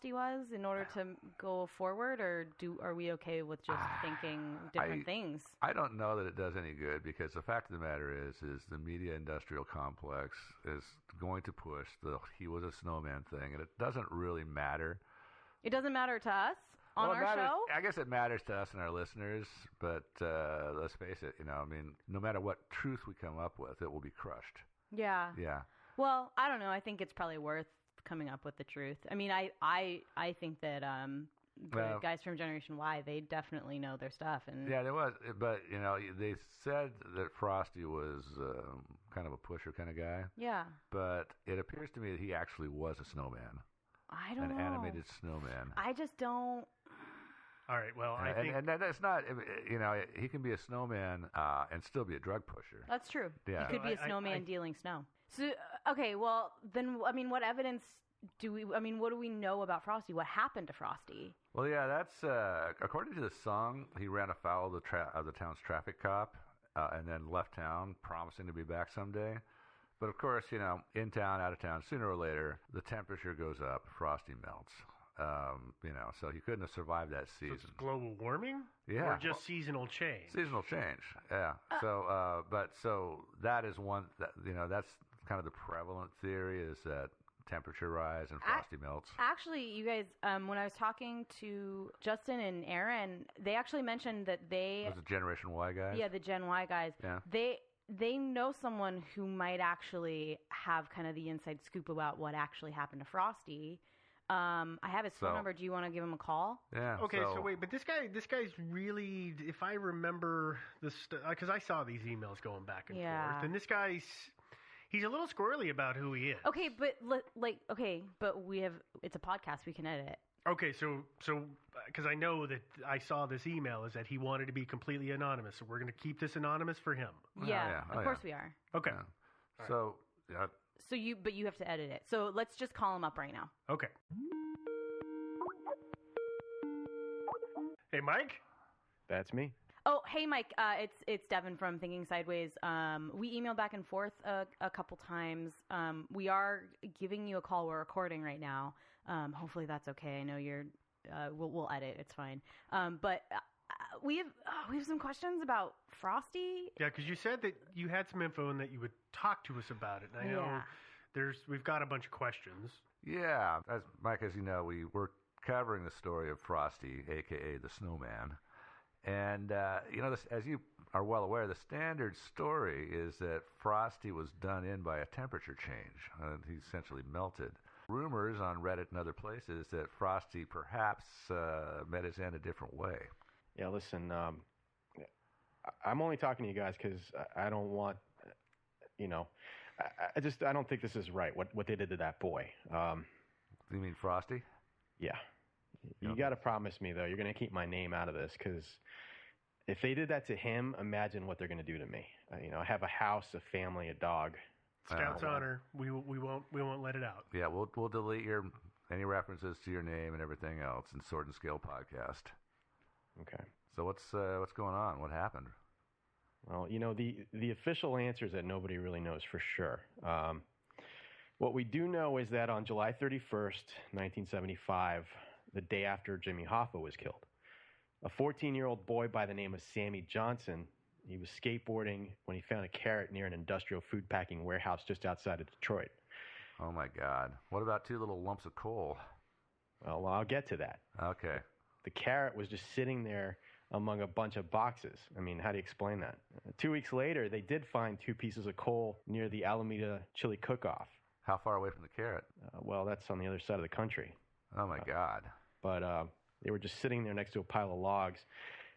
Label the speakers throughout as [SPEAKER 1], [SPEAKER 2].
[SPEAKER 1] he was in order to go forward, or are we okay with just thinking different things?
[SPEAKER 2] I don't know that it does any good, because the fact of the matter is the media industrial complex is going to push the he was a snowman thing, and it doesn't really matter.
[SPEAKER 1] It doesn't matter to us on our show?
[SPEAKER 2] I guess it matters to us and our listeners, but let's face it, no matter what truth we come up with, it will be crushed.
[SPEAKER 1] Yeah.
[SPEAKER 2] Yeah.
[SPEAKER 1] Well, I don't know. I think it's probably worth coming up with the truth. I mean, I think that the guys from Generation Y, they definitely know their stuff. And
[SPEAKER 2] yeah, there was, but they said that Frosty was kind of a pusher kind of guy.
[SPEAKER 1] Yeah.
[SPEAKER 2] But it appears to me that he actually was a snowman.
[SPEAKER 1] I don't know.
[SPEAKER 2] An animated snowman.
[SPEAKER 1] I just don't.
[SPEAKER 3] All right, well, I think...
[SPEAKER 2] And that's not, he can be a snowman and still be a drug pusher.
[SPEAKER 1] That's true.
[SPEAKER 2] Yeah.
[SPEAKER 1] He could be a snowman dealing snow. So, okay, well, then, what evidence what do we know about Frosty? What happened to Frosty?
[SPEAKER 2] Well, yeah, that's, according to the song, he ran afoul of the town's traffic cop and then left town, promising to be back someday. But, of course, in town, out of town, sooner or later, the temperature goes up, Frosty melts. So he couldn't have survived that season.
[SPEAKER 3] So it's global warming?
[SPEAKER 2] Yeah.
[SPEAKER 3] Or just seasonal change?
[SPEAKER 2] Seasonal change, yeah. So that is one, that's kind of the prevalent theory, is that temperature rise and Frosty melts. Actually,
[SPEAKER 1] you guys, when I was talking to Justin and Aaron, they actually mentioned that
[SPEAKER 2] Those are Generation Y guys?
[SPEAKER 1] Yeah, the Gen Y guys.
[SPEAKER 2] Yeah.
[SPEAKER 1] They know someone who might actually have kind of the inside scoop about what actually happened to Frosty. I have his phone number. Do you want to give him a call?
[SPEAKER 2] Yeah.
[SPEAKER 3] Okay, so wait, but this guy's really, if I remember this, because I saw these emails going back and forth, and this guy's, he's a little squirrely about who he is.
[SPEAKER 1] Okay, but it's a podcast. We can edit it.
[SPEAKER 3] Okay, so because I know that I saw this email is that he wanted to be completely anonymous, so we're going to keep this anonymous for him.
[SPEAKER 1] Yeah, of course we are.
[SPEAKER 3] Okay.
[SPEAKER 2] Yeah. So, yeah.
[SPEAKER 1] So you have to edit it. So let's just call him up right now.
[SPEAKER 3] Okay. Hey, Mike?
[SPEAKER 4] That's me.
[SPEAKER 1] Oh, hey, Mike. It's Devin from Thinking Sideways. We emailed back and forth a couple times. We are giving you a call. We're recording right now. Hopefully that's okay. I know you're. We'll edit. It's fine. But we have some questions about Frosty.
[SPEAKER 3] Yeah, because you said that you had some info and that you would talk to us about it. And I know we've got a bunch of questions.
[SPEAKER 2] Yeah, Mike, as you know, we were covering the story of Frosty, a.k.a. the Snowman. And, as you are well aware, the standard story is that Frosty was done in by a temperature change. He essentially melted. Rumors on Reddit and other places that Frosty perhaps met his end a different way.
[SPEAKER 4] Yeah, listen, I'm only talking to you guys because I don't want, I don't think this is right, what they did to that boy.
[SPEAKER 2] You mean Frosty?
[SPEAKER 4] Yeah. You got to promise me, though, you're going to keep my name out of this, because if they did that to him, imagine what they're going to do to me. I have a house, a family, a dog.
[SPEAKER 3] Scout's honor. We won't let it out.
[SPEAKER 2] Yeah, we'll delete any references to your name and everything else in Sword and Scale podcast.
[SPEAKER 4] Okay.
[SPEAKER 2] So what's going on? What happened?
[SPEAKER 4] Well, the official answer is that nobody really knows for sure. What we do know is that on July 31st, 1975, the day after Jimmy Hoffa was killed, a 14-year-old boy by the name of Sammy Johnson, he was skateboarding when he found a carrot near an industrial food packing warehouse just outside of Detroit.
[SPEAKER 2] Oh, my God. What about 2 little lumps of coal?
[SPEAKER 4] Well, I'll get to that.
[SPEAKER 2] Okay.
[SPEAKER 4] The carrot was just sitting there among a bunch of boxes. I mean, how do you explain that? 2 weeks later, they did find 2 pieces of coal near the Alameda Chili Cook-Off.
[SPEAKER 2] How far away from the carrot?
[SPEAKER 4] Well, that's on the other side of the country.
[SPEAKER 2] Oh, my God.
[SPEAKER 4] But they were just sitting there next to a pile of logs.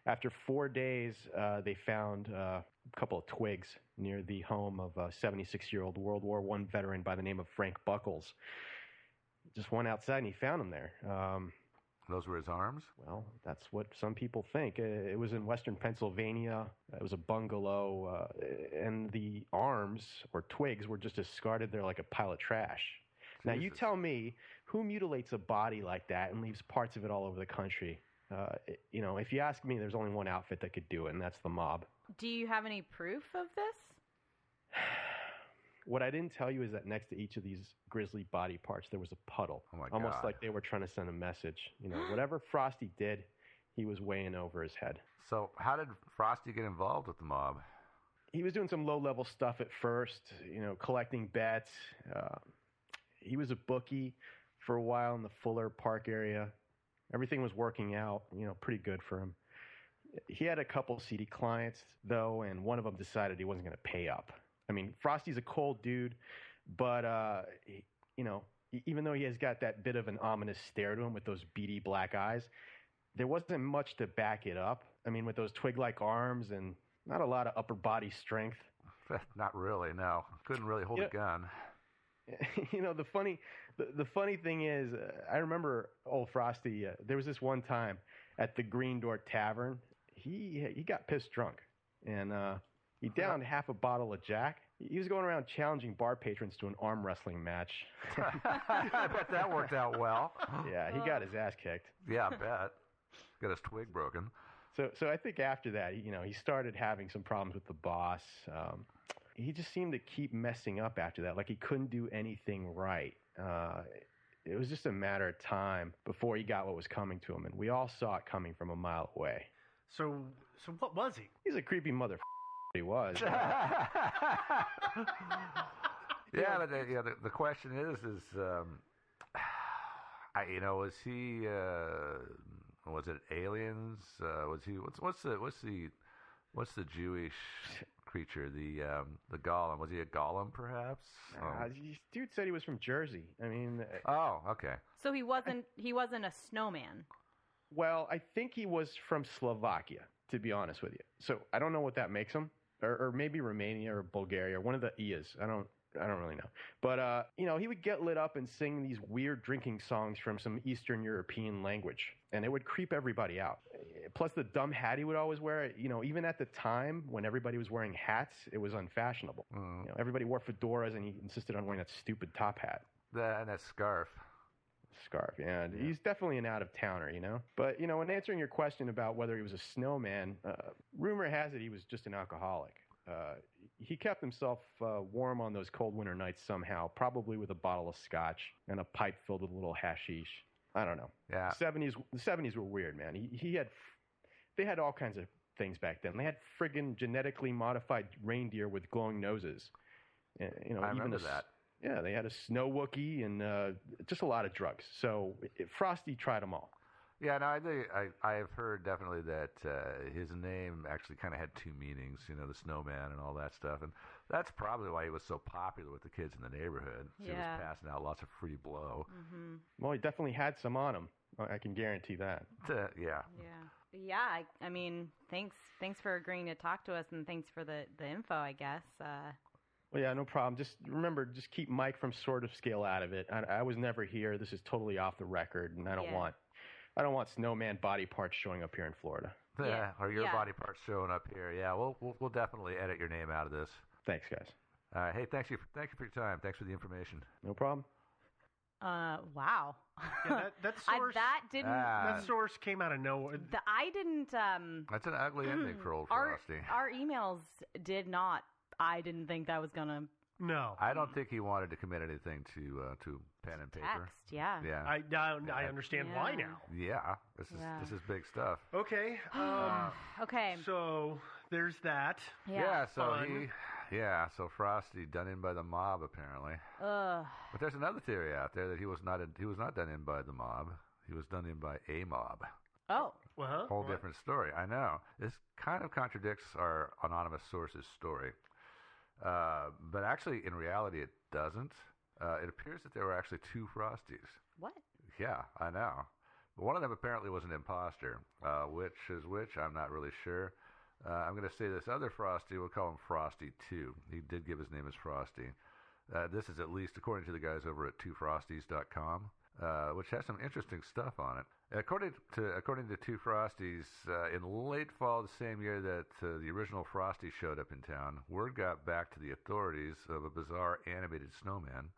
[SPEAKER 4] After 4 days, they found a couple of twigs near the home of a 76-year-old World War I veteran by the name of Frank Buckles. Just went outside and he found them there.
[SPEAKER 2] Those were his arms?
[SPEAKER 4] Well, that's what some people think. It was in western Pennsylvania. It was a bungalow, and the arms or twigs were just discarded there like a pile of trash. Jesus. Now, you tell me, who mutilates a body like that and leaves parts of it all over the country? If you ask me, there's only one outfit that could do it, and that's the mob.
[SPEAKER 1] Do you have any proof of this?
[SPEAKER 4] What I didn't tell you is that next to each of these grizzly body parts, there was a puddle.
[SPEAKER 2] Oh, my
[SPEAKER 4] Almost
[SPEAKER 2] God.
[SPEAKER 4] like they were trying to send a message. Whatever Frosty did, he was weighing over his head.
[SPEAKER 2] So how did Frosty get involved with the mob?
[SPEAKER 4] He was doing some low-level stuff at first, collecting bets. He was a bookie for a while in the Fuller Park area. Everything was working out, pretty good for him. He had a couple seedy clients, though, and one of them decided he wasn't going to pay up. I mean, Frosty's a cold dude, but, even though he has got that bit of an ominous stare to him with those beady black eyes, there wasn't much to back it up. I mean, with those twig-like arms and not a lot of upper body strength.
[SPEAKER 2] Not really, no. Couldn't really hold a gun.
[SPEAKER 4] The funny thing is, I remember old Frosty, there was this one time at the Green Door Tavern, he got pissed drunk, and he downed half a bottle of Jack. He was going around challenging bar patrons to an arm wrestling match.
[SPEAKER 2] I bet that worked out well.
[SPEAKER 4] Yeah, he got his ass kicked.
[SPEAKER 2] Yeah, I bet. Got his twig broken.
[SPEAKER 4] So I think after that, he started having some problems with the boss. He just seemed to keep messing up after that, like he couldn't do anything right. It was just a matter of time before he got what was coming to him, and we all saw it coming from a mile away.
[SPEAKER 3] So what was he?
[SPEAKER 4] He's a creepy mother. He was.
[SPEAKER 2] Yeah, but the question is, was he? Was it aliens? Was he? What's the Jewish creature? The golem. Was he a golem, perhaps?
[SPEAKER 4] Dude said he was from Jersey. I mean.
[SPEAKER 2] Oh, okay.
[SPEAKER 1] So he wasn't a snowman.
[SPEAKER 4] Well, I think he was from Slovakia, to be honest with you. So I don't know what that makes him, or maybe Romania or Bulgaria, or one of the Ias. I don't really know. But, he would get lit up and sing these weird drinking songs from some Eastern European language, and it would creep everybody out. Plus the dumb hat he would always wear, even at the time when everybody was wearing hats, it was unfashionable. Everybody wore fedoras, and he insisted on wearing that stupid top hat.
[SPEAKER 2] And that scarf.
[SPEAKER 4] Yeah. He's definitely an out-of-towner, But, in answering your question about whether he was a snowman, rumor has it he was just an alcoholic. He kept himself warm on those cold winter nights somehow, probably with a bottle of scotch and a pipe filled with a little hashish. I don't know.
[SPEAKER 2] Yeah.
[SPEAKER 4] The 70s were weird, man. They had all kinds of things back then. They had friggin' genetically modified reindeer with glowing noses.
[SPEAKER 2] I remember that.
[SPEAKER 4] Yeah, they had a snow Wookiee and just a lot of drugs. So Frosty tried them all.
[SPEAKER 2] Yeah, no, I have heard definitely that his name actually kind of had two meanings, the snowman and all that stuff. And that's probably why he was so popular with the kids in the neighborhood. He was passing out lots of free blow.
[SPEAKER 1] Mm-hmm.
[SPEAKER 4] Well, he definitely had some on him. I can guarantee that.
[SPEAKER 2] Yeah.
[SPEAKER 1] Yeah, I mean, thanks for agreeing to talk to us, and thanks for the info, I guess.
[SPEAKER 4] Well, yeah, no problem. Just remember, just keep Mike from Sort of Scale out of it. I was never here. This is totally off the record, and I don't want snowman body parts showing up here in Florida.
[SPEAKER 2] Yeah, or your body parts showing up here. Yeah, we'll definitely edit your name out of this.
[SPEAKER 4] Thanks, guys.
[SPEAKER 2] Hey, thank you for your time. Thanks for the information.
[SPEAKER 4] No problem.
[SPEAKER 1] Wow.
[SPEAKER 3] Yeah, that source. That source came out of nowhere.
[SPEAKER 1] I didn't.
[SPEAKER 2] That's an ugly ending for old Frosty.
[SPEAKER 1] Our emails did not. I didn't think that was gonna.
[SPEAKER 3] No,
[SPEAKER 2] I don't think he wanted to commit anything to pen and paper.
[SPEAKER 1] Text, yeah.
[SPEAKER 3] I understand why now.
[SPEAKER 2] Yeah, this is big stuff.
[SPEAKER 3] Okay.
[SPEAKER 1] Okay.
[SPEAKER 3] So there's that.
[SPEAKER 2] Yeah.
[SPEAKER 3] Fun.
[SPEAKER 2] So Frosty done in by the mob apparently.
[SPEAKER 1] Ugh.
[SPEAKER 2] But there's another theory out there that he was not done in by the mob. He was done in by a mob.
[SPEAKER 1] Oh.
[SPEAKER 2] Whole different story. I know. This kind of contradicts our anonymous source's story. But actually, in reality, it doesn't. It appears that there were actually two Frosties.
[SPEAKER 1] What?
[SPEAKER 2] Yeah, I know. But one of them apparently was an imposter. Which is which, I'm not really sure. I'm going to say this other Frosty, we'll call him Frosty 2. He did give his name as Frosty. This is at least according to the guys over at twofrosties.com, which has some interesting stuff on it. According to Two Frosties, in late fall the same year that the original Frosty showed up in town, word got back to the authorities of a bizarre animated snowman.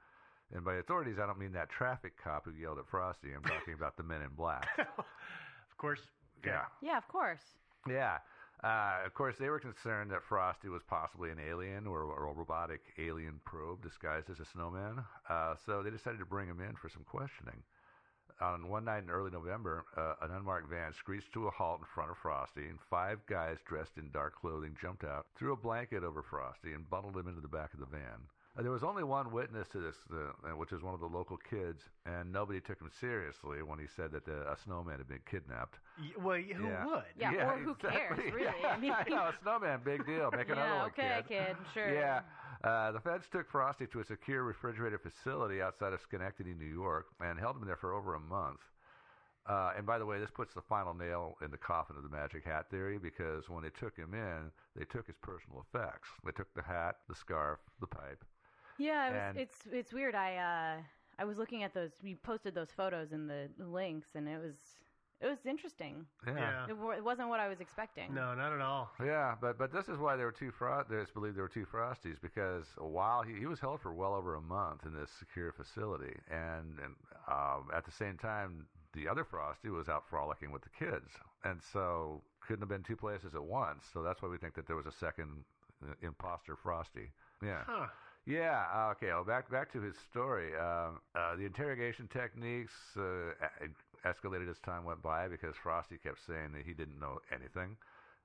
[SPEAKER 2] And by authorities, I don't mean that traffic cop who yelled at Frosty. I'm talking about the Men in Black.
[SPEAKER 3] Of course.
[SPEAKER 2] Yeah.
[SPEAKER 1] Yeah, of course.
[SPEAKER 2] Yeah. Of course, they were concerned that Frosty was possibly an alien or a robotic alien probe disguised as a snowman. So they decided to bring him in for some questioning. On one night in early November, an unmarked van screeched to a halt in front of Frosty, and 5 guys dressed in dark clothing jumped out, threw a blanket over Frosty, and bundled him into the back of the van. There was only one witness to this, which was one of the local kids, and nobody took him seriously when he said that a snowman had been kidnapped.
[SPEAKER 3] Well, who would?
[SPEAKER 1] Yeah, or who cares, really?
[SPEAKER 2] I mean, I know, a snowman, big deal. Make another one,
[SPEAKER 1] okay, kid, sure.
[SPEAKER 2] Yeah. The feds took Frosty to a secure refrigerated facility outside of Schenectady, New York, and held him there for over a month. And by the way, this puts the final nail in the coffin of the magic hat theory, because when they took him in, they took his personal effects. They took the hat, the scarf, the pipe.
[SPEAKER 1] Yeah, it's weird. I was looking at those. You posted those photos in the links, and it was interesting.
[SPEAKER 2] Yeah.
[SPEAKER 1] It wasn't what I was expecting.
[SPEAKER 3] No, not at all.
[SPEAKER 2] Yeah, but this is why there were two There's believed there were two Frosties, because while he was held for well over a month in this secure facility, and at the same time, the other Frosty was out frolicking with the kids, and so couldn't have been two places at once. So that's why we think that there was a second imposter Frosty. Yeah.
[SPEAKER 3] Huh.
[SPEAKER 2] Yeah. Okay. Well, back to his story. The interrogation techniques escalated as time went by because Frosty kept saying that he didn't know anything,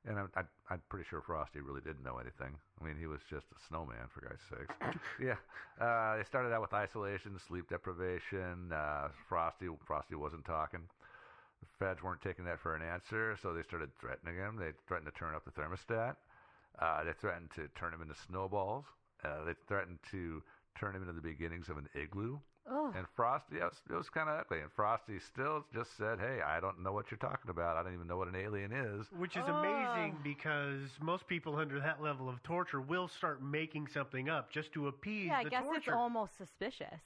[SPEAKER 2] and I'm pretty sure Frosty really didn't know anything. I mean, he was just a snowman, for God's sakes. Yeah. They started out with isolation, sleep deprivation. Frosty wasn't talking. The feds weren't taking that for an answer, so they started threatening him. They threatened to turn up the thermostat. They threatened to turn him into snowballs. They threatened to turn him into the beginnings of an igloo.
[SPEAKER 1] Oh.
[SPEAKER 2] And Frosty, it was kind of ugly. And Frosty still just said, hey, I don't know what you're talking about. I don't even know what an alien is.
[SPEAKER 3] Which is amazing, because most people under that level of torture will start making something up just to appease
[SPEAKER 1] Yeah, I
[SPEAKER 3] the
[SPEAKER 1] guess
[SPEAKER 3] torture.
[SPEAKER 1] it's almost suspicious.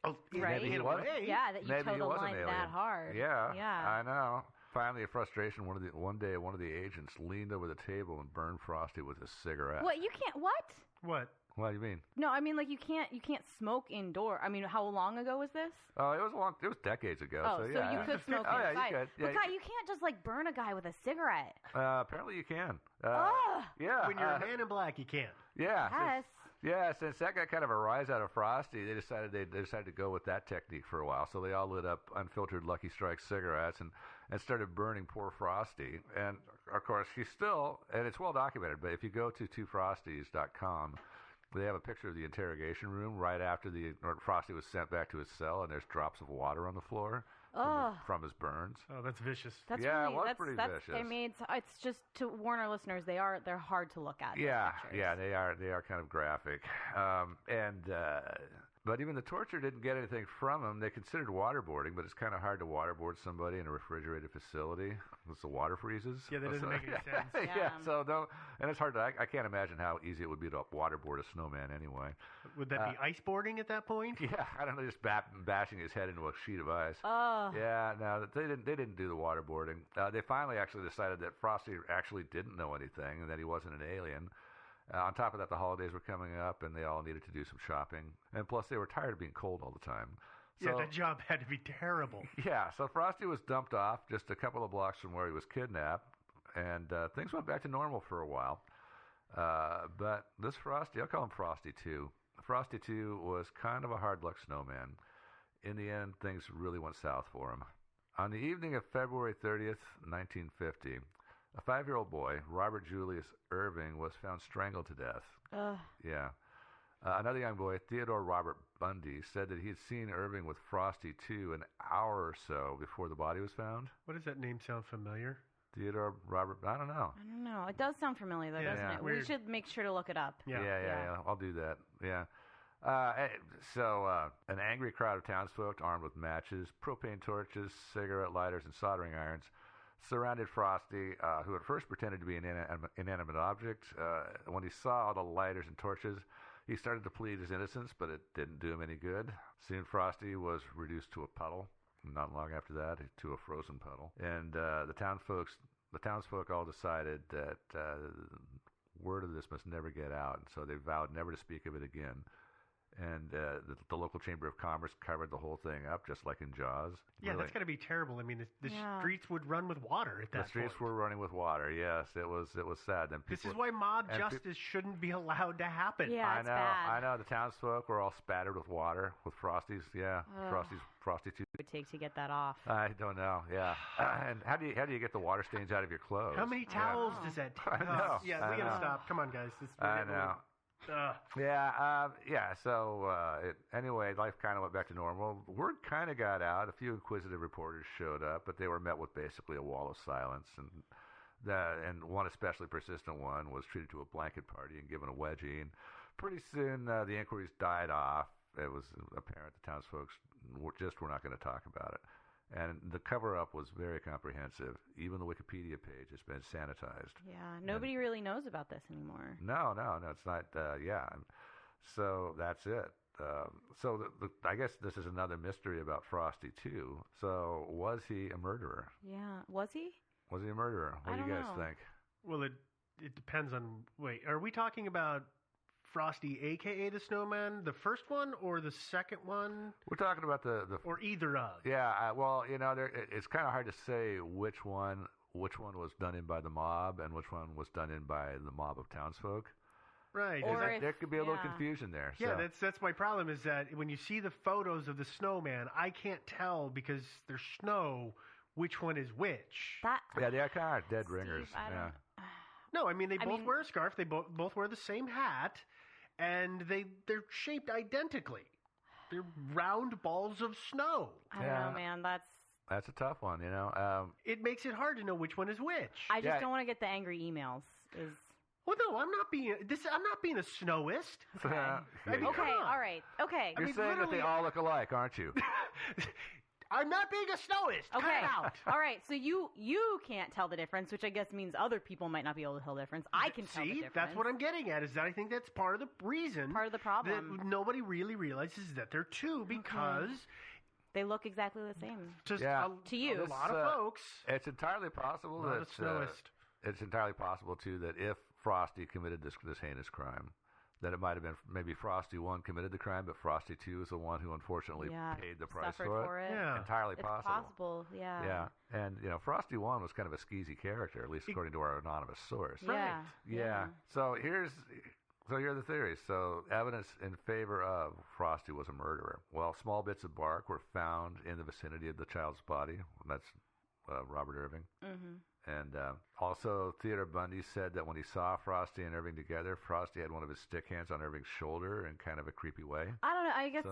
[SPEAKER 3] Oh,
[SPEAKER 1] right?
[SPEAKER 2] Maybe he was.
[SPEAKER 1] Yeah, that you
[SPEAKER 2] Maybe
[SPEAKER 1] toe
[SPEAKER 2] he
[SPEAKER 1] the
[SPEAKER 2] was an
[SPEAKER 1] line
[SPEAKER 2] alien.
[SPEAKER 1] that hard.
[SPEAKER 2] Yeah,
[SPEAKER 1] Yeah.
[SPEAKER 2] I know. Finally, in frustration, one day one of the agents leaned over the table and burned Frosty with a cigarette.
[SPEAKER 1] What? You can't. What?
[SPEAKER 3] What?
[SPEAKER 2] What do you mean?
[SPEAKER 1] No, I mean, like, you can't smoke indoor. I mean, how long ago was this?
[SPEAKER 2] Oh, it was decades ago.
[SPEAKER 1] Oh,
[SPEAKER 2] so
[SPEAKER 1] so
[SPEAKER 2] yeah.
[SPEAKER 1] you could smoke
[SPEAKER 2] Oh, yeah,
[SPEAKER 1] inside.
[SPEAKER 2] you could. Yeah,
[SPEAKER 1] But God, you can't just like burn a guy with a cigarette.
[SPEAKER 2] Apparently you can.
[SPEAKER 1] Ugh.
[SPEAKER 2] Yeah.
[SPEAKER 3] When you're a man in black, you can't.
[SPEAKER 2] Yeah.
[SPEAKER 1] Yes.
[SPEAKER 2] Yeah, since that got kind of a rise out of Frosty, they decided to go with that technique for a while. So they all lit up unfiltered Lucky Strike cigarettes and started burning poor Frosty. And of course, and it's well documented, but if you go to twofrosties.com, they have a picture of the interrogation room right after Frosty was sent back to his cell, and there's drops of water on the floor from his burns.
[SPEAKER 3] Oh, that's vicious.
[SPEAKER 1] That's
[SPEAKER 2] Yeah,
[SPEAKER 1] really,
[SPEAKER 2] it was
[SPEAKER 1] that's,
[SPEAKER 2] pretty
[SPEAKER 1] that's,
[SPEAKER 2] vicious.
[SPEAKER 1] I mean, it's just to warn our listeners, they're hard to look at. those
[SPEAKER 2] Yeah,
[SPEAKER 1] pictures.
[SPEAKER 2] yeah, they are kind of graphic. But even the torture didn't get anything from him. They considered waterboarding, but it's kind of hard to waterboard somebody in a refrigerated facility once the water freezes.
[SPEAKER 3] Yeah, that doesn't make any sense.
[SPEAKER 2] Yeah, so and it's hard to. I can't imagine how easy it would be to waterboard a snowman anyway.
[SPEAKER 3] Would that be ice boarding at that point?
[SPEAKER 2] Yeah, I don't know, just bashing his head into a sheet of ice.
[SPEAKER 1] Oh.
[SPEAKER 2] Yeah, no, they didn't do the waterboarding. They finally actually decided that Frosty actually didn't know anything and that he wasn't an alien. On top of that, the holidays were coming up, and they all needed to do some shopping. And plus, they were tired of being cold all the time. So,
[SPEAKER 3] Yeah, that job had to be terrible.
[SPEAKER 2] yeah, so Frosty was dumped off just a couple of blocks from where he was kidnapped, and things went back to normal for a while. But this Frosty, I'll call him Frosty 2. Frosty 2 was kind of a hard luck snowman. In the end, things really went south for him. On the evening of February 30th, 1950, a 5-year-old boy, Robert Julius Irving, was found strangled to death. Yeah. Another young boy, Theodore Robert Bundy, said that he had seen Irving with Frosty 2 an hour or so before the body was found.
[SPEAKER 3] What does that name sound familiar?
[SPEAKER 2] Theodore Robert, I don't know.
[SPEAKER 1] I don't know. It does sound familiar, though,
[SPEAKER 3] Yeah,
[SPEAKER 1] doesn't it?
[SPEAKER 3] weird.
[SPEAKER 1] We should make sure to look it up.
[SPEAKER 2] Yeah. I'll do that. Yeah. An angry crowd of townsfolk armed with matches, propane torches, cigarette lighters, and soldering irons surrounded Frosty, who at first pretended to be an inanimate object. When he saw all the lighters and torches, he started to plead his innocence, but it didn't do him any good. Soon Frosty was reduced to a puddle. Not long after that, to a frozen puddle. And the townsfolk all decided that word of this must never get out, and so they vowed never to speak of it again. and the local Chamber of Commerce covered the whole thing up, just like in Jaws.
[SPEAKER 3] Yeah, that's got to be terrible. I mean, the streets would run with water at that point.
[SPEAKER 2] The streets were running with water. Yes, it was sad. Then
[SPEAKER 3] this is why mob justice shouldn't be allowed to happen.
[SPEAKER 1] Yeah,
[SPEAKER 2] I
[SPEAKER 1] it's
[SPEAKER 2] know.
[SPEAKER 1] bad.
[SPEAKER 2] I know. The townsfolk were all spattered with water with Frosties. Yeah, Frosty too.
[SPEAKER 1] Would take to get that off.
[SPEAKER 2] I don't know. Yeah, and how do you get the water stains out of your clothes?
[SPEAKER 3] How many towels does that take?
[SPEAKER 2] I know.
[SPEAKER 3] Yeah, we gotta stop. Come on, guys.
[SPEAKER 2] I know. Yeah. So anyway, life kind of went back to normal. Word kind of got out. A few inquisitive reporters showed up, but they were met with basically a wall of silence. And one especially persistent one was treated to a blanket party and given a wedgie. And pretty soon the inquiries died off. It was apparent the townsfolk were not going to talk about it. And the cover-up was very comprehensive. Even the Wikipedia page has been sanitized.
[SPEAKER 1] Yeah, nobody really knows about this anymore.
[SPEAKER 2] No, it's not. So that's it. So I guess this is another mystery about Frosty too. So was he a murderer?
[SPEAKER 1] Yeah, was he?
[SPEAKER 2] Was he a murderer? What do you guys think?
[SPEAKER 3] Well, it depends on. Wait, are we talking about Frosty, a.k.a. the Snowman, the first one or the second one?
[SPEAKER 2] We're talking about the
[SPEAKER 3] or either of.
[SPEAKER 2] Yeah, well, it's kind of hard to say which one was done in by the mob and which one was done in by the mob of townsfolk.
[SPEAKER 3] Right.
[SPEAKER 2] There could be a little confusion there.
[SPEAKER 3] Yeah, that's my problem is that when you see the photos of the Snowman, I can't tell because there's snow which one is which.
[SPEAKER 2] They're kind of dead ringers. Yeah.
[SPEAKER 3] No, I mean, they both wear a scarf. They both wear the same hat. And they're shaped identically. They're round balls of snow.
[SPEAKER 1] I don't know, man.
[SPEAKER 2] That's a tough one,
[SPEAKER 3] It makes it hard to know which one is which.
[SPEAKER 1] I just don't want to get the angry emails.
[SPEAKER 3] Well, no, I'm not being a snowist.
[SPEAKER 1] Okay, all right. Okay.
[SPEAKER 2] You're saying that they all look alike, aren't you?
[SPEAKER 3] I'm not being a snowist.
[SPEAKER 1] Okay.
[SPEAKER 3] Cut it out.
[SPEAKER 1] All right. So you can't tell the difference, which I guess means other people might not be able to tell the difference. I can tell the difference.
[SPEAKER 3] That's what I'm getting at. Is that I think that's part of the reason.
[SPEAKER 1] Part of the problem.
[SPEAKER 3] That nobody really realizes that they're two because
[SPEAKER 1] they look exactly the same.
[SPEAKER 3] Just
[SPEAKER 1] to you,
[SPEAKER 3] a lot of folks.
[SPEAKER 2] It's entirely possible
[SPEAKER 3] that
[SPEAKER 2] it's entirely possible too that if Frosty committed this heinous crime, that it might have been maybe Frosty 1 committed the crime, but Frosty 2 is the one who unfortunately paid the price for it.
[SPEAKER 3] Yeah.
[SPEAKER 2] Entirely
[SPEAKER 1] it's
[SPEAKER 2] possible.
[SPEAKER 1] Yeah.
[SPEAKER 2] Yeah. And, Frosty 1 was kind of a skeezy character, at least according to our anonymous source.
[SPEAKER 1] Right.
[SPEAKER 2] Yeah. So here are the theories. So evidence in favor of Frosty was a murderer. Well, small bits of bark were found in the vicinity of the child's body. That's Robert Irving. Mm-hmm. And also, Theodore Bundy said that when he saw Frosty and Irving together, Frosty had one of his stick hands on Irving's shoulder in kind of a creepy way.
[SPEAKER 1] I don't know. I guess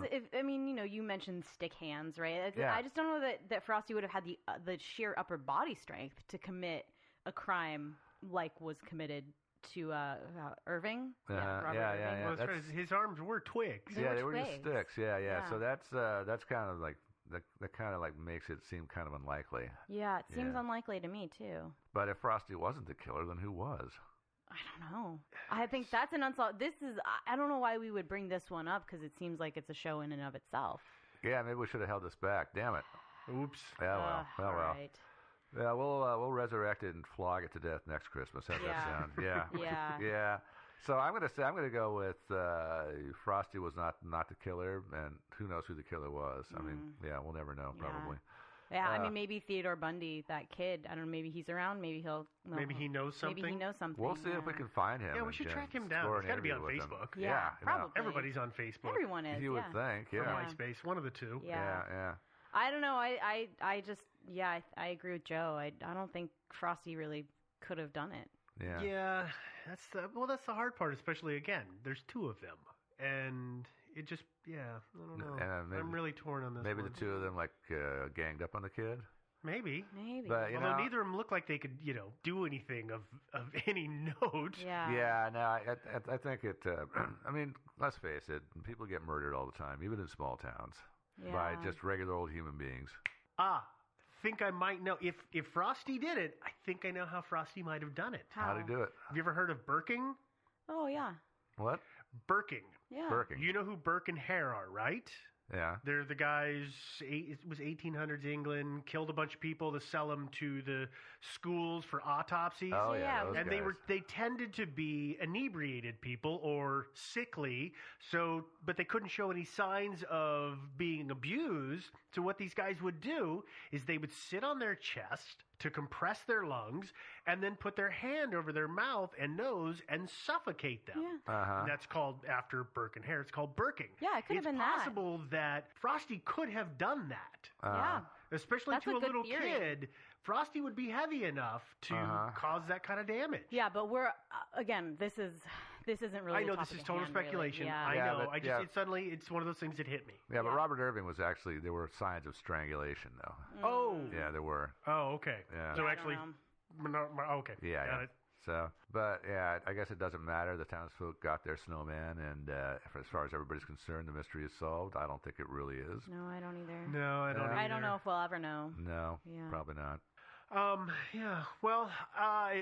[SPEAKER 1] you mentioned stick hands, right?
[SPEAKER 2] Yeah.
[SPEAKER 1] I just don't know that Frosty would have had the sheer upper body strength to commit a crime like was committed to Irving.
[SPEAKER 2] Robert Irving.
[SPEAKER 3] Well, that's right. His arms were twigs.
[SPEAKER 2] They were just sticks. Yeah. So that's kind of like. That kind of makes it seem kind of unlikely.
[SPEAKER 1] Yeah, it seems unlikely to me too.
[SPEAKER 2] But if Frosty wasn't the killer, then who was?
[SPEAKER 1] I don't know. I think that's an unsolved. I don't know why we would bring this one up because it seems like it's a show in and of itself.
[SPEAKER 2] Yeah, maybe we should have held this back. Damn it.
[SPEAKER 3] Oops.
[SPEAKER 2] Yeah, well.
[SPEAKER 1] Right.
[SPEAKER 2] Yeah, we'll resurrect it and flog it to death next Christmas. How's that sound? Yeah.
[SPEAKER 1] Yeah.
[SPEAKER 2] So I'm gonna go with Frosty was not the killer, and who knows who the killer was? I mean, we'll never know probably.
[SPEAKER 1] Yeah, I mean, maybe Theodore Bundy, that kid. I don't know. Maybe he's around. Maybe
[SPEAKER 3] maybe he knows something.
[SPEAKER 1] Maybe he knows something.
[SPEAKER 2] We'll see if we can find him.
[SPEAKER 3] Yeah, we should track him down. He's got to be on Facebook.
[SPEAKER 1] Yeah, probably.
[SPEAKER 3] Everybody's on Facebook.
[SPEAKER 1] Everyone is.
[SPEAKER 2] You would think. Yeah.
[SPEAKER 3] Or MySpace, one of the two.
[SPEAKER 2] Yeah.
[SPEAKER 1] I don't know. I just I agree with Joe. I don't think Frosty really could have done it.
[SPEAKER 3] Yeah, that's the hard part, especially again. There's two of them, and it just I don't know. I'm really torn on this.
[SPEAKER 2] Maybe the two of them ganged up on the kid.
[SPEAKER 3] Maybe.
[SPEAKER 2] But
[SPEAKER 3] although neither of them look like they could do anything of any note.
[SPEAKER 2] Yeah. No, I think it. I mean, let's face it. People get murdered all the time, even in small towns, by just regular old human beings.
[SPEAKER 3] Think I might know if Frosty did it. I think I know how Frosty might have done it.
[SPEAKER 2] How did he do it?
[SPEAKER 3] Have you ever heard of Birking?
[SPEAKER 1] Oh yeah.
[SPEAKER 2] What?
[SPEAKER 3] Birking.
[SPEAKER 1] Yeah.
[SPEAKER 2] Birking.
[SPEAKER 3] You know who Burke and Hare are, right?
[SPEAKER 2] Yeah.
[SPEAKER 3] They're the guys, it was 1800s England, killed a bunch of people to sell them to the schools for autopsies.
[SPEAKER 2] Oh, yeah. Those
[SPEAKER 3] And
[SPEAKER 2] guys.
[SPEAKER 3] they tended to be inebriated people or sickly, but they couldn't show any signs of being abused. So what these guys would do is they would sit on their chest to compress their lungs and then put their hand over their mouth and nose and suffocate them.
[SPEAKER 1] Yeah.
[SPEAKER 3] And that's called, after Burke and Hare, it's called burking.
[SPEAKER 1] Yeah, it could have been
[SPEAKER 3] It's possible that Frosty could have done that.
[SPEAKER 1] Yeah.
[SPEAKER 3] Especially
[SPEAKER 1] That's
[SPEAKER 3] to
[SPEAKER 1] a
[SPEAKER 3] a
[SPEAKER 1] good
[SPEAKER 3] little
[SPEAKER 1] theory.
[SPEAKER 3] kid. Frosty would be heavy enough to cause that kind of damage.
[SPEAKER 1] Yeah, but we're again. This isn't really.
[SPEAKER 3] I know
[SPEAKER 1] a
[SPEAKER 3] this
[SPEAKER 1] topic
[SPEAKER 3] is
[SPEAKER 1] at
[SPEAKER 3] total
[SPEAKER 1] hand, really.
[SPEAKER 3] speculation.
[SPEAKER 1] Yeah.
[SPEAKER 3] I
[SPEAKER 2] Yeah,
[SPEAKER 3] know.
[SPEAKER 2] but-
[SPEAKER 3] I just it's one of those things that hit me.
[SPEAKER 2] Yeah, but
[SPEAKER 1] Yeah.
[SPEAKER 2] Robert Irving was actually, there were signs of strangulation, though.
[SPEAKER 3] Oh.
[SPEAKER 2] Yeah, there were.
[SPEAKER 3] Oh, okay.
[SPEAKER 2] Yeah.
[SPEAKER 3] So
[SPEAKER 1] I
[SPEAKER 3] actually,
[SPEAKER 1] don't know.
[SPEAKER 3] okay.
[SPEAKER 2] Yeah,
[SPEAKER 3] Got
[SPEAKER 2] yeah.
[SPEAKER 3] it.
[SPEAKER 2] So, but yeah, I guess it doesn't matter. The townsfolk got their snowman, and as far as everybody's concerned, the mystery is solved. I don't think it really is.
[SPEAKER 1] No, I don't either.
[SPEAKER 3] No, I don't.
[SPEAKER 2] Yeah.
[SPEAKER 1] I don't know if we'll ever know.
[SPEAKER 2] No,
[SPEAKER 1] Yeah.
[SPEAKER 2] probably not.
[SPEAKER 3] Yeah. Well,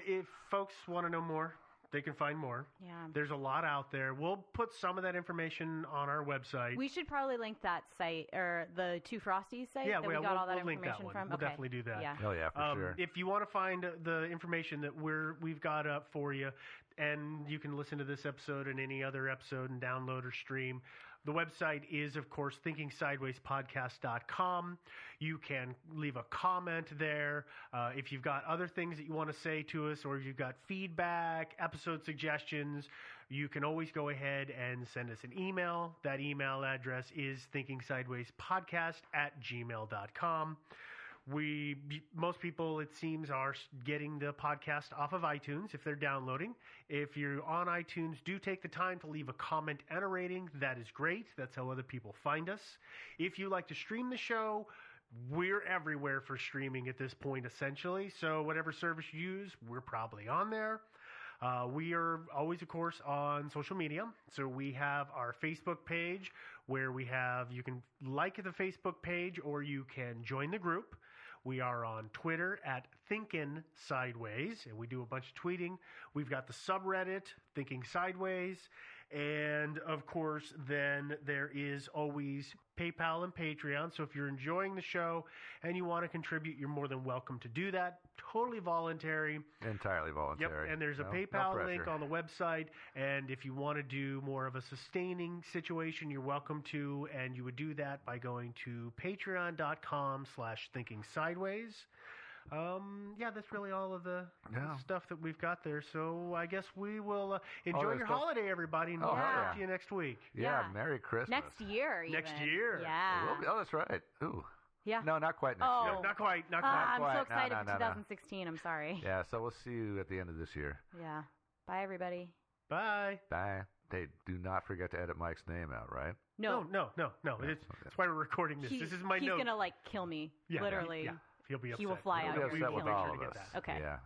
[SPEAKER 3] if folks want to know more, they can find more.
[SPEAKER 1] Yeah.
[SPEAKER 3] There's a lot out there. We'll put some of that information on our website.
[SPEAKER 1] We should probably link that site or the Two Frosties site
[SPEAKER 3] Yeah,
[SPEAKER 1] that we
[SPEAKER 3] we'll-
[SPEAKER 1] got all that
[SPEAKER 3] we'll link that
[SPEAKER 1] information
[SPEAKER 3] one.
[SPEAKER 1] from.
[SPEAKER 3] We'll
[SPEAKER 1] Okay.
[SPEAKER 3] definitely do that.
[SPEAKER 1] Yeah.
[SPEAKER 2] Oh yeah, for sure.
[SPEAKER 3] If you want to find the information that we've got up for you, and you can listen to this episode and any other episode and download or stream, the website is, of course, thinkingsidewayspodcast.com. You can leave a comment there. If you've got other things that you want to say to us, or if you've got feedback, episode suggestions, you can always go ahead and send us an email. That email address is thinkingsidewayspodcast@gmail.com. Most people, it seems, are getting the podcast off of iTunes if they're downloading. If you're on iTunes, do take the time to leave a comment and a rating. That is great. That's how other people find us. If you like to stream the show, we're everywhere for streaming at this point, essentially. So whatever service you use, we're probably on there. We are always, of course, on social media. So we have our Facebook page where you can like the Facebook page or you can join the group. We are on Twitter at Thinkin' Sideways, and we do a bunch of tweeting. We've got the subreddit, Thinking Sideways. And, of course, then there is always PayPal and Patreon. So if you're enjoying the show and you want to contribute, you're more than welcome to do that. Totally voluntary.
[SPEAKER 2] Entirely voluntary.
[SPEAKER 3] Yep, and there's a
[SPEAKER 2] No
[SPEAKER 3] PayPal
[SPEAKER 2] pressure.
[SPEAKER 3] link on the website. And if you want to do more of a sustaining situation, you're welcome to. And you would do that by going to patreon.com/thinkingsideways. Yeah, that's really all of the stuff that we've got there. So I guess we will enjoy your holiday, everybody, and we'll talk to you next week.
[SPEAKER 2] Yeah, Merry Christmas.
[SPEAKER 1] Next year, even.
[SPEAKER 3] Next year.
[SPEAKER 1] Yeah.
[SPEAKER 2] Oh, that's right. Ooh.
[SPEAKER 1] Yeah.
[SPEAKER 2] No, not quite next year.
[SPEAKER 3] No, not quite. Not
[SPEAKER 1] I'm
[SPEAKER 3] quite.
[SPEAKER 1] so excited
[SPEAKER 2] No,
[SPEAKER 1] for
[SPEAKER 2] no, no.
[SPEAKER 1] 2016. I'm sorry.
[SPEAKER 2] Yeah, so we'll see you at the end of this year.
[SPEAKER 1] Yeah. Bye, everybody.
[SPEAKER 3] Bye.
[SPEAKER 2] Bye. Hey, do not forget to edit Mike's name out, right?
[SPEAKER 1] No.
[SPEAKER 3] No. That's why we're recording this. This is my
[SPEAKER 1] he's
[SPEAKER 3] note.
[SPEAKER 1] He's going to, kill me.
[SPEAKER 3] Yeah,
[SPEAKER 1] Literally.
[SPEAKER 3] Yeah. He'll be upset.
[SPEAKER 1] He will fly
[SPEAKER 2] He'll
[SPEAKER 1] out.
[SPEAKER 2] be
[SPEAKER 1] We'll
[SPEAKER 2] upset
[SPEAKER 1] kill
[SPEAKER 2] with
[SPEAKER 1] each
[SPEAKER 2] all
[SPEAKER 1] other.
[SPEAKER 2] of us.
[SPEAKER 3] that.
[SPEAKER 1] Okay.
[SPEAKER 2] Yeah.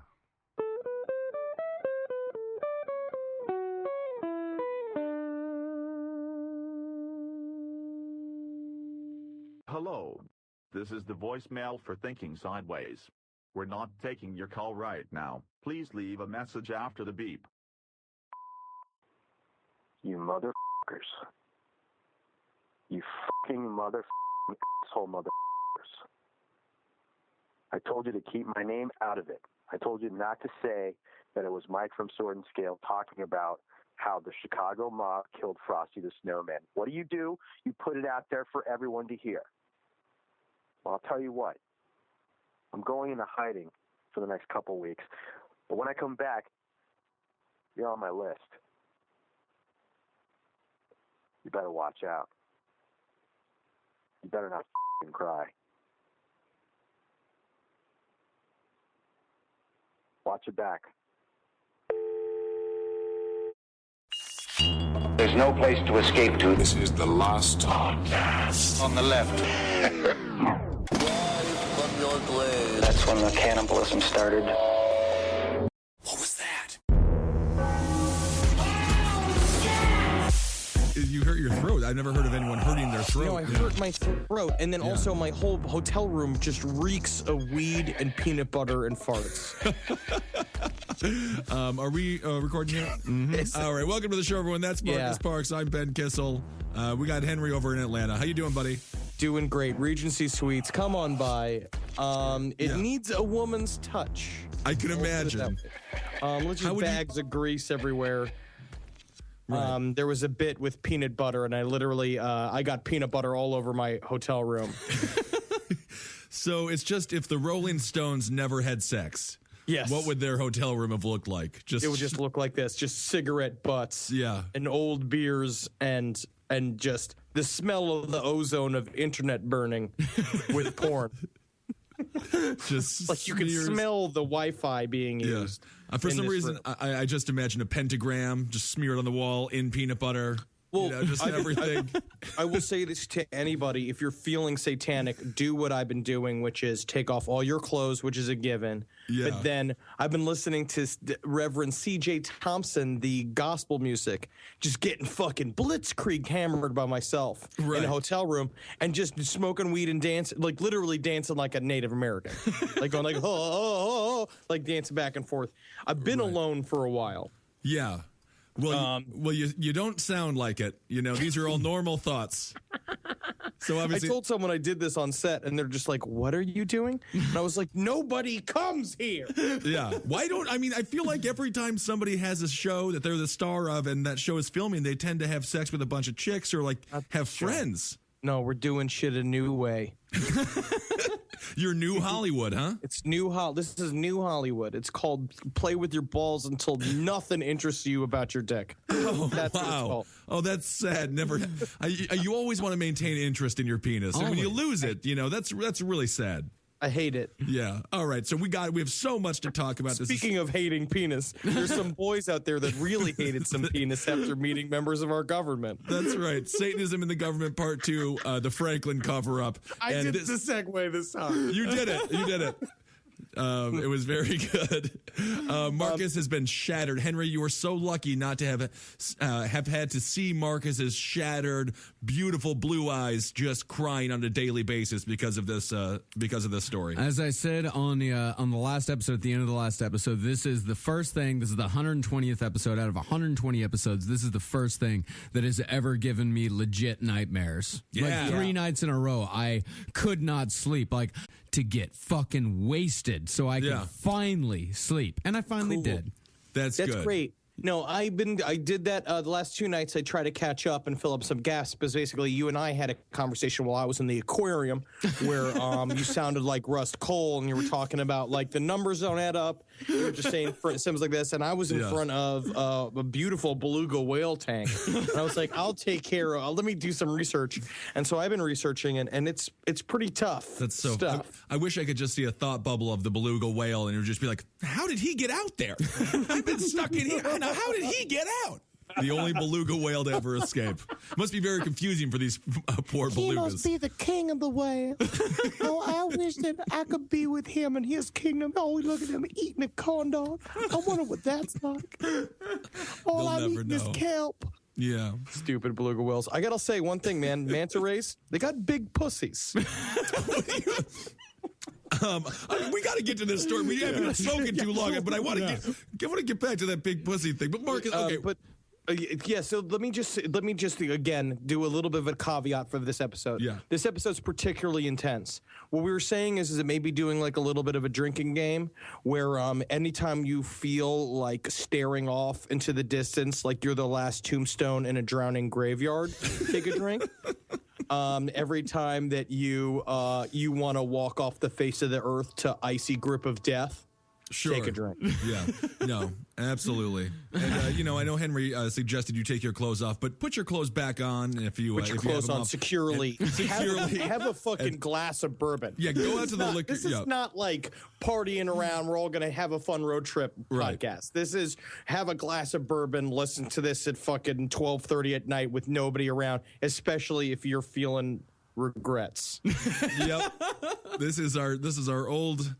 [SPEAKER 5] Hello. This is the voicemail for Thinking Sideways. We're not taking your call right now. Please leave a message after the beep.
[SPEAKER 6] You motherfuckers. You fucking motherfucking asshole motherfuckers. I told you to keep my name out of it. I told you not to say that it was Mike from Sword and Scale talking about how the Chicago mob killed Frosty the Snowman. What do? You put it out there for everyone to hear. Well, I'll tell you what. I'm going into hiding for the next couple weeks. But when I come back, you're on my list. You better watch out. You better not f***ing cry. Watch your back.
[SPEAKER 7] There's no place to escape to.
[SPEAKER 8] This is the last podcast.
[SPEAKER 7] On the left.
[SPEAKER 8] From your grave.
[SPEAKER 7] That's when the cannibalism started.
[SPEAKER 8] What was that?
[SPEAKER 9] You hurt your throat. I've never heard of anyone hurting their throat.
[SPEAKER 10] No, I hurt my throat, and then also my whole hotel room just reeks of weed and peanut butter and farts.
[SPEAKER 9] Are we recording here? Mm-hmm. All right, welcome to the show, everyone. That's Marcus Parks. I'm Ben Kissel. We got Henry over in Atlanta. How you doing, buddy?
[SPEAKER 10] Doing great. Regency Suites, come on by. It needs a woman's touch.
[SPEAKER 9] I can imagine.
[SPEAKER 10] Let's just bags of grease everywhere. Right. There was a bit with peanut butter, and I literally I got peanut butter all over my hotel room.
[SPEAKER 9] So it's just if the Rolling Stones never had sex.
[SPEAKER 10] Yes.
[SPEAKER 9] What would their hotel room have looked like?
[SPEAKER 10] It would just look like this, just cigarette butts. Yeah. And old beers and just the smell of the ozone of internet burning with porn.
[SPEAKER 9] Just
[SPEAKER 10] like you can smell the Wi-Fi being used.
[SPEAKER 9] For some reason, I just imagine a pentagram just smeared on the wall in peanut butter. Well, just everything.
[SPEAKER 10] I will say this to anybody. If you're feeling satanic, do what I've been doing, which is take off all your clothes, which is a given. Yeah. But then I've been listening to Reverend C.J. Thompson, the gospel music, just getting fucking blitzkrieg hammered by myself in a hotel room and just smoking weed and dancing, like literally dancing like a Native American. Like going like, oh, like dancing back and forth. I've been alone for a while.
[SPEAKER 9] Yeah. Well, you don't sound like it. You know, these are all normal thoughts. So obviously,
[SPEAKER 10] I told someone I did this on set, and they're just like, "What are you doing?" And I was like, "Nobody comes here."
[SPEAKER 9] Yeah. I feel like every time somebody has a show that they're the star of, and that show is filming, they tend to have sex with a bunch of chicks or like have friends.
[SPEAKER 10] No, we're doing shit a new way.
[SPEAKER 9] You're new Hollywood, huh?
[SPEAKER 10] It's This is new Hollywood. It's called play with your balls until nothing interests you about your dick.
[SPEAKER 9] Oh, that's wow. What it's called. Oh, that's sad. Never. You always want to maintain interest in your penis, and when you lose it, that's really sad.
[SPEAKER 10] I hate it.
[SPEAKER 9] Yeah. All right. So we have so much to talk about.
[SPEAKER 10] Speaking of hating penis, there's some boys out there that really hated some penis after meeting members of our government.
[SPEAKER 9] That's right. Satanism in the Government Part 2, the Franklin cover-up.
[SPEAKER 10] I did the segue this time.
[SPEAKER 9] You did it. It was very good. Marcus has been shattered. Henry, you were so lucky not to have had to see Marcus's shattered, beautiful blue eyes just crying on a daily basis because of this story.
[SPEAKER 11] As I said on the last episode, at the end of the last episode, this is the first thing. This is the 120th episode out of 120 episodes. This is the first thing that has ever given me legit nightmares.
[SPEAKER 9] Yeah.
[SPEAKER 11] Like 3 nights in a row, I could not sleep. Like, to get fucking wasted so I could finally sleep. And I finally did.
[SPEAKER 9] That's good.
[SPEAKER 10] Great. No, I did that the last 2 nights. I tried to catch up and fill up some gaps because basically you and I had a conversation while I was in the aquarium where you sounded like Rust Cole and you were talking about like the numbers don't add up. You were just saying things like this, and I was in front of a beautiful beluga whale tank, and I was like, "I'll take care of. Let me do some research." And so I've been researching, and it's pretty tough.
[SPEAKER 9] That's so
[SPEAKER 10] stuff.
[SPEAKER 9] I wish I could just see a thought bubble of the beluga whale, and it would just be like, "How did he get out there? I've been stuck in here. How did he get out?" The only beluga whale to ever escape. Must be very confusing for these poor belugas.
[SPEAKER 10] He must be the king of the whale. Oh, I wish that I could be with him in his kingdom. Oh, look at him eating a corn dog. I wonder what that's like. All I'm eating is kelp.
[SPEAKER 9] Yeah.
[SPEAKER 10] Stupid beluga whales. I gotta say one thing, man. Manta rays, they got big pussies.
[SPEAKER 9] We got to get to this story. We haven't spoken too long, but I want to get back to that big pussy thing. But Marcus, okay.
[SPEAKER 10] So let me just again do a little bit of a caveat for this episode.
[SPEAKER 9] Yeah.
[SPEAKER 10] This episode's particularly intense. What we were saying is it may be doing like a little bit of a drinking game where anytime you feel like staring off into the distance like you're the last tombstone in a drowning graveyard, take a drink. Every time that you want to walk off the face of the earth to icy grip of death, take a drink.
[SPEAKER 9] Yeah, no, absolutely. And I know Henry suggested you take your clothes off, but put your clothes back on if you
[SPEAKER 10] put your clothes on securely. Have a fucking glass of bourbon.
[SPEAKER 9] Yeah, go out to the liquor.
[SPEAKER 10] This is not like partying around. We're all gonna have a fun road trip podcast. This is have a glass of bourbon. Listen to this at fucking 12:30 at night with nobody around, especially if you're feeling regrets.
[SPEAKER 9] Yep. This is our old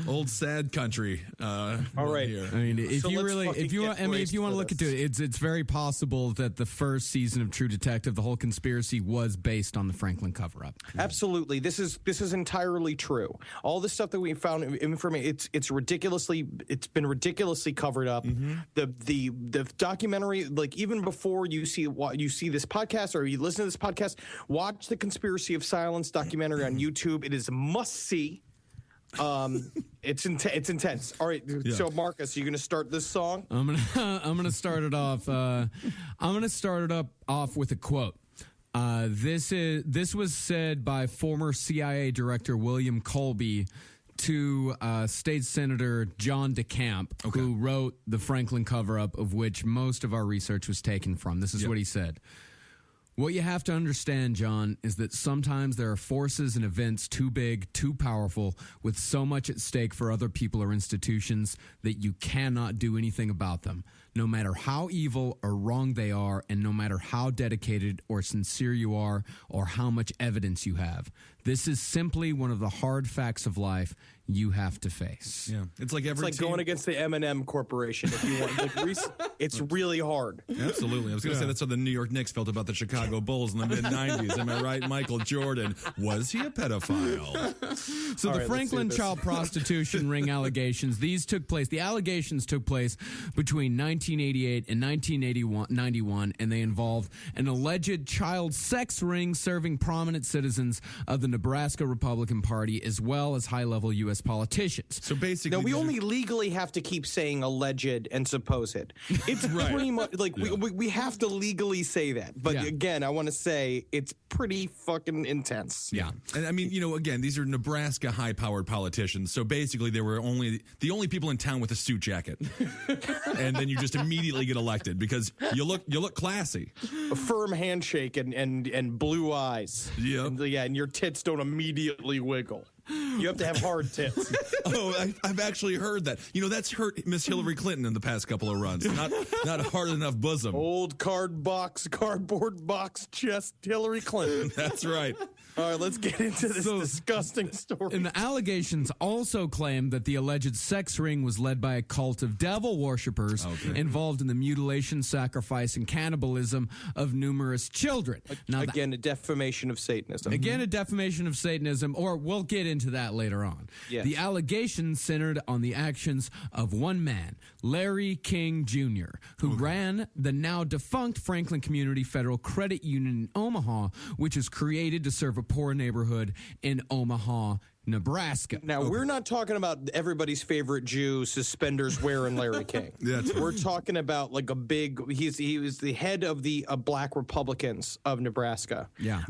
[SPEAKER 9] Old sad country.
[SPEAKER 10] All right.
[SPEAKER 9] Here.
[SPEAKER 11] I mean, if
[SPEAKER 10] So
[SPEAKER 11] you
[SPEAKER 10] let's
[SPEAKER 11] really,
[SPEAKER 10] fucking
[SPEAKER 11] if you
[SPEAKER 10] get
[SPEAKER 11] want, I mean, if you want to
[SPEAKER 10] braced
[SPEAKER 11] look
[SPEAKER 10] for
[SPEAKER 11] into it, it's very possible that the first season of True Detective, the whole conspiracy, was based on the Franklin cover-up.
[SPEAKER 10] Absolutely, this is entirely true. All the stuff that we found information, it's been ridiculously covered up. The documentary, like even before you see this podcast or you listen to this podcast, watch the Conspiracy of Silence documentary on YouTube. It is a must see. It's intense. All right, so Marcus, you're gonna start this song.
[SPEAKER 11] I'm gonna start it off. I'm gonna start it off with a quote. This was said by former CIA Director William Colby to State Senator John DeCamp, who wrote the Franklin cover-up, of which most of our research was taken from. This is what he said. What you have to understand, John, is that sometimes there are forces and events too big, too powerful, with so much at stake for other people or institutions that you cannot do anything about them, no matter how evil or wrong they are, and no matter how dedicated or sincere you are, or how much evidence you have. This is simply one of the hard facts of life you have to face.
[SPEAKER 9] Yeah, it's like
[SPEAKER 10] going against the M&M Corporation. If you want, it's really hard.
[SPEAKER 9] Absolutely. I was going to say that's how the New York Knicks felt about the Chicago Bulls in the mid-'90s. Am I right? Michael Jordan, was he a pedophile?
[SPEAKER 11] So
[SPEAKER 10] All
[SPEAKER 11] the
[SPEAKER 10] right,
[SPEAKER 11] Franklin child prostitution ring allegations, the allegations took place between 1988 and 1991, and they involved an alleged child sex ring serving prominent citizens of the Nebraska Republican Party as well as high-level U.S. politicians.
[SPEAKER 9] So basically,
[SPEAKER 10] we only legally have to keep saying alleged and supposed. It's pretty much like we have to legally say that. But again, I want to say it's pretty fucking intense.
[SPEAKER 9] Yeah. And I mean, again, these are Nebraska high-powered politicians. So basically, they were the only people in town with a suit jacket. And then you just immediately get elected because you look classy.
[SPEAKER 10] A firm handshake and blue eyes.
[SPEAKER 9] Yep.
[SPEAKER 10] And your tits don't immediately wiggle. You have to have hard tits.
[SPEAKER 9] I've actually heard that. That's hurt Miss Hillary Clinton in the past couple of runs. Not a hard enough bosom.
[SPEAKER 10] Old cardboard box chest Hillary Clinton.
[SPEAKER 9] That's right.
[SPEAKER 10] All right, let's get into this disgusting story.
[SPEAKER 11] And the allegations also claim that the alleged sex ring was led by a cult of devil worshippers involved in the mutilation, sacrifice, and cannibalism of numerous children. Now,
[SPEAKER 10] again, a defamation of Satanism.
[SPEAKER 11] Again, a defamation of Satanism, or we'll get into that later on.
[SPEAKER 10] Yes.
[SPEAKER 11] The allegations centered on the actions of one man, Larry King Jr., who ran the now defunct Franklin Community Federal Credit Union in Omaha, which was created to serve a poor neighborhood in Omaha, Nebraska.
[SPEAKER 10] Now, we're not talking about everybody's favorite Jew suspenders wearing Larry King. We're talking about like he was the head of the Black Republicans of Nebraska.
[SPEAKER 11] Yeah.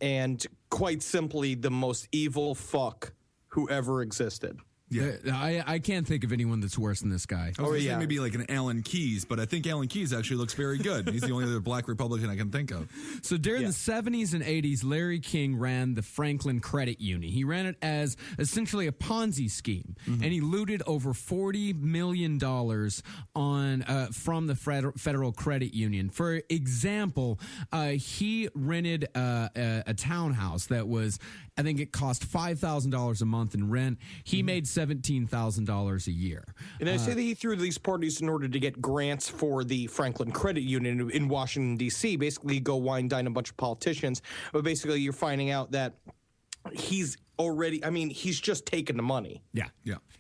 [SPEAKER 10] And quite simply, the most evil fuck who ever existed.
[SPEAKER 9] Yeah,
[SPEAKER 11] I can't think of anyone that's worse than this guy.
[SPEAKER 9] I was going to say maybe like an Alan Keyes, but I think Alan Keyes actually looks very good. He's the only other black Republican I can think of.
[SPEAKER 11] So during the 70s and 80s, Larry King ran the Franklin Credit Union. He ran it as essentially a Ponzi scheme, and he looted over $40 million from the Federal Credit Union. For example, he rented a townhouse that was, I think it cost $5,000 a month in rent. He made $17,000 a year.
[SPEAKER 10] And I say that he threw these parties in order to get grants for the Franklin Credit Union in Washington, D.C. Basically, go wine dine a bunch of politicians. But basically, you're finding out that he's just taken the money.
[SPEAKER 11] Yeah.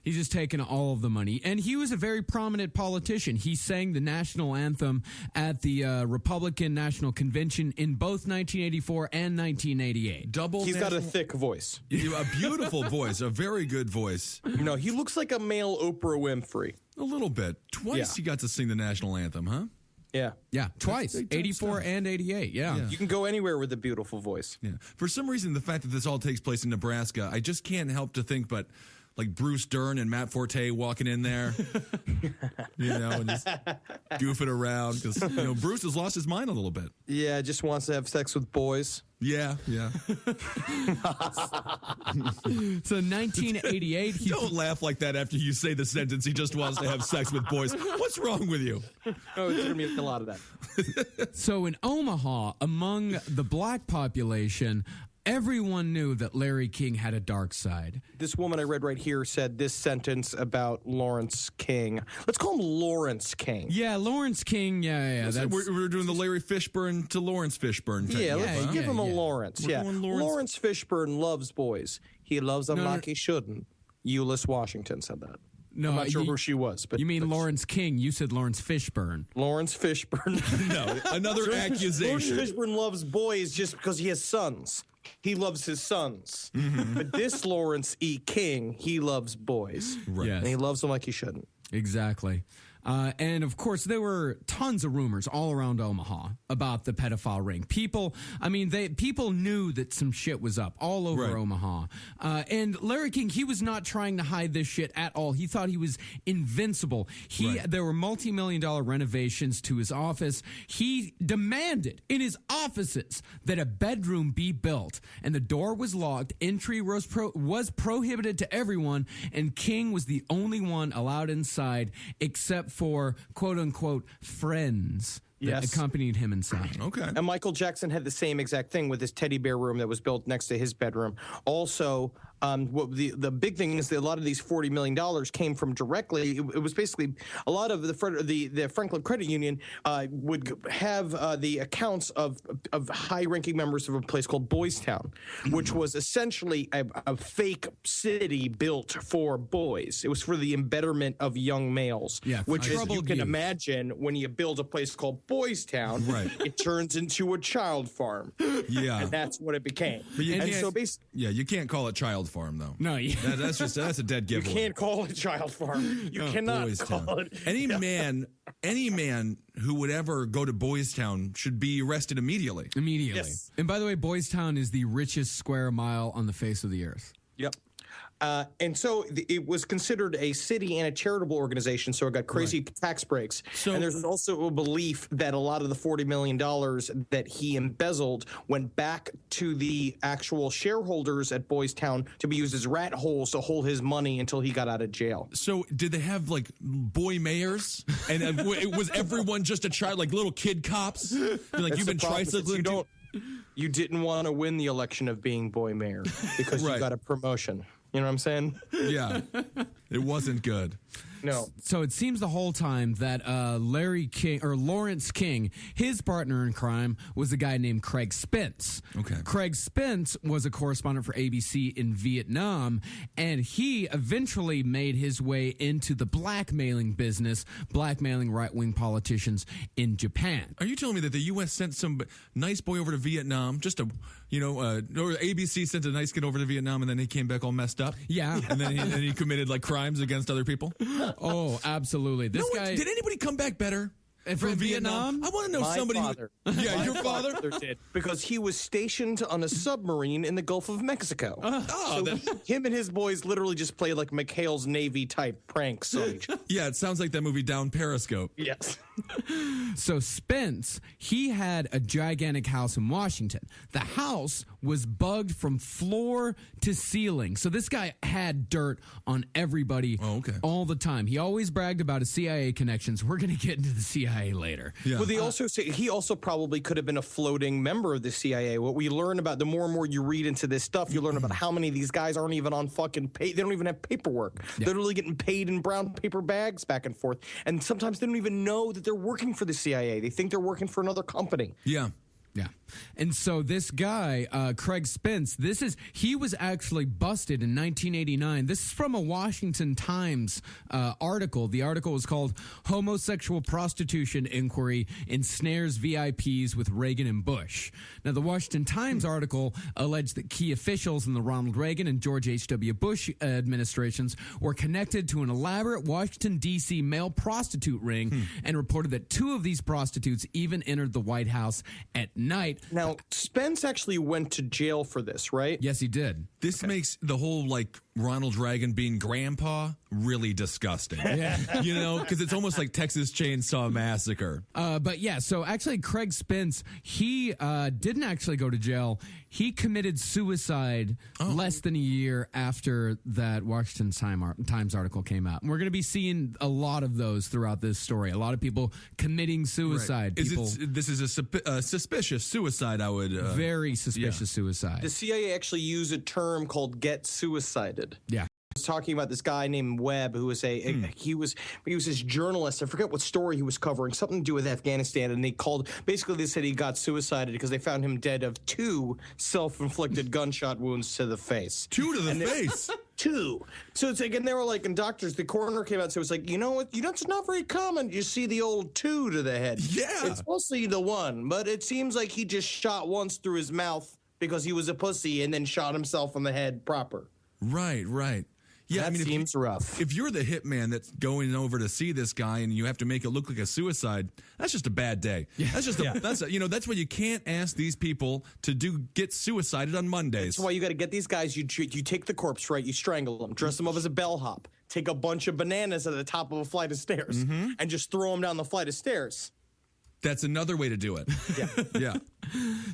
[SPEAKER 11] He's just taken all of the money. And he was a very prominent politician. He sang the national anthem at the Republican National Convention in both 1984 and 1988.
[SPEAKER 10] He's got a thick voice.
[SPEAKER 9] A beautiful voice, a very good voice.
[SPEAKER 10] He looks like a male Oprah Winfrey.
[SPEAKER 9] A little bit. Twice he got to sing the national anthem, huh?
[SPEAKER 10] Yeah,
[SPEAKER 11] twice. 84 and 88, yeah.
[SPEAKER 10] You can go anywhere with a beautiful voice.
[SPEAKER 9] Yeah. For some reason, the fact that this all takes place in Nebraska, I just can't help to think, but like Bruce Dern and Matt Forte walking in there, and just goofing around because, Bruce has lost his mind a little bit.
[SPEAKER 10] Yeah, just wants to have sex with boys.
[SPEAKER 9] Yeah.
[SPEAKER 11] So 1988,
[SPEAKER 9] Don't laugh like that after you say the sentence, he just wants to have sex with boys. What's wrong with you?
[SPEAKER 10] Oh, it's going to be a lot of that.
[SPEAKER 11] So in Omaha, among the black population, everyone knew that Larry King had a dark side.
[SPEAKER 10] This woman I read right here said this sentence about Lawrence King. Let's call him Lawrence King.
[SPEAKER 11] Yeah, Lawrence King. Yeah.
[SPEAKER 9] We're doing the Larry Fishburne to Lawrence Fishburne thing.
[SPEAKER 10] Yeah, let's give him a Lawrence.
[SPEAKER 9] We're going Lawrence.
[SPEAKER 10] Lawrence Fishburne loves boys. He loves them like he shouldn't. Euless Washington said that.
[SPEAKER 11] No,
[SPEAKER 10] I'm not sure who she was. But
[SPEAKER 11] you mean Lawrence King. You said Lawrence Fishburne.
[SPEAKER 10] Lawrence Fishburne.
[SPEAKER 9] No, another accusation.
[SPEAKER 10] Lawrence Fishburne loves boys just because he has sons. He loves his sons.
[SPEAKER 9] Mm-hmm.
[SPEAKER 10] But this Lawrence E. King, he loves boys.
[SPEAKER 11] Right. Yes.
[SPEAKER 10] And he loves them like he shouldn't.
[SPEAKER 11] Exactly. And of course, there were tons of rumors all around Omaha about the pedophile ring. People knew that some shit was up all over Omaha. And Larry King, he was not trying to hide this shit at all. He thought he was invincible. There were multi-million-dollar renovations to his office. He demanded in his offices that a bedroom be built, and the door was locked. Entry was prohibited to everyone, and King was the only one allowed inside, except for quote-unquote friends that accompanied him inside.
[SPEAKER 9] Okay.
[SPEAKER 10] And Michael Jackson had the same exact thing with his teddy bear room that was built next to his bedroom. Also, the big thing is that a lot of these $40 million came from directly. It was basically a lot of the Franklin Credit Union would have the accounts of high-ranking members of a place called Boys Town, which was essentially a fake city built for boys. It was for the embetterment of young males.
[SPEAKER 11] Yeah,
[SPEAKER 10] which, as you can imagine, when you build a place called Boys Town, it turns into a child farm.
[SPEAKER 9] Yeah,
[SPEAKER 10] and that's what it became.
[SPEAKER 9] You can't call it child farm though.
[SPEAKER 11] No,
[SPEAKER 9] that's a dead giveaway.
[SPEAKER 10] You can't call it child farm. You cannot call it.
[SPEAKER 9] Any man who would ever go to Boys Town should be arrested immediately.
[SPEAKER 10] Yes.
[SPEAKER 11] And by the way, Boys Town is the richest square mile on the face of the earth.
[SPEAKER 10] Yep. And so it was considered a city and a charitable organization, so it got crazy tax breaks. And there's also a belief that a lot of the $40 million that he embezzled went back to the actual shareholders at Boys Town to be used as rat holes to hold his money until he got out of jail.
[SPEAKER 9] So did they have, like, boy mayors? And was everyone just a child, like little kid cops? Like, you've been tricycling?
[SPEAKER 10] You didn't want to win the election of being boy mayor because you got a promotion. You know what I'm saying?
[SPEAKER 9] Yeah. It wasn't good.
[SPEAKER 10] No.
[SPEAKER 11] So it seems the whole time that Larry King or Lawrence King, his partner in crime, was a guy named Craig Spence.
[SPEAKER 9] Okay.
[SPEAKER 11] Craig Spence was a correspondent for ABC in Vietnam, and he eventually made his way into the blackmailing business, blackmailing right-wing politicians in Japan.
[SPEAKER 9] Are you telling me that the U.S. sent some nice boy over to Vietnam, or ABC sent a nice kid over to Vietnam, and then he came back all messed up?
[SPEAKER 11] Yeah.
[SPEAKER 9] And then he committed, like, crimes against other people?
[SPEAKER 11] Oh, absolutely. This guy.
[SPEAKER 9] Did anybody come back better from Vietnam? I want to know somebody.
[SPEAKER 10] Father.
[SPEAKER 9] Yeah, your father
[SPEAKER 10] did, because he was stationed on a submarine in the Gulf of Mexico. Him and his boys literally just played like McHale's Navy type pranks on each other.
[SPEAKER 9] Yeah, it sounds like that movie Down Periscope.
[SPEAKER 10] Yes.
[SPEAKER 11] So Spence, he had a gigantic house in Washington. The house was bugged from floor to ceiling. So this guy had dirt on everybody all the time. He always bragged about his CIA connections. We're going to get into the CIA later.
[SPEAKER 10] Yeah. Well, they also say he also probably could have been a floating member of the CIA. What we learn about, the more and more you read into this stuff, you learn about how many of these guys aren't even on fucking pay. They don't even have paperwork. Yeah. They're literally getting paid in brown paper bags back and forth. And sometimes they don't even know that they're working for the CIA. They think they're working for another company.
[SPEAKER 9] Yeah.
[SPEAKER 11] Yeah. And so this guy, Craig Spence, he was actually busted in 1989. This is from a Washington Times article. The article was called Homosexual Prostitution Inquiry Ensnares VIPs with Reagan and Bush. Now, the Washington Times article alleged that key officials in the Ronald Reagan and George H.W. Bush administrations were connected to an elaborate Washington, D.C. male prostitute ring and reported that two of these prostitutes even entered the White House at night.
[SPEAKER 10] Now, Spence actually went to jail for this, right?
[SPEAKER 11] Yes, he did.
[SPEAKER 9] This makes the whole, like, Ronald Reagan being grandpa really disgusting. You know, because it's almost like Texas Chainsaw Massacre.
[SPEAKER 11] But yeah, so actually Craig Spence, he didn't actually go to jail. He committed suicide less than a year after that Washington Times article came out. And we're going to be seeing a lot of those throughout this story. A lot of people committing suicide.
[SPEAKER 9] Right. This is a suspicious suicide, I would...
[SPEAKER 11] very suspicious suicide.
[SPEAKER 10] The CIA actually used a term called "get suicided."
[SPEAKER 11] Yeah.
[SPEAKER 10] I was talking about this guy named Webb, who was he was this journalist. I forget what story he was covering, something to do with Afghanistan, and they said he got suicided because they found him dead of 2 self-inflicted gunshot wounds to the face.
[SPEAKER 9] 2 to the face.
[SPEAKER 10] 2. So it's like, and they were like, and doctors, the coroner came out and said, it was like, you know what, it's not very common. You see the old 2 to the head.
[SPEAKER 9] Yeah.
[SPEAKER 10] It's mostly the 1, but it seems like he just shot once through his mouth because he was a pussy and then shot himself on the head proper.
[SPEAKER 9] Right. Yeah,
[SPEAKER 10] that seems rough.
[SPEAKER 9] If you're the hitman that's going over to see this guy and you have to make it look like a suicide, that's just a bad day. Yeah. That's just that's why you can't ask these people to get suicided on Mondays.
[SPEAKER 10] That's why you got to get these guys. You take the corpse, right? You strangle them, dress them up as a bellhop, take a bunch of bananas at the top of a flight of stairs, and just throw them down the flight of stairs.
[SPEAKER 9] That's another way to do it. Yeah.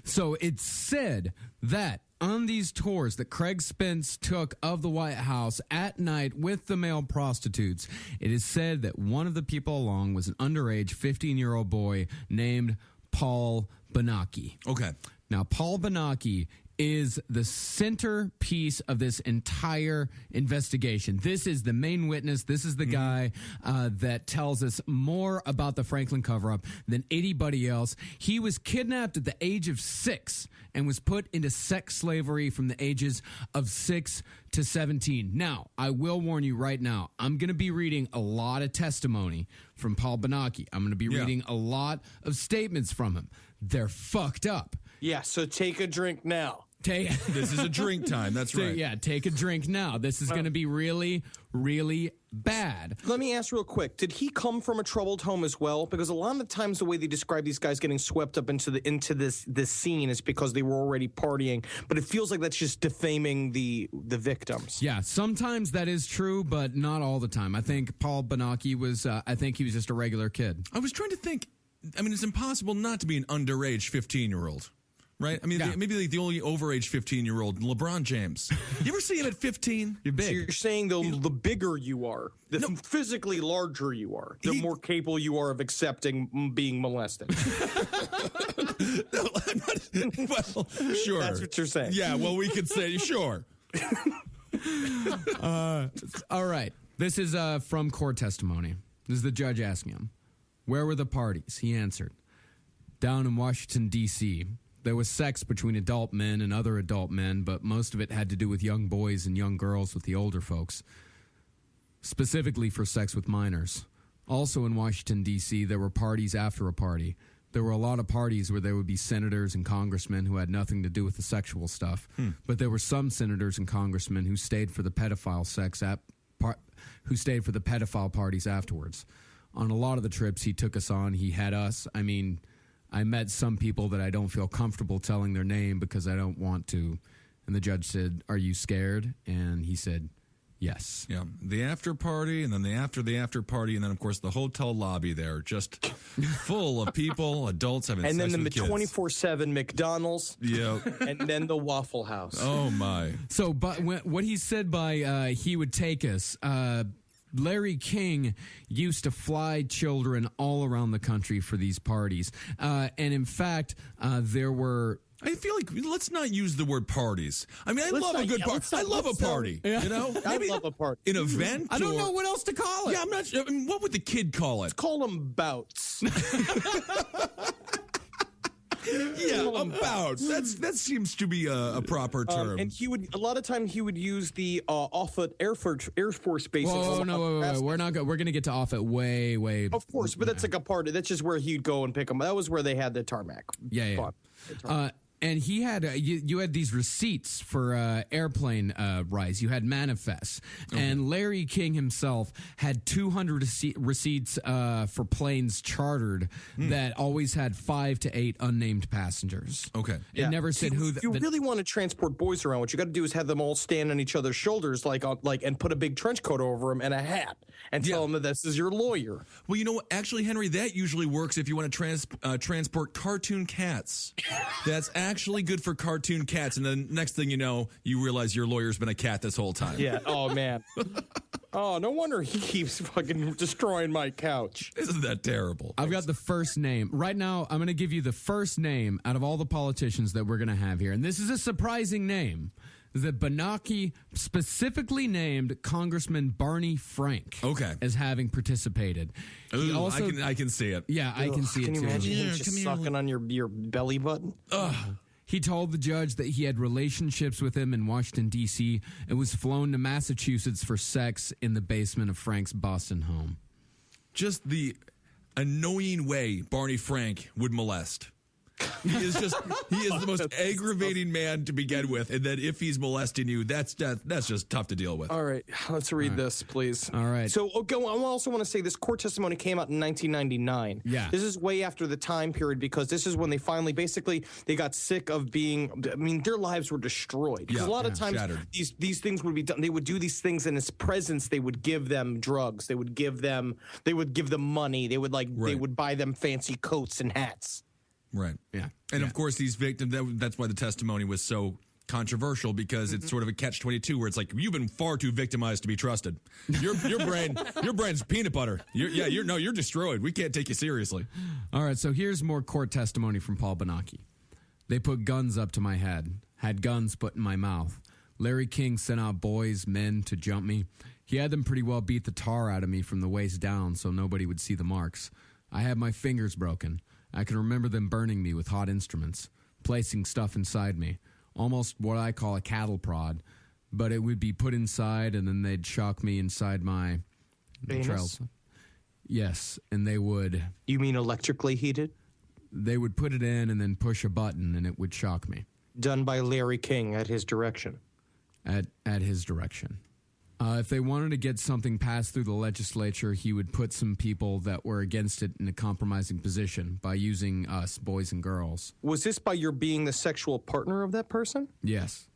[SPEAKER 11] So it's said that on these tours that Craig Spence took of the White House at night with the male prostitutes, it is said that one of the people along was an underage 15-year-old boy named Paul Benaki.
[SPEAKER 9] Okay.
[SPEAKER 11] Now, Paul Benaki is the centerpiece of this entire investigation. This is the main witness. This is the guy that tells us more about the Franklin cover-up than anybody else. He was kidnapped at the age of 6 and was put into sex slavery from the ages of 6 to 17. Now, I will warn you right now, I'm going to be reading a lot of testimony from Paul Benaki. I'm going to be reading a lot of statements from him. They're fucked up.
[SPEAKER 10] Yeah, so take a drink now.
[SPEAKER 9] This is a drink time. That's right.
[SPEAKER 11] Yeah, take a drink now. This is going to be really, really bad.
[SPEAKER 10] Let me ask real quick. Did he come from a troubled home as well? Because a lot of the times the way they describe these guys getting swept up into this scene is because they were already partying. But it feels like that's just defaming the victims.
[SPEAKER 11] Yeah, sometimes that is true, but not all the time. I think Paul Benaki was, just a regular kid.
[SPEAKER 9] I was trying to think. I mean, it's impossible not to be an underage 15-year-old. Right? I mean, maybe like the only overage 15-year-old, LeBron James. You ever see him at 15?
[SPEAKER 11] You're big.
[SPEAKER 10] So you're saying the bigger you are, the physically larger you are, the more capable you are of accepting being molested.
[SPEAKER 9] No, I'm not. Well, sure.
[SPEAKER 10] That's what you're saying.
[SPEAKER 9] Yeah, well, we could say sure.
[SPEAKER 11] All right. This is from court testimony. This is the judge asking him, where were the parties? He answered, down in Washington, D.C., there was sex between adult men and other adult men, but most of it had to do with young boys and young girls with the older folks, specifically for sex with minors. Also in Washington, D.C., there were parties after a party. There were a lot of parties where there would be senators and congressmen who had nothing to do with the sexual stuff, but there were some senators and congressmen who stayed for the pedophile parties afterwards. On a lot of the trips he took us on, he had us. I mean, I met some people that I don't feel comfortable telling their name because I don't want to. And the judge said, "Are you scared?" And he said, "Yes."
[SPEAKER 9] Yeah. The after party, and then the after party, and then, of course, the hotel lobby there, just full of people, adults having sex with kids.
[SPEAKER 10] And then the 24/7 McDonald's.
[SPEAKER 9] Yeah.
[SPEAKER 10] And then the Waffle House.
[SPEAKER 9] Oh, my.
[SPEAKER 11] So, but what he said by he would take us, Larry King used to fly children all around the country for these parties. And in fact, there were...
[SPEAKER 9] I feel like let's not use the word parties. I mean, I love a good party. I love a party. You know,
[SPEAKER 10] maybe I love a party.
[SPEAKER 9] An event.
[SPEAKER 11] I don't know what else to call it.
[SPEAKER 9] Yeah, I'm not. I mean, what would the kid call it?
[SPEAKER 10] Let's call them bouts.
[SPEAKER 9] Yeah, about. That seems to be a proper term.
[SPEAKER 10] And a lot of time he would use the Offutt Air Force Base.
[SPEAKER 11] Whoa, no, we're not. We're going to get to Offutt way.
[SPEAKER 10] Of course, but that's like a party. That's just where he'd go and pick them. That was where they had the tarmac.
[SPEAKER 11] Yeah. and he had you had these receipts for airplane rides. You had manifests, and Larry King himself had 200 receipts for planes chartered that always had 5 to 8 unnamed passengers.
[SPEAKER 9] Okay,
[SPEAKER 11] it never said who.
[SPEAKER 10] If you really want to transport boys around, what you got to do is have them all stand on each other's shoulders, and put a big trench coat over them and a hat, and tell them that this is your lawyer.
[SPEAKER 9] Well, you know what? Actually, Henry, that usually works if you want to transport cartoon cats. That's actually good for cartoon cats. And then next thing you know, you realize your lawyer's been a cat this whole time.
[SPEAKER 10] Yeah. Oh, man. Oh, no wonder he keeps fucking destroying my couch.
[SPEAKER 9] Isn't that terrible?
[SPEAKER 11] I've got the first name. Right now, I'm going to give you the first name out of all the politicians that we're going to have here. And this is a surprising name. That Benaki specifically named Congressman Barney Frank as having participated. He
[SPEAKER 9] Ooh,
[SPEAKER 11] also,
[SPEAKER 9] I can see it.
[SPEAKER 11] Yeah, I can see it
[SPEAKER 10] Can you
[SPEAKER 11] too.
[SPEAKER 10] imagine him just sucking on your belly button?
[SPEAKER 11] He told the judge that he had relationships with him in Washington, D.C. and was flown to Massachusetts for sex in the basement of Frank's Boston home.
[SPEAKER 9] Just the annoying way Barney Frank would molest. He is the most aggravating man to begin with, and then if he's molesting you, that's just tough to deal with.
[SPEAKER 10] All right, let's read this, please.
[SPEAKER 11] All right.
[SPEAKER 10] So, I also want to say this court testimony came out in 1999.
[SPEAKER 11] Yeah.
[SPEAKER 10] This is way after the time period because this is when they finally, they got sick of their lives were destroyed. Because a lot of times
[SPEAKER 9] shattered.
[SPEAKER 10] these things would be done. They would do these things in his presence. They would give them drugs. They would give them money. They would they would buy them fancy coats and hats.
[SPEAKER 9] Right. Yeah. And of course, these victims, that's why the testimony was so controversial, because it's sort of a catch-22 where it's like, you've been far too victimized to be trusted. Your brain's peanut butter. You're destroyed. We can't take you seriously.
[SPEAKER 11] All right, so here's more court testimony from Paul Benaki. They put guns up to my head, had guns put in my mouth. Larry King sent out boys, men to jump me. He had them pretty well beat the tar out of me from the waist down so nobody would see the marks. I had my fingers broken. I can remember them burning me with hot instruments, placing stuff inside me, almost what I call a cattle prod, but it would be put inside and then they'd shock me inside my
[SPEAKER 10] Anus?
[SPEAKER 11] Yes, and they would...
[SPEAKER 10] You mean electrically heated?
[SPEAKER 11] They would put it in and then push a button and it would shock me.
[SPEAKER 10] Done by Larry King at his direction.
[SPEAKER 11] At his direction. If they wanted to get something passed through the legislature, he would put some people that were against it in a compromising position by using us, boys and girls.
[SPEAKER 10] Was this by your being the sexual partner of that person?
[SPEAKER 11] Yes.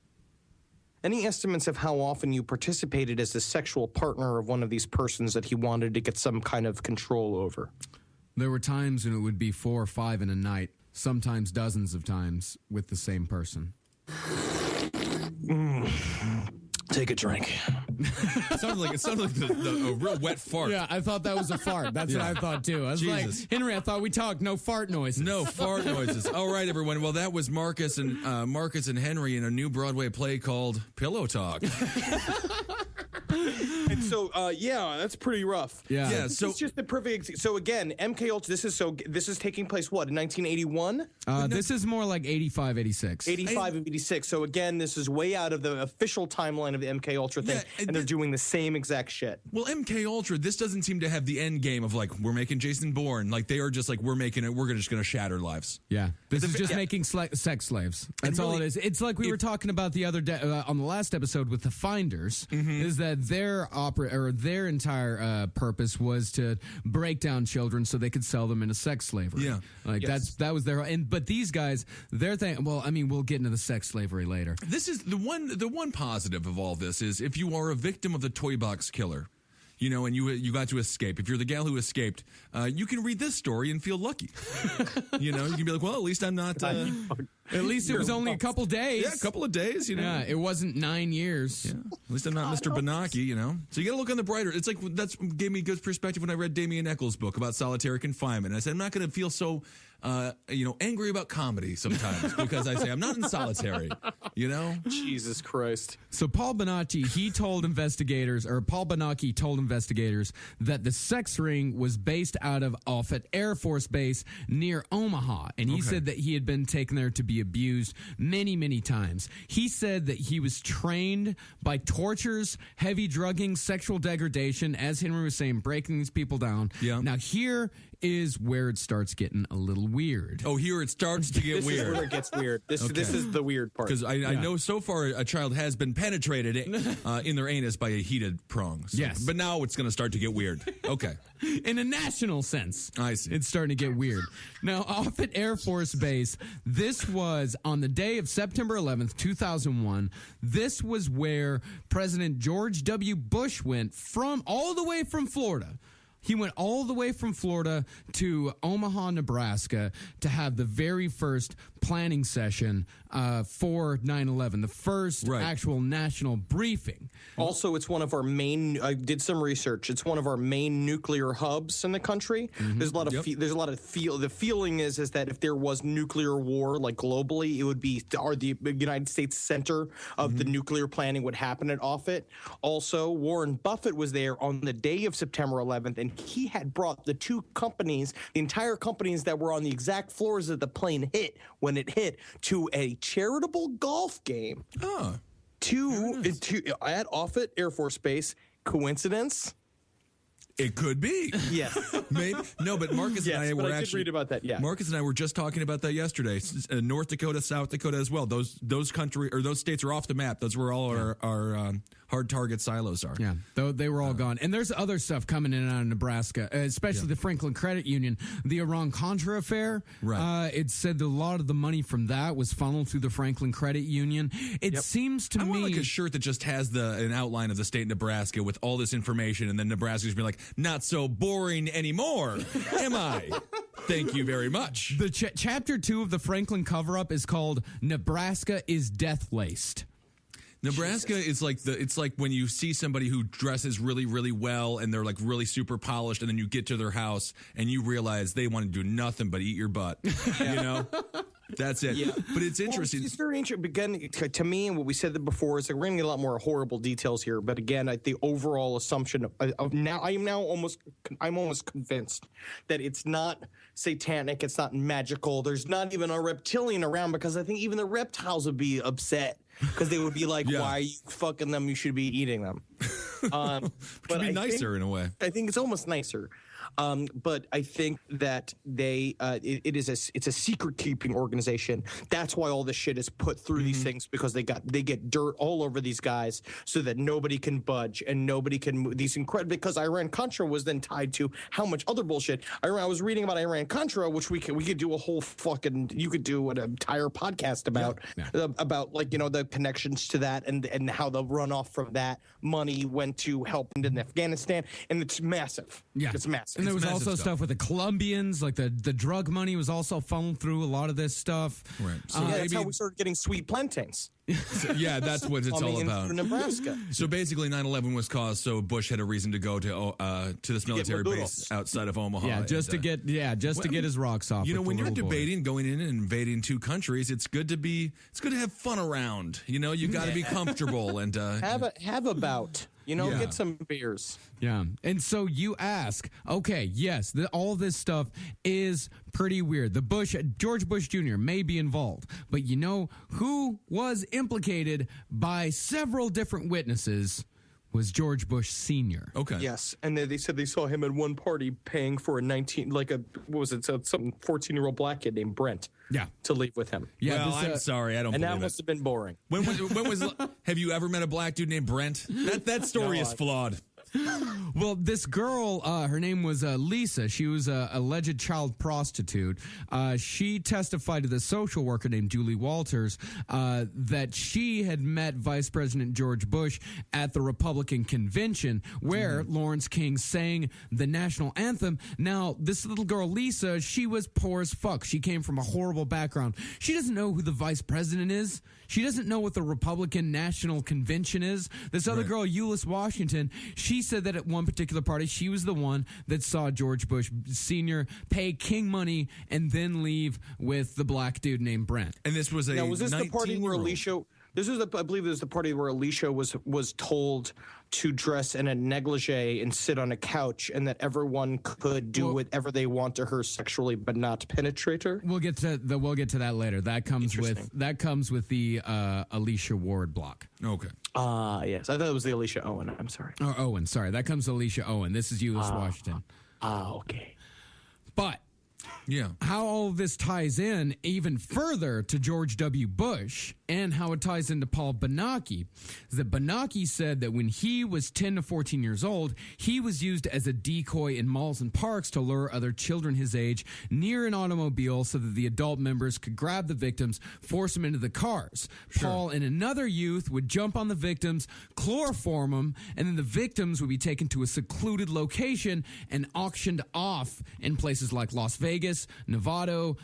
[SPEAKER 10] Any estimates of how often you participated as the sexual partner of one of these persons that he wanted to get some kind of control over?
[SPEAKER 11] There were times when it would be 4 or 5 in a night, sometimes dozens of times with the same person.
[SPEAKER 10] Take a drink.
[SPEAKER 9] It sounded like a real wet fart.
[SPEAKER 11] Yeah, I thought that was a fart. That's what I thought, too. I was like, Henry, I thought we talked no fart noises.
[SPEAKER 9] No fart noises. All right, everyone. Well, that was Marcus and Henry in a new Broadway play called Pillow Talk.
[SPEAKER 10] And so, that's pretty rough.
[SPEAKER 11] Yeah.
[SPEAKER 10] So it's just the perfect. So again, MK Ultra. This is taking place what in 1981?
[SPEAKER 11] This is more like 85, 86.
[SPEAKER 10] 85 and 86. So again, this is way out of the official timeline of the MK Ultra thing, and they're doing the same exact shit.
[SPEAKER 9] Well, MK Ultra, this doesn't seem to have the end game of like we're making Jason Bourne. Like they are just like we're making it. We're just going to shatter lives.
[SPEAKER 11] Yeah, this is just making sex slaves. That's all it is. It's like we were talking about the other day on the last episode with the Finders. Is that their their entire purpose was to break down children so they could sell them into sex slavery.
[SPEAKER 9] Yeah,
[SPEAKER 11] like that was their. But these guys, they're thinking. Well, I mean, we'll get into the sex slavery later.
[SPEAKER 9] This is the one positive of all this is if you are a victim of the toy box killer, you know, and you got to escape. If you're the gal who escaped, you can read this story and feel lucky. You know, you can be like, well, at least I'm not.
[SPEAKER 11] At least it was only a couple days.
[SPEAKER 9] Yeah, a couple of days, you know.
[SPEAKER 11] Yeah, it wasn't 9 years.
[SPEAKER 9] Yeah. At least I'm not Mr. Benaki, you know. So you got to look on the brighter. It's like that's gave me good perspective when I read Damien Eccles' book about solitary confinement. I said, I'm not going to feel so, angry about comedy sometimes because I say I'm not in solitary, you know.
[SPEAKER 10] Jesus Christ.
[SPEAKER 11] So Paul Benaki told investigators investigators that the sex ring was based out of Offutt Air Force Base near Omaha. And he said that he had been taken there to be abused many, many times. He said that he was trained by tortures, heavy drugging, sexual degradation, as Henry was saying, breaking these people down.
[SPEAKER 9] Yeah.
[SPEAKER 11] Now, here is where it starts getting a little weird.
[SPEAKER 9] Oh, here it starts to get
[SPEAKER 10] This
[SPEAKER 9] weird.
[SPEAKER 10] is where it gets weird. This is the weird part.
[SPEAKER 9] Because I know so far a child has been penetrated in their anus by a heated prong. So,
[SPEAKER 11] Yes.
[SPEAKER 9] But now it's going to start to get weird. Okay.
[SPEAKER 11] In a national sense,
[SPEAKER 9] I see.
[SPEAKER 11] It's starting to get weird. Now, Offutt Air Force Base, this was on the day of September 11th, 2001. This was where President George W. Bush went all the way from Florida. He went all the way from Florida to Omaha, Nebraska to have the very first planning session for 9/11, the first actual national briefing.
[SPEAKER 10] Also, it's one of our main. I did some research. It's one of our main nuclear hubs in the country. There's a lot of the feeling is that if there was nuclear war, like globally, it would be the United States center of the nuclear planning would happen at Offutt. Also, Warren Buffett was there on the day of September 11th, and he had brought the the entire companies that were on the exact floors that the plane hit when it hit, to a charitable golf game. At Offutt Air Force Base. Coincidence?
[SPEAKER 9] It could be.
[SPEAKER 10] Yes.
[SPEAKER 9] Maybe. No, but Marcus and I were
[SPEAKER 10] I did read about that. Yeah.
[SPEAKER 9] Marcus and I were just talking about that yesterday. North Dakota, South Dakota as well. Those states are off the map. That's where all our hard target silos are.
[SPEAKER 11] Yeah, though they were all gone. And there's other stuff coming in and out of Nebraska, especially the Franklin Credit Union, the Iran-Contra affair. Right. It said that a lot of the money from that was funneled through the Franklin Credit Union. It seems to me...
[SPEAKER 9] I want like a shirt that just has an outline of the state of Nebraska with all this information, and then Nebraska's be like, not so boring anymore, am I? Thank you very much.
[SPEAKER 11] The chapter 2 of the Franklin cover-up is called Nebraska is Death-Laced.
[SPEAKER 9] Nebraska is like it's like when you see somebody who dresses really, really well and they're like really super polished, and then you get to their house and you realize they want to do nothing but eat your butt. You know? That's it. Yeah. But it's interesting.
[SPEAKER 10] Well, it's very interesting. Again, to me, and what we said before is that we're going to get a lot more horrible details here. But again, the overall assumption I'm almost convinced that it's not satanic, it's not magical. There's not even a reptilian around, because I think even the reptiles would be upset. Because they would be like, why are you fucking them? You should be eating them.
[SPEAKER 9] Which would be nicer in a way.
[SPEAKER 10] I think it's almost nicer. But I think that it's a secret keeping organization. That's why all this shit is put through these things, because they get dirt all over these guys so that nobody can budge and nobody can move. Because Iran-Contra was then tied to how much other bullshit. I was reading about Iran-Contra, which we could do a whole you could do an entire podcast about the connections to that and how the runoff from that money went to help in Afghanistan, and it's massive.
[SPEAKER 11] Yeah,
[SPEAKER 10] it's massive.
[SPEAKER 11] And there was also stuff with the Colombians, like the drug money was also funneled through a lot of this stuff.
[SPEAKER 9] Right. So
[SPEAKER 10] that's how we started getting sweet plantains.
[SPEAKER 9] Yeah, that's what it's all about.
[SPEAKER 10] In Nebraska.
[SPEAKER 9] So basically, 9/11 was caused so Bush had a reason to go to this military base outside of Omaha.
[SPEAKER 11] Yeah, just to get his rocks off.
[SPEAKER 9] You know, when you're debating going in and invading two countries, it's good to have fun around. You know, you got to be comfortable and
[SPEAKER 10] have a bout. You know, get some beers.
[SPEAKER 11] Yeah. And so you ask, okay, yes, all this stuff is pretty weird. George Bush Jr. may be involved, but you know who was implicated by several different witnesses was George Bush Sr.
[SPEAKER 9] Okay.
[SPEAKER 10] Yes, and they said they saw him at one party paying for some 14-year-old black kid named Brent.
[SPEAKER 11] Yeah.
[SPEAKER 10] To leave with him.
[SPEAKER 9] Yeah. Well, I'm sorry, I don't.
[SPEAKER 10] And
[SPEAKER 9] believe
[SPEAKER 10] that must have been boring.
[SPEAKER 9] When was? Have you ever met a black dude named Brent? That story is flawed.
[SPEAKER 11] Well, this girl, her name was Lisa. She was a alleged child prostitute. She testified to the social worker named Julie Walters that she had met Vice President George Bush at the Republican convention where Lawrence King sang the national anthem. Now, this little girl, Lisa, she was poor as fuck. She came from a horrible background. She doesn't know who the vice president is. She doesn't know what the Republican National Convention is. This other girl, Euless Washington, she said that at one particular party, she was the one that saw George Bush Sr. pay King money and then leave with the black dude named Brent.
[SPEAKER 9] And this was
[SPEAKER 10] was this the party where Alicia? I believe this was the party where Alicia was told to dress in a negligee and sit on a couch, and that everyone could do whatever they want to her sexually, but not penetrate her.
[SPEAKER 11] We'll get to that later. That comes with the Alicia Ward block.
[SPEAKER 9] Okay.
[SPEAKER 10] Yes. I thought it was the Alicia Owen. I'm sorry.
[SPEAKER 11] Oh, Owen. Sorry, that comes to Alicia Owen. This is Euless Washington.
[SPEAKER 10] Okay.
[SPEAKER 11] But how all this ties in even further to George W. Bush and how it ties into Paul Benaki is that Benaki said that when he was 10 to 14 years old, he was used as a decoy in malls and parks to lure other children his age near an automobile so that the adult members could grab the victims, force them into the cars. Sure. Paul and another youth would jump on the victims, chloroform them, and then the victims would be taken to a secluded location and auctioned off in places like Las Vegas, Nevada,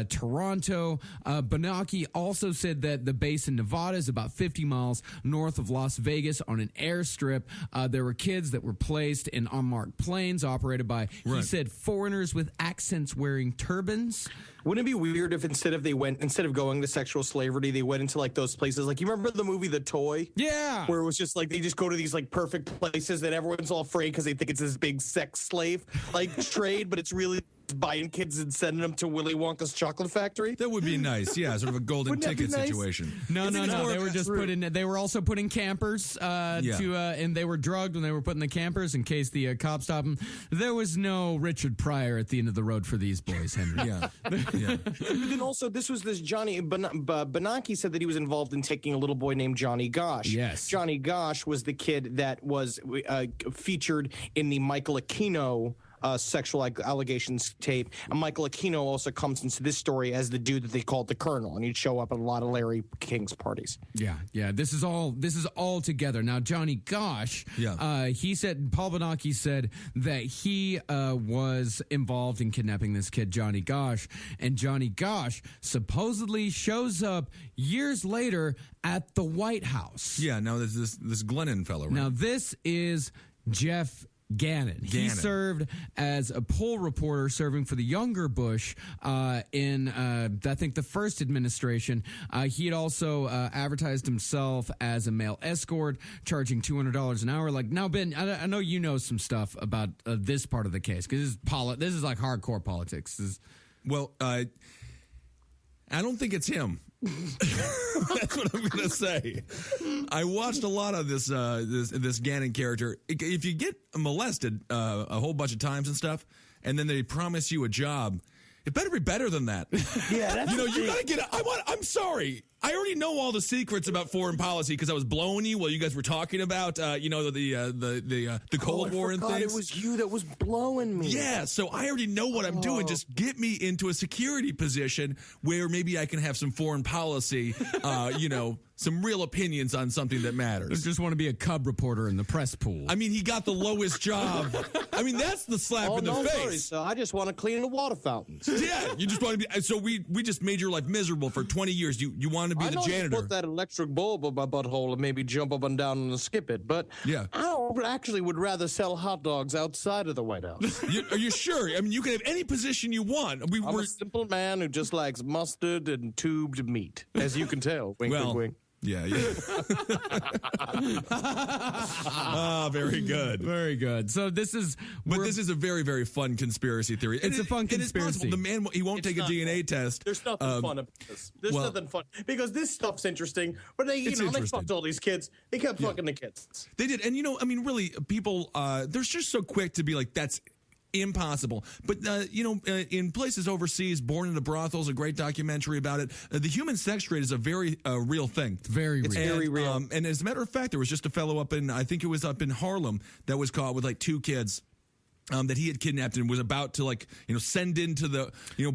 [SPEAKER 11] Toronto. Benaki also said that the base in Nevada is about 50 miles north of Las Vegas on an airstrip. There were kids that were placed in unmarked planes operated by, he said, foreigners with accents wearing turbans.
[SPEAKER 10] Wouldn't it be weird if instead of going to sexual slavery, they went into like those places? Like, you remember the movie The Toy?
[SPEAKER 11] Yeah.
[SPEAKER 10] Where it was just like they just go to these like perfect places that everyone's all afraid because they think it's this big sex slave like trade, but it's really buying kids and sending them to Willy Wonka's chocolate factory.
[SPEAKER 9] That would be nice. Yeah, sort of a golden ticket situation.
[SPEAKER 11] No. They were just they were also putting campers and they were drugged when they were putting the campers in case the cops stop them. There was no Richard Pryor at the end of the road for these boys, Henry.
[SPEAKER 9] Yeah.
[SPEAKER 10] But then also, this Johnny Benaki said that he was involved in taking a little boy named Johnny Gosh.
[SPEAKER 11] Yes.
[SPEAKER 10] Johnny Gosh was the kid that was featured in the Michael Aquino sexual allegations tape. And Michael Aquino also comes into this story as the dude that they called the Colonel, and he'd show up at a lot of Larry King's parties.
[SPEAKER 11] Yeah. This is all together. Now, Johnny Gosh, he said, Paul Benaki said that he was involved in kidnapping this kid, Johnny Gosh, and Johnny Gosh supposedly shows up years later at the White House.
[SPEAKER 9] Yeah, now there's this Glennon fellow, right?
[SPEAKER 11] Now, this is Jeff Gannon. He served as a poll reporter serving for the younger Bush in, I think, the first administration. He had also advertised himself as a male escort, charging $200 an hour. Like, now, Ben, I know you know some stuff about this part of the case, because this is like hardcore politics.
[SPEAKER 9] Well, I don't think it's him. That's what I'm going to say. I watched a lot of this Gannon character. If you get molested a whole bunch of times and stuff, and then they promise you a job, it better be better than that.
[SPEAKER 10] Yeah, that's
[SPEAKER 9] you got to get. I'm sorry. I already know all the secrets about foreign policy because I was blowing you while you guys were talking about, the Cold War and things.
[SPEAKER 10] It was you that was blowing me.
[SPEAKER 9] Yeah, so I already know what I'm doing. Just get me into a security position where maybe I can have some foreign policy, some real opinions on something that matters.
[SPEAKER 11] I just want to be a cub reporter in the press pool.
[SPEAKER 9] I mean, he got the lowest job. I mean, that's the slap in the face.
[SPEAKER 10] Sorry, so I just want to clean the water fountains.
[SPEAKER 9] Yeah, you just want to be. So we just made your life miserable for 20 years. You want to be the janitor.
[SPEAKER 10] Put that electric bulb up my butthole and maybe jump up and down and skip it, but I actually would rather sell hot dogs outside of the White House.
[SPEAKER 9] Are you sure? I mean, you can have any position you want.
[SPEAKER 10] I'm a simple man who just likes mustard and tubed meat, as you can tell. Wink, wink, wink.
[SPEAKER 9] Yeah. Very good.
[SPEAKER 11] Very good. So this is
[SPEAKER 9] a very, very fun conspiracy theory.
[SPEAKER 11] It's a fun conspiracy.
[SPEAKER 9] The man, he won't take a DNA test.
[SPEAKER 10] There's nothing fun about this. There's nothing fun because this stuff's interesting. But they fucked all these kids. They kept fucking the kids.
[SPEAKER 9] They did, and really, people they're just so quick to be like, that's impossible. But, in places overseas, Born in a Brothel is a great documentary about it. The human sex trade is a very real thing.
[SPEAKER 11] It's very
[SPEAKER 10] real.
[SPEAKER 9] And as a matter of fact, there was just a fellow up in Harlem that was caught with like 2 kids. That he had kidnapped and was about to send into the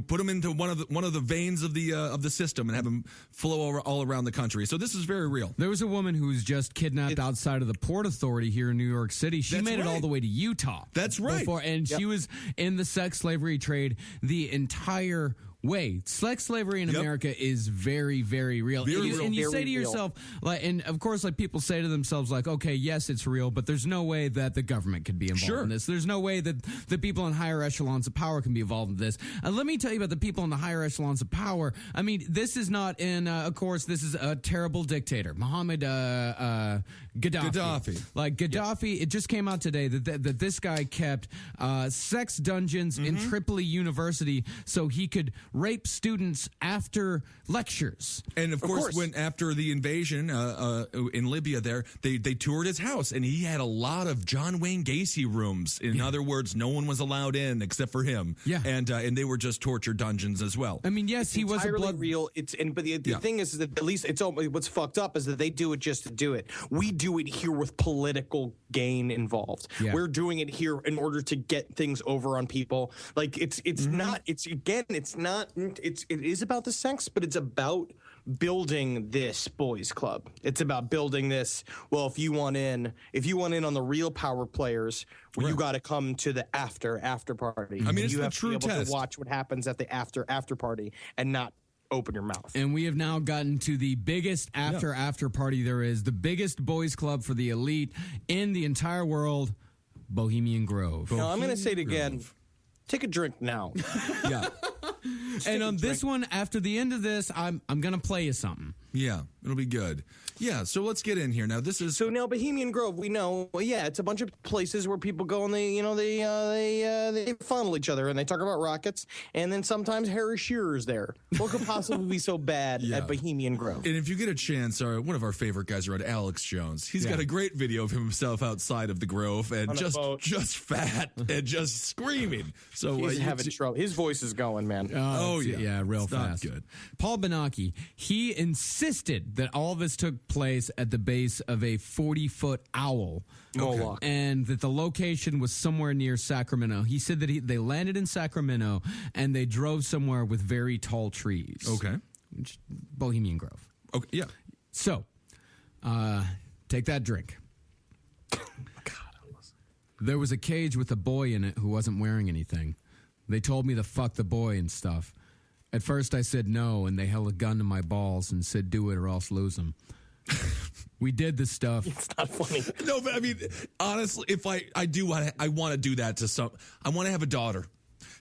[SPEAKER 9] put him into one of the veins of the system and have him flow all around the country. So this is very real.
[SPEAKER 11] There was a woman who was just kidnapped outside of the Port Authority here in New York City. She made it all the way to Utah.
[SPEAKER 9] That's right.
[SPEAKER 11] She was in the sex slavery trade the entire way. Sex slavery in America is very, very real. And you say to yourself, like, and of course, like people say to themselves, like, okay, yes, it's real, but there's no way that the government could be involved in this. There's no way that the people in higher echelons of power can be involved in this. And let me tell you about the people in the higher echelons of power. I mean, this is not in, of course, this is a terrible dictator, Mohammed Gaddafi. Like Gaddafi, it just came out today that this guy kept sex dungeons in Tripoli University so he could rape students after lectures.
[SPEAKER 9] And of course, when after the invasion in Libya, they toured his house, and he had a lot of John Wayne Gacy rooms. In other words, no one was allowed in except for him. Yeah, and they were just torture dungeons as well.
[SPEAKER 11] I mean, yes, he was
[SPEAKER 10] real. But the thing is that at least it's what's fucked up is that they do it just to do it. We do it here with political gain involved. Yeah. We're doing it here in order to get things over on people. Like it is about the sex, but it's about building this boys club. It's about building this. Well, if you want in on the real power players, well, you got to come to the after party.
[SPEAKER 9] I mean, it's
[SPEAKER 10] you
[SPEAKER 9] the
[SPEAKER 10] have
[SPEAKER 9] true
[SPEAKER 10] to be able
[SPEAKER 9] test.
[SPEAKER 10] to watch what happens at the after party and not open your mouth.
[SPEAKER 11] And we have now gotten to the biggest after party there is, the biggest boys club for the elite in the entire world, Bohemian Grove.
[SPEAKER 10] Now, I'm going to say it again. Take a drink now.
[SPEAKER 11] Yeah. And on this one, after the end of this, I'm going to play you something.
[SPEAKER 9] Yeah, it'll be good. Yeah, so let's get in here. Now, this is...
[SPEAKER 10] So now Bohemian Grove, we know, well, yeah, it's a bunch of places where people go and they funnel each other and they talk about rockets, and then sometimes Harry Shearer's there. What could possibly be so bad at Bohemian Grove?
[SPEAKER 9] And if you get a chance, one of our favorite guys around, Alex Jones, he's got a great video of himself outside of the Grove and just fat and just screaming. So
[SPEAKER 10] he's having trouble. His voice is going, man.
[SPEAKER 11] Oh yeah, real
[SPEAKER 9] it's
[SPEAKER 11] fast.
[SPEAKER 9] Not good.
[SPEAKER 11] Paul Benaki, he insisted that all this took place at the base of a 40-foot owl.
[SPEAKER 10] Okay.
[SPEAKER 11] And that the location was somewhere near Sacramento. He said that they landed in Sacramento and they drove somewhere with very tall trees.
[SPEAKER 9] Okay.
[SPEAKER 11] Bohemian Grove.
[SPEAKER 9] Okay, yeah.
[SPEAKER 11] So, take that drink. There was a cage with a boy in it who wasn't wearing anything. They told me to fuck the boy and stuff. At first I said no, and they held a gun to my balls and said do it or else lose them. We did the stuff.
[SPEAKER 10] It's not funny.
[SPEAKER 9] No, but I mean, honestly, if I want to do that to some, I want to have a daughter.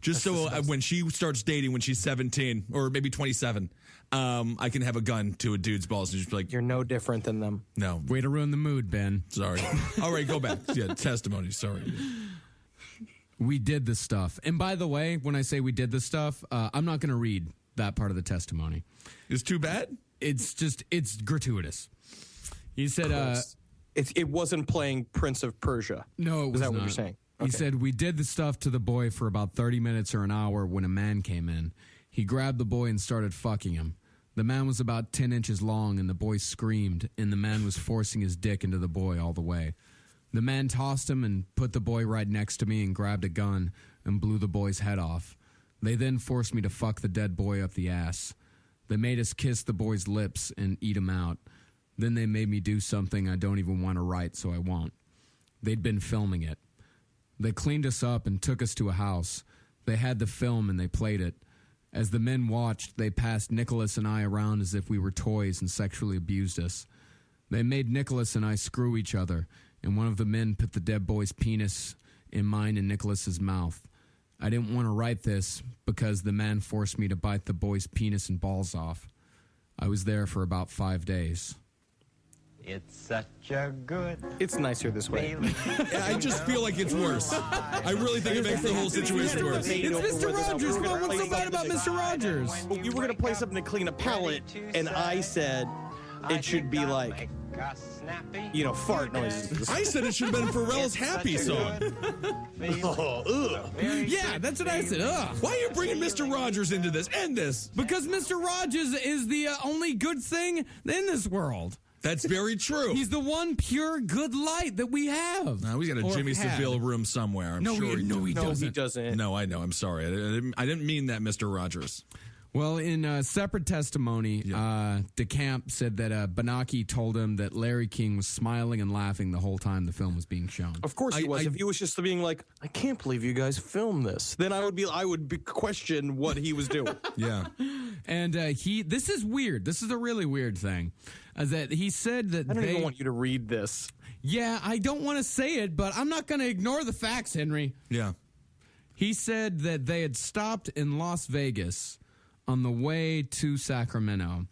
[SPEAKER 9] Just so when she starts dating when she's 17 or maybe 27, I can have a gun to a dude's balls and just be like,
[SPEAKER 10] you're no different than them.
[SPEAKER 9] No.
[SPEAKER 11] Way to ruin the mood, Ben.
[SPEAKER 9] Sorry. All right, go back. Yeah, testimony. Sorry.
[SPEAKER 11] We did the stuff. And by the way, when I say we did the stuff, I'm not going to read that part of the testimony.
[SPEAKER 9] It's too bad?
[SPEAKER 11] It's gratuitous. He said,
[SPEAKER 10] it wasn't playing Prince of Persia.
[SPEAKER 11] No, it was not.
[SPEAKER 10] Is that what you're saying?
[SPEAKER 11] He said, we did the stuff to the boy for about 30 minutes or an hour when a man came in. He grabbed the boy and started fucking him. The man was about 10 inches long, and the boy screamed, and the man was forcing his dick into the boy all the way. The man tossed him and put the boy right next to me and grabbed a gun and blew the boy's head off. They then forced me to fuck the dead boy up the ass. They made us kiss the boy's lips and eat him out. Then they made me do something I don't even want to write, so I won't. They'd been filming it. They cleaned us up and took us to a house. They had the film and they played it. As the men watched, they passed Nicholas and I around as if we were toys and sexually abused us. They made Nicholas and I screw each other, and one of the men put the dead boy's penis in mine and Nicholas's mouth. I didn't want to write this because the man forced me to bite the boy's penis and balls off. I was there for about 5 days.
[SPEAKER 12] It's such a good...
[SPEAKER 10] It's nicer this way.
[SPEAKER 9] I just feel like it's worse. I really think it makes the whole situation worse.
[SPEAKER 11] It's Mr. Rogers. Come on, what's so bad about Mr. Rogers?
[SPEAKER 10] Well, you were going to play something to clean a palate, and I said it should be like, fart noises.
[SPEAKER 9] I said it should have been Pharrell's Happy song.
[SPEAKER 11] Yeah, that's what I said. Ugh.
[SPEAKER 9] Why are you bringing Mr. Rogers into this? End this.
[SPEAKER 11] Because Mr. Rogers is the only good thing in this world.
[SPEAKER 9] That's very true.
[SPEAKER 11] He's the one pure good light that we have.
[SPEAKER 9] Now, we got a Jimmy Seville room somewhere. I'm sure
[SPEAKER 11] he doesn't.
[SPEAKER 10] He doesn't.
[SPEAKER 9] No, I know. I'm sorry. I didn't mean that, Mr. Rogers.
[SPEAKER 11] Well, in a separate testimony, DeCamp said that Benaki told him that Larry King was smiling and laughing the whole time the film was being shown.
[SPEAKER 10] Of course he was. If he was just being like, I can't believe you guys filmed this, then I would question what he was doing.
[SPEAKER 9] Yeah.
[SPEAKER 11] And this is weird. This is a really weird thing. That he said that
[SPEAKER 10] I don't even want you to read this.
[SPEAKER 11] Yeah, I don't want to say it, but I'm not going to ignore the facts, Henry.
[SPEAKER 9] Yeah.
[SPEAKER 11] He said that they had stopped in Las Vegas on the way to Sacramento.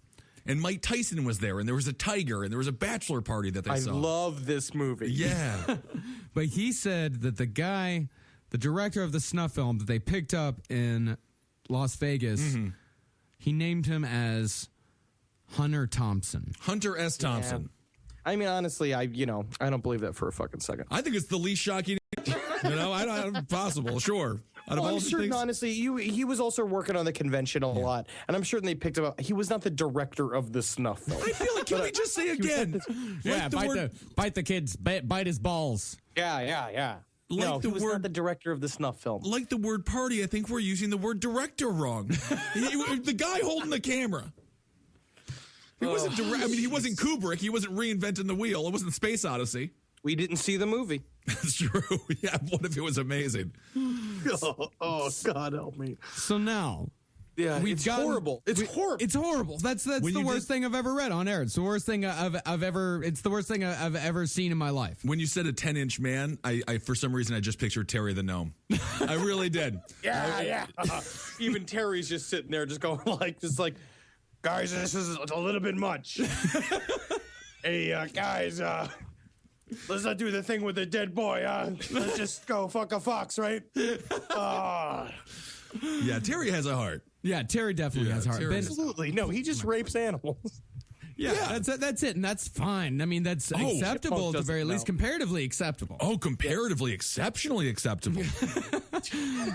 [SPEAKER 9] And Mike Tyson was there, and there was a tiger, and there was a bachelor party that they saw.
[SPEAKER 10] I love this movie.
[SPEAKER 9] Yeah.
[SPEAKER 11] But he said that the director of the snuff film that they picked up in Las Vegas, he named him as Hunter Thompson.
[SPEAKER 9] Hunter S. Thompson.
[SPEAKER 10] Yeah. I mean, honestly, I don't believe that for a fucking second.
[SPEAKER 9] I think it's the least shocking, I don't possible, sure.
[SPEAKER 10] I'm certain, honestly, he was also working on the convention a lot, and I'm certain they picked him up. He was not the director of the snuff film.
[SPEAKER 9] I feel like, can we just say again?
[SPEAKER 11] Bite the kids, bite his balls.
[SPEAKER 10] Yeah. No, he was not the director of the snuff film.
[SPEAKER 9] Like the word party, I think we're using the word director wrong. The guy holding the camera. He wasn't he wasn't Kubrick. He wasn't reinventing the wheel. It wasn't Space Odyssey.
[SPEAKER 10] We didn't see the movie.
[SPEAKER 9] That's true. Yeah, what if it was amazing?
[SPEAKER 10] Oh, God help me.
[SPEAKER 11] So now,
[SPEAKER 10] it's horrible. It's horrible.
[SPEAKER 11] It's horrible. That's the worst thing I've ever read on air. It's the worst thing I've ever seen in my life.
[SPEAKER 9] When you said a 10-inch man, I for some reason I just pictured Terry the Gnome. I really did.
[SPEAKER 10] Yeah. Even Terry's just sitting there, just going like, guys, this is a little bit much. Hey, guys, let's not do the thing with the dead boy. Let's just go fuck a fox, right?
[SPEAKER 9] Yeah, Terry has a heart.
[SPEAKER 11] Yeah, Terry definitely has a heart.
[SPEAKER 10] Absolutely. No, he just rapes animals.
[SPEAKER 11] Yeah, that's it, and that's fine. I mean, that's acceptable at the very least, comparatively acceptable.
[SPEAKER 9] Oh, comparatively, exceptionally acceptable.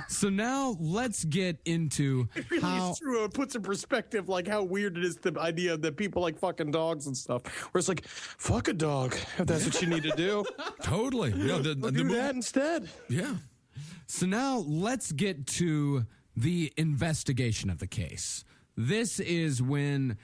[SPEAKER 11] So now let's get into how
[SPEAKER 10] it's true. It puts in perspective like how weird it is, the idea that people like fucking dogs and stuff. Where it's like, fuck a dog if that's what you need to do.
[SPEAKER 9] Totally. Yeah,
[SPEAKER 10] do that instead.
[SPEAKER 9] Yeah.
[SPEAKER 11] So now let's get to the investigation of the case. This is when,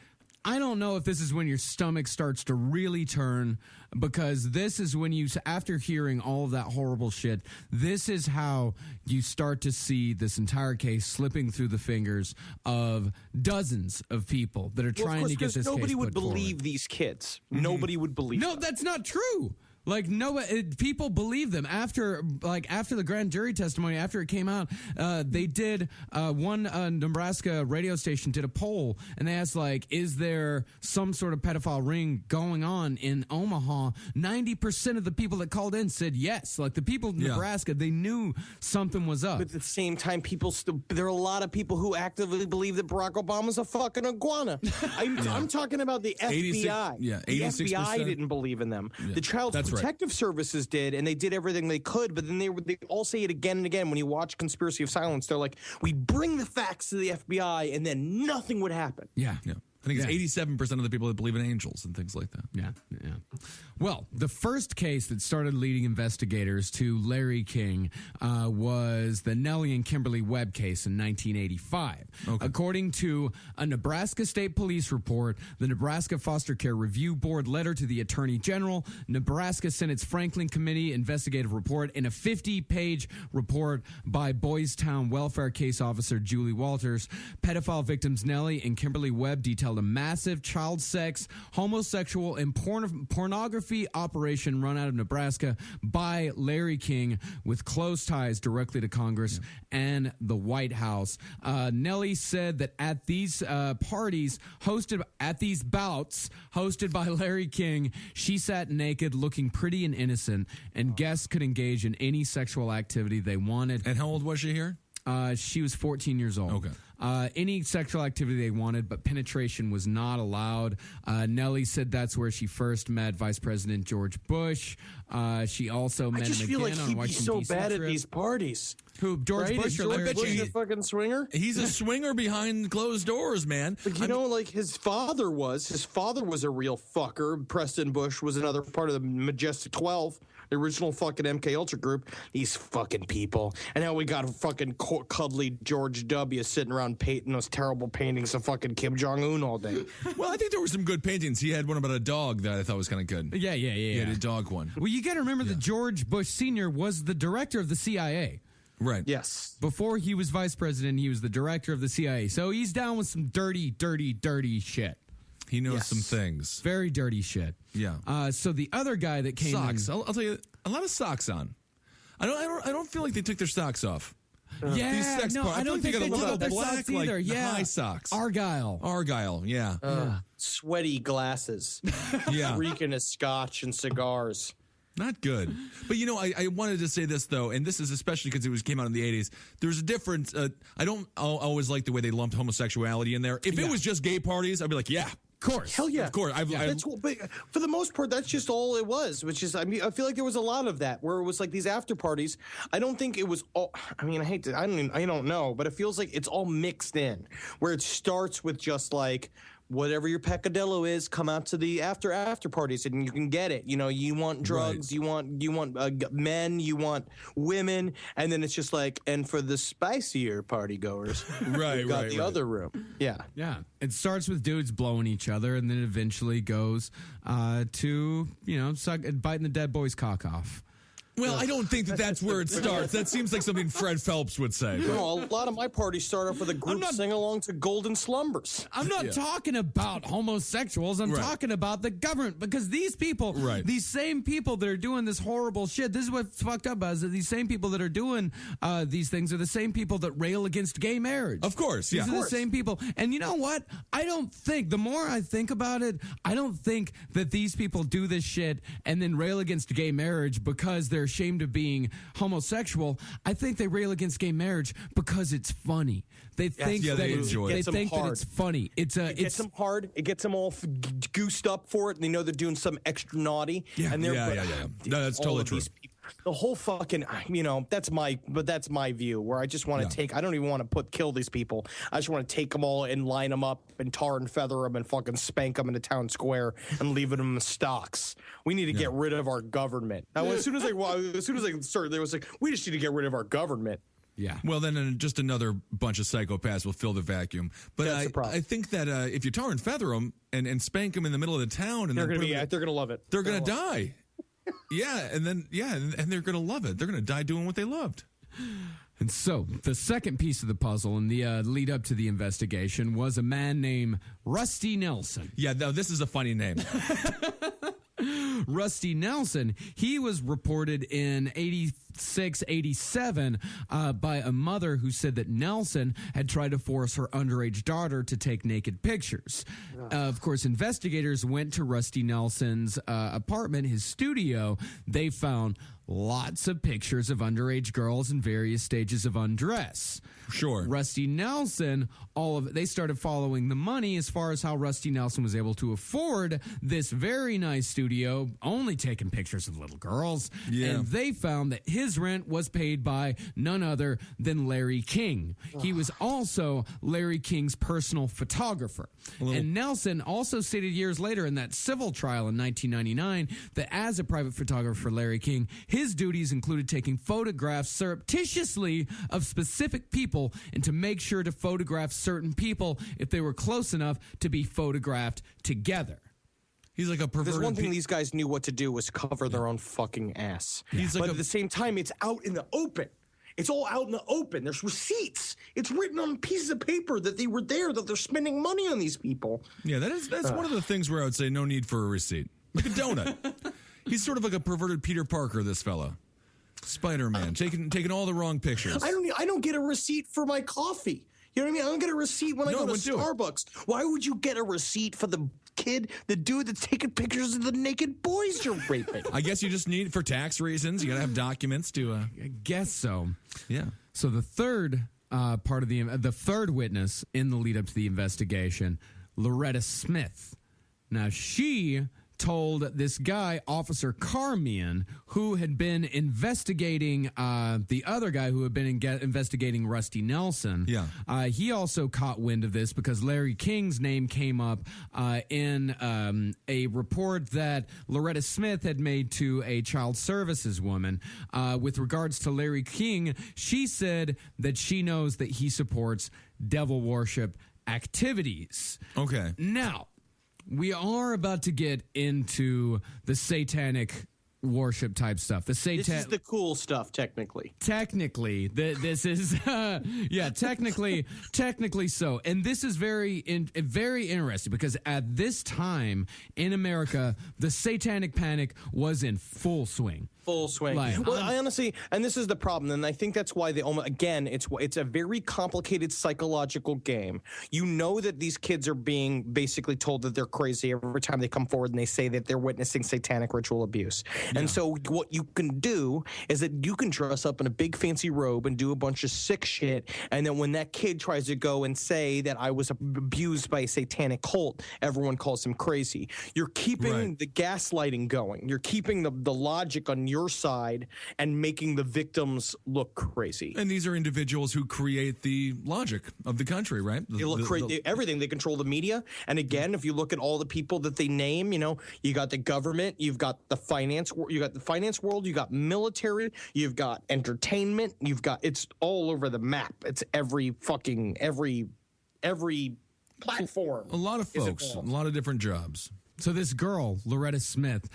[SPEAKER 11] I don't know if this is when your stomach starts to really turn, because this is when you, after hearing all of that horrible shit, this is how you start to see this entire case slipping through the fingers of dozens of people that are trying to get this case put
[SPEAKER 10] nobody would believe
[SPEAKER 11] forward.
[SPEAKER 10] These kids. Nobody would believe
[SPEAKER 11] No,
[SPEAKER 10] them.
[SPEAKER 11] that's not true. Like, people believe them. After the grand jury testimony, after it came out, they did one Nebraska radio station did a poll, and they asked, like, is there some sort of pedophile ring going on in Omaha? 90% of the people that called in said yes. Like, the people of Nebraska, they knew something was up.
[SPEAKER 10] But at the same time, there are a lot of people who actively believe that Barack Obama's a fucking iguana. I'm talking about the FBI. The
[SPEAKER 9] 86%.
[SPEAKER 10] FBI didn't believe in them.
[SPEAKER 9] Yeah,
[SPEAKER 10] the Child Protective Services did, and they did everything they could, but then they all say it again and again. When you watch Conspiracy of Silence, they're like, we'd bring the facts to the FBI, and then nothing would happen.
[SPEAKER 11] Yeah.
[SPEAKER 9] I think it's 87% of the people that believe in angels and things like that.
[SPEAKER 11] Yeah. Well, the first case that started leading investigators to Larry King was the Nellie and Kimberly Webb case in 1985. Okay. According to a Nebraska State Police report, the Nebraska Foster Care Review Board letter to the Attorney General, Nebraska Senate's Franklin Committee investigative report, and a 50-page report by Boys Town Welfare Case Officer Julie Walters, pedophile victims Nellie and Kimberly Webb detailed a massive child sex, homosexual, and pornography operation run out of Nebraska by Larry King with close ties directly to Congress and the White House. Nellie said that at these bouts hosted by Larry King, she sat naked, looking pretty and innocent, and guests could engage in any sexual activity they wanted.
[SPEAKER 9] And how old was she here?
[SPEAKER 11] She was 14 years old.
[SPEAKER 9] Okay.
[SPEAKER 11] Any sexual activity they wanted, but penetration was not allowed. Nellie said that's where she first met Vice President George Bush. She also met him again on Washington, D.C.
[SPEAKER 10] I just feel like he'd be so bad at these parties.
[SPEAKER 11] Who, George Bush or Larry
[SPEAKER 10] Bush? A fucking swinger?
[SPEAKER 9] He's a swinger behind closed doors, man.
[SPEAKER 10] But his father was a real fucker. Preston Bush was another part of the Majestic 12. the original fucking MK Ultra group. These fucking people. And now we got a fucking cuddly George W. sitting around painting those terrible paintings of fucking Kim Jong-un all day.
[SPEAKER 9] Well, I think there were some good paintings. He had one about a dog that I thought was kind of good.
[SPEAKER 11] Yeah.
[SPEAKER 9] He had a dog one.
[SPEAKER 11] Well, you got to remember that George Bush Sr. was the director of the CIA.
[SPEAKER 9] Right.
[SPEAKER 10] Yes.
[SPEAKER 11] Before he was vice president, he was the director of the CIA. So he's down with some dirty shit.
[SPEAKER 9] He knows some things.
[SPEAKER 11] Very dirty shit.
[SPEAKER 9] Yeah.
[SPEAKER 11] So the other guy that came
[SPEAKER 9] socks.
[SPEAKER 11] in,
[SPEAKER 9] I'll tell you, a lot of socks on. I don't feel like they took their socks off.
[SPEAKER 11] Yeah,
[SPEAKER 9] These sex
[SPEAKER 11] no,
[SPEAKER 9] part,
[SPEAKER 11] I don't
[SPEAKER 9] feel like
[SPEAKER 11] think
[SPEAKER 9] they got a
[SPEAKER 11] they
[SPEAKER 9] little
[SPEAKER 11] took their
[SPEAKER 9] black,
[SPEAKER 11] socks
[SPEAKER 9] like
[SPEAKER 11] either. Yeah,
[SPEAKER 9] high socks.
[SPEAKER 11] Argyle.
[SPEAKER 9] Yeah.
[SPEAKER 10] Sweaty glasses.
[SPEAKER 9] Yeah.
[SPEAKER 10] Reeking of scotch and cigars.
[SPEAKER 9] Not good. But, I wanted to say this, though, and this is especially because came out in the 80s. There's a difference. I don't always like the way they lumped homosexuality in there. If it was just gay parties, I'd be like, yeah. Of course.
[SPEAKER 10] Hell yeah.
[SPEAKER 9] Of course.
[SPEAKER 10] But for the most part, that's just all it was, which is, I feel like there was a lot of that where it was like these after parties. I don't think it was all, I don't know, but it feels like it's all mixed in where it starts with just like, whatever your peccadillo is, come out to the after parties and you can get it. You want drugs, you want men, you want women, and then it's just like, and for the spicier party goers, we've got the other room. Yeah.
[SPEAKER 11] It starts with dudes blowing each other, and then it eventually goes to biting the dead boy's cock off.
[SPEAKER 9] Well, I don't think that's where it starts. That seems like something Fred Phelps would say.
[SPEAKER 10] No, a lot of my parties start off with a group sing-along to Golden Slumbers.
[SPEAKER 11] I'm not talking about homosexuals. I'm talking about the government, because these people, these same people that are doing this horrible shit, this is what's fucked up, is that these same people that are doing these things are the same people that rail against gay marriage.
[SPEAKER 9] Of course,
[SPEAKER 11] These are the same people. And you know what? The more I think about it, I don't think that these people do this shit and then rail against gay marriage because they're ashamed of being homosexual. I think they rail against gay marriage because it's funny. They think that it's funny. It gets them hard.
[SPEAKER 10] It gets them all goosed up for it, and they know they're doing something extra naughty.
[SPEAKER 9] Yeah,
[SPEAKER 10] and
[SPEAKER 9] No, that's totally true.
[SPEAKER 10] The whole fucking, that's my view, where I just want to I don't even want to kill these people. I just want to take them all and line them up and tar and feather them and fucking spank them in the town square and leave them in the stocks. We need to get rid of our government. Now, as soon as I started, they was like, we just need to get rid of our government.
[SPEAKER 11] Yeah.
[SPEAKER 9] Well, then just another bunch of psychopaths will fill the vacuum. But I think that if you tar and feather them and spank them in the middle of the town, and
[SPEAKER 10] they're going to love it.
[SPEAKER 9] They're going to die. And they're going to love it. They're going to die doing what they loved.
[SPEAKER 11] And so the second piece of the puzzle in the lead up to the investigation was a man named Rusty Nelson.
[SPEAKER 9] Yeah, no, this is a funny name.
[SPEAKER 11] Rusty Nelson, he was reported in 86, 87 by a mother who said that Nelson had tried to force her underage daughter to take naked pictures. Of course, investigators went to Rusty Nelson's apartment, his studio. They found lots of pictures of underage girls in various stages of undress.
[SPEAKER 9] Sure.
[SPEAKER 11] Rusty Nelson, they started following the money as far as how Rusty Nelson was able to afford this very nice studio, only taking pictures of little girls.
[SPEAKER 9] Yeah.
[SPEAKER 11] And they found that his rent was paid by none other than Larry King. He was also Larry King's personal photographer. And Nelson also stated years later in that civil trial in 1999 that as a private photographer for Larry King, his duties included taking photographs surreptitiously of specific people and to make sure to photograph certain people if they were close enough to be photographed together.
[SPEAKER 9] He's like a perverted.
[SPEAKER 10] There's one thing these guys knew what to do was cover their own fucking ass. But at the same time, it's out in the open. It's all out in the open. There's receipts. It's written on pieces of paper that they were there, that they're spending money on these people.
[SPEAKER 9] Yeah, that's one of the things where I would say no need for a receipt. Like a donut. He's sort of like a perverted Peter Parker, this fella. Spider-Man, taking all the wrong pictures.
[SPEAKER 10] I don't get a receipt for my coffee. You know what I mean? I don't get a receipt when I go to Starbucks. Why would you get a receipt for the dude that's taking pictures of the naked boys you're raping?
[SPEAKER 9] I guess you just need it for tax reasons. You got to have documents to.
[SPEAKER 11] I guess so.
[SPEAKER 9] Yeah.
[SPEAKER 11] So the third part of the third witness in the lead up to the investigation, Loretta Smith. Now she told this guy, Officer Carmian, who had been investigating the other guy who had been investigating Rusty Nelson.
[SPEAKER 9] Yeah.
[SPEAKER 11] He also caught wind of this because Larry King's name came up in a report that Loretta Smith had made to a child services woman. With regards to Larry King, she said that she knows that he supports devil worship activities.
[SPEAKER 9] Okay.
[SPEAKER 11] Now, we are about to get into the satanic worship type stuff.
[SPEAKER 10] This is the cool stuff, technically.
[SPEAKER 11] Technically, this is technically so. And this is very interesting because at this time in America, the satanic panic was in full swing.
[SPEAKER 10] Full swing. Well, I honestly, and this is the problem, and I think that's why it's a very complicated psychological game. You know that these kids are being basically told that they're crazy every time they come forward and they say that they're witnessing satanic ritual abuse. Yeah. And so what you can do is that you can dress up in a big fancy robe and do a bunch of sick shit, and then when that kid tries to go and say that I was abused by a satanic cult, everyone calls him crazy. You're keeping the gaslighting going. You're keeping the logic on your side and making the victims look crazy.
[SPEAKER 9] And these are individuals who create the logic of the country, right?
[SPEAKER 10] They look everything. They control the media. And again, if you look at all the people that they name, you got the government, you've got the finance world, you got military, you've got entertainment, it's all over the map. It's every platform.
[SPEAKER 9] A lot of folks, a lot of different jobs.
[SPEAKER 11] So this girl, Loretta Smith,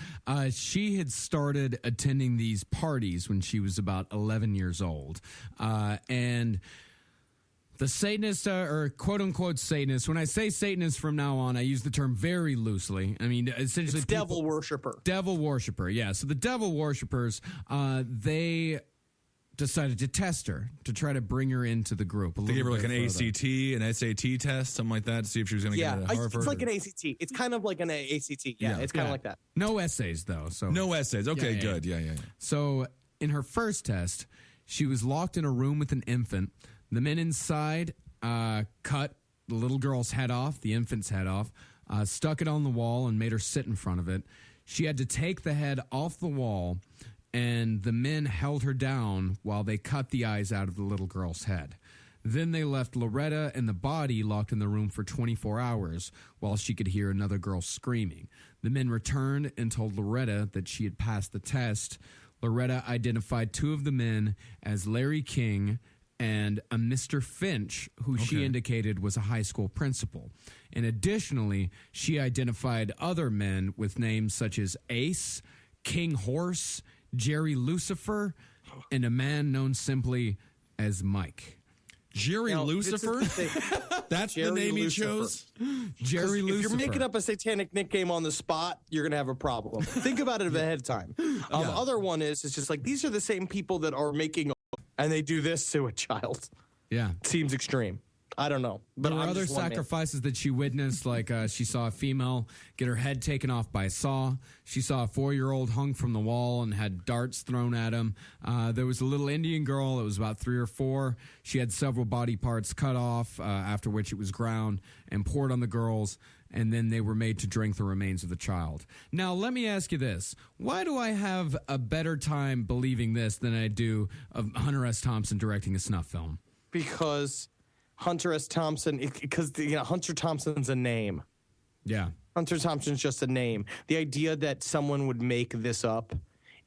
[SPEAKER 11] she had started attending these parties when she was about 11 years old. And the Satanists, or quote-unquote Satanists, when I say Satanists from now on, I use the term very loosely. I mean, essentially...
[SPEAKER 10] It's devil worshiper.
[SPEAKER 11] Devil worshiper, yeah. So the devil worshipers, they decided to test her, to try to bring her into the group.
[SPEAKER 9] They gave her like an ACT, an SAT test, something like that, to see if she was going to get into Harvard.
[SPEAKER 10] It's like an ACT. It's kind of like an ACT. Yeah, it's kind of like that.
[SPEAKER 11] No essays, though. So
[SPEAKER 9] no essays. Okay, good. Yeah.
[SPEAKER 11] So in her first test, she was locked in a room with an infant. The men inside cut the little girl's head off, the infant's head off, stuck it on the wall and made her sit in front of it. She had to take the head off the wall, and the men held her down while they cut the eyes out of the little girl's head. Then they left Loretta and the body locked in the room for 24 hours while she could hear another girl screaming. The men returned and told Loretta that she had passed the test. Loretta identified two of the men as Larry King and a Mr. Finch, who she indicated was a high school principal. And additionally, she identified other men with names such as Ace, King Horse, Jerry Lucifer, and a man known simply as Mike.
[SPEAKER 9] Jerry Lucifer? That's Jerry the name Lucifer. He chose?
[SPEAKER 11] Jerry Lucifer.
[SPEAKER 10] If you're making up a satanic nickname on the spot, you're going to have a problem. Think about it ahead of time. The other one is, it's just like, these are the same people that are making, and they do this to a child.
[SPEAKER 11] Yeah.
[SPEAKER 10] Seems extreme. I don't know. But
[SPEAKER 11] there were other sacrifices that she witnessed, like she saw a female get her head taken off by a saw. She saw a 4-year-old hung from the wall and had darts thrown at him. There was a little Indian girl that was about 3 or 4. She had several body parts cut off, after which it was ground and poured on the girls, and then they were made to drink the remains of the child. Now, let me ask you this. Why do I have a better time believing this than I do of Hunter S. Thompson directing a snuff film?
[SPEAKER 10] Because Hunter S. Thompson, because Hunter Thompson's a name.
[SPEAKER 11] Yeah.
[SPEAKER 10] Hunter Thompson's just a name. The idea that someone would make this up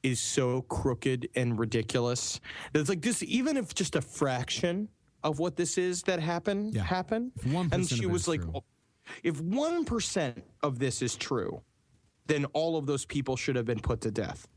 [SPEAKER 10] is so crooked and ridiculous. It's like this, even if just a fraction of what this is that happened. And she was like, if 1% of this is true, then all of those people should have been put to death.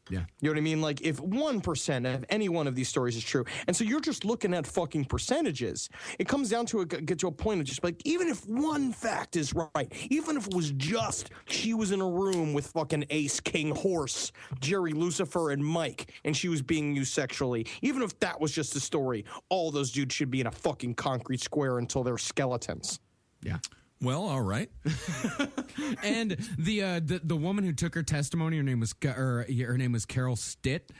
[SPEAKER 11] Yeah.
[SPEAKER 10] You know what I mean? Like, if 1% of any one of these stories is true, and so you're just looking at fucking percentages, it comes down to get to a point of just like, even if one fact is right, even if it was just she was in a room with fucking Ace, King Horse, Jerry Lucifer, and Mike, and she was being used sexually, even if that was just a story, all those dudes should be in a fucking concrete square until they're skeletons.
[SPEAKER 11] Yeah.
[SPEAKER 9] Well, all right.
[SPEAKER 11] And the woman who took her testimony, her name was Carol Stitt.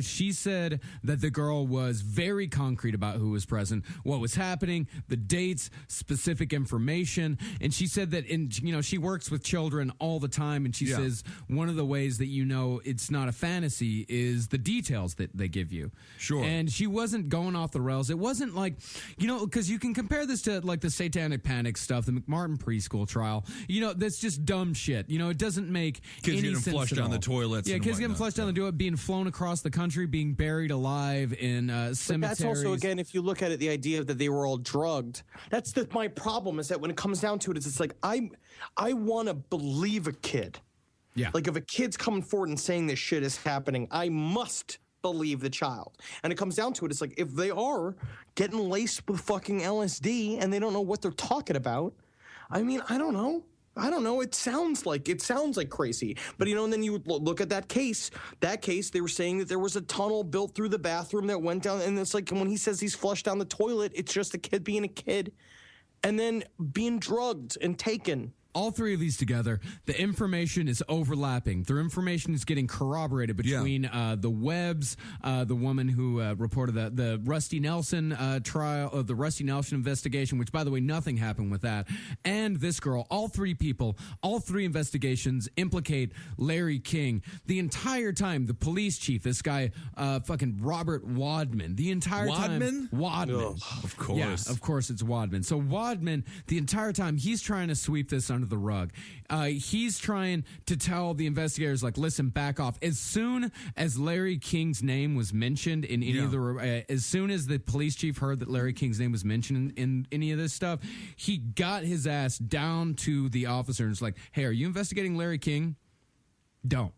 [SPEAKER 11] She said that the girl was very concrete about who was present, what was happening, the dates, specific information, and she said that she works with children all the time, and she says one of the ways that it's not a fantasy is the details that they give you.
[SPEAKER 9] Sure.
[SPEAKER 11] And she wasn't going off the rails. It wasn't like because you can compare this to like the Satanic Panic stuff, the McMartin preschool trial. That's just dumb shit. It doesn't make
[SPEAKER 9] kids
[SPEAKER 11] any
[SPEAKER 9] getting
[SPEAKER 11] sense
[SPEAKER 9] flushed
[SPEAKER 11] at
[SPEAKER 9] down
[SPEAKER 11] all.
[SPEAKER 9] the toilets.
[SPEAKER 11] Yeah,
[SPEAKER 9] and
[SPEAKER 11] kids getting
[SPEAKER 9] whatnot.
[SPEAKER 11] flushed down the toilet, being flown across the country, being buried alive in cemeteries.
[SPEAKER 10] But that's also, again, if you look at it, the idea that they were all drugged. That's my problem, is that when it comes down to it, it's like I want to believe a kid.
[SPEAKER 11] Yeah.
[SPEAKER 10] Like if a kid's coming forward and saying this shit is happening, I must believe the child. And it comes down to it, it's like if they are getting laced with fucking LSD and they don't know what they're talking about, I mean, I don't know. It sounds like crazy. But, and then you look at that case. That case, they were saying that there was a tunnel built through the bathroom that went down. And it's like when he says he's flushed down the toilet, it's just a kid being a kid and then being drugged and taken.
[SPEAKER 11] All three of these together, the information is overlapping. Their information is getting corroborated between the Webbs, the woman who reported the Rusty Nelson trial, the Rusty Nelson investigation, which, by the way, nothing happened with that, and this girl. All three people, all three investigations implicate Larry King. The entire time, the police chief, this guy, fucking Robert Wadman, the entire time. Wadman?
[SPEAKER 9] Of course.
[SPEAKER 11] Yeah, of course it's Wadman. So Wadman, the entire time, he's trying to sweep this under the rug. He's trying to tell the investigators, like, listen, back off. As soon as Larry King's name was mentioned in any of the, as soon as the police chief heard that Larry King's name was mentioned in any of this stuff, he got his ass down to the officer and was like, hey, are you investigating Larry King? Don't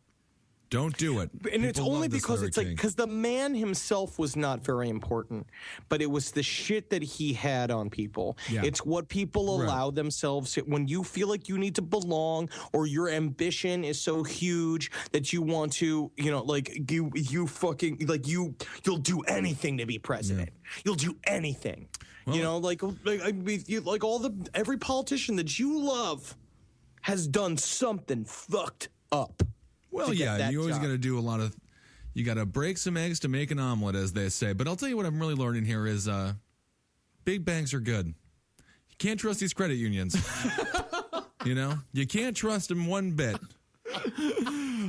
[SPEAKER 9] do it.
[SPEAKER 10] And it's only because it's like, because the man himself was not very important, but it was the shit that he had on people.
[SPEAKER 11] Yeah.
[SPEAKER 10] It's what people allow themselves to, when you feel like you need to belong or your ambition is so huge that you want to, like you fucking, like you'll do anything to be president. You'll do anything.
[SPEAKER 9] Well,
[SPEAKER 10] Every politician that you love has done something fucked up.
[SPEAKER 9] Well, yeah, you always got to do you got to break some eggs to make an omelet, as they say. But I'll tell you what I'm really learning here is big banks are good. You can't trust these credit unions. You can't trust them one bit.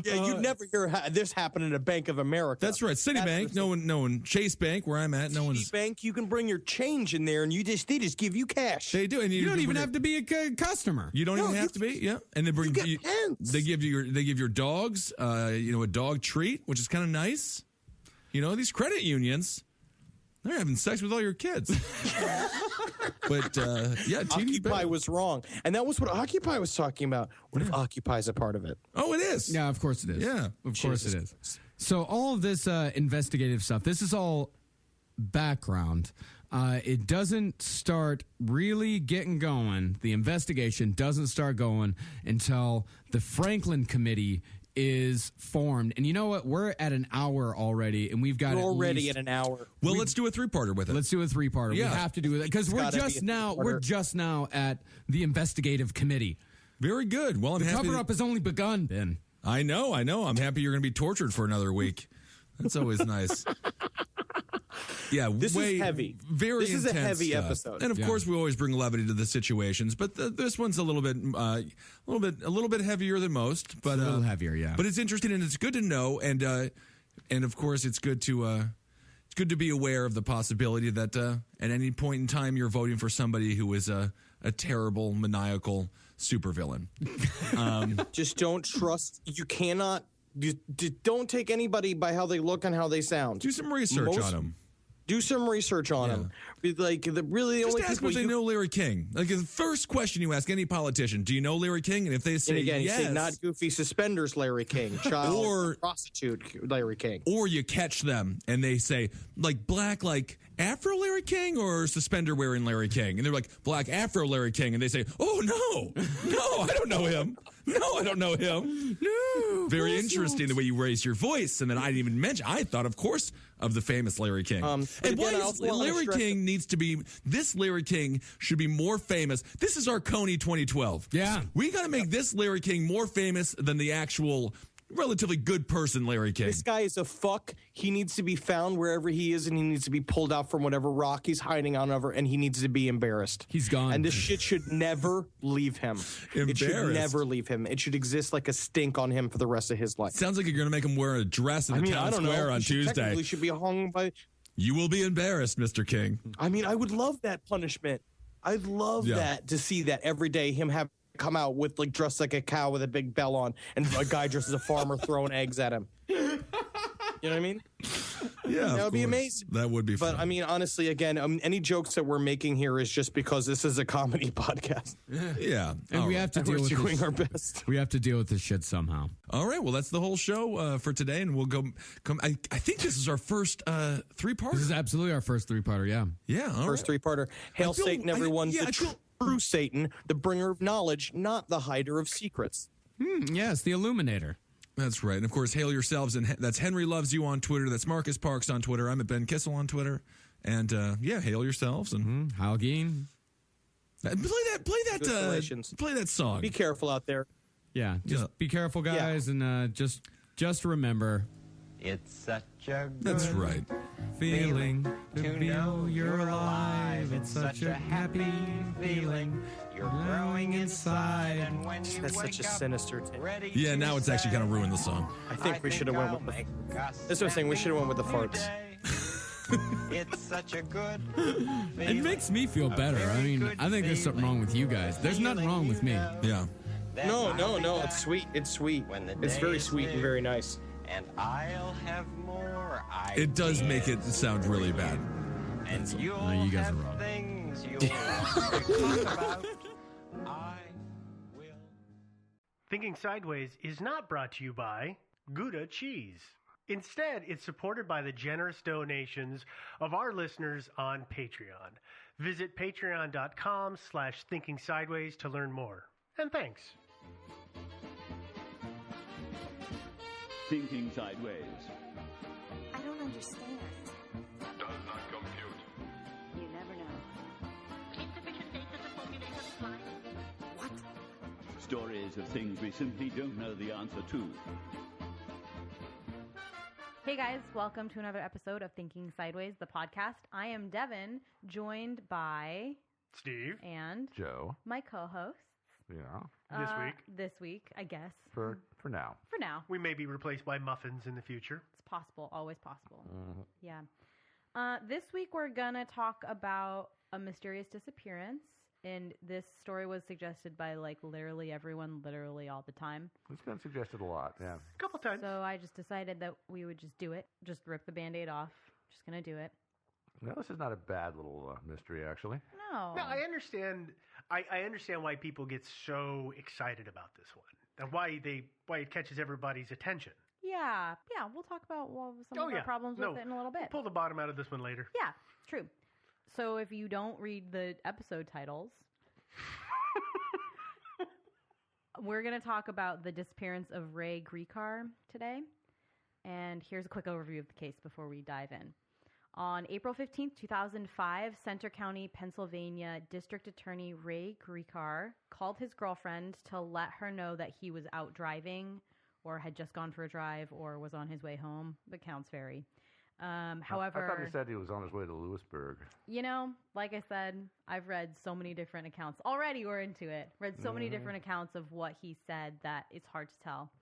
[SPEAKER 10] Yeah, you'd never hear this happen in a Bank of America.
[SPEAKER 9] That's right. Citibank, no one. Chase Bank, where I'm at, no one's.
[SPEAKER 10] Citibank, you can bring your change in there, and they just give you cash.
[SPEAKER 9] They do, and
[SPEAKER 11] you don't even have to be a customer.
[SPEAKER 9] You don't even have to be. Yeah, and they bring.
[SPEAKER 10] You get pence.
[SPEAKER 9] They give your dogs, a dog treat, which is kind of nice. These credit unions, they're having sex with all your kids. But
[SPEAKER 10] Occupy was wrong, and that was what Occupy was talking about. What if Occupy's a part of it?
[SPEAKER 9] Oh, it is.
[SPEAKER 11] Yeah, of course it is.
[SPEAKER 9] Yeah,
[SPEAKER 11] of course it is. So all of this investigative stuff, this is all background. It doesn't start really getting going. The investigation doesn't start going until the Franklin Committee is formed. And you know what? We're at an hour already, and we've got
[SPEAKER 10] at an hour.
[SPEAKER 9] Well, let's do a three-parter with it.
[SPEAKER 11] Let's do a three-parter.
[SPEAKER 9] Yeah.
[SPEAKER 11] We have to do it because we're just now at the investigative committee.
[SPEAKER 9] Very good. Well, I'm happy.
[SPEAKER 11] The cover-up has only begun, Ben.
[SPEAKER 9] I know. I'm happy you're going to be tortured for another week. That's always nice. Yeah,
[SPEAKER 10] this is heavy.
[SPEAKER 9] Very
[SPEAKER 10] this is
[SPEAKER 9] intense
[SPEAKER 10] a heavy
[SPEAKER 9] stuff.
[SPEAKER 10] episode,
[SPEAKER 9] and of course we always bring levity to the situations. But this one's a little bit heavier than most. But
[SPEAKER 11] a little heavier, yeah.
[SPEAKER 9] But it's interesting and it's good to know, and of course it's good to be aware of the possibility that at any point in time you're voting for somebody who is a terrible maniacal supervillain.
[SPEAKER 10] Just don't trust. You cannot. Don't take anybody by how they look and how they sound.
[SPEAKER 9] Do some research on them.
[SPEAKER 10] Do some research on them. Like the only
[SPEAKER 9] ask if they know Larry King. Like the first question you ask any politician: do you know Larry King? And if they say yes,
[SPEAKER 10] you say not goofy suspenders, Larry King, child
[SPEAKER 9] or
[SPEAKER 10] prostitute, Larry King,
[SPEAKER 9] or you catch them and they say like black, like Afro Larry King or suspender wearing Larry King? And they're like, Black Afro Larry King. And they say, oh, no, I don't know him. No, I don't know him. No. Very interesting the way you raised your voice. And then I didn't even mention, I thought, of course, of the famous Larry King. And why is Larry King needs to be, this Larry King should be more famous. This is our Coney 2012.
[SPEAKER 11] Yeah.
[SPEAKER 9] We got to make this Larry King more famous than the actual relatively good person, Larry King.
[SPEAKER 10] This guy is a fuck. He needs to be found wherever he is, and he needs to be pulled out from whatever rock he's hiding on over, and he needs to be embarrassed.
[SPEAKER 11] He's gone.
[SPEAKER 10] And this shit should never leave him. It should never leave him. It should exist like a stink on him for the rest of his life.
[SPEAKER 9] Sounds like you're going to make him wear a dress in the town square on Tuesday.
[SPEAKER 10] Technically should be hung by...
[SPEAKER 9] You will be embarrassed, Mr. King.
[SPEAKER 10] I mean, I would love that punishment. I'd love that, to see that every day, him have come out with like dressed like a cow with a big bell on, and a guy dressed as a farmer throwing eggs at him. You know what I mean?
[SPEAKER 9] Yeah,
[SPEAKER 10] that would be amazing.
[SPEAKER 9] That would be fun.
[SPEAKER 10] But I mean, honestly, again, any jokes that we're making here is just because this is a comedy podcast.
[SPEAKER 9] Yeah,
[SPEAKER 11] and we have to deal with
[SPEAKER 10] doing our best.
[SPEAKER 11] We have to deal with this shit somehow.
[SPEAKER 9] All right, well, that's the whole show for today, and we'll come. I think this is our first three-parter.
[SPEAKER 11] This is absolutely our first three-parter. Yeah,
[SPEAKER 9] yeah,
[SPEAKER 10] first three-parter. Hail Satan, everyone! True Satan, the bringer of knowledge, not the hider of secrets.
[SPEAKER 11] Yes, the illuminator.
[SPEAKER 9] That's right. And, of course, hail yourselves. And that's Henry Loves You on Twitter. That's Marcus Parks on Twitter. I'm at Ben Kissel on Twitter. And, hail yourselves. And
[SPEAKER 11] Hal Geen.
[SPEAKER 9] Play that song.
[SPEAKER 10] Be careful out there.
[SPEAKER 11] Yeah, just be careful, guys. And just remember.
[SPEAKER 12] It's such a good
[SPEAKER 9] That's right.
[SPEAKER 11] Feeling to know you're alive. It's such a happy feeling. You're growing inside. And when you
[SPEAKER 10] That's such a sinister thing.
[SPEAKER 9] Yeah, now it's actually kind of ruined the song.
[SPEAKER 10] I think we should have went with That's what I'm saying. We should have went with the farts.
[SPEAKER 12] It's such a good
[SPEAKER 11] It makes me feel better. I mean, I think there's something wrong with you guys. There's nothing wrong with me.
[SPEAKER 9] Yeah.
[SPEAKER 10] No. It's sweet. It's sweet. It's very sweet and very nice.
[SPEAKER 12] And I'll have more.
[SPEAKER 9] It does make it sound really bad.
[SPEAKER 12] And you
[SPEAKER 11] guys are wrong.
[SPEAKER 12] Things you'll talk about. I will.
[SPEAKER 3] Thinking Sideways is not brought to you by Gouda Cheese. Instead, it's supported by the generous donations of our listeners on Patreon. Visit patreon.com/thinkingsideways to learn more. And thanks.
[SPEAKER 13] Thinking Sideways.
[SPEAKER 14] I don't understand.
[SPEAKER 15] Does not compute.
[SPEAKER 14] You never know.
[SPEAKER 16] Insufficient data to formulate a reply.
[SPEAKER 14] What?
[SPEAKER 13] Stories of things we simply don't know the answer to.
[SPEAKER 1] Hey guys, welcome to another episode of Thinking Sideways, the podcast. I am Devin, joined by
[SPEAKER 3] Steve
[SPEAKER 1] and
[SPEAKER 2] Joe,
[SPEAKER 1] my co-hosts.
[SPEAKER 2] Yeah.
[SPEAKER 3] This week,
[SPEAKER 1] I guess.
[SPEAKER 2] For now.
[SPEAKER 1] For now.
[SPEAKER 3] We may be replaced by muffins in the future.
[SPEAKER 1] It's possible, always possible.
[SPEAKER 2] Mm-hmm.
[SPEAKER 1] Yeah. This week we're gonna talk about a mysterious disappearance, and this story was suggested by literally everyone, literally all the time.
[SPEAKER 2] It's been suggested a lot, yeah.
[SPEAKER 3] A couple times.
[SPEAKER 1] So I just decided that we would just do it, just rip the Band-Aid off. Just gonna do it.
[SPEAKER 2] No, this is not a bad little mystery, actually.
[SPEAKER 1] No.
[SPEAKER 3] No, I understand. I understand why people get so excited about this one and why it catches everybody's attention.
[SPEAKER 1] Yeah. We'll talk about some of our problems with it in a little bit.
[SPEAKER 3] We'll pull the bottom out of this one later.
[SPEAKER 1] Yeah, true. So if you don't read the episode titles, we're going to talk about the disappearance of Ray Griecar today. And here's a quick overview of the case before we dive in. On April 15th, 2005, Center County, Pennsylvania District Attorney Ray Griecar called his girlfriend to let her know that he was out driving or had just gone for a drive or was on his way home. The counts vary. However,
[SPEAKER 2] I thought he said he was on his way to Lewisburg.
[SPEAKER 1] Like I said, I've read so many different accounts. Already we're into it. Read so many different accounts of what he said that it's hard to tell.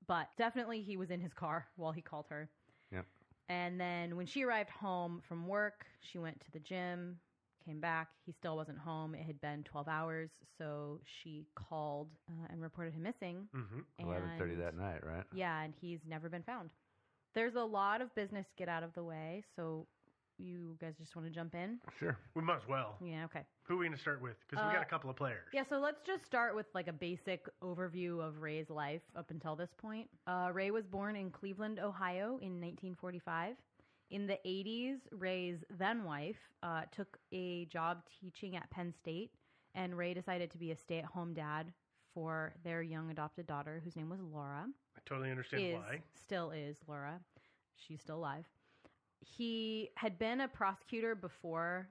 [SPEAKER 1] But definitely he was in his car while he called her.
[SPEAKER 2] Yep.
[SPEAKER 1] And then when she arrived home from work, she went to the gym, came back. He still wasn't home. It had been 12 hours. So she called and reported him missing.
[SPEAKER 2] 11:30 that night, right?
[SPEAKER 1] Yeah, and he's never been found. There's a lot of business to get out of the way, so you guys just want to jump in?
[SPEAKER 2] Sure.
[SPEAKER 3] We might as well.
[SPEAKER 1] Yeah, okay.
[SPEAKER 3] Who are we going to start with? Because we got a couple of players.
[SPEAKER 1] Yeah, so let's just start with a basic overview of Ray's life up until this point. Ray was born in Cleveland, Ohio in 1945. In the 80s, Ray's then wife took a job teaching at Penn State, and Ray decided to be a stay-at-home dad for their young adopted daughter, whose name was Laura.
[SPEAKER 3] I totally understand why.
[SPEAKER 1] Still is Laura. She's still alive. He had been a prosecutor before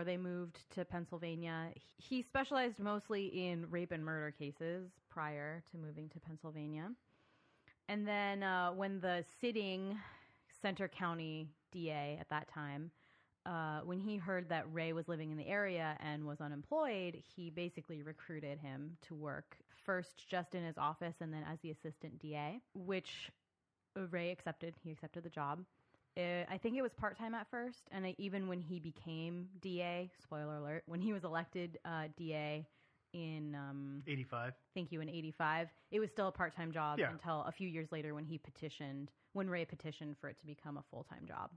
[SPEAKER 1] they moved to Pennsylvania. He specialized mostly in rape and murder cases prior to moving to Pennsylvania. And then when the sitting Center County DA at that time, when he heard that Ray was living in the area and was unemployed, he basically recruited him to work first just in his office and then as the assistant DA, which Ray accepted. He accepted the job. I think it was part-time at first, and even when he became DA, spoiler alert, when he was elected DA in
[SPEAKER 3] 85.
[SPEAKER 1] Thank you, in 85, it was still a part-time job
[SPEAKER 3] Yeah.
[SPEAKER 1] until a few years later when Ray petitioned for it to become a full-time job,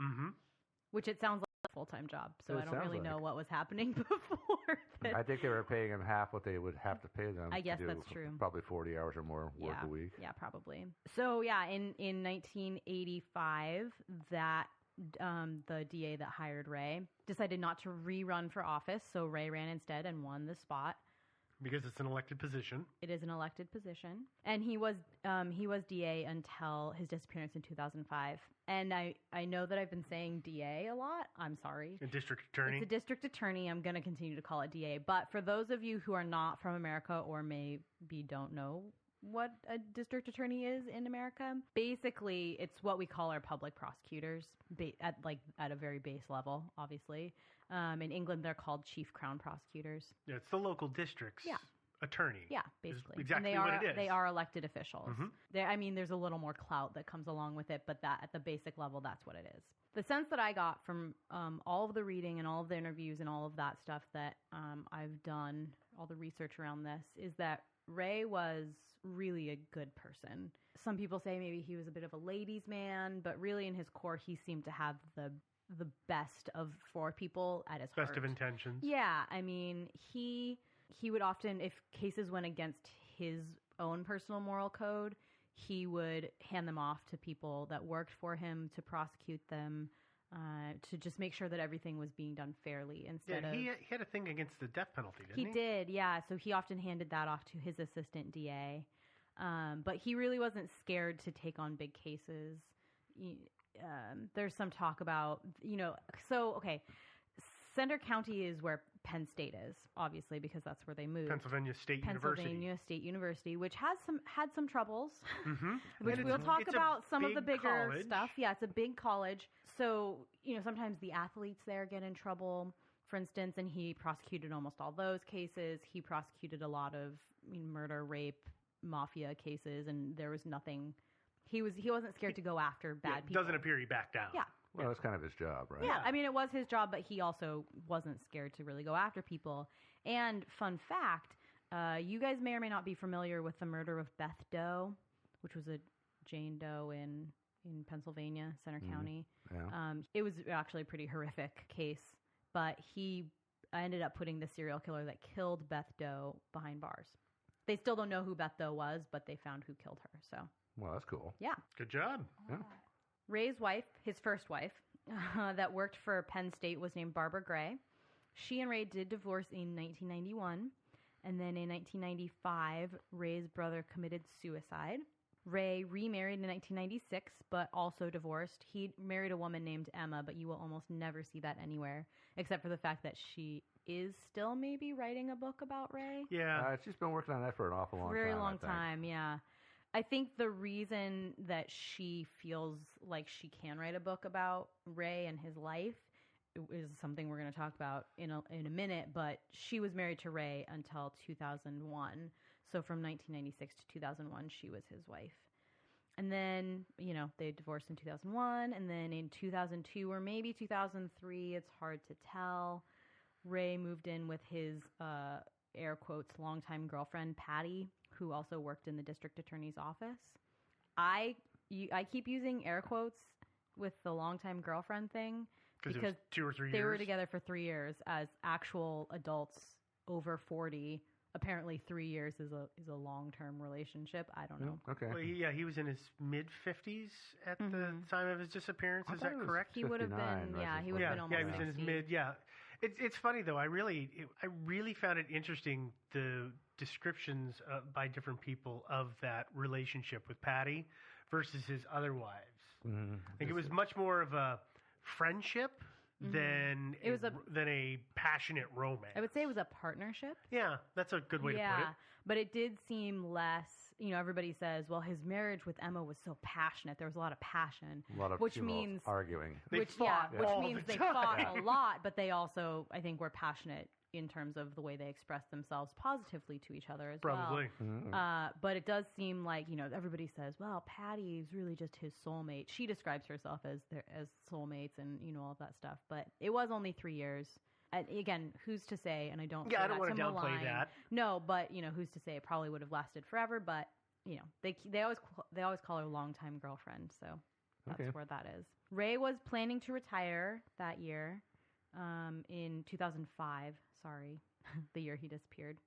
[SPEAKER 1] which it sounds like a full-time job, so
[SPEAKER 2] It
[SPEAKER 1] I don't really
[SPEAKER 2] sounds
[SPEAKER 1] know
[SPEAKER 2] like.
[SPEAKER 1] what was happening before.
[SPEAKER 2] I think they were paying him half what they would have to pay them.
[SPEAKER 1] I guess
[SPEAKER 2] to do
[SPEAKER 1] that's true.
[SPEAKER 2] Probably 40 hours or more work a week.
[SPEAKER 1] Yeah, probably. So yeah, in 1985, that the DA that hired Ray decided not to rerun for office, so Ray ran instead and won the spot.
[SPEAKER 3] Because it's an elected position.
[SPEAKER 1] It is an elected position, and he was DA until his disappearance in 2005. And I know that I've been saying DA a lot. I'm sorry.
[SPEAKER 3] A district attorney.
[SPEAKER 1] It's a district attorney. I'm going to continue to call it DA. But for those of you who are not from America or maybe don't know what a district attorney is in America, basically it's what we call our public prosecutors at a very base level, obviously. In England, they're called chief crown prosecutors.
[SPEAKER 3] Yeah, it's the local district's attorney.
[SPEAKER 1] Yeah, basically.
[SPEAKER 3] Exactly
[SPEAKER 1] and
[SPEAKER 3] what it is.
[SPEAKER 1] They are elected officials.
[SPEAKER 3] Mhm.
[SPEAKER 1] There's a little more clout that comes along with it, but that at the basic level, that's what it is. The sense that I got from all of the reading and all of the interviews and all of that stuff that I've done, all the research around this, is that Ray was really a good person. Some people say maybe he was a bit of a ladies' man, but really in his core, he seemed to have the best for people at his heart.
[SPEAKER 3] Best of intentions.
[SPEAKER 1] Yeah, I mean, he would often, if cases went against his own personal moral code, he would hand them off to people that worked for him to prosecute them, to just make sure that everything was being done fairly instead of...
[SPEAKER 3] He had a thing against the death penalty, didn't he?
[SPEAKER 1] He did, yeah. So he often handed that off to his assistant DA. But he really wasn't scared to take on big cases. There's some talk about, Center County is where Penn State is, obviously, because that's where they moved.
[SPEAKER 3] Pennsylvania State
[SPEAKER 1] University, which had some troubles, which
[SPEAKER 3] And
[SPEAKER 1] we'll talk
[SPEAKER 3] it's
[SPEAKER 1] about some of the
[SPEAKER 3] big
[SPEAKER 1] bigger
[SPEAKER 3] college.
[SPEAKER 1] stuff. Yeah, it's a big college. So, sometimes the athletes there get in trouble, for instance, and he prosecuted almost all those cases. He prosecuted a lot of murder, rape, mafia cases, and there was nothing... He wasn't scared to go after bad people.
[SPEAKER 3] Doesn't appear he backed down.
[SPEAKER 1] Yeah.
[SPEAKER 2] Well, that's kind of his job, right?
[SPEAKER 1] Yeah, I mean, it was his job, but he also wasn't scared to really go after people. And fun fact, you guys may or may not be familiar with the murder of Beth Doe, which was a Jane Doe in Pennsylvania, Center County.
[SPEAKER 2] Yeah.
[SPEAKER 1] It was actually a pretty horrific case, but he ended up putting the serial killer that killed Beth Doe behind bars. They still don't know who Beth Doe was, but they found who killed her, so...
[SPEAKER 2] Well, that's cool.
[SPEAKER 1] Yeah.
[SPEAKER 3] Good job.
[SPEAKER 2] Yeah.
[SPEAKER 1] Ray's wife, his first wife, that worked for Penn State was named Barbara Gray. She and Ray did divorce in 1991, and then in 1995, Ray's brother committed suicide. Ray remarried in 1996, but also divorced. He married a woman named Emma, but you will almost never see that anywhere, except for the fact that she is still maybe writing a book about Ray.
[SPEAKER 3] Yeah.
[SPEAKER 2] She's been working on that for an awful long time.
[SPEAKER 1] Very long
[SPEAKER 2] I think.
[SPEAKER 1] time, yeah. I think the reason that she feels like she can write a book about Ray and his life is something we're going to talk about in a minute, but she was married to Ray until 2001. So from 1996 to 2001, she was his wife. And then, they divorced in 2001, and then in 2002 or maybe 2003, it's hard to tell, Ray moved in with his, air quotes, longtime girlfriend, Patty, who also worked in the district attorney's office. I keep using air quotes with the longtime girlfriend thing because
[SPEAKER 3] it was 2 or 3 years.
[SPEAKER 1] They were together for 3 years as actual adults over 40 apparently 3 years is a long-term relationship. I don't know.
[SPEAKER 2] Okay.
[SPEAKER 3] Well, he was in his mid-50s at the time of his disappearance. Is that correct?
[SPEAKER 1] He would have been, he would have been almost
[SPEAKER 3] he was in his
[SPEAKER 1] 60.
[SPEAKER 3] mid, It's funny, though. I really found it interesting, the descriptions by different people of that relationship with Patty versus his other wives.
[SPEAKER 2] Mm-hmm.
[SPEAKER 3] I think it was much more of a friendship than a passionate romance.
[SPEAKER 1] I would say it was a partnership.
[SPEAKER 3] Yeah, that's a good way to put it.
[SPEAKER 1] But it did seem less, everybody says, well, his marriage with Emma was so passionate. There was a lot of passion.
[SPEAKER 2] A lot of
[SPEAKER 1] which means
[SPEAKER 2] arguing.
[SPEAKER 1] Which means they fought a lot, but they also, I think, were passionate in terms of the way they expressed themselves positively to each other as
[SPEAKER 3] Probably.
[SPEAKER 1] well.
[SPEAKER 2] Mm-hmm.
[SPEAKER 1] But it does seem like, everybody says, well, Patty's really just his soulmate. She describes herself as soulmates and, all of that stuff. But it was only 3 years. And again, who's to say? And I don't.
[SPEAKER 3] Yeah, I don't want to downplay that.
[SPEAKER 1] No, but who's to say? It probably would have lasted forever. But they always call her longtime girlfriend. So that's where that is. Ray was planning to retire that year, in 2005. Sorry, the year he disappeared.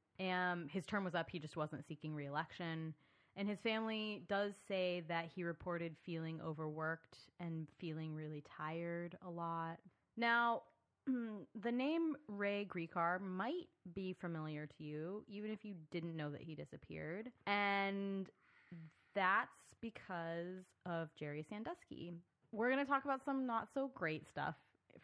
[SPEAKER 1] His term was up. He just wasn't seeking re-election. And his family does say that he reported feeling overworked and feeling really tired a lot. Now, the name Ray Gricar might be familiar to you, even if you didn't know that he disappeared. And that's because of Jerry Sandusky. We're going to talk about some not so great stuff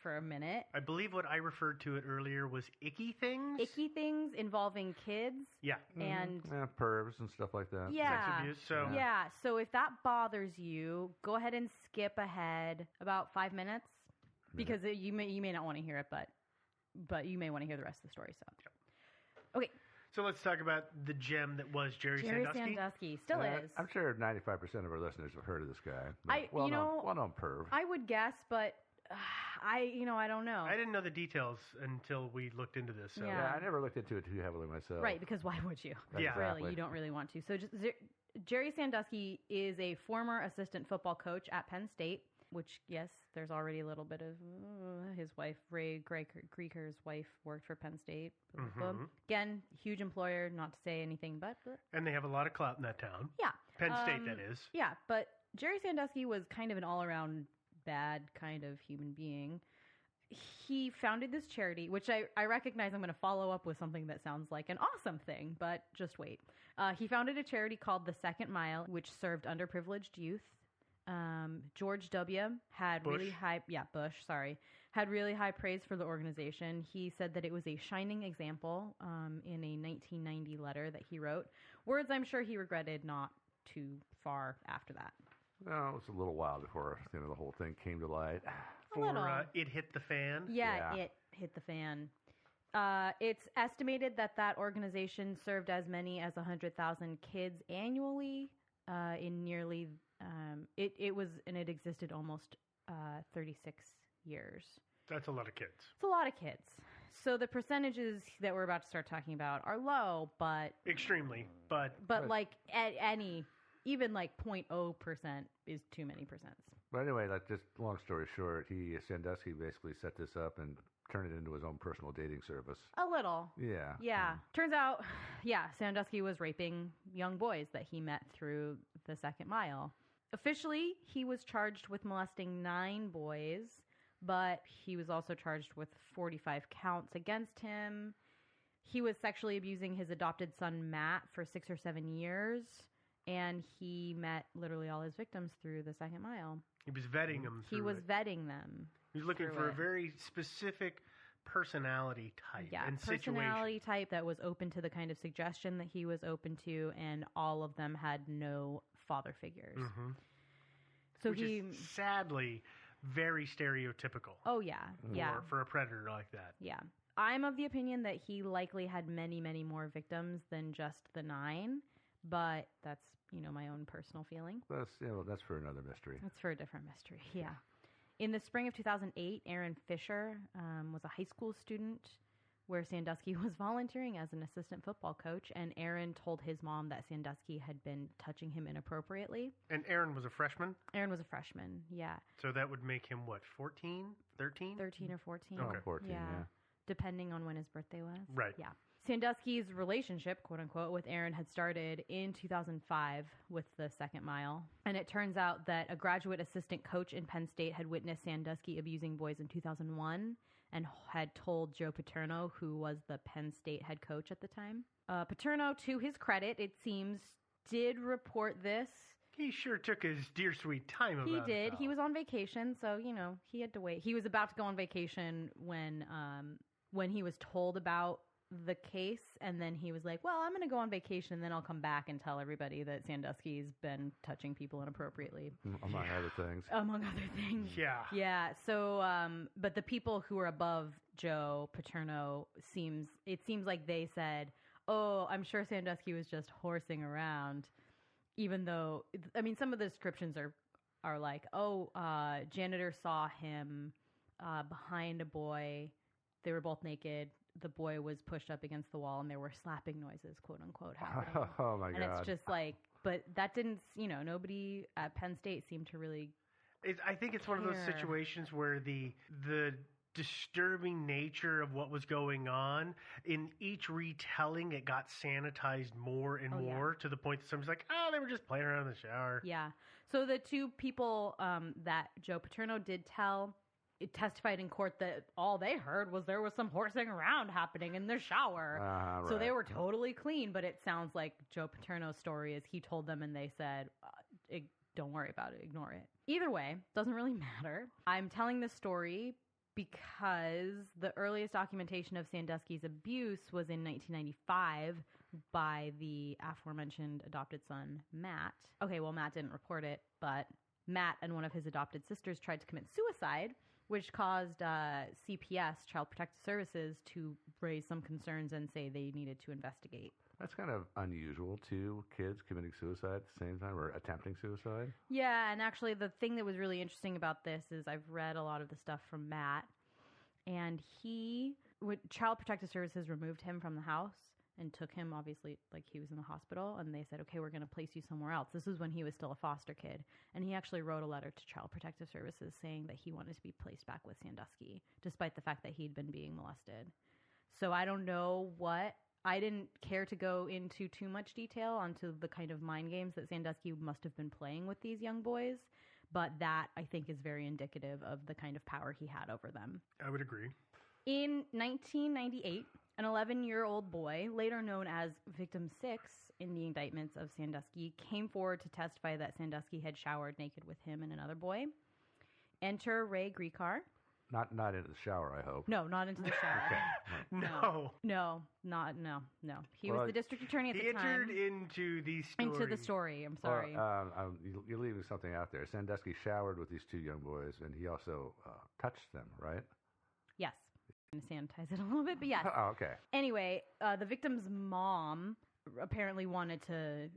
[SPEAKER 1] for a minute.
[SPEAKER 3] I believe what I referred to it earlier was icky things.
[SPEAKER 1] Icky things involving kids.
[SPEAKER 3] Yeah.
[SPEAKER 1] And
[SPEAKER 2] pervs and stuff like that.
[SPEAKER 1] Yeah.
[SPEAKER 3] Sex abuse. So.
[SPEAKER 1] Yeah. So if that bothers you, go ahead and skip ahead about 5 minutes because you may not want to hear it, but you may want to hear the rest of the story. So. Okay.
[SPEAKER 3] So let's talk about the gem that was Jerry
[SPEAKER 1] Sandusky. Still is.
[SPEAKER 2] I'm sure 95% of our listeners have heard of this guy. Well-known perv.
[SPEAKER 1] I would guess, but I don't know.
[SPEAKER 3] I didn't know the details until we looked into this. So.
[SPEAKER 2] Yeah, I never looked into it too heavily myself.
[SPEAKER 1] Right, because why would you?
[SPEAKER 3] Yeah.
[SPEAKER 1] Really, you don't really want to. So Jerry Sandusky is a former assistant football coach at Penn State, which, yes, there's already a little bit of his wife, Ray Gricar's wife, worked for Penn State.
[SPEAKER 3] Mm-hmm.
[SPEAKER 1] Again, huge employer, not to say anything but.
[SPEAKER 3] And they have a lot of clout in that town.
[SPEAKER 1] Yeah.
[SPEAKER 3] Penn State, that is.
[SPEAKER 1] Yeah, but Jerry Sandusky was kind of an all-around bad kind of human being. He founded this charity, which I recognize I'm going to follow up with something that sounds like an awesome thing, but just wait. He founded a charity called The Second Mile, which served underprivileged youth. George W. had really high praise for the organization. He said that it was a shining example in a 1990 letter that he wrote. Words I'm sure he regretted not too far after that.
[SPEAKER 2] No, it was a little while before the whole thing came to light.
[SPEAKER 3] It hit the fan?
[SPEAKER 1] Yeah, it hit the fan. It's estimated that organization served as many as 100,000 kids annually in nearly... It existed almost 36 years.
[SPEAKER 3] That's a lot of kids.
[SPEAKER 1] It's a lot of kids. So the percentages that we're about to start talking about are low, but...
[SPEAKER 3] Extremely, but
[SPEAKER 1] like at any... Even like 0.0% is too many percents.
[SPEAKER 2] But anyway, just long story short, Sandusky basically set this up and turned it into his own personal dating service.
[SPEAKER 1] A little.
[SPEAKER 2] Yeah.
[SPEAKER 1] Yeah. Turns out, Sandusky was raping young boys that he met through the Second Mile. Officially, he was charged with molesting 9 boys, but he was also charged with 45 counts against him. He was sexually abusing his adopted son, Matt, for 6 or 7 years. And he met literally all his victims through the Second Mile.
[SPEAKER 3] He was vetting them.
[SPEAKER 1] He was vetting them.
[SPEAKER 3] He was looking for a very specific personality type and
[SPEAKER 1] personality type that was open to the kind of suggestion that he was open to, and all of them had no father figures.
[SPEAKER 3] Mm-hmm.
[SPEAKER 1] So
[SPEAKER 3] Which is sadly very stereotypical.
[SPEAKER 1] Oh, yeah. Yeah.
[SPEAKER 3] For a predator like that.
[SPEAKER 1] Yeah. I'm of the opinion that he likely had many, many more victims than just the 9. But that's, my own personal feeling.
[SPEAKER 2] That's for another mystery.
[SPEAKER 1] That's for a different mystery, yeah. In the spring of 2008, Aaron Fisher was a high school student where Sandusky was volunteering as an assistant football coach, and Aaron told his mom that Sandusky had been touching him inappropriately.
[SPEAKER 3] And Aaron was a freshman?
[SPEAKER 1] Aaron was a freshman, yeah.
[SPEAKER 3] So that would make him, 14? 13?
[SPEAKER 1] 13 or 14.
[SPEAKER 2] Oh, 14, yeah.
[SPEAKER 1] Depending on when his birthday was.
[SPEAKER 3] Right.
[SPEAKER 1] Yeah. Sandusky's relationship, quote unquote, with Aaron had started in 2005 with the second mile. And it turns out that a graduate assistant coach in Penn State had witnessed Sandusky abusing boys in 2001 and had told Joe Paterno, who was the Penn State head coach at the time. Paterno, to his credit, it seems, did report this.
[SPEAKER 3] He sure took his dear sweet time about it.
[SPEAKER 1] He did.
[SPEAKER 3] though.
[SPEAKER 1] He was on vacation, so, he had to wait. He was about to go on vacation when he was told about the case, and then he was like, well, I'm going to go on vacation, then I'll come back and tell everybody that Sandusky's been touching people inappropriately.
[SPEAKER 2] Among other things.
[SPEAKER 1] Among other things.
[SPEAKER 3] Yeah.
[SPEAKER 1] Yeah, so, but the people who are above Joe Paterno, it seems like they said, oh, I'm sure Sandusky was just horsing around, even though, I mean, some of the descriptions are like, janitor saw him behind a boy. They were both naked. The boy was pushed up against the wall, and there were slapping noises, quote unquote, happening.
[SPEAKER 2] Oh my God!
[SPEAKER 1] And it's just like, but that didn't, nobody at Penn State seemed to really.
[SPEAKER 3] I think it's one of those situations where the disturbing nature of what was going on in each retelling, it got sanitized more and more to the point that somebody's like, oh, they were just playing around in the shower.
[SPEAKER 1] Yeah. So the two people that Joe Paterno did tell. It testified in court that all they heard was there was some horsing around happening in their shower. So they were totally clean, but it sounds like Joe Paterno's story is he told them and they said, don't worry about it, ignore it. Either way, doesn't really matter. I'm telling this story because the earliest documentation of Sandusky's abuse was in 1995 by the aforementioned adopted son, Matt. Okay, well, Matt didn't report it, but Matt and one of his adopted sisters tried to commit suicide, which caused CPS, Child Protective Services, to raise some concerns and say they needed to investigate.
[SPEAKER 2] That's kind of unusual, too, kids committing suicide at the same time or attempting suicide.
[SPEAKER 1] Yeah, and actually the thing that was really interesting about this is I've read a lot of the stuff from Matt, and Child Protective Services removed him from the house and took him, obviously, like he was in the hospital, and they said, okay, we're going to place you somewhere else. This was when he was still a foster kid, and he actually wrote a letter to Child Protective Services saying that he wanted to be placed back with Sandusky, despite the fact that he'd been being molested. So I don't know I didn't care to go into too much detail onto the kind of mind games that Sandusky must have been playing with these young boys, but that, I think, is very indicative of the kind of power he had over them.
[SPEAKER 3] I would agree.
[SPEAKER 1] In 1998, an 11-year-old boy, later known as Victim 6 in the indictments of Sandusky, came forward to testify that Sandusky had showered naked with him and another boy. Enter Ray Griecar.
[SPEAKER 2] Not into the shower, I hope.
[SPEAKER 1] No, not into the shower.
[SPEAKER 2] Okay.
[SPEAKER 3] No.
[SPEAKER 1] No. He was the district attorney at the time.
[SPEAKER 3] He entered into the story.
[SPEAKER 1] Into the story, I'm sorry.
[SPEAKER 2] You're leaving something out there. Sandusky showered with these two young boys, and he also touched them, right?
[SPEAKER 1] Yes. I'm going to sanitize it a little bit, but yes.
[SPEAKER 2] Oh, okay.
[SPEAKER 1] Anyway, the victim's mom apparently wanted to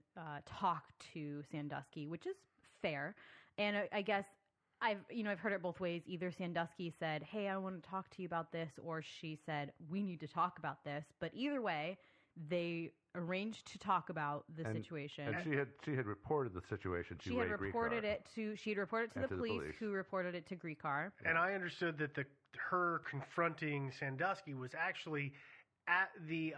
[SPEAKER 1] talk to Sandusky, which is fair. And I guess I've heard it both ways. Either Sandusky said, hey, I want to talk to you about this, or she said, we need to talk about this. But either way, they arranged to talk about the situation.
[SPEAKER 2] And she had reported the situation to Ray Griecar.
[SPEAKER 1] She had reported it to the police, who reported it to Griecar.
[SPEAKER 3] And I understood that her confronting Sandusky was actually at the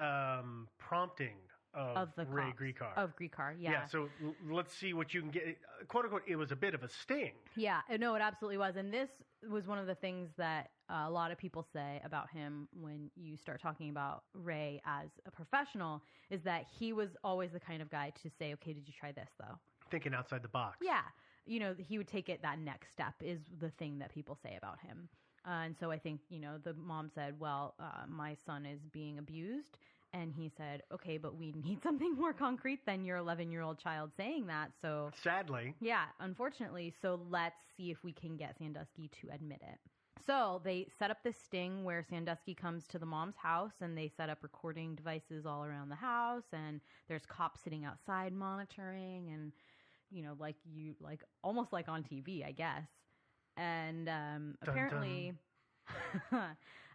[SPEAKER 3] prompting of the Ray Griecar.
[SPEAKER 1] Of Griecar, yeah.
[SPEAKER 3] Yeah, so let's see what you can get. Quote, unquote, it was a bit of a sting.
[SPEAKER 1] Yeah, no, it absolutely was. And this was one of the things that a lot of people say about him when you start talking about Ray as a professional, is that he was always the kind of guy to say, okay, did you try this, though?
[SPEAKER 3] Thinking outside the box.
[SPEAKER 1] Yeah. He would take it that next step is the thing that people say about him. And so I think, the mom said, well, my son is being abused. And he said, okay, but we need something more concrete than your 11-year-old child saying that. So
[SPEAKER 3] sadly.
[SPEAKER 1] Yeah, unfortunately. So let's see if we can get Sandusky to admit it. So they set up this sting where Sandusky comes to the mom's house, and they set up recording devices all around the house. And there's cops sitting outside monitoring, and, almost like on TV, I guess. And apparently...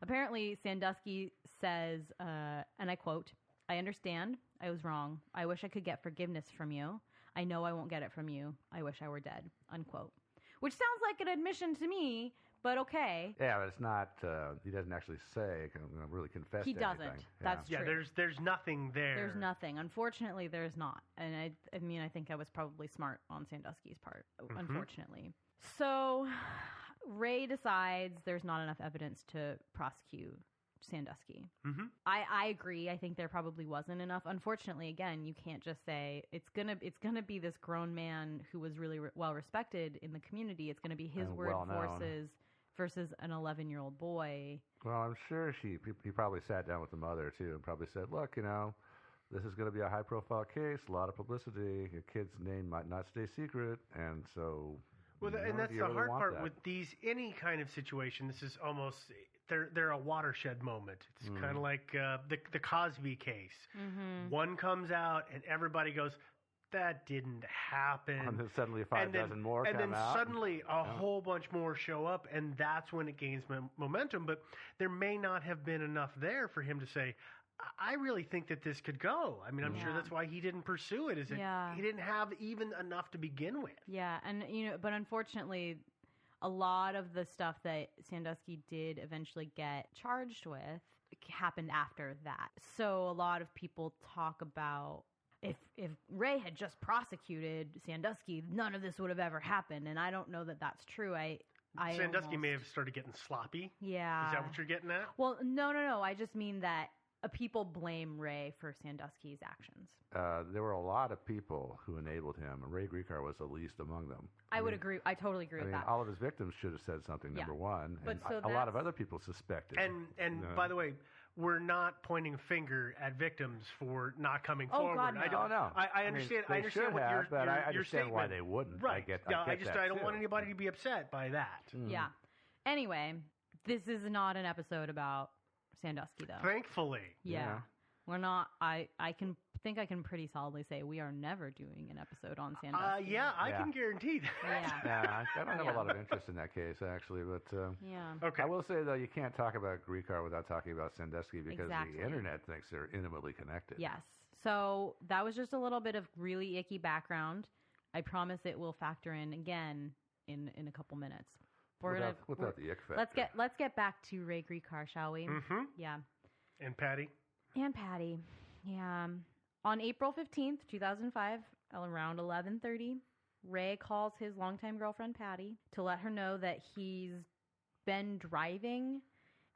[SPEAKER 1] Apparently, Sandusky says, and I quote, I understand. I was wrong. I wish I could get forgiveness from you. I know I won't get it from you. I wish I were dead, unquote. Which sounds like an admission to me, but okay.
[SPEAKER 2] Yeah, but it's not. He doesn't actually say. Really confess.
[SPEAKER 1] He
[SPEAKER 2] to
[SPEAKER 1] doesn't.
[SPEAKER 2] anything.
[SPEAKER 1] That's
[SPEAKER 3] yeah.
[SPEAKER 1] true.
[SPEAKER 3] There's nothing there.
[SPEAKER 1] There's nothing. Unfortunately, there's not. And I mean, I think I was probably smart on Sandusky's part. Unfortunately, so Ray decides there's not enough evidence to prosecute Sandusky.
[SPEAKER 3] Mm-hmm.
[SPEAKER 1] I agree. I think there probably wasn't enough. Unfortunately, again, you can't just say it's gonna be this grown man who was really well respected in the community. It's gonna be his
[SPEAKER 2] And
[SPEAKER 1] word
[SPEAKER 2] well-known.
[SPEAKER 1] versus an 11-year-old boy.
[SPEAKER 2] Well, I'm sure he probably sat down with the mother too and probably said, "Look, this is going to be a high-profile case, a lot of publicity. Your kid's name might not stay secret, and so."
[SPEAKER 3] Well, and that's the hard part with any kind of situation. This is almost they're a watershed moment. It's kind of like the Cosby case.
[SPEAKER 1] Mm-hmm.
[SPEAKER 3] One comes out and everybody goes, "That didn't happen."
[SPEAKER 2] And then suddenly 5 dozen more
[SPEAKER 3] and
[SPEAKER 2] come
[SPEAKER 3] then
[SPEAKER 2] out.
[SPEAKER 3] suddenly a whole bunch more show up, and that's when it gains momentum. But there may not have been enough there for him to say, I really think that this could go. I mean, I'm sure that's why he didn't pursue it. He didn't have even enough to begin with.
[SPEAKER 1] Yeah, and but unfortunately, a lot of the stuff that Sandusky did eventually get charged with happened after that. So a lot of people talk about if Ray had just prosecuted Sandusky, none of this would have ever happened. And I don't know that that's true.
[SPEAKER 3] Sandusky may have started getting sloppy.
[SPEAKER 1] Yeah.
[SPEAKER 3] Is that what you're getting at?
[SPEAKER 1] Well, no. I just mean that people blame Ray for Sandusky's actions.
[SPEAKER 2] There were a lot of people who enabled him, and Ray Griecar was the least among them.
[SPEAKER 1] I would agree. I totally agree with that.
[SPEAKER 2] All of his victims should have said something, number one.
[SPEAKER 1] But
[SPEAKER 2] and a lot of other people suspected.
[SPEAKER 3] And by the way, we're not pointing a finger at victims for not coming forward.
[SPEAKER 1] God, no.
[SPEAKER 3] I understand. I understand what you're
[SPEAKER 2] but I
[SPEAKER 3] your
[SPEAKER 2] understand
[SPEAKER 3] statement.
[SPEAKER 2] why they wouldn't.
[SPEAKER 3] Right. I don't want
[SPEAKER 2] too.
[SPEAKER 3] anybody to be upset by that.
[SPEAKER 1] Yeah. Anyway, this is not an episode about Sandusky, though.
[SPEAKER 3] Thankfully.
[SPEAKER 1] Yeah. We're not. I think I can pretty solidly say we are never doing an episode on Sandusky.
[SPEAKER 3] I can guarantee that.
[SPEAKER 1] Yeah.
[SPEAKER 2] I don't have a lot of interest in that case, actually. But
[SPEAKER 1] yeah.
[SPEAKER 3] Okay.
[SPEAKER 2] I will say, though, you can't talk about Griecar without talking about Sandusky because
[SPEAKER 1] Exactly.
[SPEAKER 2] the internet thinks they're intimately connected.
[SPEAKER 1] Yes. So that was just a little bit of really icky background. I promise it will factor in again in a couple minutes.
[SPEAKER 2] Without the ick factor.
[SPEAKER 1] Let's get back to Ray Griecar, shall we?
[SPEAKER 3] Mm-hmm.
[SPEAKER 1] Yeah.
[SPEAKER 3] And Patty.
[SPEAKER 1] And Patty. Yeah. On April 15th, 2005, around 11:30, Ray calls his longtime girlfriend Patty to let her know that he's been driving.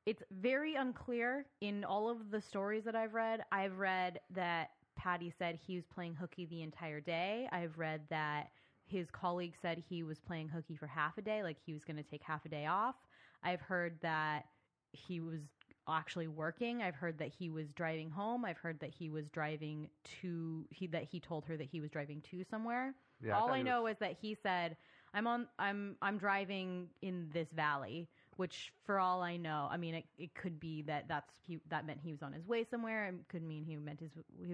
[SPEAKER 1] It's very unclear in all of the stories that I've read. I've read that Patty said he was playing hooky the entire day. I've read that his colleague said he was playing hooky for half a day, like he was going to take half a day off. I've heard that he was actually working. I've heard that he was driving home. I've heard that he was driving that he told her that he was driving to somewhere.
[SPEAKER 2] Yeah,
[SPEAKER 1] all I know is that he said, I'm driving in this valley, which for all I know, I mean, it could be that meant he was on his way somewhere. It could mean he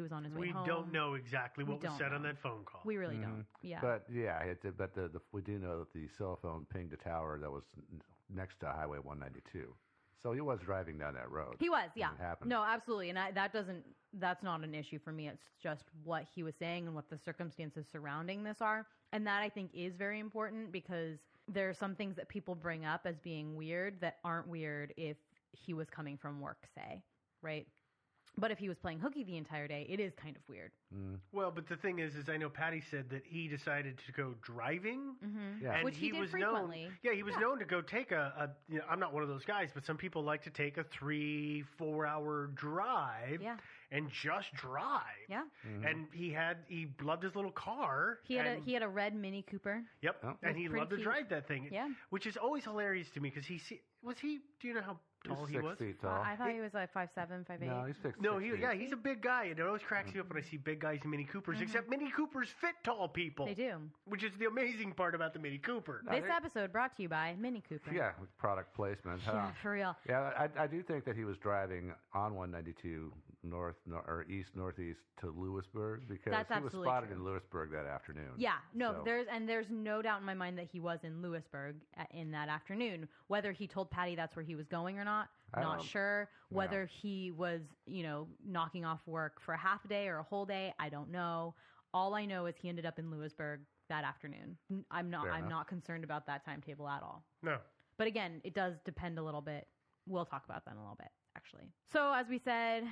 [SPEAKER 1] was on his way home.
[SPEAKER 3] We don't know exactly what was said on that phone call.
[SPEAKER 1] We really don't. Yeah.
[SPEAKER 2] But we do know that the cell phone pinged a tower that was next to Highway 192. So he was driving down that road.
[SPEAKER 1] He was, yeah.
[SPEAKER 2] It happened.
[SPEAKER 1] No, absolutely. And that's not an issue for me. It's just what he was saying and what the circumstances surrounding this are. And that I think is very important because there are some things that people bring up as being weird that aren't weird if he was coming from work, say, right? But if he was playing hooky the entire day, it is kind of weird.
[SPEAKER 3] Well, but the thing is I know Patty said that he decided to go driving.
[SPEAKER 1] Mm-hmm.
[SPEAKER 2] Yeah.
[SPEAKER 3] And
[SPEAKER 1] Which he did
[SPEAKER 3] was
[SPEAKER 1] frequently.
[SPEAKER 3] known. He was known to go take I'm not one of those guys, but some people like to take a 3-4 hour drive and just drive.
[SPEAKER 1] Yeah.
[SPEAKER 2] Mm-hmm.
[SPEAKER 3] And he loved his little car.
[SPEAKER 1] He had a red Mini Cooper.
[SPEAKER 3] Yep.
[SPEAKER 2] Oh.
[SPEAKER 3] And he loved to drive that thing.
[SPEAKER 1] Yeah.
[SPEAKER 3] Which is always hilarious to me because do you know how tall he was?
[SPEAKER 2] 6 feet tall.
[SPEAKER 1] I thought he was like 5'7", 5'8".
[SPEAKER 2] No, he's 6
[SPEAKER 3] No,
[SPEAKER 2] feet.
[SPEAKER 3] he's a big guy, and it always cracks me up when I see big guys in Mini Coopers. Except Mini Coopers fit tall people.
[SPEAKER 1] They do.
[SPEAKER 3] Which is the amazing part about the Mini Cooper.
[SPEAKER 1] This episode brought to you by Mini Cooper.
[SPEAKER 2] Yeah, with product placement.
[SPEAKER 1] Yeah, for real.
[SPEAKER 2] Yeah, I do think that he was driving on 192 east northeast to Lewisburg because
[SPEAKER 1] That's
[SPEAKER 2] he was
[SPEAKER 1] absolutely
[SPEAKER 2] spotted
[SPEAKER 1] true.
[SPEAKER 2] in Lewisburg that afternoon.
[SPEAKER 1] Yeah, no,
[SPEAKER 2] So-
[SPEAKER 1] there's no doubt in my mind that he was in Lewisburg in that afternoon. Whether he told Patty that's where he was going or not, not sure. Whether he was, knocking off work for a half a day or a whole day, I don't know. All I know is he ended up in Lewisburg that afternoon. I'm not concerned about that timetable at all.
[SPEAKER 3] No.
[SPEAKER 1] But again, it does depend a little bit. We'll talk about that in a little bit, actually. So as we said,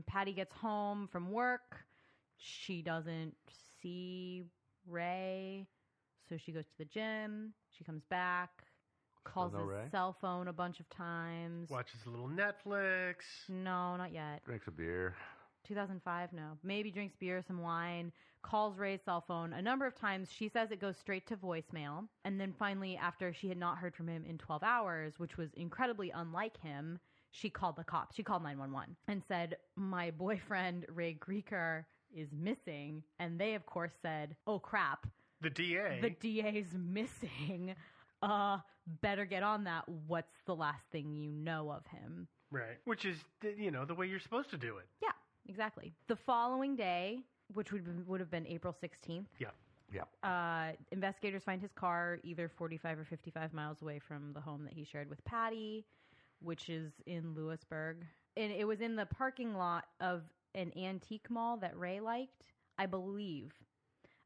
[SPEAKER 1] Patty gets home from work. She doesn't see Ray, so she goes to the gym. She comes back, calls his cell phone a bunch of times.
[SPEAKER 3] Watches a little Netflix.
[SPEAKER 1] No, not yet.
[SPEAKER 2] Drinks a beer.
[SPEAKER 1] 2005, no. Maybe drinks beer, some wine, calls Ray's cell phone a number of times. She says it goes straight to voicemail. And then finally, after she had not heard from him in 12 hours, which was incredibly unlike him, she called the cops. She called 911 and said, my boyfriend, Ray Grieker, is missing. And they, of course, said, oh, crap.
[SPEAKER 3] The DA.
[SPEAKER 1] The DA's missing. Better get on that. What's the last thing you know of him?
[SPEAKER 3] Right. Which is, the way you're supposed to do it.
[SPEAKER 1] Yeah. Exactly. The following day, which would have been April 16th.
[SPEAKER 3] Yeah.
[SPEAKER 1] Investigators find his car either 45 or 55 miles away from the home that he shared with Patty, which is in Lewisburg. And it was in the parking lot of an antique mall that Ray liked, I believe.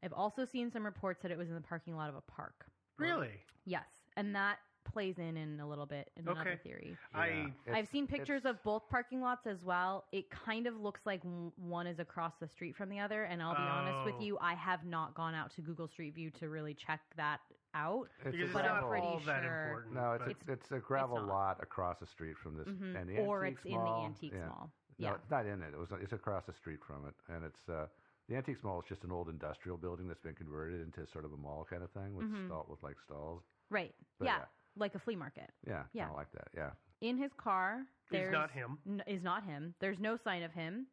[SPEAKER 1] I've also seen some reports that it was in the parking lot of a park.
[SPEAKER 3] Really?
[SPEAKER 1] Yes. And that plays in a little bit in another theory.
[SPEAKER 3] Yeah.
[SPEAKER 1] I've seen pictures of both parking lots as well. It kind of looks like one is across the street from the other, and I'll be honest with you, I have not gone out to Google Street View to really check that out.
[SPEAKER 3] But I'm pretty sure. That important,
[SPEAKER 2] no, it's a gravel lot across the street from this, and the
[SPEAKER 1] or
[SPEAKER 2] Antiques
[SPEAKER 1] it's
[SPEAKER 2] Mall,
[SPEAKER 1] in the Antiques Mall.
[SPEAKER 2] No, it's not in it. It's across the street from it, and it's the Antiques Mall is just an old industrial building that's been converted into sort of a mall kind of thing with with stalls.
[SPEAKER 1] Right.
[SPEAKER 2] But
[SPEAKER 1] yeah. Like a flea market.
[SPEAKER 2] Yeah, kind of like that, yeah.
[SPEAKER 1] In his car,
[SPEAKER 3] is not him.
[SPEAKER 1] Is not him. There's no sign of him.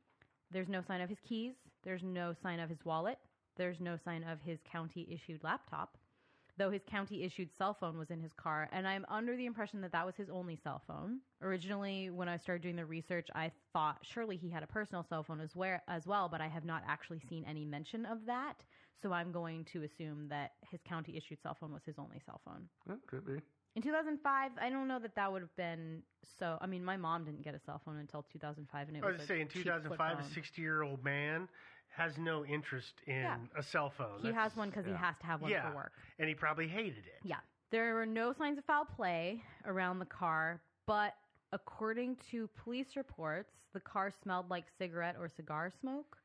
[SPEAKER 1] There's no sign of his keys. There's no sign of his wallet. There's no sign of his county-issued laptop, though his county-issued cell phone was in his car, and I'm under the impression that that was his only cell phone. Originally, when I started doing the research, I thought surely he had a personal cell phone as well, but I have not actually seen any mention of that, so I'm going to assume that his county-issued cell phone was his only cell phone.
[SPEAKER 2] Yeah, could be.
[SPEAKER 1] In 2005, I don't know that would have been so. I mean, my mom didn't get a cell phone until 2005, and it was
[SPEAKER 3] in 2005, a 60-year-old man has no interest in a cell phone.
[SPEAKER 1] He has one because he has to have one for work.
[SPEAKER 3] And he probably hated it.
[SPEAKER 1] Yeah. There were no signs of foul play around the car, but according to police reports, the car smelled like cigarette or cigar smoke,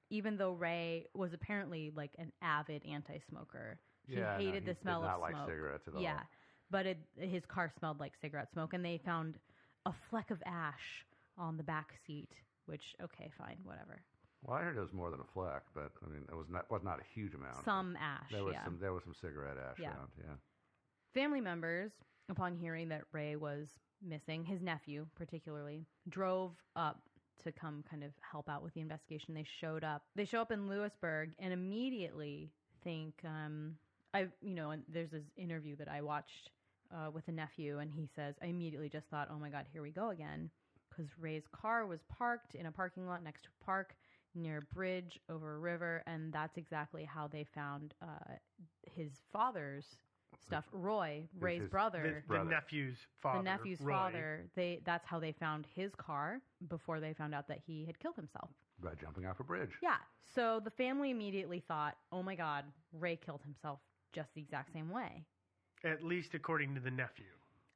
[SPEAKER 1] even though Ray was apparently like an avid anti-smoker. He hated the smell of smoke.
[SPEAKER 2] Did not like cigarettes at all.
[SPEAKER 1] Yeah. But his car smelled like cigarette smoke, and they found a fleck of ash on the back seat, which, okay, fine, whatever.
[SPEAKER 2] Well, I heard it was more than a fleck, but I mean, it was not a huge amount.
[SPEAKER 1] Some ash,
[SPEAKER 2] there was some cigarette ash around,
[SPEAKER 1] Family members, upon hearing that Ray was missing, his nephew particularly, drove up to come kind of help out with the investigation. They showed up. They show up in Lewisburg and immediately think, and there's this interview that I watched with a nephew, and he says, I immediately just thought, oh my God, here we go again. Because Ray's car was parked in a parking lot next to a park near a bridge over a river, and that's exactly how they found his father's stuff. Ray's brother.
[SPEAKER 3] The nephew's father.
[SPEAKER 1] The nephew's father. That's how they found his car before they found out that he had killed himself.
[SPEAKER 2] By jumping off a bridge.
[SPEAKER 1] Yeah. So the family immediately thought, oh my God, Ray killed himself just the exact same way.
[SPEAKER 3] At least according to the nephew.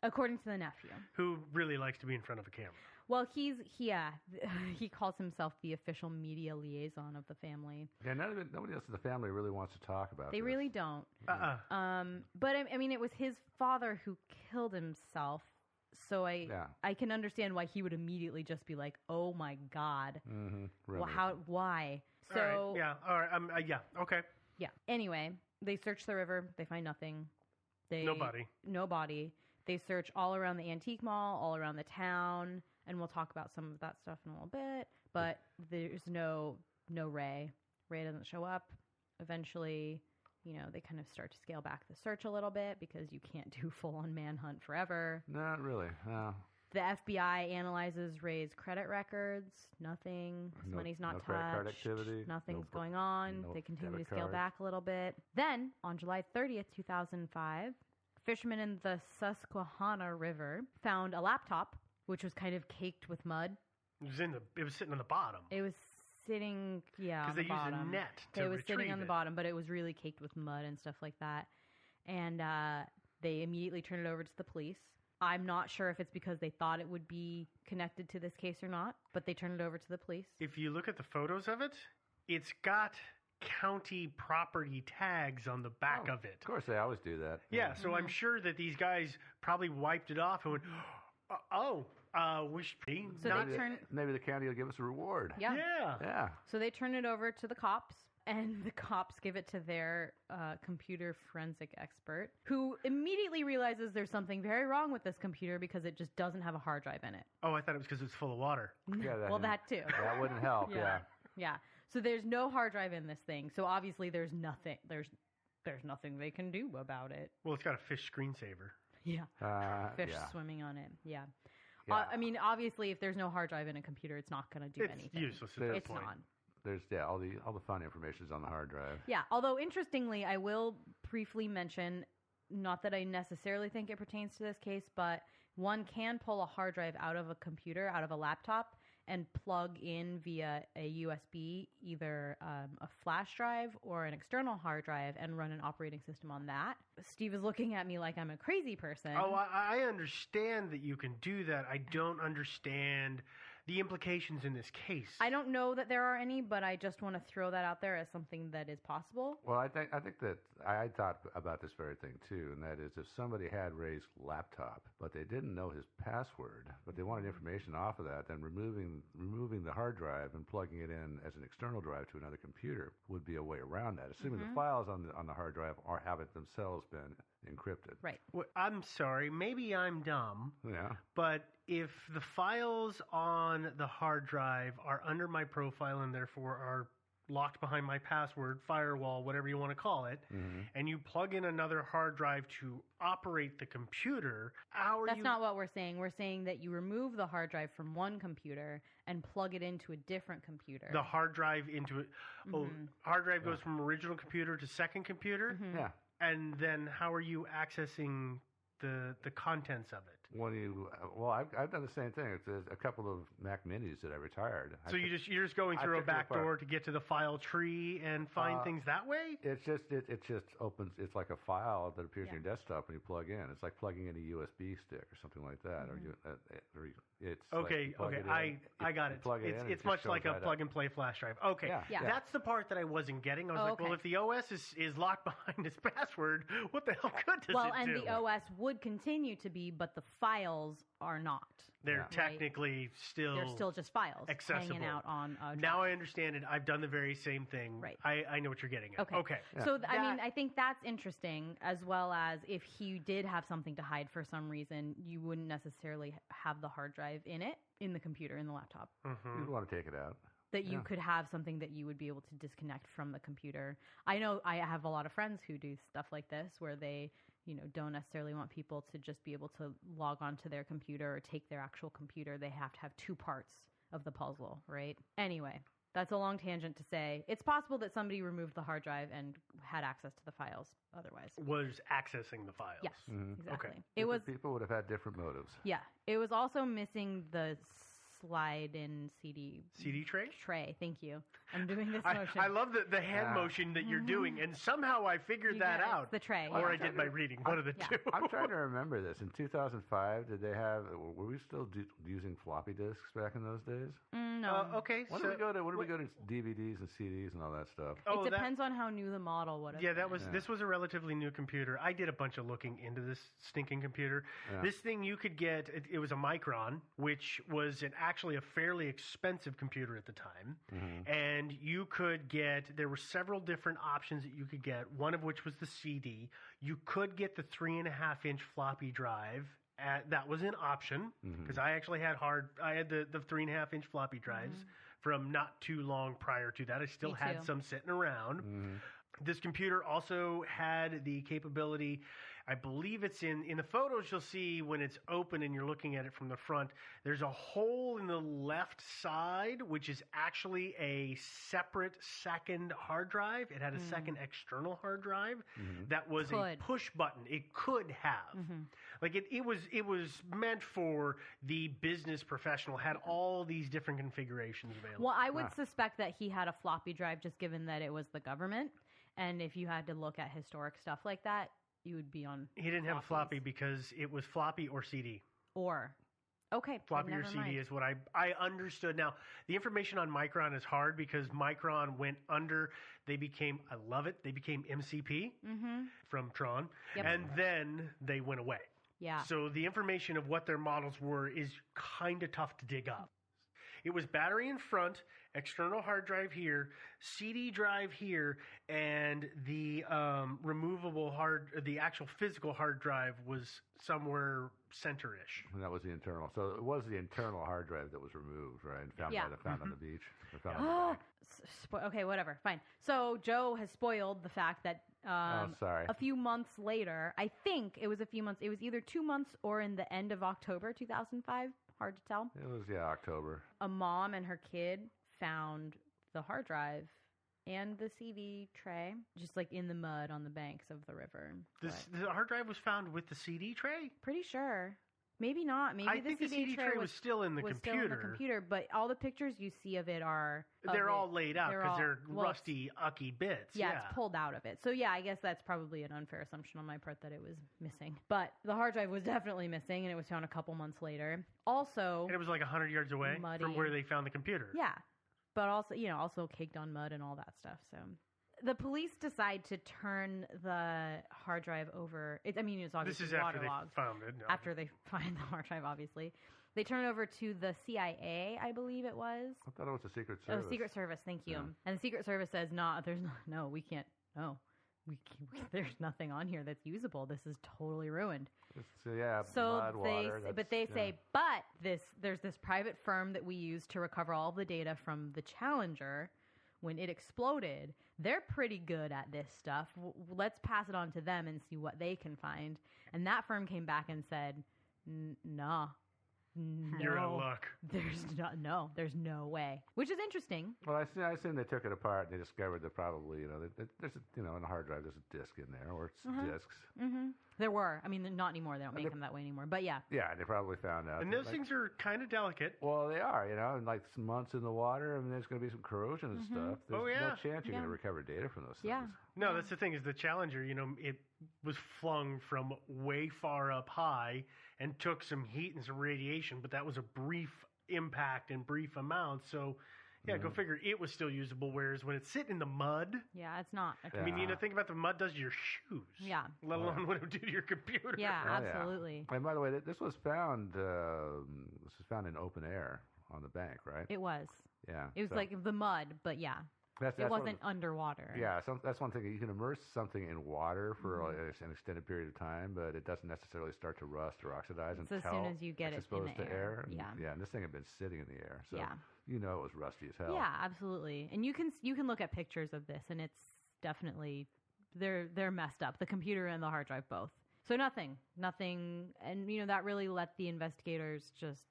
[SPEAKER 1] According to the nephew.
[SPEAKER 3] Who really likes to be in front of a camera.
[SPEAKER 1] Well, he calls himself the official media liaison of the family.
[SPEAKER 2] Yeah, nobody else in the family really wants to talk about
[SPEAKER 1] They
[SPEAKER 2] this.
[SPEAKER 1] really don't. But I mean, it was his father who killed himself, so I can understand why he would immediately just be like, "Oh my God,
[SPEAKER 2] really.
[SPEAKER 1] Well, why?" So
[SPEAKER 3] all right. Yeah, all right. Yeah, okay.
[SPEAKER 1] Yeah. Anyway, they search the river. They find nothing. Nobody. They search all around the antique mall, all around the town, and we'll talk about some of that stuff in a little bit. But there's no Ray. Ray doesn't show up. Eventually, they kind of start to scale back the search a little bit because you can't do full-on manhunt forever.
[SPEAKER 2] Not really. No.
[SPEAKER 1] The FBI analyzes Ray's credit records. Nothing. His money's not touched.
[SPEAKER 2] Credit card activity.
[SPEAKER 1] Nothing's going on. They continue to scale back a little bit. Then, on July 30th, 2005, fishermen in the Susquehanna River found a laptop, which was kind of caked with mud.
[SPEAKER 3] It was sitting on the bottom.
[SPEAKER 1] It was sitting, on the bottom.
[SPEAKER 3] Because they used a net to
[SPEAKER 1] It was
[SPEAKER 3] retrieve
[SPEAKER 1] sitting on the bottom, but it was really caked with mud and stuff like that. And They immediately turn it over to the police. I'm not sure if it's because they thought it would be connected to this case or not, but they turn it over to the police.
[SPEAKER 3] If you look at the photos of it, it's got county property tags on the back of it.
[SPEAKER 2] Of course, they always do that.
[SPEAKER 3] Yeah, so I'm sure that these guys probably wiped it off and went, we should be
[SPEAKER 1] So
[SPEAKER 3] not...
[SPEAKER 2] Maybe the county will give us a reward.
[SPEAKER 1] Yeah.
[SPEAKER 2] Yeah.
[SPEAKER 1] So they turn it over to the cops, and the cops give it to their computer forensic expert, who immediately realizes there's something very wrong with this computer because it just doesn't have a hard drive in it.
[SPEAKER 3] Oh, I thought it was because it's full of water.
[SPEAKER 2] Yeah,
[SPEAKER 1] Well, that too.
[SPEAKER 2] That wouldn't help, yeah.
[SPEAKER 1] Yeah. So there's no hard drive in this thing. So obviously there's nothing they can do about it.
[SPEAKER 3] Well, it's got a fish screensaver.
[SPEAKER 1] Yeah. Fish
[SPEAKER 2] yeah.
[SPEAKER 1] swimming on it. Yeah.
[SPEAKER 2] Yeah.
[SPEAKER 1] I mean, obviously, if there's no hard drive in a computer, it's not going to do anything.
[SPEAKER 3] It's useless at that
[SPEAKER 1] It's
[SPEAKER 3] point.
[SPEAKER 1] not.
[SPEAKER 2] There's all the fun information is on the hard drive.
[SPEAKER 1] Yeah. Although, interestingly, I will briefly mention, not that I necessarily think it pertains to this case, but one can pull a hard drive out of a computer, out of a laptop, and plug in via a USB, either a flash drive or an external hard drive, and run an operating system on that. Steve is looking at me like I'm a crazy person.
[SPEAKER 3] Oh, I understand that you can do that. I don't understand the implications in this case.
[SPEAKER 1] I don't know that there are any, but I just want to throw that out there as something that is possible.
[SPEAKER 2] Well, I think that I thought about this very thing too, and that is if somebody had Ray's laptop, but they didn't know his password, but they wanted information off of that, then removing the hard drive and plugging it in as an external drive to another computer would be a way around that, assuming the files on the hard drive haven't themselves been encrypted.
[SPEAKER 1] Right.
[SPEAKER 3] Well, I'm sorry, maybe I'm dumb.
[SPEAKER 2] Yeah.
[SPEAKER 3] But if the files on the hard drive are under my profile and therefore are locked behind my password, firewall, whatever you want to call it, and you plug in another hard drive to operate the computer,
[SPEAKER 1] That's not what we're saying. We're saying that you remove the hard drive from one computer and plug it into a different computer.
[SPEAKER 3] The hard drive into it. Oh, hard drive goes from original computer to second computer?
[SPEAKER 2] Yeah.
[SPEAKER 3] And then how are you accessing the contents of it?
[SPEAKER 2] I've done the same thing. There's a couple of Mac Minis that I retired.
[SPEAKER 3] So you're just going through a back door to get to the file tree and find things that way?
[SPEAKER 2] It just opens. It's like a file that appears on your desktop when you plug in. It's like plugging in a USB stick or something like that.
[SPEAKER 3] I got it. It's much like a plug and play flash drive. Okay, that's the part that I wasn't getting. I was well, if the OS is locked behind its password, what the hell good does it do?
[SPEAKER 1] Well, and the OS would continue to be, but the files are not.
[SPEAKER 3] They're technically still...
[SPEAKER 1] They're still just files
[SPEAKER 3] accessible.
[SPEAKER 1] Hanging out on a drive.
[SPEAKER 3] Now I understand it. I've done the very same thing.
[SPEAKER 1] Right.
[SPEAKER 3] I know what you're getting at. Okay.
[SPEAKER 1] Yeah. So, I mean, I think that's interesting, as well as if he did have something to hide for some reason, you wouldn't necessarily have the hard drive in the computer, in the laptop.
[SPEAKER 2] You'd want to take it out.
[SPEAKER 1] That you could have something that you would be able to disconnect from the computer. I know I have a lot of friends who do stuff like this, where they, don't necessarily want people to just be able to log onto their computer or take their actual computer. They have to have two parts of the puzzle, right? Anyway, that's a long tangent to say it's possible that somebody removed the hard drive and had access to the files otherwise.
[SPEAKER 3] Was accessing the files.
[SPEAKER 1] Yes, exactly.
[SPEAKER 3] Okay.
[SPEAKER 2] People would have had different motives.
[SPEAKER 1] Yeah. It was also missing the slide-in CD
[SPEAKER 3] tray?
[SPEAKER 1] Tray, thank you. I'm doing this motion.
[SPEAKER 3] I love the hand motion that you're doing, and somehow I figured that out.
[SPEAKER 1] It's the tray.
[SPEAKER 3] Or I did my reading. One of the two.
[SPEAKER 2] I'm trying to remember this. In 2005, were we still using floppy disks back in those days?
[SPEAKER 1] No.
[SPEAKER 3] Okay.
[SPEAKER 2] When did we go to DVDs and CDs and all that stuff?
[SPEAKER 1] It depends on how new the model would have been.
[SPEAKER 3] This was a relatively new computer. I did a bunch of looking into this stinking computer. Yeah. This thing you could get, it was a Micron, which was actually a fairly expensive computer at the time. And you could get, there were several different options that you could get, one of which was the CD. You could get the 3.5-inch floppy drive. That was an option because I actually had the 3.5-inch floppy drives from not too long prior to that. I still had some sitting around. This computer also had the capability, I believe it's in the photos you'll see when it's open and you're looking at it from the front, there's a hole in the left side, which is actually a separate second hard drive. It had a second external hard drive that was a push button. It could have. Like it was meant for the business professional, had all these different configurations available.
[SPEAKER 1] Well, I would suspect that he had a floppy drive just given that it was the government. And if you had to look at historic stuff like that, you would be on.
[SPEAKER 3] He didn't have a
[SPEAKER 1] floppies.
[SPEAKER 3] floppy because it was floppy or CD.
[SPEAKER 1] Okay,
[SPEAKER 3] Floppy
[SPEAKER 1] then
[SPEAKER 3] or
[SPEAKER 1] never
[SPEAKER 3] CD
[SPEAKER 1] mind.
[SPEAKER 3] is what I understood. Now, the information on Micron is hard because Micron went under. They became, I love it, they became MCP from Tron.
[SPEAKER 1] Yep.
[SPEAKER 3] And then they went away.
[SPEAKER 1] Yeah.
[SPEAKER 3] So the information of what their models were is kind of tough to dig up. It was battery in front, external hard drive here, CD drive here, and the removable the actual physical hard drive was somewhere center-ish.
[SPEAKER 2] And that was the internal. So it was the internal hard drive that was removed, right? And found, found on the beach. Or found on the bank.
[SPEAKER 1] Okay, whatever, fine. So Joe has spoiled the fact that
[SPEAKER 2] sorry.
[SPEAKER 1] a few months later, I think it was a few months, it was either 2 months or in the end of October 2005, hard to tell.
[SPEAKER 2] It was, October.
[SPEAKER 1] A mom and her kid found the hard drive and the CD tray just like in the mud on the banks of the river.
[SPEAKER 3] The hard drive was found with the CD tray?
[SPEAKER 1] Pretty sure. Maybe not. Maybe
[SPEAKER 3] I think the CD tray was still in the computer.
[SPEAKER 1] Still in the computer, but all the pictures you see of it are...
[SPEAKER 3] They're all laid out because they're rusty, ucky bits.
[SPEAKER 1] Yeah, it's pulled out of it. So yeah, I guess that's probably an unfair assumption on my part that it was missing. But the hard drive was definitely missing, and it was found a couple months later. Also...
[SPEAKER 3] And it was like 100 yards away from where they found the computer.
[SPEAKER 1] Yeah, but also, also caked on mud and all that stuff, so... The police decide to turn the hard drive over. It's obviously
[SPEAKER 3] this is after
[SPEAKER 1] waterlogged.
[SPEAKER 3] They found it. No.
[SPEAKER 1] After they find the hard drive, obviously. They turn it over to the CIA, I believe it was.
[SPEAKER 2] I thought it was the Secret Service.
[SPEAKER 1] Oh, Secret Service, thank you.
[SPEAKER 2] Yeah.
[SPEAKER 1] And the Secret Service says, we can't, there's nothing on here that's usable. This is totally ruined.
[SPEAKER 2] Mud, water.
[SPEAKER 1] There's this private firm that we use to recover all of the data from the Challenger. When it exploded, they're pretty good at this stuff. Let's pass it on to them and see what they can find. And that firm came back and said, nah. No,
[SPEAKER 3] you're in luck.
[SPEAKER 1] There's no way. Which is interesting.
[SPEAKER 2] Well, I assume they took it apart and they discovered that probably, there's in a hard drive, there's a disk in there, or it's disks.
[SPEAKER 1] Mm-hmm. There were. I mean, not anymore. They don't make them that way anymore. But yeah.
[SPEAKER 2] Yeah, they probably found out.
[SPEAKER 3] And those things are kind of delicate.
[SPEAKER 2] Well, they are, and like some months in the water, I mean, there's going to be some corrosion and stuff. There's no chance you're going to recover data from those things.
[SPEAKER 1] Yeah.
[SPEAKER 3] No, that's the thing is the Challenger, it was flung from way far up high and took some heat and some radiation, but that was a brief impact and brief amount. So, go figure. It was still usable, whereas when it's sitting in the mud...
[SPEAKER 1] Yeah, it's not.
[SPEAKER 3] I mean, think about the mud does to your shoes.
[SPEAKER 1] Yeah.
[SPEAKER 3] Let alone what it would do to your computer.
[SPEAKER 1] Yeah, absolutely.
[SPEAKER 2] Yeah. And by the way, this was found in open air on the bank, right?
[SPEAKER 1] It was.
[SPEAKER 2] Yeah.
[SPEAKER 1] It was like the mud, but yeah. It wasn't underwater.
[SPEAKER 2] Yeah, that's one thing. You can immerse something in water for an extended period of time, but it doesn't necessarily start to rust or oxidize until
[SPEAKER 1] as soon as you get
[SPEAKER 2] it's
[SPEAKER 1] it in
[SPEAKER 2] exposed
[SPEAKER 1] the
[SPEAKER 2] to
[SPEAKER 1] air.
[SPEAKER 2] Yeah, and this thing had been sitting in the air, so
[SPEAKER 1] yeah.
[SPEAKER 2] It was rusty as hell.
[SPEAKER 1] Yeah, absolutely. And you can look at pictures of this, and it's definitely they're messed up. The computer and the hard drive both. So nothing, and that really let the investigators just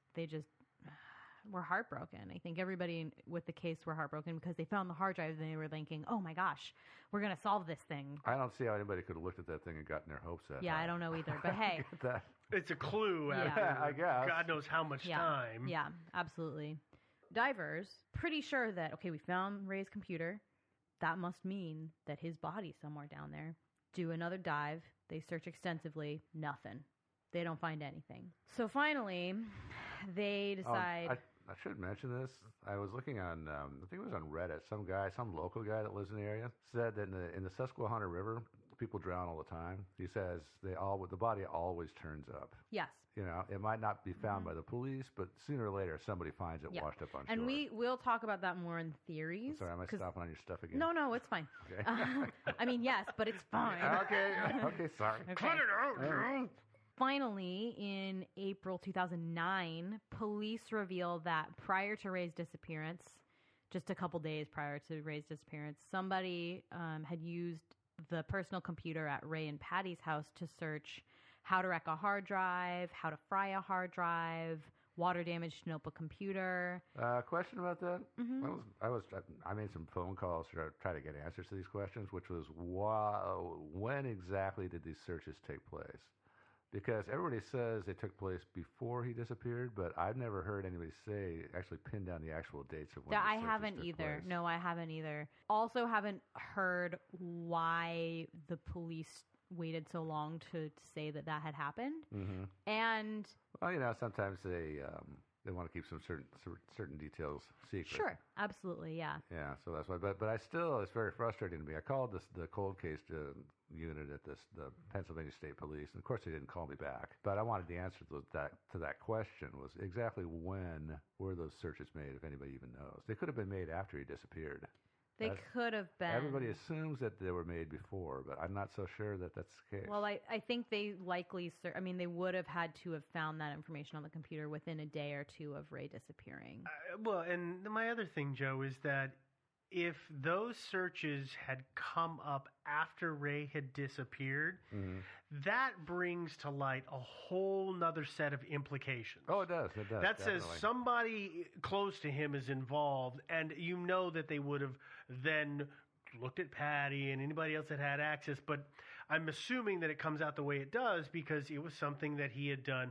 [SPEAKER 1] were heartbroken. I think everybody with the case were heartbroken because they found the hard drive and they were thinking, oh my gosh, we're going to solve this thing.
[SPEAKER 2] I don't see how anybody could have looked at that thing and gotten their hopes up.
[SPEAKER 1] Yeah, I don't know either. But hey.
[SPEAKER 3] It's a clue after
[SPEAKER 2] I guess.
[SPEAKER 3] God knows how much time.
[SPEAKER 1] Yeah, absolutely. Divers, pretty sure that, okay, we found Ray's computer. That must mean that his body's somewhere down there. Do another dive. They search extensively. Nothing. They don't find anything. So finally, they decide...
[SPEAKER 2] I should mention this. I was looking on, I think it was on Reddit. Some local guy that lives in the area, said that in the Susquehanna River, people drown all the time. He says the body always turns up.
[SPEAKER 1] Yes.
[SPEAKER 2] It might not be found by the police, but sooner or later somebody finds it washed up on shore.
[SPEAKER 1] And we'll talk about that more in theories.
[SPEAKER 2] Sorry, am I stopping on your stuff again?
[SPEAKER 1] No, it's fine.
[SPEAKER 2] Okay.
[SPEAKER 1] Yes, but it's fine.
[SPEAKER 2] Okay, sorry.
[SPEAKER 1] Okay.
[SPEAKER 3] Cut it out,
[SPEAKER 1] Finally, in April 2009, police revealed that prior to Ray's disappearance, just a couple days prior to Ray's disappearance, somebody had used the personal computer at Ray and Patty's house to search how to wreck a hard drive, how to fry a hard drive, water damage to notebook computer.
[SPEAKER 2] Question about that?
[SPEAKER 1] Mm-hmm.
[SPEAKER 2] I made some phone calls to try to get answers to these questions, which was when exactly did these searches take place? Because everybody says they took place before he disappeared, but I've never heard anybody actually pin down the actual dates of when
[SPEAKER 1] I
[SPEAKER 2] the searches
[SPEAKER 1] haven't
[SPEAKER 2] took
[SPEAKER 1] either.
[SPEAKER 2] place.
[SPEAKER 1] No, I haven't either. Also haven't heard why the police waited so long to say that had happened.
[SPEAKER 2] Mm-hmm.
[SPEAKER 1] And
[SPEAKER 2] well, sometimes they want to keep some certain details secret.
[SPEAKER 1] Sure, absolutely, yeah.
[SPEAKER 2] Yeah, so that's why. But I still, it's very frustrating to me. I called the cold case unit at the Pennsylvania State Police, and of course they didn't call me back. But I wanted the answer to that question was exactly when were those searches made, if anybody even knows. They could have been made after he disappeared.
[SPEAKER 1] They could have been.
[SPEAKER 2] Everybody assumes that they were made before, but I'm not so sure that that's the case.
[SPEAKER 1] Well, I think they likely, they would have had to have found that information on the computer within a day or two of Ray disappearing.
[SPEAKER 3] Well, and my other thing, Joe, is that if those searches had come up after Ray had disappeared, that brings to light a whole nother set of implications.
[SPEAKER 2] Oh, it does. It does.
[SPEAKER 3] That
[SPEAKER 2] definitely.
[SPEAKER 3] says somebody close to him is involved, and you know that they would have then looked at Patty and anybody else that had access. But I'm assuming that it comes out the way it does because it was something that he had done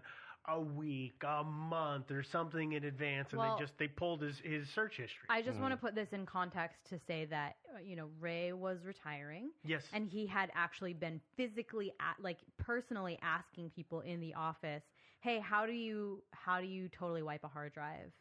[SPEAKER 3] a week, a month, or something in advance, and they pulled his search history.
[SPEAKER 1] I just want to put this in context to say that Ray was retiring.
[SPEAKER 3] Yes,
[SPEAKER 1] and he had actually been physically, personally asking people in the office, "Hey, how do you totally wipe a hard drive?"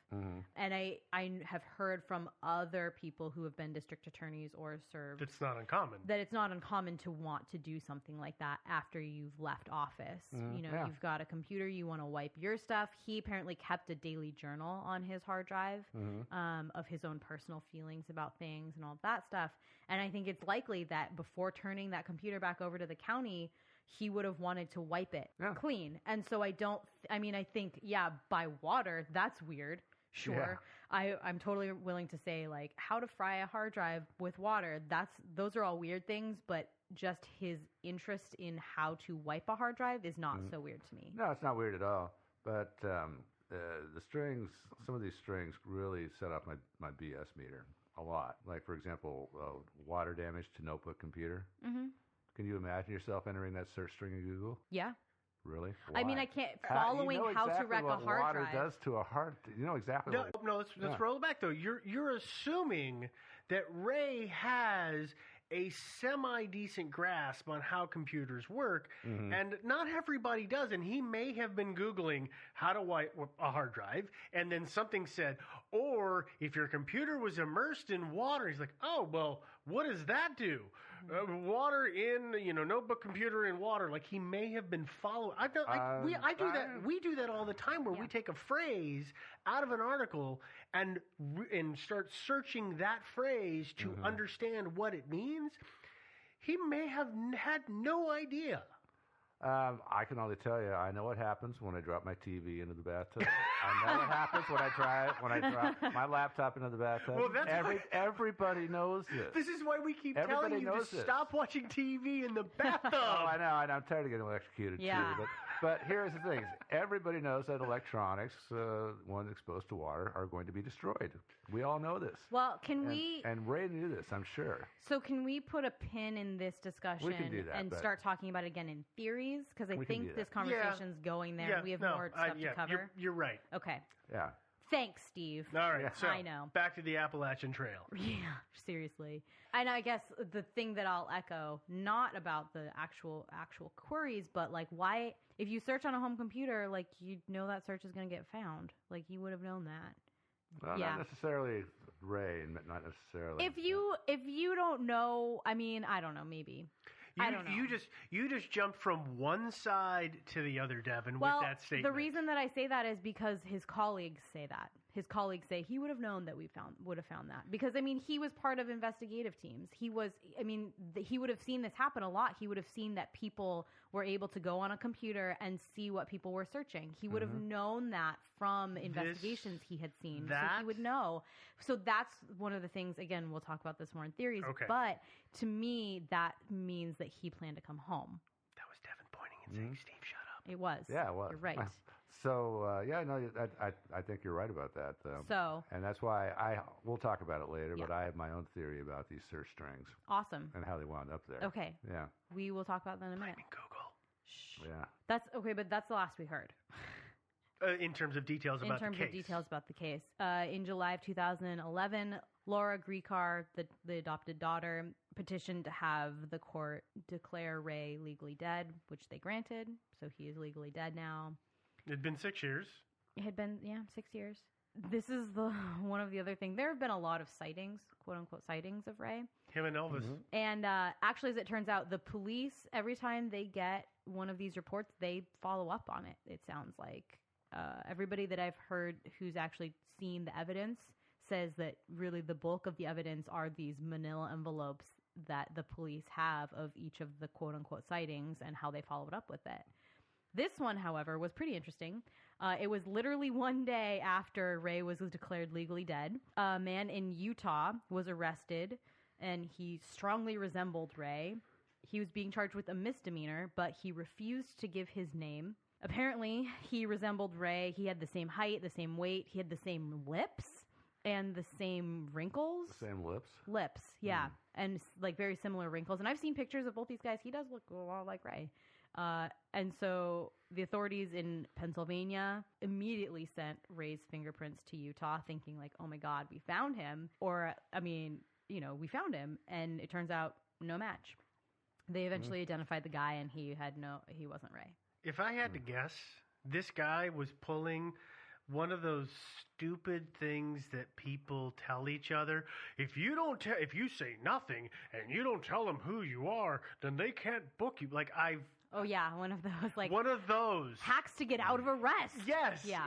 [SPEAKER 1] And I have heard from other people who have been district attorneys or served
[SPEAKER 3] it's not uncommon
[SPEAKER 1] that it's not uncommon to want to do something like that after you've left office. You've got a computer, you want to wipe your stuff. He apparently kept a daily journal on his hard drive of his own personal feelings about things and all of that stuff. And I think it's likely that before turning that computer back over to the county, he would have wanted to wipe it clean. And so I think, by water, that's weird. Sure. Yeah. I'm totally willing to say, how to fry a hard drive with water. Those are all weird things, but just his interest in how to wipe a hard drive is not so weird to me.
[SPEAKER 2] No, it's not weird at all. But the strings, some of these strings really set off my BS meter a lot. Like, for example, water damage to notebook computer. Mm-hmm. Can you imagine yourself entering that search string in Google?
[SPEAKER 1] Yeah.
[SPEAKER 2] Really?
[SPEAKER 1] Why? I mean, I can't following how to wreck a hard drive.
[SPEAKER 2] Water does to a hard. You know exactly.
[SPEAKER 3] No. Let's roll it back though. You're assuming that Ray has a semi-decent grasp on how computers work, and not everybody does. And he may have been Googling how to wipe a hard drive, and then something said, or if your computer was immersed in water, he's like, oh, well, what does that do? Water in, notebook computer in water. Like, he may have been following. I do that. We do that all the time where we take a phrase out of an article and start searching that phrase to understand what it means. He may have had no idea.
[SPEAKER 2] I can only tell you, I know what happens when I drop my TV into the bathtub. I know what happens when I drop my laptop into the bathtub.
[SPEAKER 3] Well,
[SPEAKER 2] everybody knows this.
[SPEAKER 3] This is why we keep telling you to stop watching TV in the bathtub.
[SPEAKER 2] Oh, I know. I'm tired of getting electrocuted too. But here's the thing: everybody knows that electronics, when exposed to water, are going to be destroyed. We all know this.
[SPEAKER 1] Well,
[SPEAKER 2] and Ray knew this, I'm sure.
[SPEAKER 1] So can we put a pin in this discussion and start talking about it again in theories? Because I think this conversation's going there. We have more stuff to cover.
[SPEAKER 3] You're right.
[SPEAKER 1] Okay.
[SPEAKER 2] Yeah.
[SPEAKER 1] Thanks, Steve.
[SPEAKER 3] All right. So
[SPEAKER 1] I know.
[SPEAKER 3] Back to the Appalachian Trail.
[SPEAKER 1] Yeah, seriously. And I guess the thing that I'll echo, not about the actual queries, but why, if you search on a home computer, you know that search is going to get found. You would have known that.
[SPEAKER 2] Well, not necessarily Ray, not necessarily.
[SPEAKER 1] If you don't know, I mean, I don't know, maybe. I don't know.
[SPEAKER 3] You just jumped from one side to the other, Devin, with that statement.
[SPEAKER 1] The reason that I say that is because his colleagues say that. His colleagues say he would have known that would have found that. Because, I mean, he was part of investigative teams. He would have seen this happen a lot. He would have seen that people were able to go on a computer and see what people were searching. He would have known that from investigations he had seen. So he would know. So that's one of the things, again, we'll talk about this more in theories. Okay. But to me, that means that he planned to come home.
[SPEAKER 3] That was Devin pointing and saying, Steve, shut up.
[SPEAKER 1] It was.
[SPEAKER 2] Yeah, it was.
[SPEAKER 1] You're right.
[SPEAKER 2] So, I think you're right about that. And that's why we'll talk about it later, but I have my own theory about these search strings.
[SPEAKER 1] Awesome.
[SPEAKER 2] And how they wound up there.
[SPEAKER 1] Okay.
[SPEAKER 2] Yeah.
[SPEAKER 1] We will talk about that in a minute.
[SPEAKER 3] Google.
[SPEAKER 2] Yeah.
[SPEAKER 1] That's okay, but that's the last we heard.
[SPEAKER 3] In terms of details about the case.
[SPEAKER 1] In terms of details about the case. In July of 2011, Laura Griecar, the adopted daughter, petitioned to have the court declare Ray legally dead, which they granted. So he is legally dead now.
[SPEAKER 3] It had been 6 years.
[SPEAKER 1] It had been, 6 years. This is one of the other things. There have been a lot of sightings, quote-unquote sightings of Ray.
[SPEAKER 3] Him and Elvis.
[SPEAKER 1] Mm-hmm. And actually, as it turns out, the police, every time they get one of these reports, they follow up on it, it sounds like. Everybody that I've heard who's actually seen the evidence says that really the bulk of the evidence are these manila envelopes that the police have of each of the quote-unquote sightings and how they followed up with it. This one, however, was pretty interesting. It was literally one day after Ray was declared legally dead. A man in Utah was arrested, and he strongly resembled Ray. He was being charged with a misdemeanor, but he refused to give his name. Apparently, he resembled Ray. He had the same height, the same weight. He had the same lips and the same wrinkles.
[SPEAKER 2] Same lips?
[SPEAKER 1] Lips, yeah. And like very similar wrinkles. And I've seen pictures of both these guys. He does look a lot like Ray. And so the authorities in Pennsylvania immediately sent Ray's fingerprints to Utah, thinking like, oh my God, we found him. Or, we found him. And it turns out no match. They eventually identified the guy, and he wasn't Ray.
[SPEAKER 3] If I had to guess, this guy was pulling one of those stupid things that people tell each other. If you say nothing and you don't tell them who you are, then they can't book you.
[SPEAKER 1] Oh yeah, one of those
[SPEAKER 3] one of those
[SPEAKER 1] hacks to get out of arrest.
[SPEAKER 3] Yes,
[SPEAKER 1] yeah,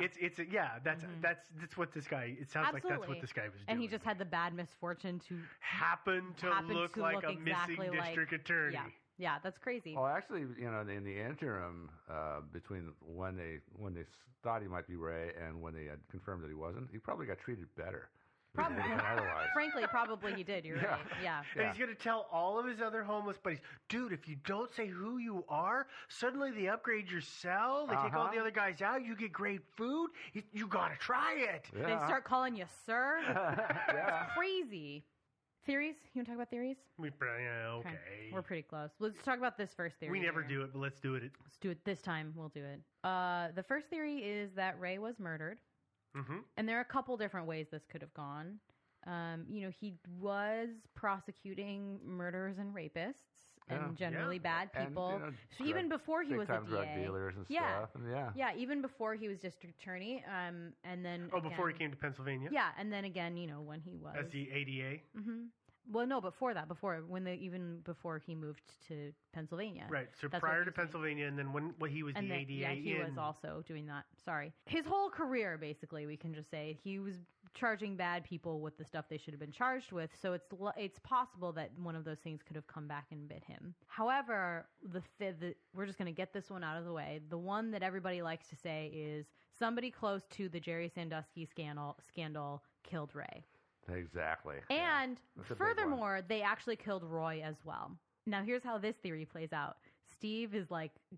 [SPEAKER 3] that's what this guy. It sounds
[SPEAKER 1] Absolutely.
[SPEAKER 3] like that's what this guy was doing.
[SPEAKER 1] And he just had the bad misfortune to
[SPEAKER 3] happen to look like a
[SPEAKER 1] exactly
[SPEAKER 3] missing district attorney.
[SPEAKER 1] Yeah, that's crazy.
[SPEAKER 2] Well, actually, in the interim between when they thought he might be Ray and when they had confirmed that he wasn't, he probably got treated better.
[SPEAKER 1] Probably.
[SPEAKER 2] Otherwise.
[SPEAKER 1] Frankly, probably he did. You're right. Yeah.
[SPEAKER 3] And he's going to tell all of his other homeless buddies, dude, if you don't say who you are, suddenly they upgrade your cell. They take all the other guys out. You get great food. You got to try it.
[SPEAKER 1] Yeah. They start calling you sir. It's crazy. Theories? You want to talk about theories?
[SPEAKER 3] Okay.
[SPEAKER 1] We're pretty close. Let's talk about this first theory.
[SPEAKER 3] We never do it, but let's do it.
[SPEAKER 1] Let's do it this time. We'll do it. The first theory is that Ray was murdered.
[SPEAKER 3] Mm-hmm.
[SPEAKER 1] And there are a couple different ways this could have gone. He was prosecuting murderers and rapists and generally bad people.
[SPEAKER 2] And,
[SPEAKER 1] even before he was a DA.
[SPEAKER 2] Drug dealers and stuff.
[SPEAKER 1] Yeah, even before he was district attorney. And then
[SPEAKER 3] before he came to Pennsylvania.
[SPEAKER 1] Yeah, and then again, when he was
[SPEAKER 3] as the ADA.
[SPEAKER 1] Mm-hmm. Well, no, before even before he moved to Pennsylvania.
[SPEAKER 3] Right. So prior to Pennsylvania, and then when he was the ADA.
[SPEAKER 1] Yeah, he was also doing that. Sorry. His whole career, basically, we can just say, he was charging bad people with the stuff they should have been charged with. So it's possible that one of those things could have come back and bit him. However, we're just going to get this one out of the way. The one that everybody likes to say is somebody close to the Jerry Sandusky scandal killed Ray.
[SPEAKER 2] Exactly.
[SPEAKER 1] And furthermore, they actually killed Roy as well. Now, here's how this theory plays out. Steve is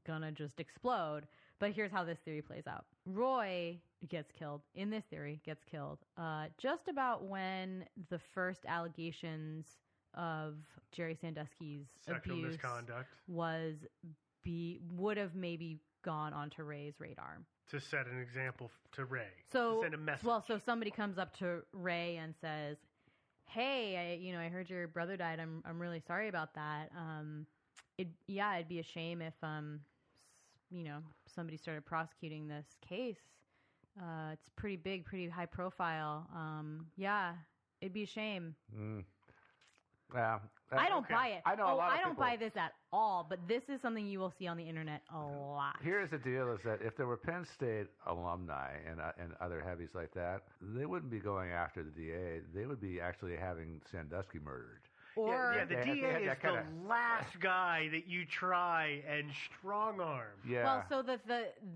[SPEAKER 1] gonna just explode, but here's how this theory plays out. Roy gets killed, in this theory, just about when the first allegations of Jerry Sandusky's
[SPEAKER 3] sexual
[SPEAKER 1] abuse
[SPEAKER 3] misconduct
[SPEAKER 1] would have maybe gone onto Ray's radar.
[SPEAKER 3] To set an example to Ray.
[SPEAKER 1] To
[SPEAKER 3] send a message.
[SPEAKER 1] Well, so somebody comes up to Ray and says, "Hey, I heard your brother died. I'm really sorry about that. It'd be a shame if somebody started prosecuting this case. It's pretty big, pretty high profile. It'd be a shame."
[SPEAKER 2] Yeah,
[SPEAKER 1] I don't buy it.
[SPEAKER 2] I know a lot of
[SPEAKER 1] I don't
[SPEAKER 2] people.
[SPEAKER 1] buy this at all, but this is something you will see on the internet a lot.
[SPEAKER 2] Here's the deal: is that if there were Penn State alumni and other heavies like that, they wouldn't be going after the DA. They would be actually having Sandusky murdered.
[SPEAKER 1] Or
[SPEAKER 3] the DA is the last guy that you try and strong arm.
[SPEAKER 2] Yeah.
[SPEAKER 1] Well, so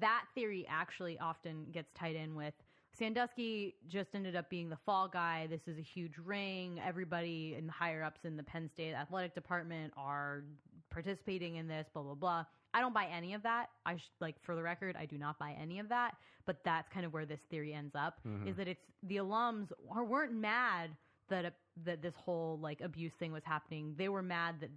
[SPEAKER 1] that theory actually often gets tied in with Sandusky just ended up being the fall guy. This is a huge ring. Everybody in the higher ups in the Penn State athletic department are participating in this, blah, blah, blah. I don't buy any of that. For the record, I do not buy any of that. But that's kind of where this theory ends up, is that it's the alums weren't mad that this whole abuse thing was happening. They were mad that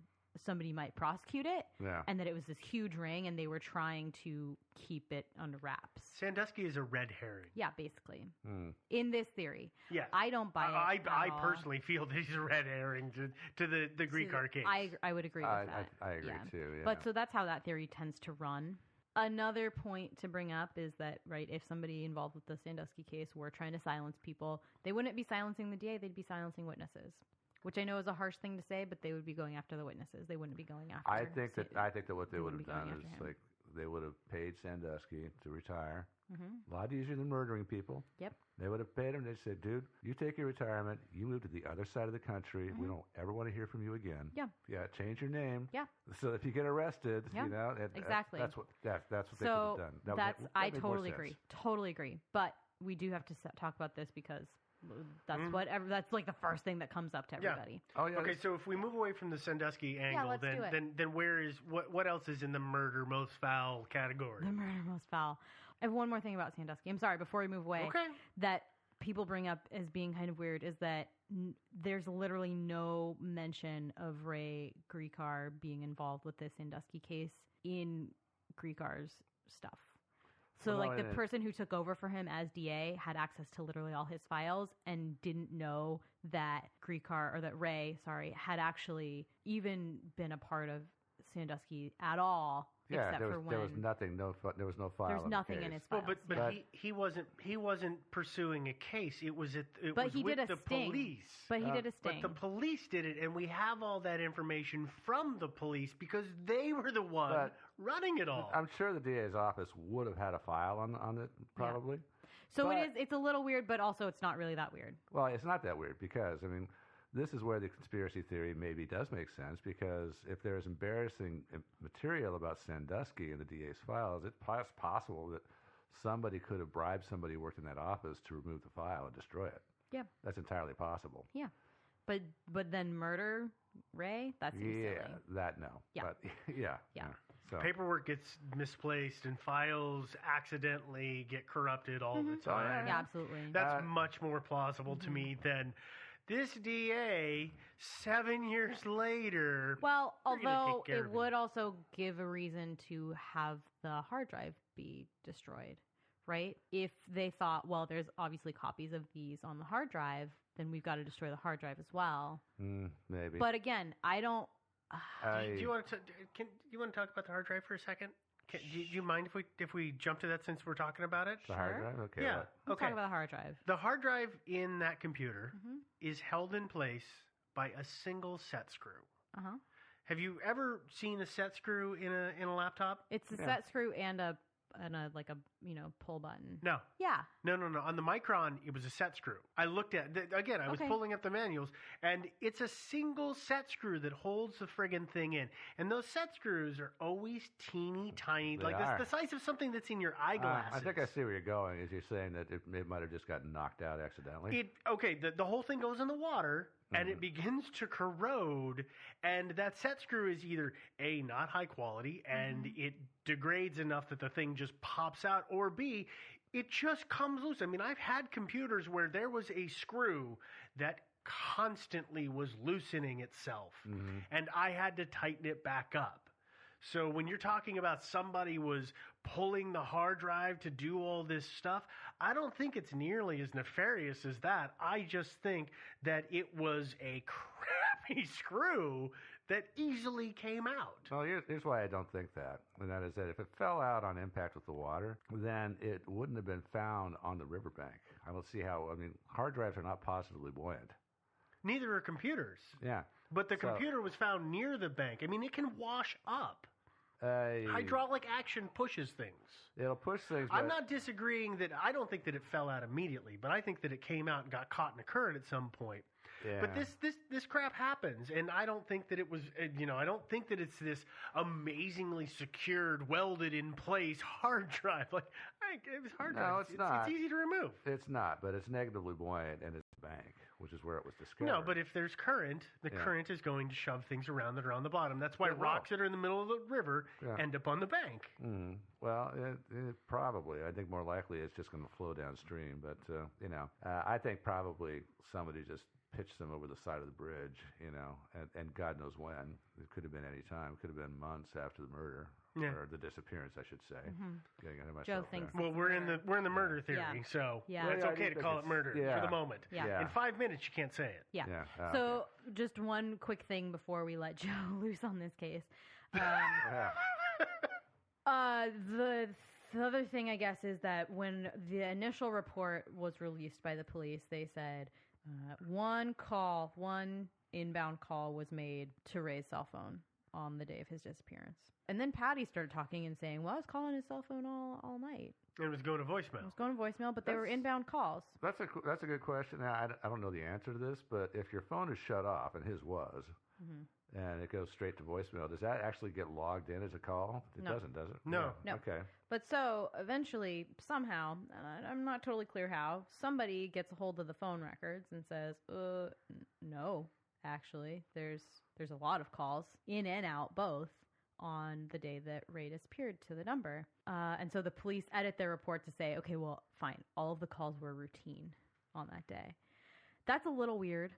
[SPEAKER 1] somebody might prosecute it,
[SPEAKER 2] Yeah.
[SPEAKER 1] and that it was this huge ring, and they were trying to keep it under wraps.
[SPEAKER 3] Sandusky is a red herring.
[SPEAKER 1] Yeah, basically.
[SPEAKER 2] Hmm.
[SPEAKER 1] In this theory.
[SPEAKER 3] Yeah.
[SPEAKER 1] I don't buy it.
[SPEAKER 3] I
[SPEAKER 1] at all.
[SPEAKER 3] personally feel that he's a red herring to the Greek art case.
[SPEAKER 1] I would agree with that.
[SPEAKER 2] I agree too. Yeah.
[SPEAKER 1] But so that's how that theory tends to run. Another point to bring up is that, right, if somebody involved with the Sandusky case were trying to silence people, they wouldn't be silencing the DA, they'd be silencing witnesses. Which I know is a harsh thing to say, but they would be going after the witnesses. They wouldn't be going after.
[SPEAKER 2] I think that what they would have done
[SPEAKER 1] going
[SPEAKER 2] is
[SPEAKER 1] after him.
[SPEAKER 2] like they would have paid Sandusky to retire.
[SPEAKER 1] Mhm.
[SPEAKER 2] A lot easier than murdering people.
[SPEAKER 1] Yep.
[SPEAKER 2] They would have paid him. They said, "Dude, you take your retirement. You move to the other side of the country. We don't ever want to hear from you again.
[SPEAKER 1] Yeah.
[SPEAKER 2] Yeah. Change your name.
[SPEAKER 1] Yeah.
[SPEAKER 2] So if you get arrested,
[SPEAKER 1] Yeah.
[SPEAKER 2] you know,
[SPEAKER 1] Exactly.
[SPEAKER 2] That's what they could have
[SPEAKER 1] So
[SPEAKER 2] done.
[SPEAKER 1] that's
[SPEAKER 2] that
[SPEAKER 1] I
[SPEAKER 2] made more
[SPEAKER 1] totally
[SPEAKER 2] sense.
[SPEAKER 1] agree. Totally agree. But we do have to talk about this because that's that's like the first thing that comes up to everybody.
[SPEAKER 2] Oh yeah.
[SPEAKER 3] Okay, so if we move away from the Sandusky angle,
[SPEAKER 1] let's do it.
[SPEAKER 3] then where is what else is in the murder most foul category?
[SPEAKER 1] The murder most foul. I have one more thing about Sandusky. I'm sorry, before we move away,
[SPEAKER 3] Okay.
[SPEAKER 1] that people bring up as being kind of weird is that there's literally no mention of Ray Griecar being involved with this Sandusky case in Griecar's stuff. So,
[SPEAKER 2] Well, no,
[SPEAKER 1] like, the
[SPEAKER 2] and
[SPEAKER 1] person who took over for him as DA had access to literally all his files and didn't know that Ray had actually even been a part of Sandusky at all.
[SPEAKER 2] Yeah,
[SPEAKER 1] except
[SPEAKER 2] there
[SPEAKER 1] for
[SPEAKER 2] was,
[SPEAKER 1] when
[SPEAKER 2] there was nothing. There was no file.
[SPEAKER 1] there's
[SPEAKER 2] on the
[SPEAKER 1] nothing
[SPEAKER 2] case.
[SPEAKER 1] in his
[SPEAKER 3] Well,
[SPEAKER 1] files.
[SPEAKER 3] but he wasn't pursuing a case. It was
[SPEAKER 1] But
[SPEAKER 3] was
[SPEAKER 1] he
[SPEAKER 3] with
[SPEAKER 1] did a
[SPEAKER 3] the
[SPEAKER 1] sting.
[SPEAKER 3] police.
[SPEAKER 1] But he did a
[SPEAKER 3] But
[SPEAKER 1] sting.
[SPEAKER 3] the police did it, and we have all that information from the police because they were the one
[SPEAKER 2] But
[SPEAKER 3] running it all.
[SPEAKER 2] I'm sure the DA's office would have had a file on it, probably.
[SPEAKER 1] So
[SPEAKER 2] But-
[SPEAKER 1] it's a little weird, but also it's not really that weird.
[SPEAKER 2] Well, it's not that weird because, I mean, this is where the conspiracy theory maybe does make sense because if there's embarrassing material about Sandusky in the DA's files, it's possible that somebody could have bribed somebody who worked in that office to remove the file and destroy it.
[SPEAKER 1] Yeah.
[SPEAKER 2] That's entirely possible.
[SPEAKER 1] Yeah. But then murder Ray? That seems silly.
[SPEAKER 2] That no.
[SPEAKER 1] Yeah.
[SPEAKER 2] But, yeah. So.
[SPEAKER 3] Paperwork gets misplaced and files accidentally get corrupted all the time.
[SPEAKER 1] Yeah, absolutely.
[SPEAKER 3] That's much more plausible to me than this DA 7 years later.
[SPEAKER 1] Well,
[SPEAKER 3] we're gonna
[SPEAKER 1] although
[SPEAKER 3] take care
[SPEAKER 1] it
[SPEAKER 3] of
[SPEAKER 1] would also give a reason to have the hard drive be destroyed, right? If they thought, well, there's obviously copies of these on the hard drive, then we've got to destroy the hard drive as well.
[SPEAKER 2] Maybe.
[SPEAKER 1] But again, I don't.
[SPEAKER 3] Do you want to talk about the hard drive for a second? Do you mind if we jump to that since we're talking about it?
[SPEAKER 2] The hard drive? Okay.
[SPEAKER 3] Yeah.
[SPEAKER 1] Let's talk about the hard drive.
[SPEAKER 3] The hard drive in that computer is held in place by a single set screw.
[SPEAKER 1] Uh-huh.
[SPEAKER 3] Have you ever seen a set screw in a laptop?
[SPEAKER 1] It's a set screw and a pull button.
[SPEAKER 3] No.
[SPEAKER 1] Yeah.
[SPEAKER 3] No. On the Micron, it was a set screw. I looked at again. I was pulling up the manuals, and it's a single set screw that holds the friggin' thing in. And those set screws are always teeny tiny,
[SPEAKER 2] They
[SPEAKER 3] like
[SPEAKER 2] are.
[SPEAKER 3] the size of something that's in your eyeglasses.
[SPEAKER 2] I think I see where you're going. Is you're saying that it might have just gotten knocked out accidentally.
[SPEAKER 3] The whole thing goes in the water. And it begins to corrode, and that set screw is either A, not high quality, and it degrades enough that the thing just pops out, or B, it just comes loose. I mean, I've had computers where there was a screw that constantly was loosening itself, and I had to tighten it back up. So when you're talking about somebody was pulling the hard drive to do all this stuff, I don't think it's nearly as nefarious as that. I just think that it was a crappy screw that easily came out.
[SPEAKER 2] Well, here's why I don't think that. And that is that if it fell out on impact with the water, then it wouldn't have been found on the riverbank. I don't see how. I mean, hard drives are not positively buoyant.
[SPEAKER 3] Neither are computers.
[SPEAKER 2] Yeah.
[SPEAKER 3] But the computer was found near the bank. I mean, it can wash up. Hydraulic action pushes things.
[SPEAKER 2] It'll push things.
[SPEAKER 3] I'm not disagreeing that I don't think that it fell out immediately, but I think that it came out and got caught in a current at some point.
[SPEAKER 2] Yeah.
[SPEAKER 3] But this crap happens, and I don't think that it was, I don't think that it's this amazingly secured, welded in place hard drive. Like, bank. It was hard
[SPEAKER 2] No,
[SPEAKER 3] drive.
[SPEAKER 2] it's not.
[SPEAKER 3] It's easy to remove.
[SPEAKER 2] It's not, but it's negatively buoyant, and it's a bank, which is where it was discovered.
[SPEAKER 3] No, but if there's current, the current is going to shove things around that are on the bottom. That's why rocks that are in the middle of the river end up on the bank.
[SPEAKER 2] Well, it probably. I think more likely it's just going to flow downstream. But, I think probably somebody just pitched them over the side of the bridge, and God knows when. It could have been any time. It could have been months after the murder.
[SPEAKER 3] Yeah.
[SPEAKER 2] Or the disappearance, I should say. Getting ahead of
[SPEAKER 1] Joe
[SPEAKER 2] myself
[SPEAKER 1] thinks.
[SPEAKER 2] there.
[SPEAKER 3] Well, we're in the murder theory, so it's okay to call it murder for the moment.
[SPEAKER 1] Yeah.
[SPEAKER 3] In 5 minutes, you can't say it.
[SPEAKER 1] Yeah.
[SPEAKER 2] Yeah.
[SPEAKER 1] So just one quick thing before we let Joe loose on this case. The other thing, I guess, is that when the initial report was released by the police, they said one inbound call was made to Ray's cell phone on the day of his disappearance. And then Patty started talking and saying, well, I was calling his cell phone all night.
[SPEAKER 3] It was going to voicemail.
[SPEAKER 1] It was going to voicemail, but they were inbound calls.
[SPEAKER 2] That's a good question. Now, I don't know the answer to this, but if your phone is shut off, and his was, and it goes straight to voicemail, does that actually get logged in as a call? It doesn't, does it?
[SPEAKER 3] No.
[SPEAKER 2] Yeah. Okay.
[SPEAKER 1] But so eventually, somehow, I'm not totally clear how, somebody gets a hold of the phone records and says, no, actually, there's a lot of calls in and out both on the day that Ray disappeared to the number. And so the police edit their report to say, okay, well, fine. All of the calls were routine on that day. That's a little weird.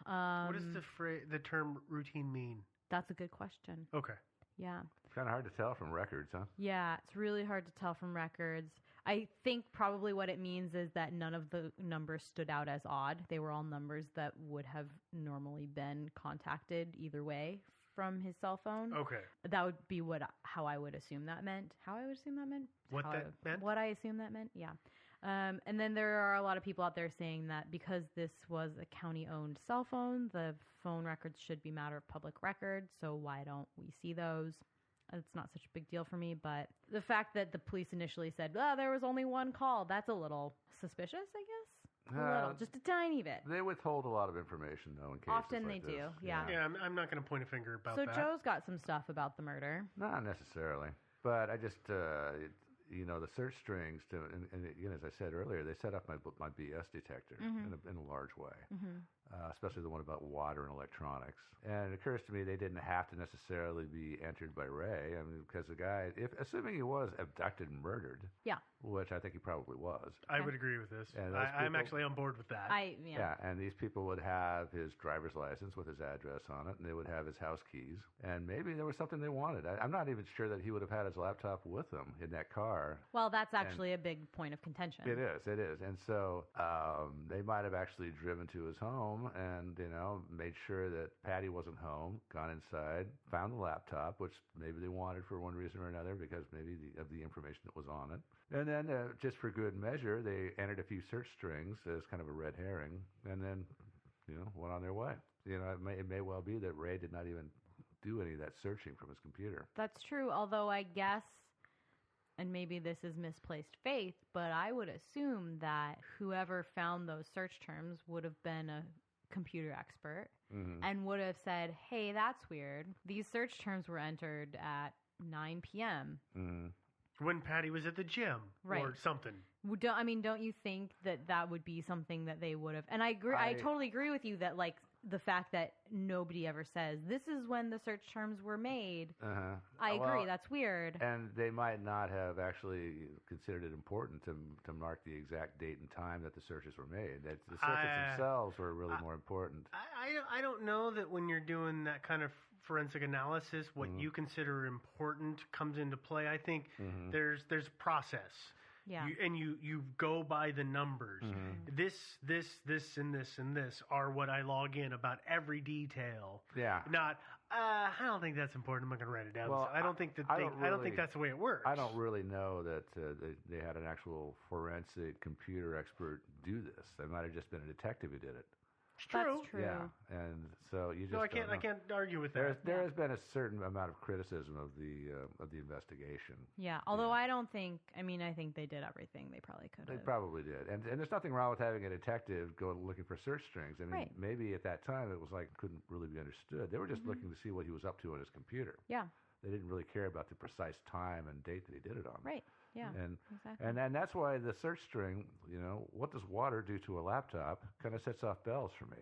[SPEAKER 3] What does the term routine mean?
[SPEAKER 1] That's a good question.
[SPEAKER 3] Okay.
[SPEAKER 1] Yeah.
[SPEAKER 2] It's kind of hard to tell from records, huh?
[SPEAKER 1] Yeah, it's really hard to tell from records. I think probably what it means is that none of the numbers stood out as odd. They were all numbers that would have normally been contacted either way from his cell phone.
[SPEAKER 3] Okay.
[SPEAKER 1] That would be how I would assume that meant. How I would assume that meant?
[SPEAKER 3] What meant?
[SPEAKER 1] What I assume that meant, yeah. And then there are a lot of people out there saying that because this was a county-owned cell phone, the phone records should be matter of public record, so why don't we see those? It's not such a big deal for me, but the fact that the police initially said, there was only one call, that's a little suspicious, I guess. A little, just a tiny bit.
[SPEAKER 2] They withhold a lot of information, though, in cases
[SPEAKER 1] Often
[SPEAKER 2] like
[SPEAKER 1] they
[SPEAKER 2] this.
[SPEAKER 1] do, yeah.
[SPEAKER 3] Yeah, I'm not going to point a finger about that.
[SPEAKER 1] So Joe's got some stuff about the murder.
[SPEAKER 2] Not necessarily. But I just, the search strings, and again, as I said earlier, they set up my BS detector in a large way, especially the one about water and electronics. And it occurs to me they didn't have to necessarily be entered by Ray. I mean, because the guy, assuming he was abducted and murdered, which I think he probably was.
[SPEAKER 3] I would agree with this. I'm actually on board with that.
[SPEAKER 2] Yeah, and these people would have his driver's license with his address on it, and they would have his house keys, and maybe there was something they wanted. I'm not even sure that he would have had his laptop with him in that car.
[SPEAKER 1] Well, that's actually a big point of contention.
[SPEAKER 2] It is. And so they might have actually driven to his home and, made sure that Patty wasn't home, gone inside, found the laptop, which maybe they wanted for one reason or another because maybe of the information that was on it. And then, just for good measure, they entered a few search strings as kind of a red herring and then, went on their way. It may well be that Ray did not even do any of that searching from his computer.
[SPEAKER 1] That's true, although I guess, and maybe this is misplaced faith, but I would assume that whoever found those search terms would have been a computer expert and would have said, hey, that's weird. These search terms were entered at 9 p.m.
[SPEAKER 3] When Patty was at the gym or something.
[SPEAKER 1] Don't you think that would be something that they would have? And I agree. I totally agree with you that, like, the fact that nobody ever says this is when the search terms were made. I agree. That's weird.
[SPEAKER 2] And they might not have actually considered it important to mark the exact date and time that the searches were made. The searches themselves were really more important.
[SPEAKER 3] I don't know that when you're doing that kind of forensic analysis, what you consider important comes into play. I think there's process.
[SPEAKER 1] Yeah.
[SPEAKER 3] You go by the numbers. This, and this, and this are what I log in about every detail.
[SPEAKER 2] Yeah.
[SPEAKER 3] Not, I don't think that's important. I'm not going to write it down.
[SPEAKER 2] Well,
[SPEAKER 3] I don't think that's the way it works.
[SPEAKER 2] I don't really know that they had an actual forensic computer expert do this. They might have just been a detective who did it.
[SPEAKER 3] It's true.
[SPEAKER 1] That's true.
[SPEAKER 2] Yeah, and so you just
[SPEAKER 3] I can't argue with that.
[SPEAKER 2] There has been a certain amount of criticism of the investigation.
[SPEAKER 1] Yeah, although I don't think. I think they did everything they probably could have.
[SPEAKER 2] They probably did, and there's nothing wrong with having a detective go looking for search strings. Maybe at that time it was like couldn't really be understood. They were just looking to see what he was up to on his computer.
[SPEAKER 1] Yeah.
[SPEAKER 2] they didn't really care about the precise time and date that he did it on.
[SPEAKER 1] Right. Yeah.
[SPEAKER 2] And
[SPEAKER 1] exactly.
[SPEAKER 2] and that's why the search string, what does water do to a laptop, kind of sets off bells for me.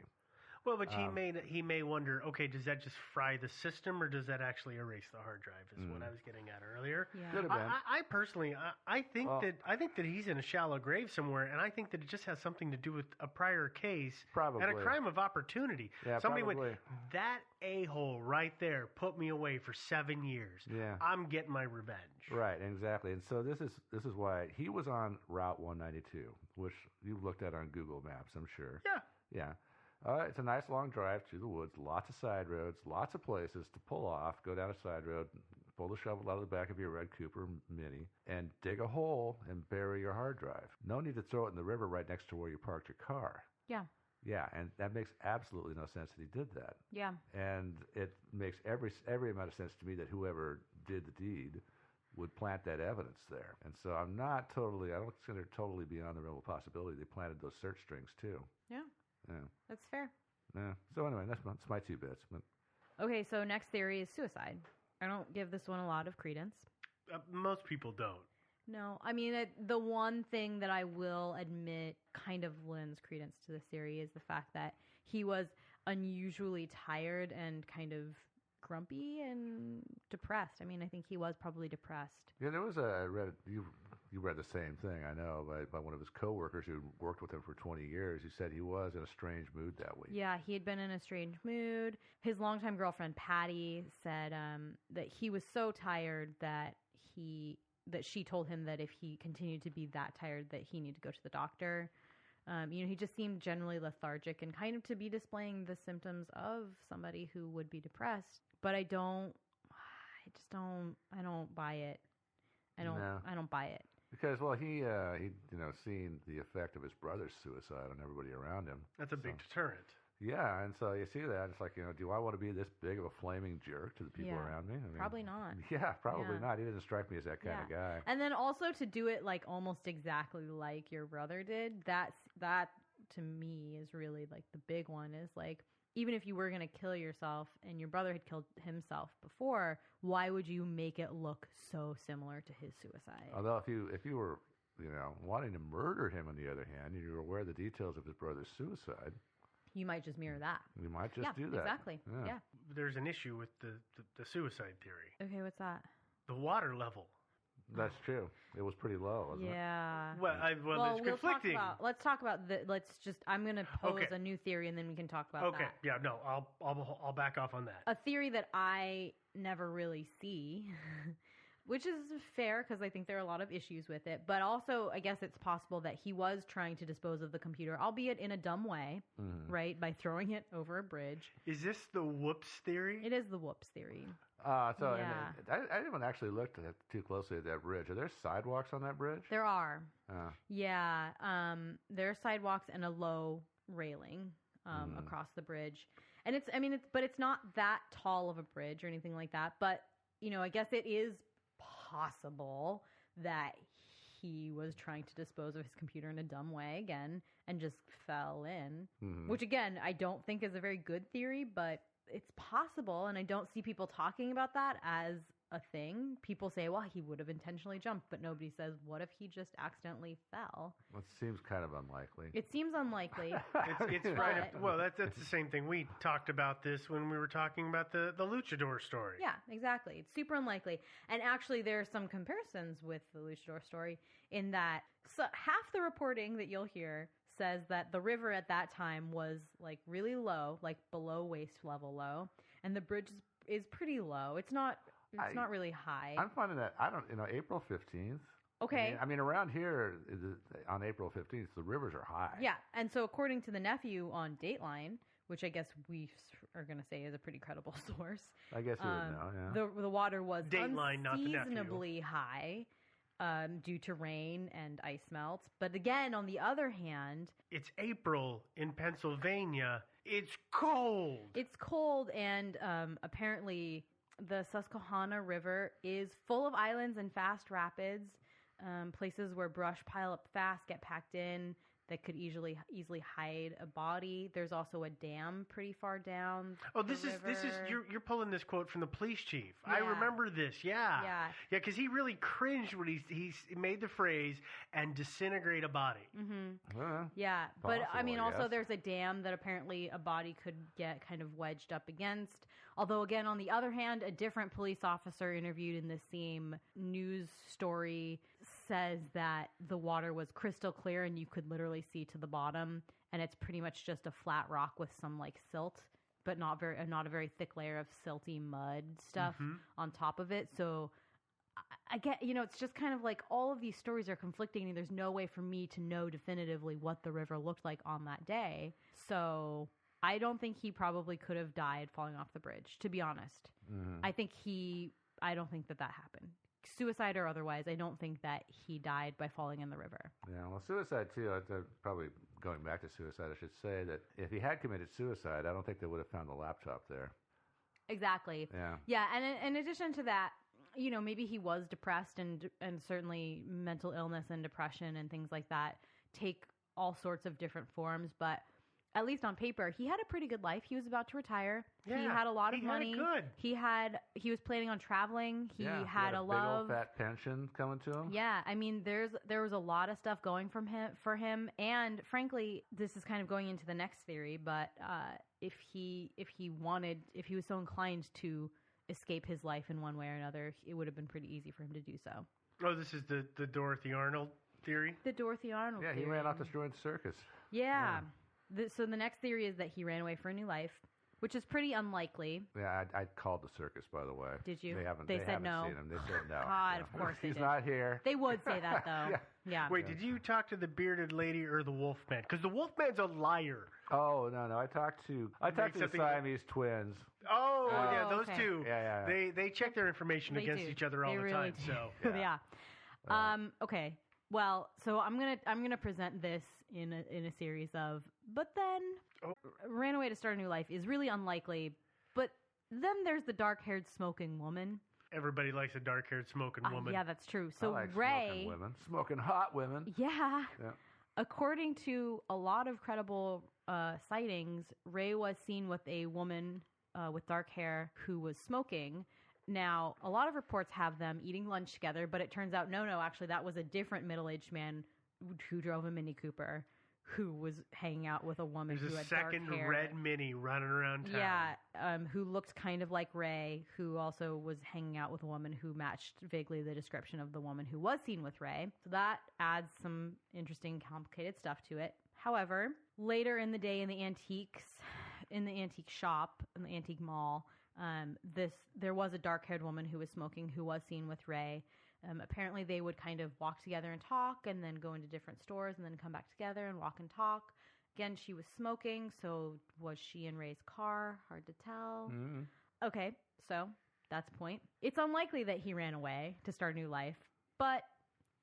[SPEAKER 3] Well, but he may wonder, okay, does that just fry the system, or does that actually erase the hard drive? Is what I was getting at earlier.
[SPEAKER 1] Yeah.
[SPEAKER 2] Could have been.
[SPEAKER 3] I personally, I think that he's in a shallow grave somewhere, and I think that it just has something to do with a prior case
[SPEAKER 2] Probably.
[SPEAKER 3] and a crime of opportunity.
[SPEAKER 2] Yeah,
[SPEAKER 3] Somebody
[SPEAKER 2] probably.
[SPEAKER 3] went, that a-hole right there put me away for 7 years.
[SPEAKER 2] Yeah.
[SPEAKER 3] I'm getting my revenge.
[SPEAKER 2] Right, exactly. And so this is why he was on Route 192, which you've looked at on Google Maps, I'm sure.
[SPEAKER 3] Yeah.
[SPEAKER 2] Yeah. It's a nice long drive through the woods, lots of side roads, lots of places to pull off, go down a side road, pull the shovel out of the back of your red Cooper Mini, and dig a hole and bury your hard drive. No need to throw it in the river right next to where you parked your car.
[SPEAKER 1] Yeah.
[SPEAKER 2] Yeah, and that makes absolutely no sense that he did that.
[SPEAKER 1] Yeah.
[SPEAKER 2] And it makes every amount of sense to me that whoever did the deed would plant that evidence there. And so I don't consider it totally beyond the realm of possibility they planted those search strings too.
[SPEAKER 1] Yeah.
[SPEAKER 2] Yeah.
[SPEAKER 1] That's fair.
[SPEAKER 2] Yeah. So anyway, that's my 2 bits. But
[SPEAKER 1] Okay, so next theory is suicide. I don't give this one a lot of credence.
[SPEAKER 3] Most people don't.
[SPEAKER 1] No, I mean, the one thing that I will admit kind of lends credence to this theory is the fact that he was unusually tired and kind of grumpy and depressed. I mean, I think he was probably depressed.
[SPEAKER 2] yeah, there was you read the same thing, I know, by one of his coworkers who worked with him for 20 years. He said he was in a strange mood that week.
[SPEAKER 1] Yeah, he had been in a strange mood. His longtime girlfriend, Patty, said that he was so tired that she told him that if he continued to be that tired that he needed to go to the doctor. He just seemed generally lethargic and kind of to be displaying the symptoms of somebody who would be depressed. But I don't buy it. I don't buy it.
[SPEAKER 2] Because, well, he seen the effect of his brother's suicide on everybody around him.
[SPEAKER 3] That's a big deterrent.
[SPEAKER 2] Yeah, and so you see that, it's like, do I want to be this big of a flaming jerk to the people around me? I mean,
[SPEAKER 1] probably not.
[SPEAKER 2] Yeah, probably not. He doesn't strike me as that kind of guy.
[SPEAKER 1] And then also to do it like almost exactly like your brother did, that to me is really like the big one is like, even if you were going to kill yourself and your brother had killed himself before, why would you make it look so similar to his suicide?
[SPEAKER 2] Although if you were, wanting to murder him on the other hand, and you were aware of the details of his brother's suicide,
[SPEAKER 1] you might just mirror that.
[SPEAKER 2] You might just do that.
[SPEAKER 1] Exactly. Yeah.
[SPEAKER 3] There's an issue with the suicide theory.
[SPEAKER 1] Okay, what's that?
[SPEAKER 3] The water level.
[SPEAKER 2] That's true. It was pretty low, wasn't it?
[SPEAKER 1] Yeah.
[SPEAKER 3] Well, it's conflicting.
[SPEAKER 1] Let's talk about I'm going to pose a new theory and then we can talk about that.
[SPEAKER 3] Okay. Yeah. No. I'll back off on that.
[SPEAKER 1] A theory that I never really see, which is fair because I think there are a lot of issues with it. But also, I guess it's possible that he was trying to dispose of the computer, albeit in a dumb way, right? By throwing it over a bridge.
[SPEAKER 3] Is this the whoops theory?
[SPEAKER 1] It is the whoops theory.
[SPEAKER 2] I haven't actually looked too closely at that bridge. Are there sidewalks on that bridge?
[SPEAKER 1] There are. Yeah. There are sidewalks and a low railing across the bridge. And it's not that tall of a bridge or anything like that. But, I guess it is possible that he was trying to dispose of his computer in a dumb way again and just fell in, which again, I don't think is a very good theory, but it's possible. And I don't see people talking about that as a thing. People say, well, he would have intentionally jumped, but nobody says, what if he just accidentally fell?
[SPEAKER 2] Well, it seems kind of unlikely.
[SPEAKER 1] It seems unlikely.
[SPEAKER 3] It's right. Well, that's the same thing. We talked about this when we were talking about the luchador story.
[SPEAKER 1] Yeah, exactly. It's super unlikely. And actually, there are some comparisons with the luchador story in that half the reporting that you'll hear says that the river at that time was like really low, like below waist level low, and the bridge is pretty low. It's not really high.
[SPEAKER 2] I'm finding that, April 15th.
[SPEAKER 1] Okay.
[SPEAKER 2] I mean, around here on April 15th, the rivers are high.
[SPEAKER 1] Yeah. And so according to the nephew on Dateline, which I guess we are going to say is a pretty credible source.
[SPEAKER 2] I guess you would know, yeah.
[SPEAKER 1] The water was
[SPEAKER 3] Dateline,
[SPEAKER 1] unseasonably high due to rain and ice melts. But again, on the other hand...
[SPEAKER 3] It's April in Pennsylvania. It's cold.
[SPEAKER 1] It's cold, and apparently... The Susquehanna River is full of islands and fast rapids, places where brush pile up fast, get packed in. that could easily hide a body. There's also a dam pretty far down.
[SPEAKER 3] Oh, this is you're pulling this quote from the police chief. Yeah. I remember this. Yeah. Because he really cringed when he made the phrase "and disintegrate a body."
[SPEAKER 1] Mm-hmm. Yeah, but I mean, also there's a dam that apparently a body could get kind of wedged up against. Although, again, on the other hand, a different police officer interviewed in the same news story says that the water was crystal clear and you could literally see to the bottom, and it's pretty much just a flat rock with some like silt, but not a very thick layer of silty mud stuff on top of it. So I get, it's just kind of like all of these stories are conflicting, and there's no way for me to know definitively what the river looked like on that day. So I don't think he probably could have died falling off the bridge, to be honest. I don't think that happened. Suicide or otherwise, I don't think that he died by falling in the river.
[SPEAKER 2] Yeah, well, suicide too, probably going back to suicide, I should say that if he had committed suicide, I don't think they would have found the laptop there.
[SPEAKER 1] Exactly. Yeah, and in addition to that, maybe he was depressed, and certainly mental illness and depression and things like that take all sorts of different forms, but at least on paper, he had a pretty good life. He was about to retire. Yeah, he had a lot of money. He was planning on traveling. He had a
[SPEAKER 2] big old fat pension coming to him.
[SPEAKER 1] Yeah, I mean, there was a lot of stuff going for him, and frankly, this is kind of going into the next theory. But if he was so inclined to escape his life in one way or another, it would have been pretty easy for him to do so.
[SPEAKER 3] Oh, this is the Dorothy Arnold theory.
[SPEAKER 1] The Dorothy Arnold.
[SPEAKER 2] Yeah,
[SPEAKER 1] theory.
[SPEAKER 2] He ran off destroying the circus.
[SPEAKER 1] Yeah. So the next theory is that he ran away for a new life, which is pretty unlikely.
[SPEAKER 2] Yeah, I called the circus, by the way.
[SPEAKER 1] Did you?
[SPEAKER 2] They
[SPEAKER 1] said no.
[SPEAKER 2] Seen him. They said no.
[SPEAKER 1] God, of course they
[SPEAKER 2] He's
[SPEAKER 1] did.
[SPEAKER 2] not here.
[SPEAKER 1] They would say that, though. Yeah.
[SPEAKER 3] Wait, did you talk to the bearded lady or the Wolfman? Because the Wolfman's a liar.
[SPEAKER 2] Oh, no. I talked to the Siamese twins.
[SPEAKER 3] Oh, yeah, those two.
[SPEAKER 2] Yeah.
[SPEAKER 3] They check their information against each other all the time. So
[SPEAKER 1] yeah. Okay. Well, so I'm gonna present this in a series of, but then ran away to start a new life is really unlikely. But then there's the dark-haired smoking woman.
[SPEAKER 3] Everybody likes a dark-haired smoking woman.
[SPEAKER 1] Yeah, that's true. So
[SPEAKER 2] I like
[SPEAKER 1] Ray,
[SPEAKER 2] smoking women, smoking hot women.
[SPEAKER 1] Yeah. According to a lot of credible sightings, Ray was seen with a woman with dark hair who was smoking. Now, a lot of reports have them eating lunch together, but it turns out, no, actually, that was a different middle-aged man who drove a Mini Cooper who was hanging out with a woman who had dark hair.
[SPEAKER 3] There's a second red Mini running around town.
[SPEAKER 1] Yeah, who looked kind of like Ray, who also was hanging out with a woman who matched vaguely the description of the woman who was seen with Ray. So that adds some interesting, complicated stuff to it. However, later in the day in the antique shop, in the antique mall, there was a dark-haired woman who was smoking who was seen with Ray. Apparently they would kind of walk together and talk and then go into different stores and then come back together and walk and talk. Again, she was smoking, so was she in Ray's car? Hard to tell. Okay, so that's the point. It's unlikely that he ran away to start a new life, but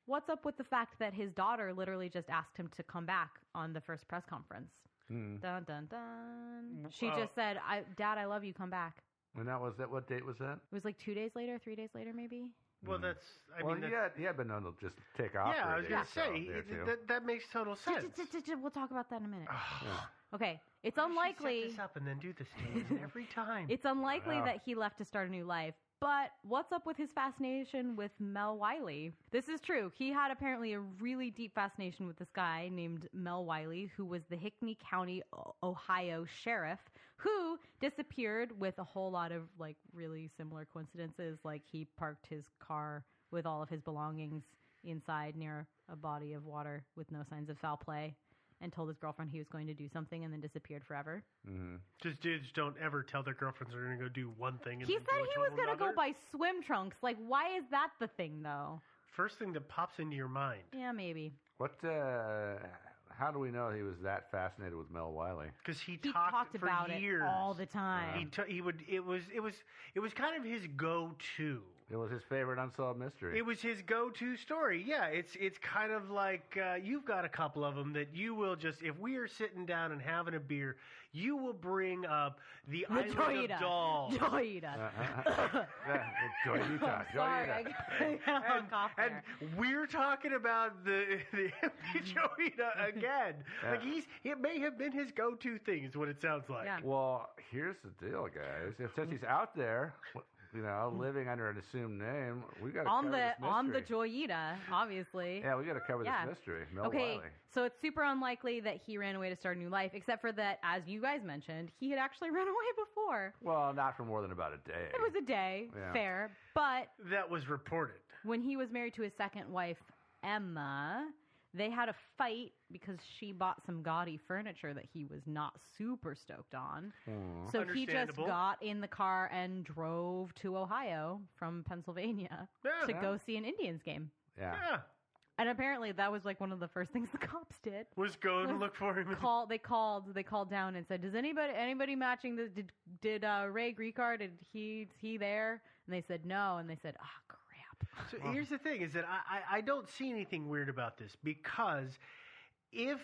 [SPEAKER 1] what's up with the fact that his daughter literally just asked him to come back on the first press conference? Dun, dun, dun. She just said, Dad, I love you, come back.
[SPEAKER 2] And what date was that?
[SPEAKER 1] It was like 2 days later, 3 days later, maybe.
[SPEAKER 3] Well,
[SPEAKER 2] he had been known to just take off.
[SPEAKER 3] Yeah, I was going to say that makes total sense.
[SPEAKER 1] We'll talk about that in a minute. Okay, it's unlikely.
[SPEAKER 3] Set this up and then do this to us every time.
[SPEAKER 1] It's unlikely that he left to start a new life. But what's up with his fascination with Mel Wiley? This is true. He had apparently a really deep fascination with this guy named Mel Wiley, who was the Hickney County, Ohio sheriff, who disappeared with a whole lot of like really similar coincidences. Like he parked his car with all of his belongings inside near a body of water with no signs of foul play, and told his girlfriend he was going to do something and then disappeared forever.
[SPEAKER 3] Just dudes don't ever tell their girlfriends they're going to go do one thing. And
[SPEAKER 1] he said he was going to go buy swim trunks. Like, why is that the thing, though?
[SPEAKER 3] First thing that pops into your mind.
[SPEAKER 1] Yeah, maybe.
[SPEAKER 3] How
[SPEAKER 2] do we know he was that fascinated with Mel Wiley?
[SPEAKER 3] Because he talked
[SPEAKER 1] about
[SPEAKER 3] years.
[SPEAKER 1] it all the time.
[SPEAKER 3] It was kind of his go-to.
[SPEAKER 2] It was his favorite unsolved mystery.
[SPEAKER 3] It was his go-to story. Yeah, it's kind of like you've got a couple of them that you will just, if we are sitting down and having a beer, you will bring up the Island
[SPEAKER 1] Joyita.
[SPEAKER 3] of Dolls.
[SPEAKER 1] Joyita.
[SPEAKER 2] Joyita.
[SPEAKER 1] Sorry, I got a cough there.
[SPEAKER 3] And we're talking about the Joyita again.
[SPEAKER 2] Yeah.
[SPEAKER 3] Like it may have been his go-to thing, is what it sounds like.
[SPEAKER 1] Yeah.
[SPEAKER 2] Well, here's the deal, guys. Since he's out there, living under an assumed name, we got to cover this mystery.
[SPEAKER 1] On the Joyita, obviously.
[SPEAKER 2] Yeah, we got to cover this mystery. Mel
[SPEAKER 1] Okay,
[SPEAKER 2] Wiley.
[SPEAKER 1] so it's super unlikely that he ran away to start a new life, except for that, as you guys mentioned, he had actually run away before.
[SPEAKER 2] Well, not for more than about a day.
[SPEAKER 1] It was a day,
[SPEAKER 2] Yeah.
[SPEAKER 1] fair, but
[SPEAKER 3] that was reported.
[SPEAKER 1] When he was married to his second wife, Emma, they had a fight because she bought some gaudy furniture that he was not super stoked on. So he just got in the car and drove to Ohio from Pennsylvania to go see an Indians game.
[SPEAKER 2] Yeah.
[SPEAKER 1] And apparently that was like one of the first things the cops did.
[SPEAKER 3] Was go and look for him.
[SPEAKER 1] They called down and said, "Does anybody matching this? Did Ray Griecar, is he there?" And they said no, and they said, "Ah, crap."
[SPEAKER 3] So here's the thing: is that I don't see anything weird about this, because if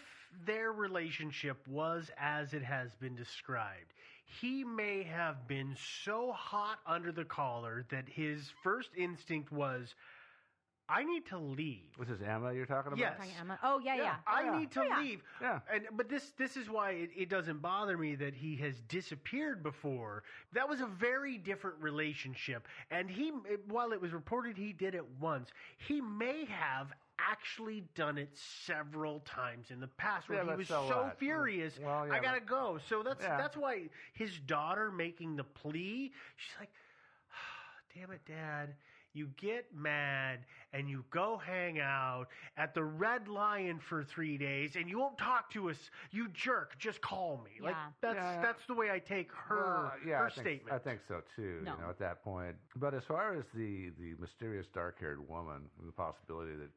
[SPEAKER 3] their relationship was as it has been described, he may have been so hot under the collar that his first instinct was, I need to leave.
[SPEAKER 2] This is Emma you're talking about?
[SPEAKER 3] Yes.
[SPEAKER 1] Emma. Oh, yeah.
[SPEAKER 3] I need to leave.
[SPEAKER 2] Yeah.
[SPEAKER 3] But this is why it doesn't bother me that he has disappeared before. That was a very different relationship. And while it was reported he did it once, he may have actually done it several times in the past where he was so furious, I gotta go. So that's why his daughter making the plea, she's like, damn it, Dad. You get mad and you go hang out at the Red Lion for 3 days and you won't talk to us. You jerk. Just call me. Like that's the way I take her statement.
[SPEAKER 2] I think so too.
[SPEAKER 1] No.
[SPEAKER 2] At that point. But as far as the mysterious dark-haired woman, the possibility that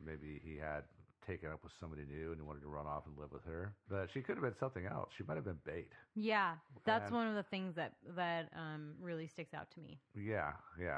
[SPEAKER 2] maybe he had taken up with somebody new and he wanted to run off and live with her, but she could have been something else. She might have been bait.
[SPEAKER 1] Yeah, that's one of the things that really sticks out to me.
[SPEAKER 2] Yeah,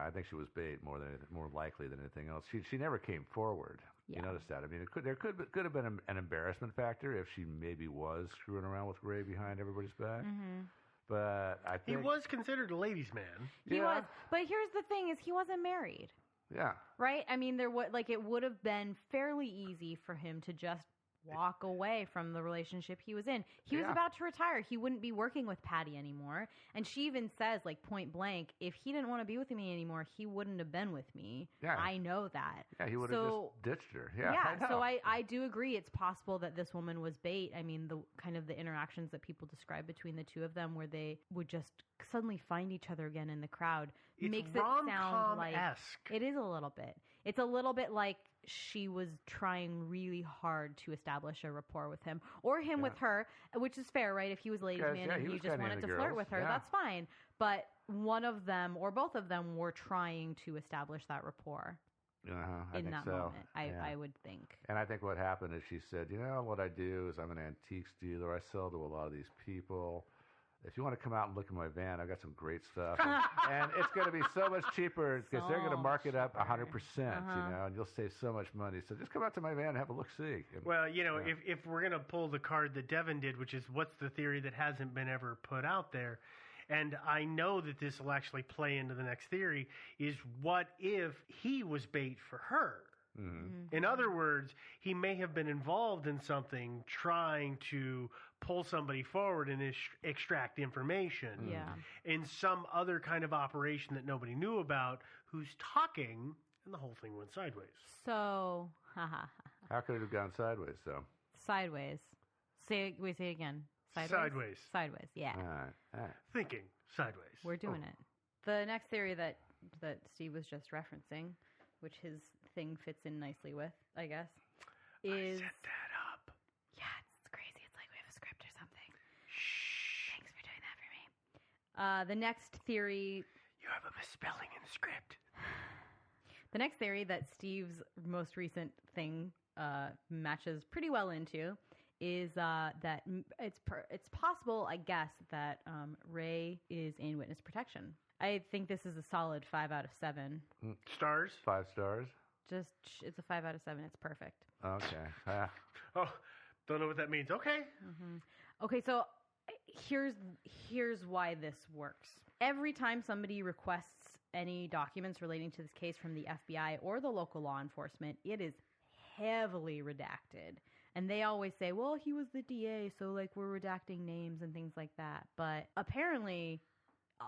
[SPEAKER 2] I think she was bait more likely than anything else. She never came forward.
[SPEAKER 1] Yeah.
[SPEAKER 2] You notice that? I mean, there could have been an embarrassment factor if she maybe was screwing around with Ray behind everybody's back.
[SPEAKER 1] Mm-hmm.
[SPEAKER 2] But I think
[SPEAKER 3] he was considered a ladies' man.
[SPEAKER 1] He was, but here's the thing: is he wasn't married.
[SPEAKER 2] Yeah.
[SPEAKER 1] Right? I mean, it would have been fairly easy for him to just walk away from the relationship he was in. He was about to retire. He wouldn't be working with Patty anymore. And she even says, like, point blank, if he didn't want to be with me anymore, he wouldn't have been with me. Yeah. I know that.
[SPEAKER 2] Yeah, he would have just ditched her. Yeah.
[SPEAKER 1] So I do agree it's possible that this woman was bait. I mean, the interactions that people describe between the two of them where they would just suddenly find each other again in the crowd makes it sound like it is a little bit. It's a little bit like she was trying really hard to establish a rapport with him or him with her, which is fair, right? If he was ladies' man and he just wanted to flirt with her, that's fine. But one of them or both of them were trying to establish that rapport. In that moment, I would think.
[SPEAKER 2] And I think what happened is she said, what I do is I'm an antiques dealer. I sell to a lot of these people. If you want to come out and look at my van, I've got some great stuff. And it's going to be so much cheaper because they're going to mark it up 100%, and you'll save so much money. So just come out to my van and have a look-see.
[SPEAKER 3] Well, if we're going to pull the card that Devin did, which is what's the theory that hasn't been ever put out there, and I know that this will actually play into the next theory, is what if he was bait for her? Mm-hmm. In other words, he may have been involved in something trying to pull somebody forward and extract information in some other kind of operation that nobody knew about, who's talking, and the whole thing went sideways.
[SPEAKER 1] So,
[SPEAKER 2] how could it have gone sideways, though?
[SPEAKER 1] Sideways. Say it again. Sideways. Sideways, yeah.
[SPEAKER 2] All right.
[SPEAKER 3] Thinking sideways.
[SPEAKER 1] We're doing it. The next theory that Steve was just referencing, which his thing fits in nicely with, I guess, is...
[SPEAKER 3] I set that up.
[SPEAKER 1] Yeah, it's crazy. It's like we have a script or something. Shh. Thanks for doing that for me. The next theory...
[SPEAKER 3] You have a misspelling in the script.
[SPEAKER 1] The next theory that Steve's most recent thing matches pretty well into is that it's possible, I guess, that Ray is in witness protection. I think this is a solid 5 out of 7.
[SPEAKER 3] Stars?
[SPEAKER 2] 5 stars?
[SPEAKER 1] It's a 5 out of 7. It's perfect.
[SPEAKER 2] Okay.
[SPEAKER 3] Oh, don't know what that means. Okay.
[SPEAKER 1] Mm-hmm. Okay, so here's why this works. Every time somebody requests any documents relating to this case from the FBI or the local law enforcement, it is heavily redacted. And they always say, well, he was the DA, so like we're redacting names and things like that. But apparently,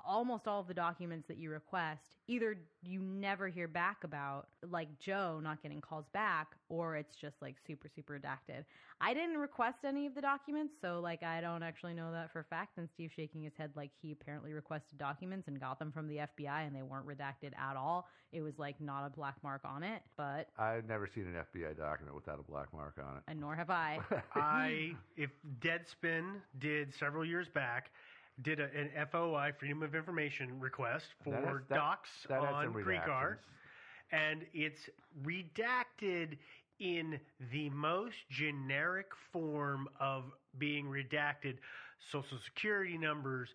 [SPEAKER 1] almost all of the documents that you request, either you never hear back about, like Joe not getting calls back, or it's just like super, super redacted. I didn't request any of the documents, so like I don't actually know that for a fact. And Steve's shaking his head like he apparently requested documents and got them from the FBI and they weren't redacted at all. It was like not a black mark on it, but
[SPEAKER 2] I've never seen an FBI document without a black mark on it.
[SPEAKER 1] And nor have I.
[SPEAKER 3] If Deadspin did several years back, did an FOI, Freedom of Information request for docs on Precard, and it's redacted in the most generic form of being redacted. Social security numbers,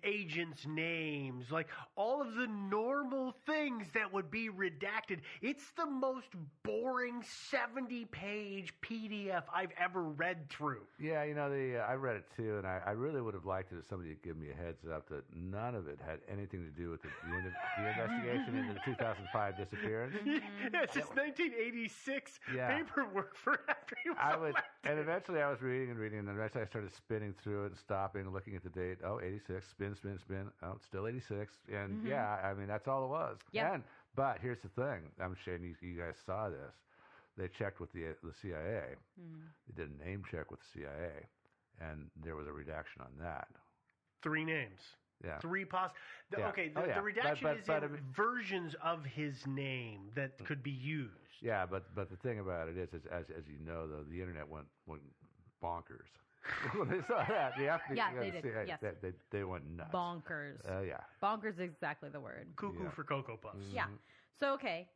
[SPEAKER 3] agents' names, like all of the normal things that would be redacted. It's the most boring 70-page PDF I've ever read through.
[SPEAKER 2] Yeah, I read it too, and I really would have liked it if somebody had given me a heads up that none of it had anything to do with the investigation into the 2005 disappearance.
[SPEAKER 3] Yes, it's 1986 paperwork for after he was elected.
[SPEAKER 2] And eventually I was reading, and then eventually I started spinning through it and stopping and looking at the date. Oh, 86, spin. Oh, it's still 86. And that's all it was.
[SPEAKER 1] Yeah.
[SPEAKER 2] But here's the thing. I'm sure you guys saw this. They checked with the CIA. They did a name check with the CIA, and there was a redaction on that.
[SPEAKER 3] 3 names.
[SPEAKER 2] Yeah.
[SPEAKER 3] 3 Okay, the redaction is in versions of his name that could be used.
[SPEAKER 2] Yeah, but the thing about it is as you know, though, the internet went bonkers. When they saw that, they did. Yes. They went nuts.
[SPEAKER 1] Bonkers.
[SPEAKER 2] Yeah.
[SPEAKER 1] Bonkers is exactly the word.
[SPEAKER 3] Cuckoo for Cocoa Puffs.
[SPEAKER 2] Mm-hmm.
[SPEAKER 1] Yeah. So, okay.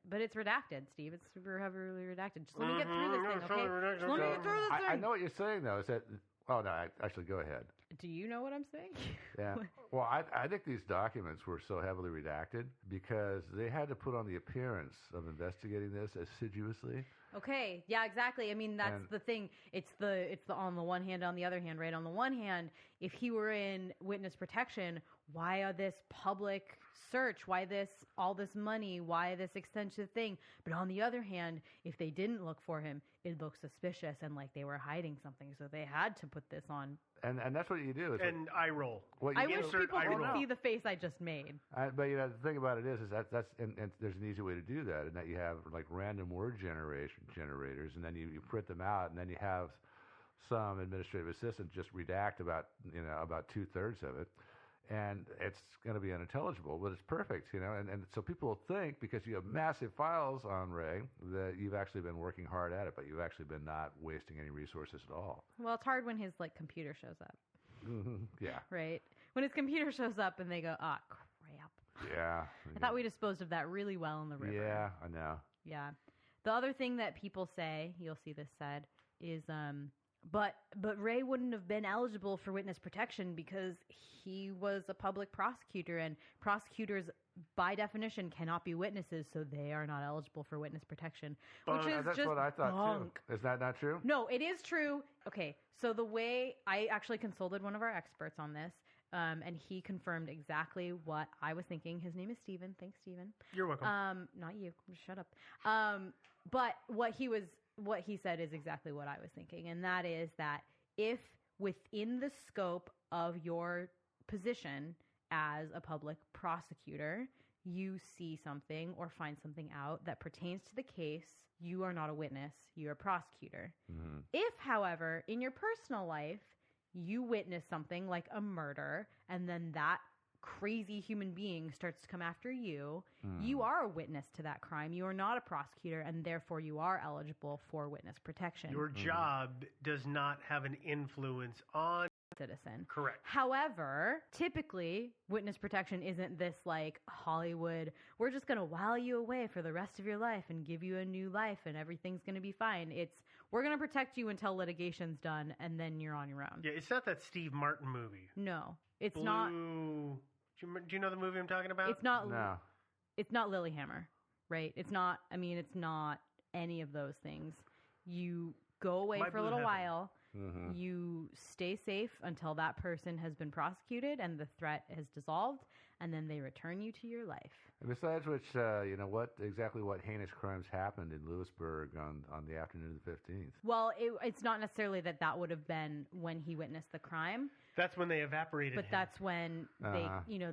[SPEAKER 1] But it's redacted, Steve. It's super heavily redacted. Just let me get through this thing, okay? Just let me get through this thing.
[SPEAKER 2] I know what you're saying, though. Is that... Oh, no, actually, go ahead.
[SPEAKER 1] Do you know what I'm saying?
[SPEAKER 2] Yeah. Well, I think these documents were so heavily redacted because they had to put on the appearance of investigating this assiduously.
[SPEAKER 1] Okay. Yeah, exactly. I mean, that's the thing. It's the on the one hand, on the other hand, right? On the one hand, if he were in witness protection, why this public search? Why all this money? Why this extensive thing? But on the other hand, if they didn't look for him, it looked suspicious and like they were hiding something. So they had to put this on.
[SPEAKER 2] And that's what you do.
[SPEAKER 3] And eye roll.
[SPEAKER 1] I wish people could see the face I just made.
[SPEAKER 2] But the thing about it is that's and there's an easy way to do that, and that you have like random word generators, and then you print them out, and then you have some administrative assistant just redact about 2/3 of it, and it's going to be unintelligible, but it's perfect, and so people will think because you have massive files on Ray that you've actually been working hard at it, but you've actually been not wasting any resources at all.
[SPEAKER 1] Well, it's hard when his computer shows up.
[SPEAKER 2] Yeah.
[SPEAKER 1] Right? When his computer shows up and they go, crap.
[SPEAKER 2] Yeah.
[SPEAKER 1] I thought we disposed of that really well in the river.
[SPEAKER 2] Yeah, I know.
[SPEAKER 1] Yeah. The other thing that people say, you'll see this said, is but Ray wouldn't have been eligible for witness protection because he was a public prosecutor, and prosecutors by definition cannot be witnesses, so they are not eligible for witness protection. Which is
[SPEAKER 2] that's
[SPEAKER 1] just
[SPEAKER 2] what I thought
[SPEAKER 1] bunk.
[SPEAKER 2] Too. Is that not true?
[SPEAKER 1] No, it is true. Okay, so the way I actually consulted one of our experts on this, and he confirmed exactly what I was thinking. His name is Steven. Thanks, Steven.
[SPEAKER 3] You're welcome.
[SPEAKER 1] Not you. Shut up. But what he said is exactly what I was thinking, and that is that if within the scope of your position as a public prosecutor, you see something or find something out that pertains to the case, you are not a witness, you're a prosecutor.
[SPEAKER 2] Mm-hmm.
[SPEAKER 1] If, however, in your personal life, you witness something like a murder, and then that crazy human being starts to come after you, you are a witness to that crime. You are not a prosecutor, and therefore you are eligible for witness protection.
[SPEAKER 3] Your job does not have an influence on
[SPEAKER 1] citizen.
[SPEAKER 3] Correct.
[SPEAKER 1] However, typically, witness protection isn't this like Hollywood, we're just going to while you away for the rest of your life and give you a new life and everything's going to be fine. It's we're going to protect you until litigation's done, and then you're on your own.
[SPEAKER 3] Yeah, it's not that Steve Martin movie.
[SPEAKER 1] No, it's
[SPEAKER 3] Blue...
[SPEAKER 1] not.
[SPEAKER 3] Do you know the movie I'm talking about?
[SPEAKER 1] It's not.
[SPEAKER 2] No.
[SPEAKER 1] It's not Lilyhammer, right? It's not. I mean, it's not any of those things. You go away for a little while.
[SPEAKER 2] Mm-hmm.
[SPEAKER 1] You stay safe until that person has been prosecuted and the threat has dissolved, and then they return you to your life.
[SPEAKER 2] And besides which, what heinous crimes happened in Lewisburg on the afternoon of the 15th?
[SPEAKER 1] Well, it's not necessarily that would have been when he witnessed the crime.
[SPEAKER 3] That's when they evaporated him.
[SPEAKER 1] But that's when they,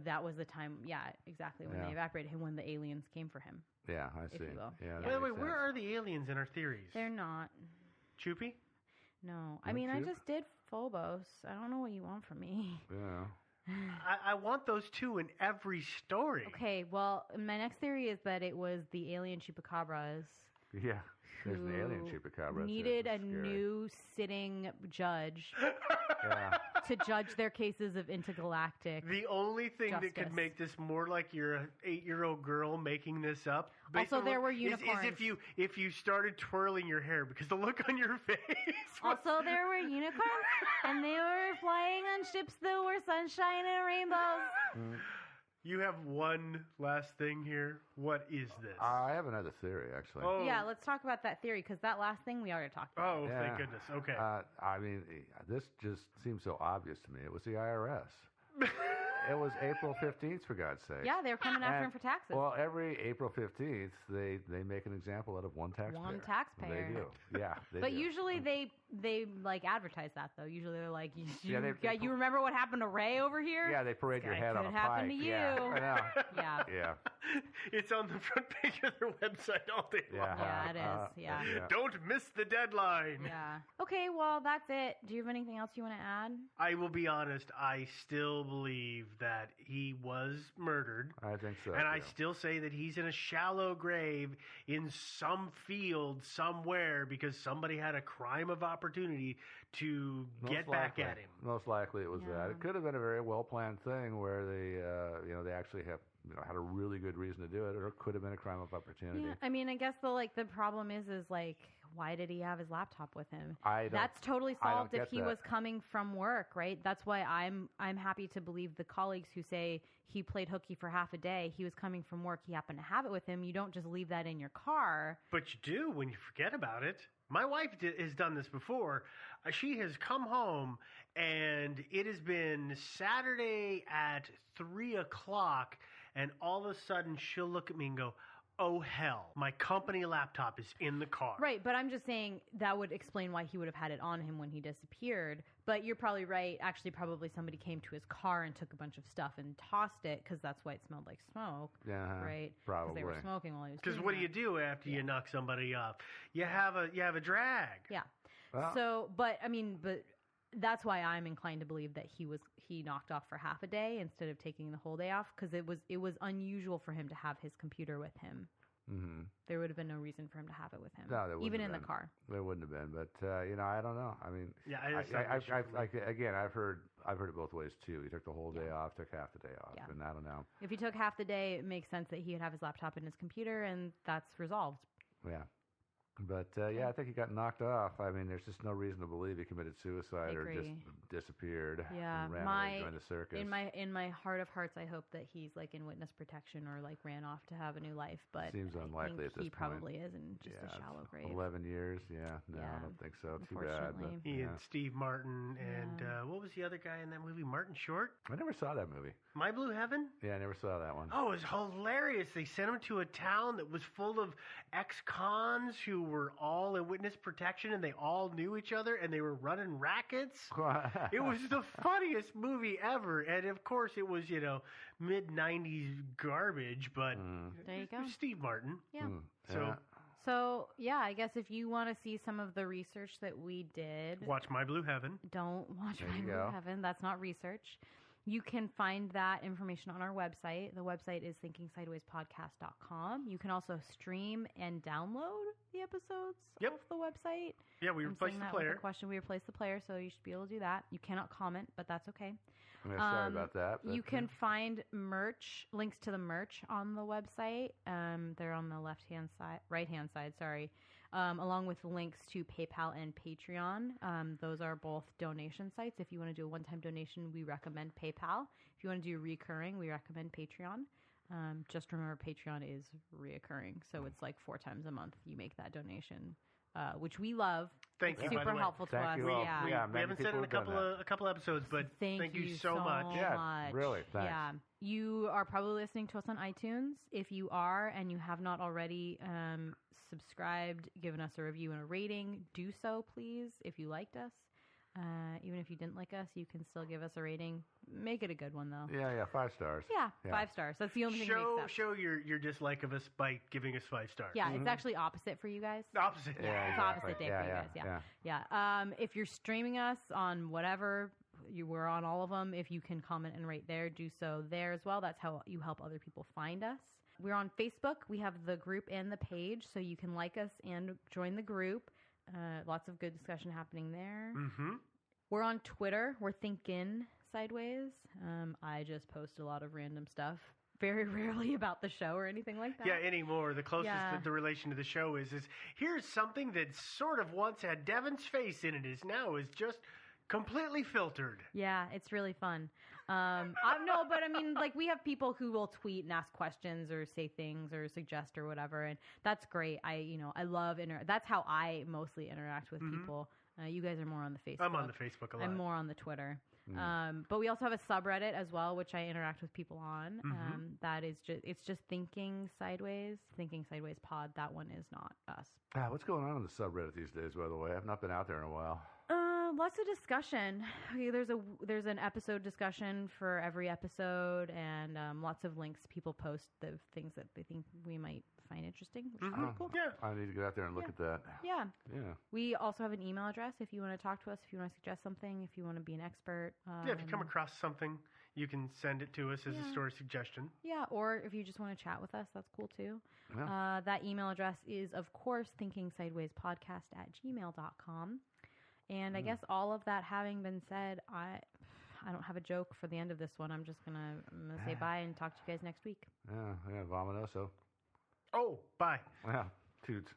[SPEAKER 1] that was the time, exactly, when they evaporated him, when the aliens came for him.
[SPEAKER 2] Yeah, I see.
[SPEAKER 3] Yeah, by the way, where are the aliens in our theories?
[SPEAKER 1] They're not.
[SPEAKER 3] Choopy?
[SPEAKER 1] No. I mean, I just did Phobos. I don't know what you want from me.
[SPEAKER 2] Yeah.
[SPEAKER 3] I want those two in every story.
[SPEAKER 1] Okay, well, my next theory is that it was the alien chupacabras.
[SPEAKER 2] Yeah, there's an alien chupacabra.
[SPEAKER 1] Needed a new sitting judge to judge their cases of intergalactic.
[SPEAKER 3] The only thing that could make this more like you're an 8-year-old girl making this up.
[SPEAKER 1] Also, there were unicorns.
[SPEAKER 3] Is if you started twirling your hair, because the look on your face.
[SPEAKER 1] Also, there were unicorns, and they were flying on ships that were sunshine and rainbows.
[SPEAKER 3] You have one last thing here. What is this?
[SPEAKER 2] I have another theory, actually.
[SPEAKER 3] Oh.
[SPEAKER 1] Yeah, let's talk about that theory, because that last thing we already talked about.
[SPEAKER 3] Oh, thank goodness. Okay.
[SPEAKER 2] I mean, this just seems so obvious to me. It was the IRS. It was April 15th, for God's sake.
[SPEAKER 1] Yeah, they were coming after him for taxes.
[SPEAKER 2] Well, every April 15th, they make an example out of one taxpayer.
[SPEAKER 1] One taxpayer.
[SPEAKER 2] They do. Yeah,
[SPEAKER 1] but usually they like advertise that, though. Usually they're like, you remember what happened to Ray over here?
[SPEAKER 2] Yeah, they parade your head on a pike.
[SPEAKER 1] It happened to you.
[SPEAKER 2] Yeah, I know.
[SPEAKER 1] Yeah.
[SPEAKER 3] It's on the front page of their website all day long.
[SPEAKER 1] Yeah, it is. Yeah.
[SPEAKER 3] Don't miss the deadline.
[SPEAKER 1] Yeah. Okay, well, that's it. Do you have anything else you want to add?
[SPEAKER 3] I will be honest. I still believe that he was murdered.
[SPEAKER 2] I think so.
[SPEAKER 3] And I still say that he's in a shallow grave in some field somewhere because somebody had a crime of opportunity to get back at him.
[SPEAKER 2] Most likely it was that. It could have been a very well-planned thing where they actually had a really good reason to do it, or it could have been a crime of opportunity.
[SPEAKER 1] Yeah, I mean, I guess the problem is why did he have his laptop with him? That's totally solved if he was coming from work, right? That's why I'm happy to believe the colleagues who say he played hooky for half a day. He was coming from work. He happened to have it with him. You don't just leave that in your car.
[SPEAKER 3] But you do when you forget about it. My wife has done this before. She has come home, and it has been Saturday at 3 o'clock, and all of a sudden she'll look at me and go, oh, hell, my company laptop is in the car.
[SPEAKER 1] Right, but I'm just saying that would explain why he would have had it on him when he disappeared. But you're probably right. Actually, probably somebody came to his car and took a bunch of stuff and tossed it because that's why it smelled like smoke.
[SPEAKER 2] Yeah,
[SPEAKER 1] right?
[SPEAKER 2] Probably.
[SPEAKER 1] Because they were smoking while he was
[SPEAKER 3] Because what do you do after you knock somebody up? You have a drag.
[SPEAKER 1] Yeah.
[SPEAKER 2] Well,
[SPEAKER 1] so, but that's why I'm inclined to believe that he knocked off for half a day instead of taking the whole day off, because it was unusual for him to have his computer with him.
[SPEAKER 2] Mm-hmm.
[SPEAKER 1] There would have been no reason for him to have it with him.
[SPEAKER 2] No, there wouldn't
[SPEAKER 1] even
[SPEAKER 2] have
[SPEAKER 1] in
[SPEAKER 2] been.
[SPEAKER 1] the car.
[SPEAKER 2] There wouldn't have been, but I don't know. I mean, I've heard it both ways too. He took the whole day off, took half the day off, and I don't know.
[SPEAKER 1] If he took half the day, it makes sense that he would have his laptop and his computer, and that's resolved.
[SPEAKER 2] Yeah. But I think he got knocked off. I mean, there's just no reason to believe he committed suicide or just disappeared.
[SPEAKER 1] Yeah,
[SPEAKER 2] and ran away to join the circus.
[SPEAKER 1] In my heart of hearts, I hope that he's like in witness protection or like ran off to have a new life. But
[SPEAKER 2] seems unlikely at this point.
[SPEAKER 1] He probably is in just a shallow grave.
[SPEAKER 2] 11 years, I don't think so. Too bad. But,
[SPEAKER 3] he and Steve Martin and what was the other guy in that movie? Martin Short.
[SPEAKER 2] I never saw that movie.
[SPEAKER 3] My Blue Heaven.
[SPEAKER 2] Yeah, I never saw that one.
[SPEAKER 3] Oh, it was hilarious. They sent him to a town that was full of ex-cons who were all in witness protection, and they all knew each other, and they were running rackets. It was the funniest movie ever, and of course it was mid-90s garbage, but
[SPEAKER 1] there you go.
[SPEAKER 3] Steve Martin.
[SPEAKER 1] Yeah.
[SPEAKER 3] So
[SPEAKER 1] yeah, I guess if you want to see some of the research that we did,
[SPEAKER 3] watch My Blue Heaven.
[SPEAKER 1] Don't watch My Blue Heaven. That's not research. You can find that information on our website. The website is thinkingsidewayspodcast.com. You can also stream and download the episodes off the website.
[SPEAKER 3] Yeah, we replaced the player.
[SPEAKER 1] We replaced the player, so you should be able to do that. You cannot comment, but that's okay.
[SPEAKER 2] Sorry about that.
[SPEAKER 1] You can find links to the merch on the website. They're on the right-hand side, sorry. along with links to PayPal and Patreon. Those are both donation sites. If you want to do a one-time donation, we recommend PayPal. If you want to do recurring, we recommend Patreon. Just remember, Patreon is reoccurring, so it's like 4 times a month you make that donation, which we love.
[SPEAKER 3] Thank you.
[SPEAKER 1] Super
[SPEAKER 3] by the way.
[SPEAKER 1] helpful to us.
[SPEAKER 2] you all.
[SPEAKER 1] Yeah.
[SPEAKER 3] We haven't said it in a couple episodes, but
[SPEAKER 1] thank
[SPEAKER 3] you so much.
[SPEAKER 2] Yeah, really, thanks.
[SPEAKER 1] Yeah, you are probably listening to us on iTunes. If you are and you have not already subscribed, given us a review and a rating, do so, please. If you liked us, even if you didn't like us, you can still give us a rating. Make it a good one, though.
[SPEAKER 2] Yeah, 5 stars.
[SPEAKER 1] Yeah, 5 stars. That's the only thing we accept.
[SPEAKER 3] Show your dislike of us by giving us 5 stars.
[SPEAKER 1] Yeah, it's actually opposite for you guys.
[SPEAKER 3] Opposite.
[SPEAKER 1] Yeah, it's opposite day for you guys. Yeah. If you're streaming us on whatever, we're on all of them. If you can comment and rate there, do so there as well. That's how you help other people find us. We're on Facebook. We have the group and the page, so you can like us and join the group. Lots of good discussion happening there.
[SPEAKER 3] Mm-hmm.
[SPEAKER 1] We're on Twitter. We're thinking sideways. I just post a lot of random stuff. Very rarely about the show or anything like that.
[SPEAKER 3] Yeah, anymore. The closest that the relation to the show is here's something that sort of once had Devin's face in it is now is just completely filtered.
[SPEAKER 1] Yeah, it's really fun. No, but I mean, like, we have people who will tweet and ask questions or say things or suggest or whatever, and that's great. I love that's how I mostly interact with people. You guys are more on the Facebook.
[SPEAKER 3] I'm on the Facebook a lot.
[SPEAKER 1] I'm more on the Twitter. But we also have a subreddit as well, which I interact with people on. That is just Thinking Sideways Pod. That one is not us.
[SPEAKER 2] What's going on the subreddit these days, by the way? I've not been out there in a while.
[SPEAKER 1] Lots of discussion. Okay, there's an episode discussion for every episode, and lots of links. People post the things that they think we might find interesting, which is pretty cool.
[SPEAKER 3] Yeah,
[SPEAKER 2] I need to get out there and look at that.
[SPEAKER 1] Yeah.
[SPEAKER 2] Yeah.
[SPEAKER 1] We also have an email address if you want to talk to us, if you want to suggest something, if you want to be an expert.
[SPEAKER 3] If you come across something, you can send it to us as a story suggestion.
[SPEAKER 1] Yeah, or if you just want to chat with us, that's cool too.
[SPEAKER 2] Yeah.
[SPEAKER 1] That email address is, of course, thinkingsidewayspodcast@gmail.com. And I guess all of that having been said, I don't have a joke for the end of this one. I'm just gonna say bye and talk to you guys next week.
[SPEAKER 2] Yeah, vominoso.
[SPEAKER 3] Oh, bye.
[SPEAKER 2] Yeah, toots.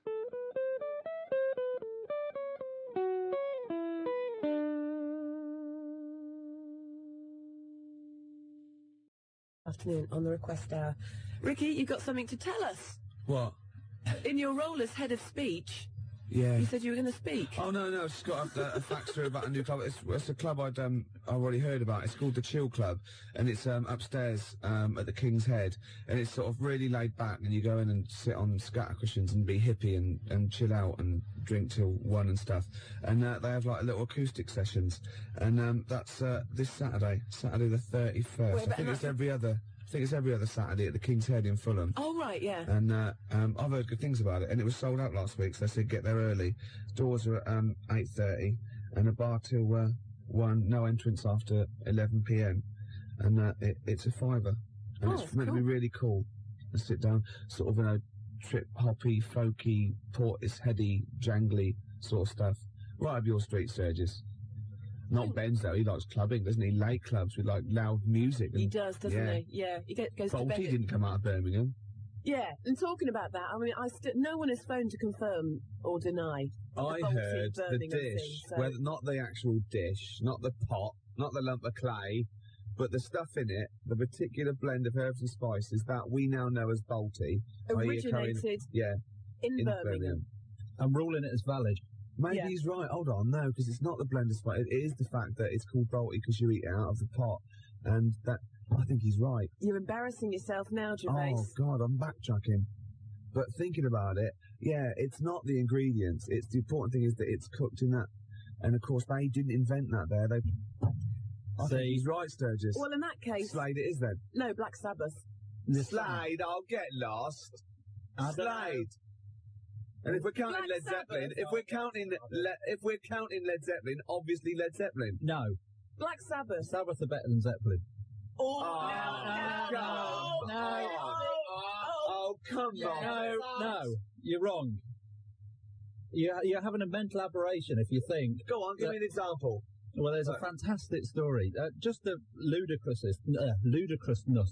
[SPEAKER 17] Afternoon on the request hour. Ricky, you got something to tell us.
[SPEAKER 18] What?
[SPEAKER 17] In your role as head of speech,
[SPEAKER 18] Yeah.
[SPEAKER 17] you said you were going to speak.
[SPEAKER 18] Oh, no, I've just got a fax through about a new club. It's a club I've already heard about. It's called the Chill Club, and it's upstairs at the King's Head, and it's sort of really laid back, and you go in and sit on scatter cushions and be hippie and chill out and drink till 1 and stuff. And they have like little acoustic sessions, and that's this Saturday the 31st.
[SPEAKER 17] Wait,
[SPEAKER 18] I think it's every other Saturday at the King's Head in Fulham.
[SPEAKER 17] Oh, right, yeah.
[SPEAKER 18] And I've heard good things about it, and it was sold out last week, so I said get there early. Doors are at 8:30, and a bar till 1, no entrance after 11 p.m. And it's a £5, and it's meant to be really cool. And sit down, sort of in a trip-hoppy, folky, Portisheady, jangly sort of stuff. Right up your street, Sturgis. Not Ben's, though. He likes clubbing, doesn't he? Late clubs with, like, loud music.
[SPEAKER 17] He does, doesn't he? Yeah. He goes to bed.
[SPEAKER 18] Bolty didn't come out of Birmingham.
[SPEAKER 17] Yeah, and talking about that, I mean, no one has phoned to confirm or deny.
[SPEAKER 18] I heard the dish, not the actual dish, not the pot, not the lump of clay, but the stuff in it, the particular blend of herbs and spices that we now know as Bolty.
[SPEAKER 17] Originated in Birmingham.
[SPEAKER 18] I'm ruling it as valid. Maybe he's right. Hold on, no, because it's not the blend of spices. It is the fact that it's called Bolty because you eat it out of the pot, and that I think he's right.
[SPEAKER 17] You're embarrassing yourself now, Gervais.
[SPEAKER 18] Oh, God, I'm backtracking. But thinking about it, it's not the ingredients. It's the important thing is that it's cooked in that. And, of course, they didn't invent that there. I think he's right, Sturgis.
[SPEAKER 17] Well, in that case...
[SPEAKER 18] Slade it is, then.
[SPEAKER 17] No, Black Sabbath.
[SPEAKER 18] Slade, I'll get lost. Slade. And if we're counting Led Zeppelin, if we're counting Led Zeppelin, obviously Led Zeppelin.
[SPEAKER 19] No.
[SPEAKER 17] Black Sabbath.
[SPEAKER 19] Sabbath are better than Zeppelin.
[SPEAKER 18] Oh, come on.
[SPEAKER 19] No, you're wrong. You're having a mental aberration if you think...
[SPEAKER 18] Go on, give me an example.
[SPEAKER 19] Well, there's a fantastic story. Just the ludicrousness.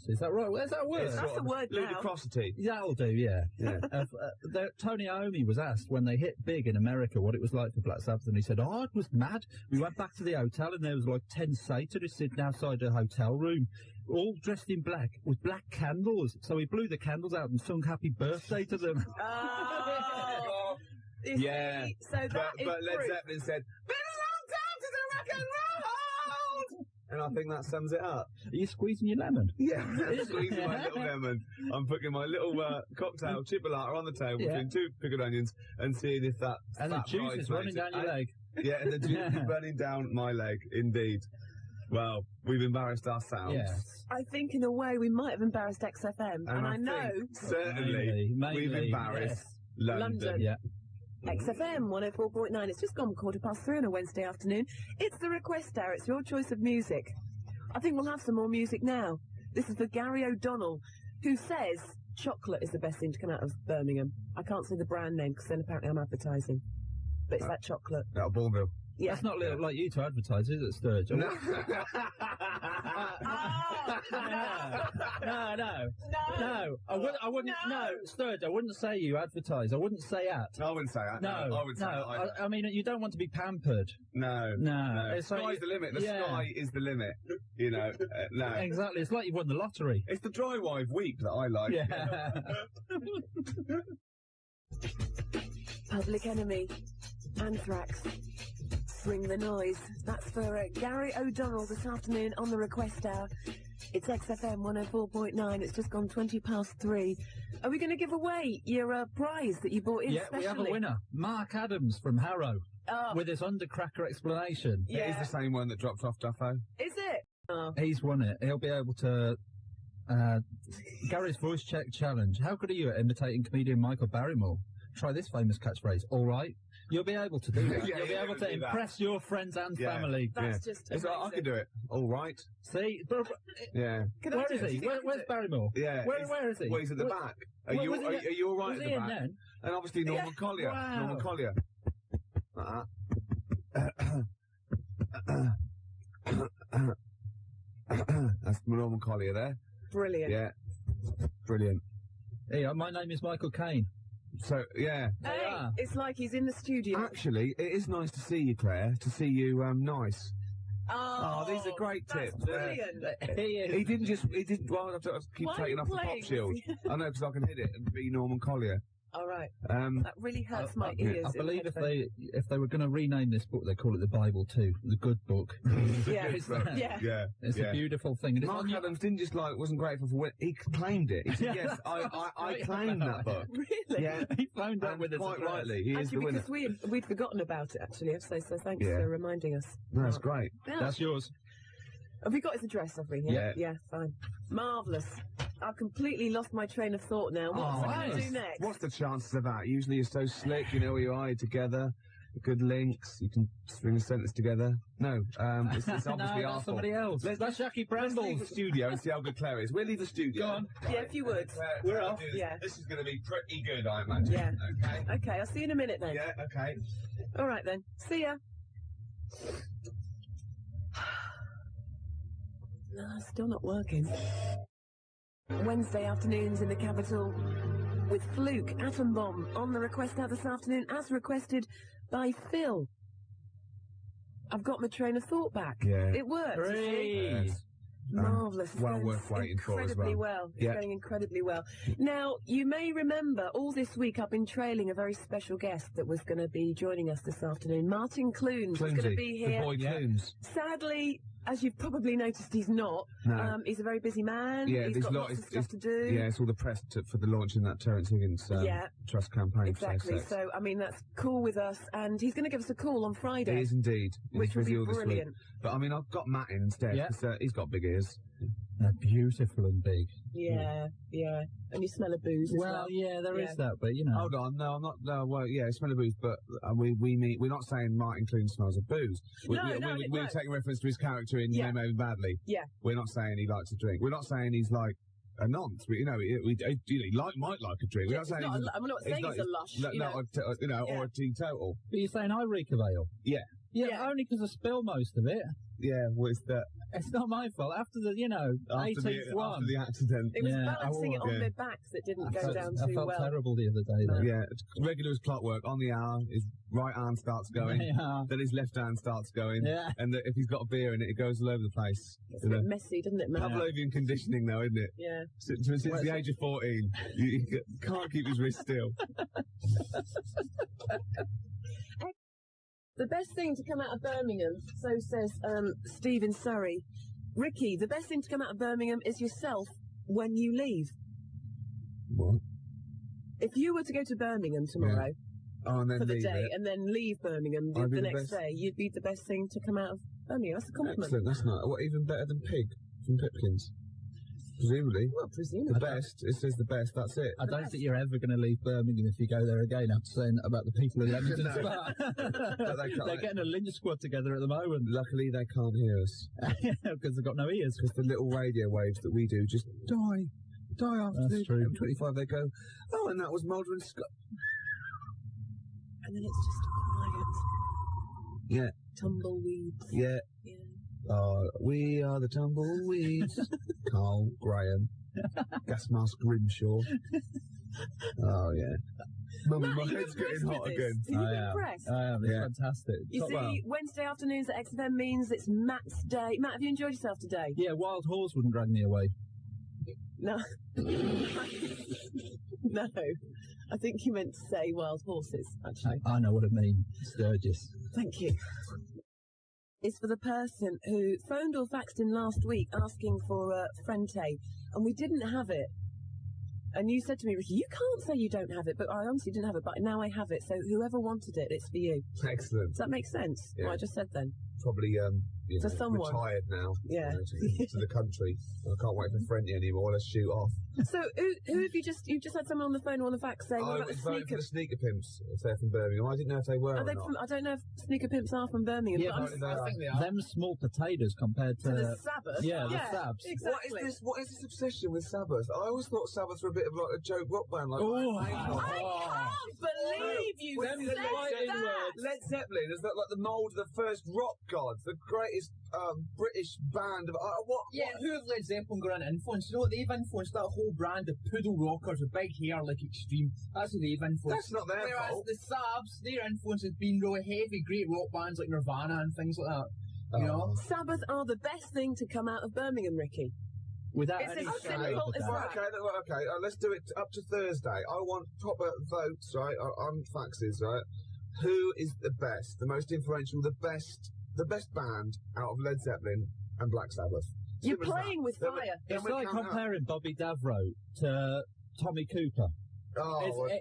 [SPEAKER 19] Is that right? Where's that word?
[SPEAKER 17] That's the word now.
[SPEAKER 18] Ludicrosity.
[SPEAKER 19] That'll do, yeah. Tony Iommi was asked when they hit big in America what it was like for Black Sabbath, and he said, "Oh, it was mad. We went back to the hotel, and there was like 10 Satanists sitting outside the hotel room, all dressed in black, with black candles. So we blew the candles out and sung Happy Birthday to them."
[SPEAKER 18] Yeah.
[SPEAKER 17] So that
[SPEAKER 18] but Led Zeppelin said, "Been a long time to the rock and roll!" And I think that sums it up.
[SPEAKER 19] Are you squeezing your lemon?
[SPEAKER 18] Yeah, I'm squeezing my little lemon. I'm putting my little cocktail chipolata on the table between 2 pickled onions and seeing if that
[SPEAKER 19] and the juice is running down your leg.
[SPEAKER 18] Yeah, and the juice is running down my leg, indeed. Well, we've embarrassed ourselves.
[SPEAKER 19] Yes.
[SPEAKER 17] I think in a way we might have embarrassed XFM, and I know
[SPEAKER 18] certainly we've embarrassed London.
[SPEAKER 19] Yeah.
[SPEAKER 17] XFM 104.9. It's just gone 3:15 on a Wednesday afternoon. It's the request hour. It's your choice of music. I think we'll have some more music now. This is for Gary O'Donnell, who says chocolate is the best thing to come out of Birmingham. I can't say the brand name because then apparently I'm advertising. But it's that chocolate.
[SPEAKER 18] Out of Bourneville.
[SPEAKER 17] Yeah.
[SPEAKER 19] That's not like you to advertise, is it, Sturge?
[SPEAKER 18] No.
[SPEAKER 19] No. I wouldn't. No, Sturge. I wouldn't say you advertise. I wouldn't say at.
[SPEAKER 18] I wouldn't say that.
[SPEAKER 19] No,
[SPEAKER 18] I would say that.
[SPEAKER 19] I mean, you don't want to be pampered.
[SPEAKER 18] No. The sky's the limit. The sky is the limit. You know. No.
[SPEAKER 19] Exactly. It's like you've won the lottery.
[SPEAKER 18] It's the dry wive week that I like.
[SPEAKER 19] Yeah.
[SPEAKER 17] Public Enemy. Anthrax. Bring the noise. That's for Gary O'Donnell this afternoon on the request hour. It's XFM 104.9. It's just gone 3:20. Are we going to give away your prize that you bought in specially?
[SPEAKER 19] We have a winner. Mark Adams from Harrow. With his undercracker explanation.
[SPEAKER 18] Yeah. It is the same one that dropped off Duffo.
[SPEAKER 17] Is it? Oh.
[SPEAKER 19] He's won it. He'll be able to... Gary's voice check challenge. How good are you at imitating comedian Michael Barrymore? Try this famous catchphrase. All right. You'll be able to do that. You'll be able to impress your friends and family.
[SPEAKER 17] That's just amazing.
[SPEAKER 18] I can do it. All right.
[SPEAKER 19] See?
[SPEAKER 18] Yeah.
[SPEAKER 19] Where is he? Where's Barrymore?
[SPEAKER 18] Yeah.
[SPEAKER 19] Where is he?
[SPEAKER 18] Well, he's at the back. Are you all right at the back?
[SPEAKER 19] Then?
[SPEAKER 18] And obviously Norman Collier.
[SPEAKER 19] Wow.
[SPEAKER 18] Norman Collier. That's Norman Collier there.
[SPEAKER 17] Brilliant.
[SPEAKER 18] Yeah. Brilliant.
[SPEAKER 19] Hey, my name is Michael Caine.
[SPEAKER 18] So, yeah.
[SPEAKER 17] Hey, it's like he's in the studio.
[SPEAKER 18] Actually, it is nice to see you, Claire, to see you, nice. Oh, these are great tips.
[SPEAKER 17] Brilliant.
[SPEAKER 18] He didn't, well, I have to keep taking off the pop shield. I know, because I can hit it and be Norman Collier.
[SPEAKER 17] All right. That really hurts my ears.
[SPEAKER 19] I believe if they were going to rename this book, they call it the Bible too, the Good Book.
[SPEAKER 17] Yeah.
[SPEAKER 19] It's a beautiful thing. And
[SPEAKER 18] Mark Adams didn't just wasn't grateful for it. He claimed it. He said, "Yes, I claimed that book."
[SPEAKER 17] Really?
[SPEAKER 18] Yeah.
[SPEAKER 19] He phoned up with us
[SPEAKER 18] quite rightly. He is the winner.
[SPEAKER 17] Because we'd forgotten about it actually. I have to say so. Thanks for reminding us.
[SPEAKER 18] No, that's great.
[SPEAKER 17] Yeah.
[SPEAKER 19] That's yours.
[SPEAKER 17] Have we got his address, have we? Yeah, fine. Marvellous. I've completely lost my train of thought now. What's I going to do next?
[SPEAKER 18] What's the chances of that? Usually you're so slick, you know where you are together, good links, you can string a sentence together. No, it's obviously
[SPEAKER 19] no,
[SPEAKER 18] our
[SPEAKER 19] somebody else. That's Jackie Brambles.
[SPEAKER 18] Let's leave the studio and see how good Claire is. We'll leave the studio.
[SPEAKER 19] Go on.
[SPEAKER 17] Yeah, if you would.
[SPEAKER 18] We're off. Yeah. This is going to be pretty good, I imagine.
[SPEAKER 17] Yeah.
[SPEAKER 18] Okay.
[SPEAKER 17] Okay, I'll see you in a minute then.
[SPEAKER 18] Yeah, okay.
[SPEAKER 17] All right then. See ya. No, still not working. Wednesday afternoons in the capital with Fluke Atom Bomb on the request out this afternoon as requested by Phil. I've got my train of thought back.
[SPEAKER 18] Yeah.
[SPEAKER 17] It worked.
[SPEAKER 19] Hooray.
[SPEAKER 17] Marvellous.
[SPEAKER 18] Well worth waiting for as well.
[SPEAKER 17] Incredibly well. It's going incredibly well. Now, you may remember all this week I've been trailing a very special guest that was going to be joining us this afternoon. Martin Clunes was going to be here.
[SPEAKER 18] The boy Clunes.
[SPEAKER 17] Sadly, as you've probably noticed, he's not.
[SPEAKER 18] No.
[SPEAKER 17] He's a very busy man.
[SPEAKER 18] Yeah,
[SPEAKER 17] he's got lots of stuff to do.
[SPEAKER 18] Yeah, it's all the press for the launch in that Terence Higgins Trust campaign.
[SPEAKER 17] Exactly. So, I mean, that's cool with us. And he's going to give us a call on Friday.
[SPEAKER 18] He is indeed.
[SPEAKER 17] Which will be brilliant.
[SPEAKER 18] But, I mean, I've got Matt in instead, because he's got big ears.
[SPEAKER 19] They're beautiful and big.
[SPEAKER 17] Yeah. And you smell a booze as well.
[SPEAKER 19] Yeah, there is that, but, you know.
[SPEAKER 18] Hold on, no, I'm not, I smell a booze, but we're not saying Martin Clunes smells of booze. We're taking reference to his character in Nemo Badly.
[SPEAKER 17] Yeah.
[SPEAKER 18] We're not saying he likes to drink. We're not saying he's like a nonce. He might like a drink. We're not saying
[SPEAKER 17] I'm not saying he's a lush.
[SPEAKER 18] or a teetotal.
[SPEAKER 19] But you're saying I reek of ale?
[SPEAKER 18] Yeah.
[SPEAKER 19] Yeah, only because I spilled most of it.
[SPEAKER 18] Yeah, was that?
[SPEAKER 19] It's not my fault. After the, 18th one.
[SPEAKER 18] After the accident.
[SPEAKER 17] It was balancing it on their backs that didn't go down too well.
[SPEAKER 19] I felt terrible the other day, though.
[SPEAKER 18] Yeah, regular as clockwork. On the hour, his right arm starts going, then his left hand starts going, and if he's got a beer in it, it goes all over the place.
[SPEAKER 17] It's a bit messy, doesn't it, man?
[SPEAKER 18] Pavlovian conditioning, though, isn't it?
[SPEAKER 17] Yeah.
[SPEAKER 18] Since the age of 14, you can't keep his wrist still.
[SPEAKER 17] The best thing to come out of Birmingham, so says Steve in Surrey. Ricky, the best thing to come out of Birmingham is yourself when you leave.
[SPEAKER 18] What?
[SPEAKER 17] If you were to go to Birmingham tomorrow
[SPEAKER 18] and then
[SPEAKER 17] for the
[SPEAKER 18] leave
[SPEAKER 17] day,
[SPEAKER 18] it.
[SPEAKER 17] and then leave Birmingham the next day, you'd be the best thing to come out of Birmingham. That's a compliment.
[SPEAKER 18] Excellent, that's not. What, even better than Pig from Pipkins? Presumably.
[SPEAKER 17] Well, presumably.
[SPEAKER 18] The best. It says the best, that's it.
[SPEAKER 19] I don't think you're ever going to leave Birmingham if you go there again after saying that about the people in Leamington Spa. They're getting a lynch squad together at the moment.
[SPEAKER 18] Luckily, they can't hear us.
[SPEAKER 19] Because they've got no ears.
[SPEAKER 18] Because the little radio waves that we do just die after the M25. They go, oh, and that was Mulder and Scott.
[SPEAKER 17] And then it's just quiet.
[SPEAKER 18] Yeah.
[SPEAKER 17] Tumbleweeds.
[SPEAKER 18] Yeah. We are the tumbleweeds. Carl Graham. Gas mask Grimshaw. Oh, yeah. Mummy, my head's getting hot again.
[SPEAKER 17] Are you impressed?
[SPEAKER 19] I am. It's fantastic.
[SPEAKER 17] You see, Wednesday afternoons at XFM means it's Matt's day. Matt, have you enjoyed yourself today?
[SPEAKER 19] Yeah, Wild Horse wouldn't drag me away.
[SPEAKER 17] No. No. I think you meant to say wild horses, actually.
[SPEAKER 19] I know what it means. Sturgis.
[SPEAKER 17] Thank you. Is for the person who phoned or faxed in last week asking for Frente, and we didn't have it. And you said to me, Ricky, you can't say you don't have it, but I honestly didn't have it, but now I have it, so whoever wanted it, it's for you.
[SPEAKER 18] Excellent.
[SPEAKER 17] Does that make sense?
[SPEAKER 18] Yeah.
[SPEAKER 17] What I just said then?
[SPEAKER 18] Probably,
[SPEAKER 17] for someone.
[SPEAKER 18] Retired now.
[SPEAKER 17] Yeah.
[SPEAKER 18] To the country. I can't wait for Frenty anymore. Let's shoot off.
[SPEAKER 17] So, who have you just had someone on the phone or on the fax saying, what about the
[SPEAKER 18] voted for the Sneaker Pimps if they're from Birmingham. I didn't know if they were or not.
[SPEAKER 17] I don't know if Sneaker Pimps are from Birmingham.
[SPEAKER 19] Yeah,
[SPEAKER 17] but
[SPEAKER 19] I think they are. Them small potatoes compared to
[SPEAKER 17] the Sabbath.
[SPEAKER 19] Yeah, the Sabs.
[SPEAKER 17] Exactly.
[SPEAKER 18] What is this obsession with Sabbath? I always thought Sabbath were a bit of like a joke rock band. Like,
[SPEAKER 17] I can't believe you said that.
[SPEAKER 18] Led Zeppelin is like the mould of the first rock gods, the greatest British band of what?
[SPEAKER 20] Who have Led Zeppelin got an influence? You know what they've influenced? That whole brand of poodle rockers with big hair like Extreme. That's who they've influenced.
[SPEAKER 18] That's not their
[SPEAKER 20] fault.
[SPEAKER 18] fault.
[SPEAKER 20] The Sabs, their influence has been really heavy, great rock bands like Nirvana and things like that. You know?
[SPEAKER 17] Sabbath are the best thing to come out of Birmingham, Ricky.
[SPEAKER 19] Without
[SPEAKER 17] it's
[SPEAKER 19] any
[SPEAKER 17] as simple as that.
[SPEAKER 18] Okay, let's do it up to Thursday. I want proper votes, right, on faxes, right? Who is the best, the most influential, the best band out of Led Zeppelin and Black Sabbath?
[SPEAKER 17] You're playing with fire.
[SPEAKER 19] It's like comparing Bobby Davro to Tommy Cooper.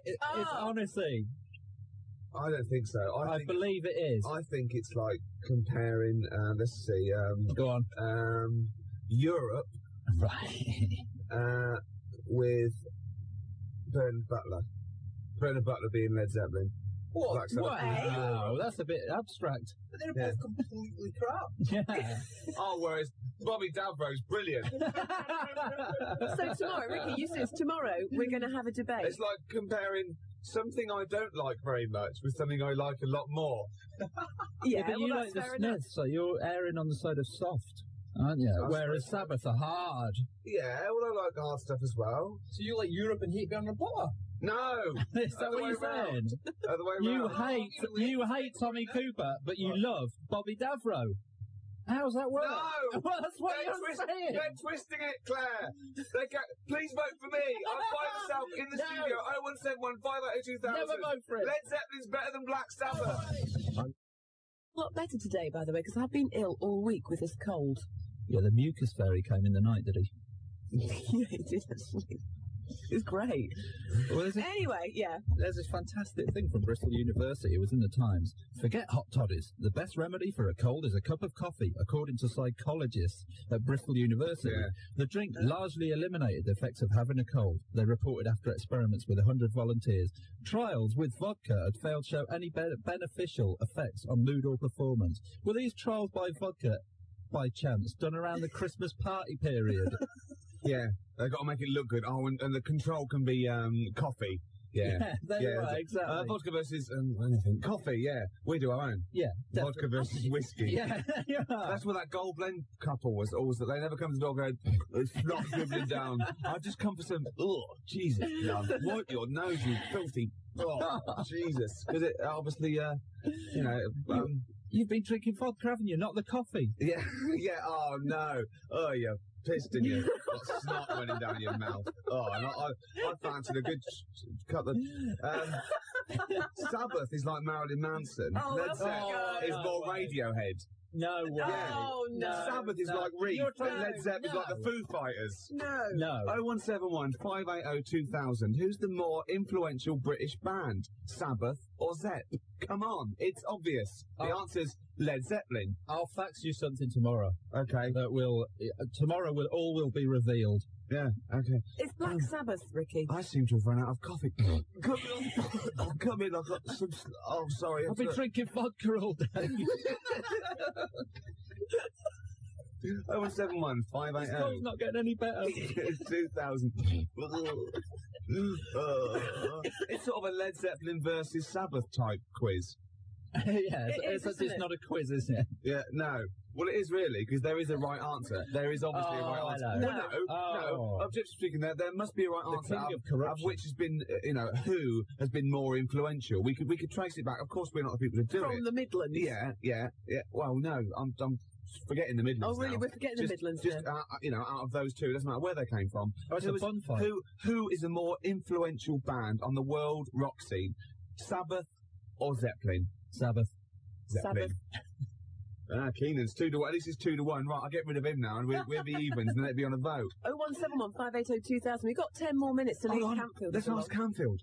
[SPEAKER 19] It's honestly.
[SPEAKER 18] I don't think so.
[SPEAKER 19] I believe it is.
[SPEAKER 18] I think it's like comparing, let's see,
[SPEAKER 19] go on.
[SPEAKER 18] Europe,
[SPEAKER 19] right,
[SPEAKER 18] with Bernard Butler. Bernard Butler being Led Zeppelin.
[SPEAKER 20] What?
[SPEAKER 19] Wow, that's a bit abstract.
[SPEAKER 20] But they're both completely crap.
[SPEAKER 19] Yeah.
[SPEAKER 18] Whereas Bobby Davro's brilliant.
[SPEAKER 17] So tomorrow, Ricky, you said tomorrow we're going to have a debate.
[SPEAKER 18] It's like comparing something I don't like very much with something I like a lot more.
[SPEAKER 17] Yeah,
[SPEAKER 19] but you like the Smiths, so you're erring on the side of soft, aren't you? Whereas Sabbath are hard.
[SPEAKER 18] Yeah, well, I like hard stuff as well.
[SPEAKER 20] So you like Europe and hate Bernard Butler?
[SPEAKER 18] No!
[SPEAKER 19] Is that what you're saying?
[SPEAKER 18] Other way around.
[SPEAKER 19] You hate Tommy Cooper, but you love Bobby Davro. How's that work?
[SPEAKER 18] No!
[SPEAKER 19] Well, that's what you're saying.
[SPEAKER 18] They're twisting it, Claire. Please vote for me. I'm by myself in the studio. 0171 580 2000.
[SPEAKER 19] Never vote for it.
[SPEAKER 18] Led Zeppelin's better than Black Sabbath.
[SPEAKER 17] A lot better today, by the way, because I've been ill all week with this cold.
[SPEAKER 19] Yeah, the mucus fairy came in the night, did he?
[SPEAKER 17] Yeah, he did actually. It was great.
[SPEAKER 19] Well,
[SPEAKER 17] anyway, yeah.
[SPEAKER 19] There's this fantastic thing from Bristol University. It was in the Times. Forget hot toddies. The best remedy for a cold is a cup of coffee, according to psychologists at Bristol University. Yeah. The drink largely eliminated the effects of having a cold. They reported after experiments with 100 volunteers. Trials with vodka had failed to show any beneficial effects on mood or performance. Were these trials by vodka, by chance, done around the Christmas party period?
[SPEAKER 18] Yeah, they've got to make it look good. Oh, and the control can be coffee.
[SPEAKER 19] That's right, exactly.
[SPEAKER 18] Vodka versus anything. Coffee, yeah. We do our own.
[SPEAKER 19] Yeah,
[SPEAKER 18] vodka versus whiskey.
[SPEAKER 19] Yeah.
[SPEAKER 18] That's what that gold blend couple was always, that they never come to the door going, it's not dribbling down. I've just come for some, Jesus, love, wipe your nose, you filthy, Jesus. Because it obviously,
[SPEAKER 19] You've been drinking vodka, haven't you? Not the coffee.
[SPEAKER 18] Yeah, oh no. Oh, you pissed, didn't you? Got snot running down your mouth. Oh, and I fancied a good couple of... Sabbath is like Marilyn Manson. Led Zeppelin is more Radiohead.
[SPEAKER 19] No way.
[SPEAKER 17] Oh, no.
[SPEAKER 18] Sabbath is like Reef, but Led Zeppelin is like the Foo Fighters.
[SPEAKER 17] No.
[SPEAKER 18] 0171 580 2000. Who's the more influential British band? Sabbath or Zepp? Come on, it's obvious. The answer's Led Zeppelin.
[SPEAKER 19] I'll fax you something tomorrow.
[SPEAKER 18] Okay.
[SPEAKER 19] That tomorrow will be revealed.
[SPEAKER 18] Yeah, okay.
[SPEAKER 17] It's Black Sabbath, Ricky.
[SPEAKER 18] I seem to have run out of coffee. Come in, I've got some... Oh, sorry.
[SPEAKER 19] I've been drinking vodka all day.
[SPEAKER 18] 0171 580.
[SPEAKER 19] This call's not getting any better.
[SPEAKER 18] 2000. It's sort of a Led Zeppelin versus Sabbath type quiz.
[SPEAKER 19] Yeah, it's not a quiz, is it?
[SPEAKER 18] Yeah, no. Well, it is really, because there is a right answer. There is obviously a right answer. No. Objectively speaking, there must be a right answer.
[SPEAKER 19] King of corruption.
[SPEAKER 18] Which has been, who has been more influential. We could trace it back. Of course, we're not the people who do it.
[SPEAKER 17] From the Midlands.
[SPEAKER 18] Yeah. Well, no, I'm forgetting the Midlands.
[SPEAKER 17] Oh, really?
[SPEAKER 18] Now.
[SPEAKER 17] We're forgetting the Midlands.
[SPEAKER 18] Just out of those two, it doesn't matter where they came from.
[SPEAKER 19] Oh, it's a fun fight.
[SPEAKER 18] Who is a more influential band on the world rock scene? Sabbath or Zeppelin?
[SPEAKER 19] Sabbath.
[SPEAKER 17] Sabbath.
[SPEAKER 18] Keenan's 2-1. At least it's 2-1. Right, I'll get rid of him now, and we'll be evens, and let it be on a vote.
[SPEAKER 17] 0171 580 2000. We've got 10 more minutes to leave Campfield.
[SPEAKER 18] Let's ask Campfield.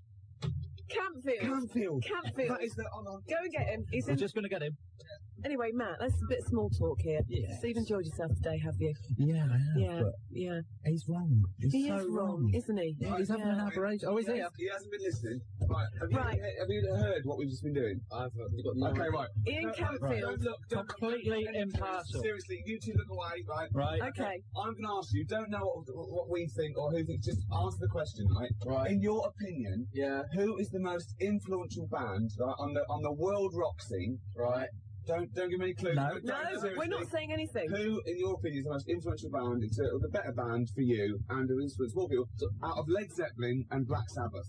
[SPEAKER 17] Campfield.
[SPEAKER 18] That is the...
[SPEAKER 17] Go and get him.
[SPEAKER 19] We're just going to get him.
[SPEAKER 17] Anyway, Matt, let's a bit of small talk here.
[SPEAKER 19] Yeah.
[SPEAKER 17] So you've enjoyed yourself today, have you?
[SPEAKER 19] Yeah, I have.
[SPEAKER 17] Yeah.
[SPEAKER 19] He's wrong.
[SPEAKER 17] He is wrong, isn't he?
[SPEAKER 19] Yeah, he's having an aberration. Oh, is he?
[SPEAKER 18] He hasn't been listening. Right. Have you heard what we've just been doing?
[SPEAKER 19] I've got no
[SPEAKER 18] idea. Right.
[SPEAKER 17] Ian Campfield.
[SPEAKER 19] Completely impartial.
[SPEAKER 18] Seriously, you two look away, right?
[SPEAKER 19] Right.
[SPEAKER 17] Okay.
[SPEAKER 18] I'm going to ask you, don't know what we think or who thinks, just answer the question, right?
[SPEAKER 19] Right.
[SPEAKER 18] In your opinion, who is the most influential band on the world rock scene?
[SPEAKER 19] Right.
[SPEAKER 18] Don't give me any clues.
[SPEAKER 17] No, we're not saying anything.
[SPEAKER 18] Who, in your opinion, is the most influential band, the better band for you, and who influenced more people, out of Led Zeppelin and Black Sabbath?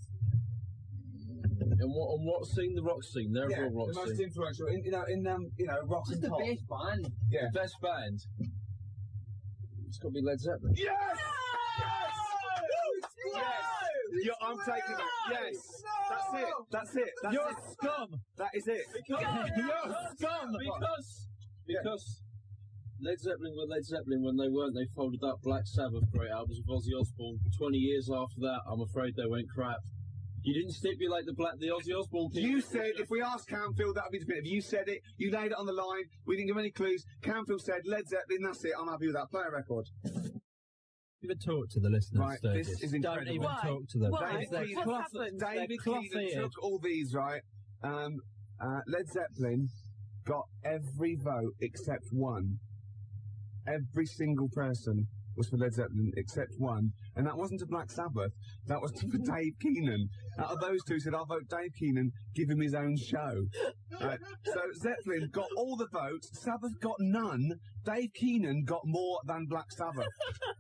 [SPEAKER 19] And what scene? The rock scene. They're a rock
[SPEAKER 18] the most
[SPEAKER 19] scene.
[SPEAKER 18] influential in rock and
[SPEAKER 19] the
[SPEAKER 18] pop.
[SPEAKER 19] best band.
[SPEAKER 18] Yeah.
[SPEAKER 19] The best band. It's got to be Led Zeppelin.
[SPEAKER 18] Yes! Yes! I'm taking that. Yes! That's it.
[SPEAKER 19] You're scum!
[SPEAKER 18] That is it.
[SPEAKER 19] You're scum! Because Led Zeppelin were Led Zeppelin when they weren't. They folded up Black Sabbath, great albums of Ozzy Osbourne. 20 years after that, I'm afraid they went crap. You didn't stipulate the Ozzy Osbourne people.
[SPEAKER 18] You said, if we asked Campfield, that would be definitive. You said it, you laid it on the line, we didn't give any clues. Campfield said, Led Zeppelin, that's it, I'm happy with that. Play a record.
[SPEAKER 19] Even talk to the listeners,
[SPEAKER 18] right,
[SPEAKER 19] Sturgis.
[SPEAKER 18] This is incredible.
[SPEAKER 19] Don't even talk to them.
[SPEAKER 17] Why?
[SPEAKER 18] David Keenan took all these, right? Led Zeppelin got every vote except one. Every single person was for Led Zeppelin except one, and that wasn't to Black Sabbath, that was for Dave Keenan. Out of those two, said, I'll vote Dave Keenan, give him his own show. So Zeppelin got all the votes, Sabbath got none, Dave Keenan got more than Black Sabbath.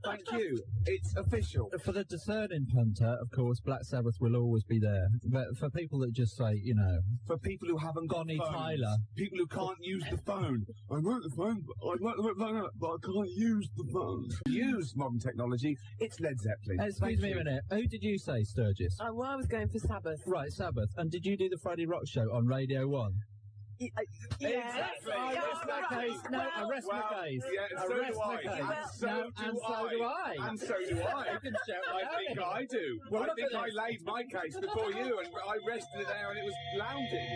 [SPEAKER 18] Thank you. It's official.
[SPEAKER 19] For the discerning punter, of course, Black Sabbath will always be there. But for people that just say,
[SPEAKER 18] for people who haven't got
[SPEAKER 19] Bonnie
[SPEAKER 18] phones,
[SPEAKER 19] Tyler,
[SPEAKER 18] people who can't use the phone. I wrote the phone, but I can't use the phone. Use modern technology. It's Led Zeppelin.
[SPEAKER 19] Excuse me a minute. Who did you say, Sturgis?
[SPEAKER 17] I was going for Sabbath.
[SPEAKER 19] Right, Sabbath. And did you do the Friday Rock Show on Radio 1?
[SPEAKER 18] Exactly.
[SPEAKER 19] I rest my case. No, I rest my case.
[SPEAKER 18] Yeah, and so do I. And so do I. And so do I.
[SPEAKER 19] You can shout
[SPEAKER 18] I think I do.
[SPEAKER 19] Well,
[SPEAKER 18] I think I laid my case before you, and I rested it there, and it was lounging.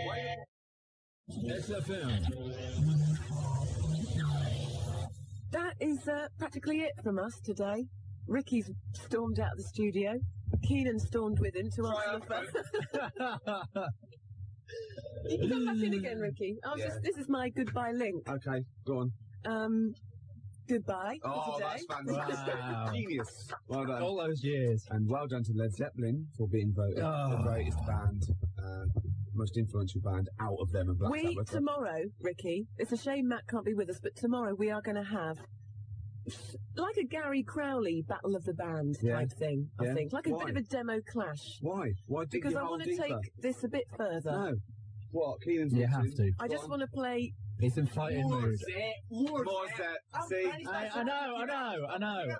[SPEAKER 19] SFM.
[SPEAKER 17] That is practically it from us today. Ricky's stormed out of the studio. Keenan stormed with him to answer the phone. You can come back in again, Ricky. This is my goodbye link.
[SPEAKER 18] Okay, go on.
[SPEAKER 17] Goodbye for
[SPEAKER 18] Oh,
[SPEAKER 17] today.
[SPEAKER 18] that's fantastic.
[SPEAKER 19] Wow.
[SPEAKER 18] Genius. Well done.
[SPEAKER 19] All those years.
[SPEAKER 18] And well done to Led Zeppelin for being voted the greatest band, most influential band out of them and Black Sabbath.
[SPEAKER 17] Tomorrow, Ricky, it's a shame Matt can't be with us, but tomorrow we are going to have like a Gary Crowley Battle of the Band type thing, I think. Like a bit of a demo clash.
[SPEAKER 18] Why? Why dig
[SPEAKER 17] Because
[SPEAKER 18] your
[SPEAKER 17] I
[SPEAKER 18] hole
[SPEAKER 17] want to
[SPEAKER 18] deeper?
[SPEAKER 17] take this a bit further.
[SPEAKER 18] No. What? Keenan's
[SPEAKER 19] You have to.
[SPEAKER 17] I just want to play...
[SPEAKER 19] He's in fighting mood.
[SPEAKER 18] More set. See?
[SPEAKER 19] I know.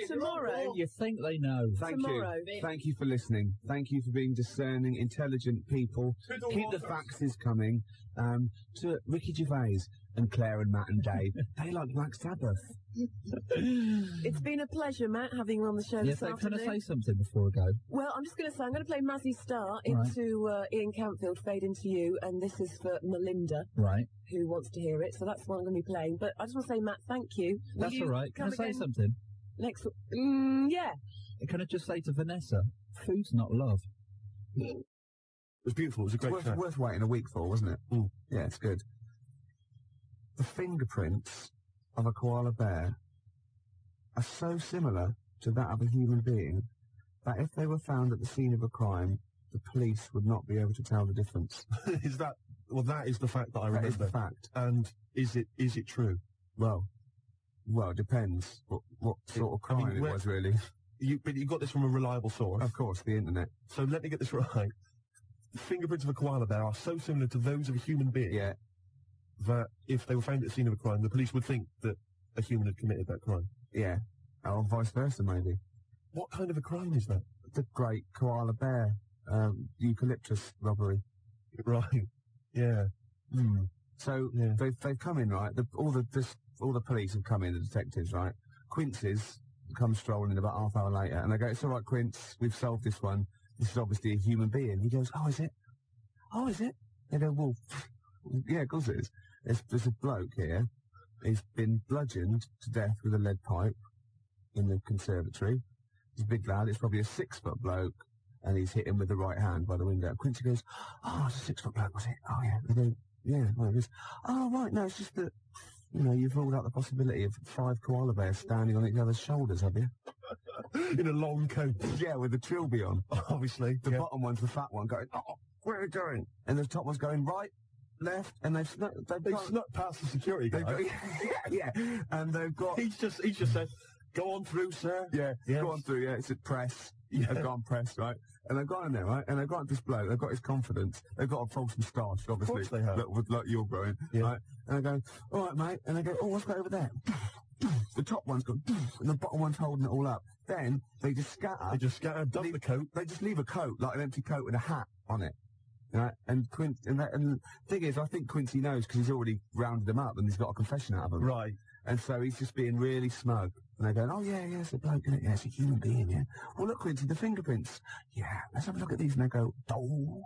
[SPEAKER 17] Tomorrow...
[SPEAKER 19] You think they know.
[SPEAKER 18] Thank you. Thank you for listening. Thank you for being discerning, intelligent people. Keep the faxes coming. To Ricky Gervais and Claire and Matt and Dave. They like Black Sabbath.
[SPEAKER 17] It's been a pleasure, Matt, having you on the show this afternoon.
[SPEAKER 19] Can I say something before I go?
[SPEAKER 17] Well, I'm just going to say, I'm going to play Mazzy Star into Ian Campfield, Fade Into You, and this is for Melinda, who wants to hear it, so that's what I'm going to be playing. But I just want to say, Matt, thank you.
[SPEAKER 19] That's all right. Can I say something?
[SPEAKER 17] Next yeah.
[SPEAKER 19] Can I just say to Vanessa, food's not love.
[SPEAKER 21] It was beautiful. It was a great show.
[SPEAKER 18] Worth waiting a week for, wasn't it? Mm. Yeah, it's good. The fingerprints of a koala bear are so similar to that of a human being that if they were found at the scene of a crime, the police would not be able to tell the difference.
[SPEAKER 21] Is that... Well, that is the fact that I remember.
[SPEAKER 18] That is the fact.
[SPEAKER 21] And is it true?
[SPEAKER 18] Well, it depends what sort of crime it was, really.
[SPEAKER 21] But you got this from a reliable source.
[SPEAKER 18] Of course, the internet.
[SPEAKER 21] So let me get this right. The fingerprints of a koala bear are so similar to those of a human being that if they were found at the scene of a crime, the police would think that a human had committed that crime.
[SPEAKER 18] Yeah. Or vice versa, maybe.
[SPEAKER 21] What kind of a crime is that?
[SPEAKER 18] The great koala bear eucalyptus robbery.
[SPEAKER 21] Right. Yeah.
[SPEAKER 18] Mm. So they've come in, right? All the police have come in, the detectives, right? Quincy's come strolling in about half hour later, and they go, "It's all right, Quince, we've solved this one. This is obviously a human being." He goes, "Oh, is it? Oh, is it?" They go, "Well, yeah, of course it is. There's a bloke here. He's been bludgeoned to death with a lead pipe in the conservatory. He's a big lad. It's probably a 6-foot bloke, and he's hit him with the right hand by the window." Quincy goes, "Oh, it's a 6-foot bloke, was it? Oh, yeah." They go, "Yeah." Well, it is. "Oh, right. No, it's just that, you've ruled out the possibility of 5 koala bears standing on each other's shoulders, have you?"
[SPEAKER 21] In a long coat.
[SPEAKER 18] Yeah, with the trilby on.
[SPEAKER 21] Obviously.
[SPEAKER 18] The bottom one's the fat one going, "Oh, where are you going?" And the top one's going right, left, and they've snuck
[SPEAKER 21] past the security guy.
[SPEAKER 18] Yeah. And they've got...
[SPEAKER 21] He's just said, "Go on through, sir."
[SPEAKER 18] Yeah, go on through, it's at press. Yeah. They've gone press, right? And they've got in there, right? And they've got this bloke, they've got his confidence, they've got a false moustache, obviously.
[SPEAKER 21] Of course they have.
[SPEAKER 18] Like you're growing, right? And they go, "All right, mate." And they go, "Oh, what's that over there?" The top one's gone, and the bottom one's holding it all up. Then they just scatter.
[SPEAKER 21] Dump the coat.
[SPEAKER 18] They just leave a coat, like an empty coat with a hat on it. Right? And the thing is, I think Quincy knows because he's already rounded them up and he's got a confession out of them.
[SPEAKER 21] Right.
[SPEAKER 18] And so he's just being really smug. And they're going, "Oh, yeah, it's a bloke, isn't it? Yeah, it's a human being, yeah. Well, look, Quincy, the fingerprints. Yeah, let's have a look at these." And they go, "Oh."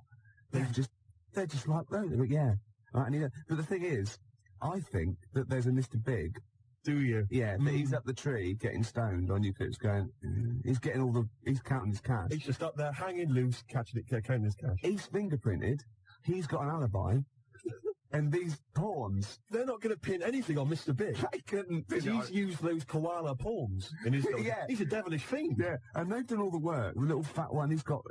[SPEAKER 18] They're just like those. They go, "Yeah." Right? And but the thing is, I think that there's a Mr. Big.
[SPEAKER 21] Do you?
[SPEAKER 18] Yeah, that he's up the tree getting stoned on eucalyptus going, he's getting he's counting his cash.
[SPEAKER 21] He's just up there hanging loose, counting his cash.
[SPEAKER 18] He's fingerprinted, he's got an alibi, and these pawns...
[SPEAKER 21] They're not going to pin anything on Mr. Big.
[SPEAKER 18] They couldn't pin
[SPEAKER 21] He's used those koala pawns in his He's a devilish fiend.
[SPEAKER 18] Yeah, and they've done all the work. The little fat one, he's got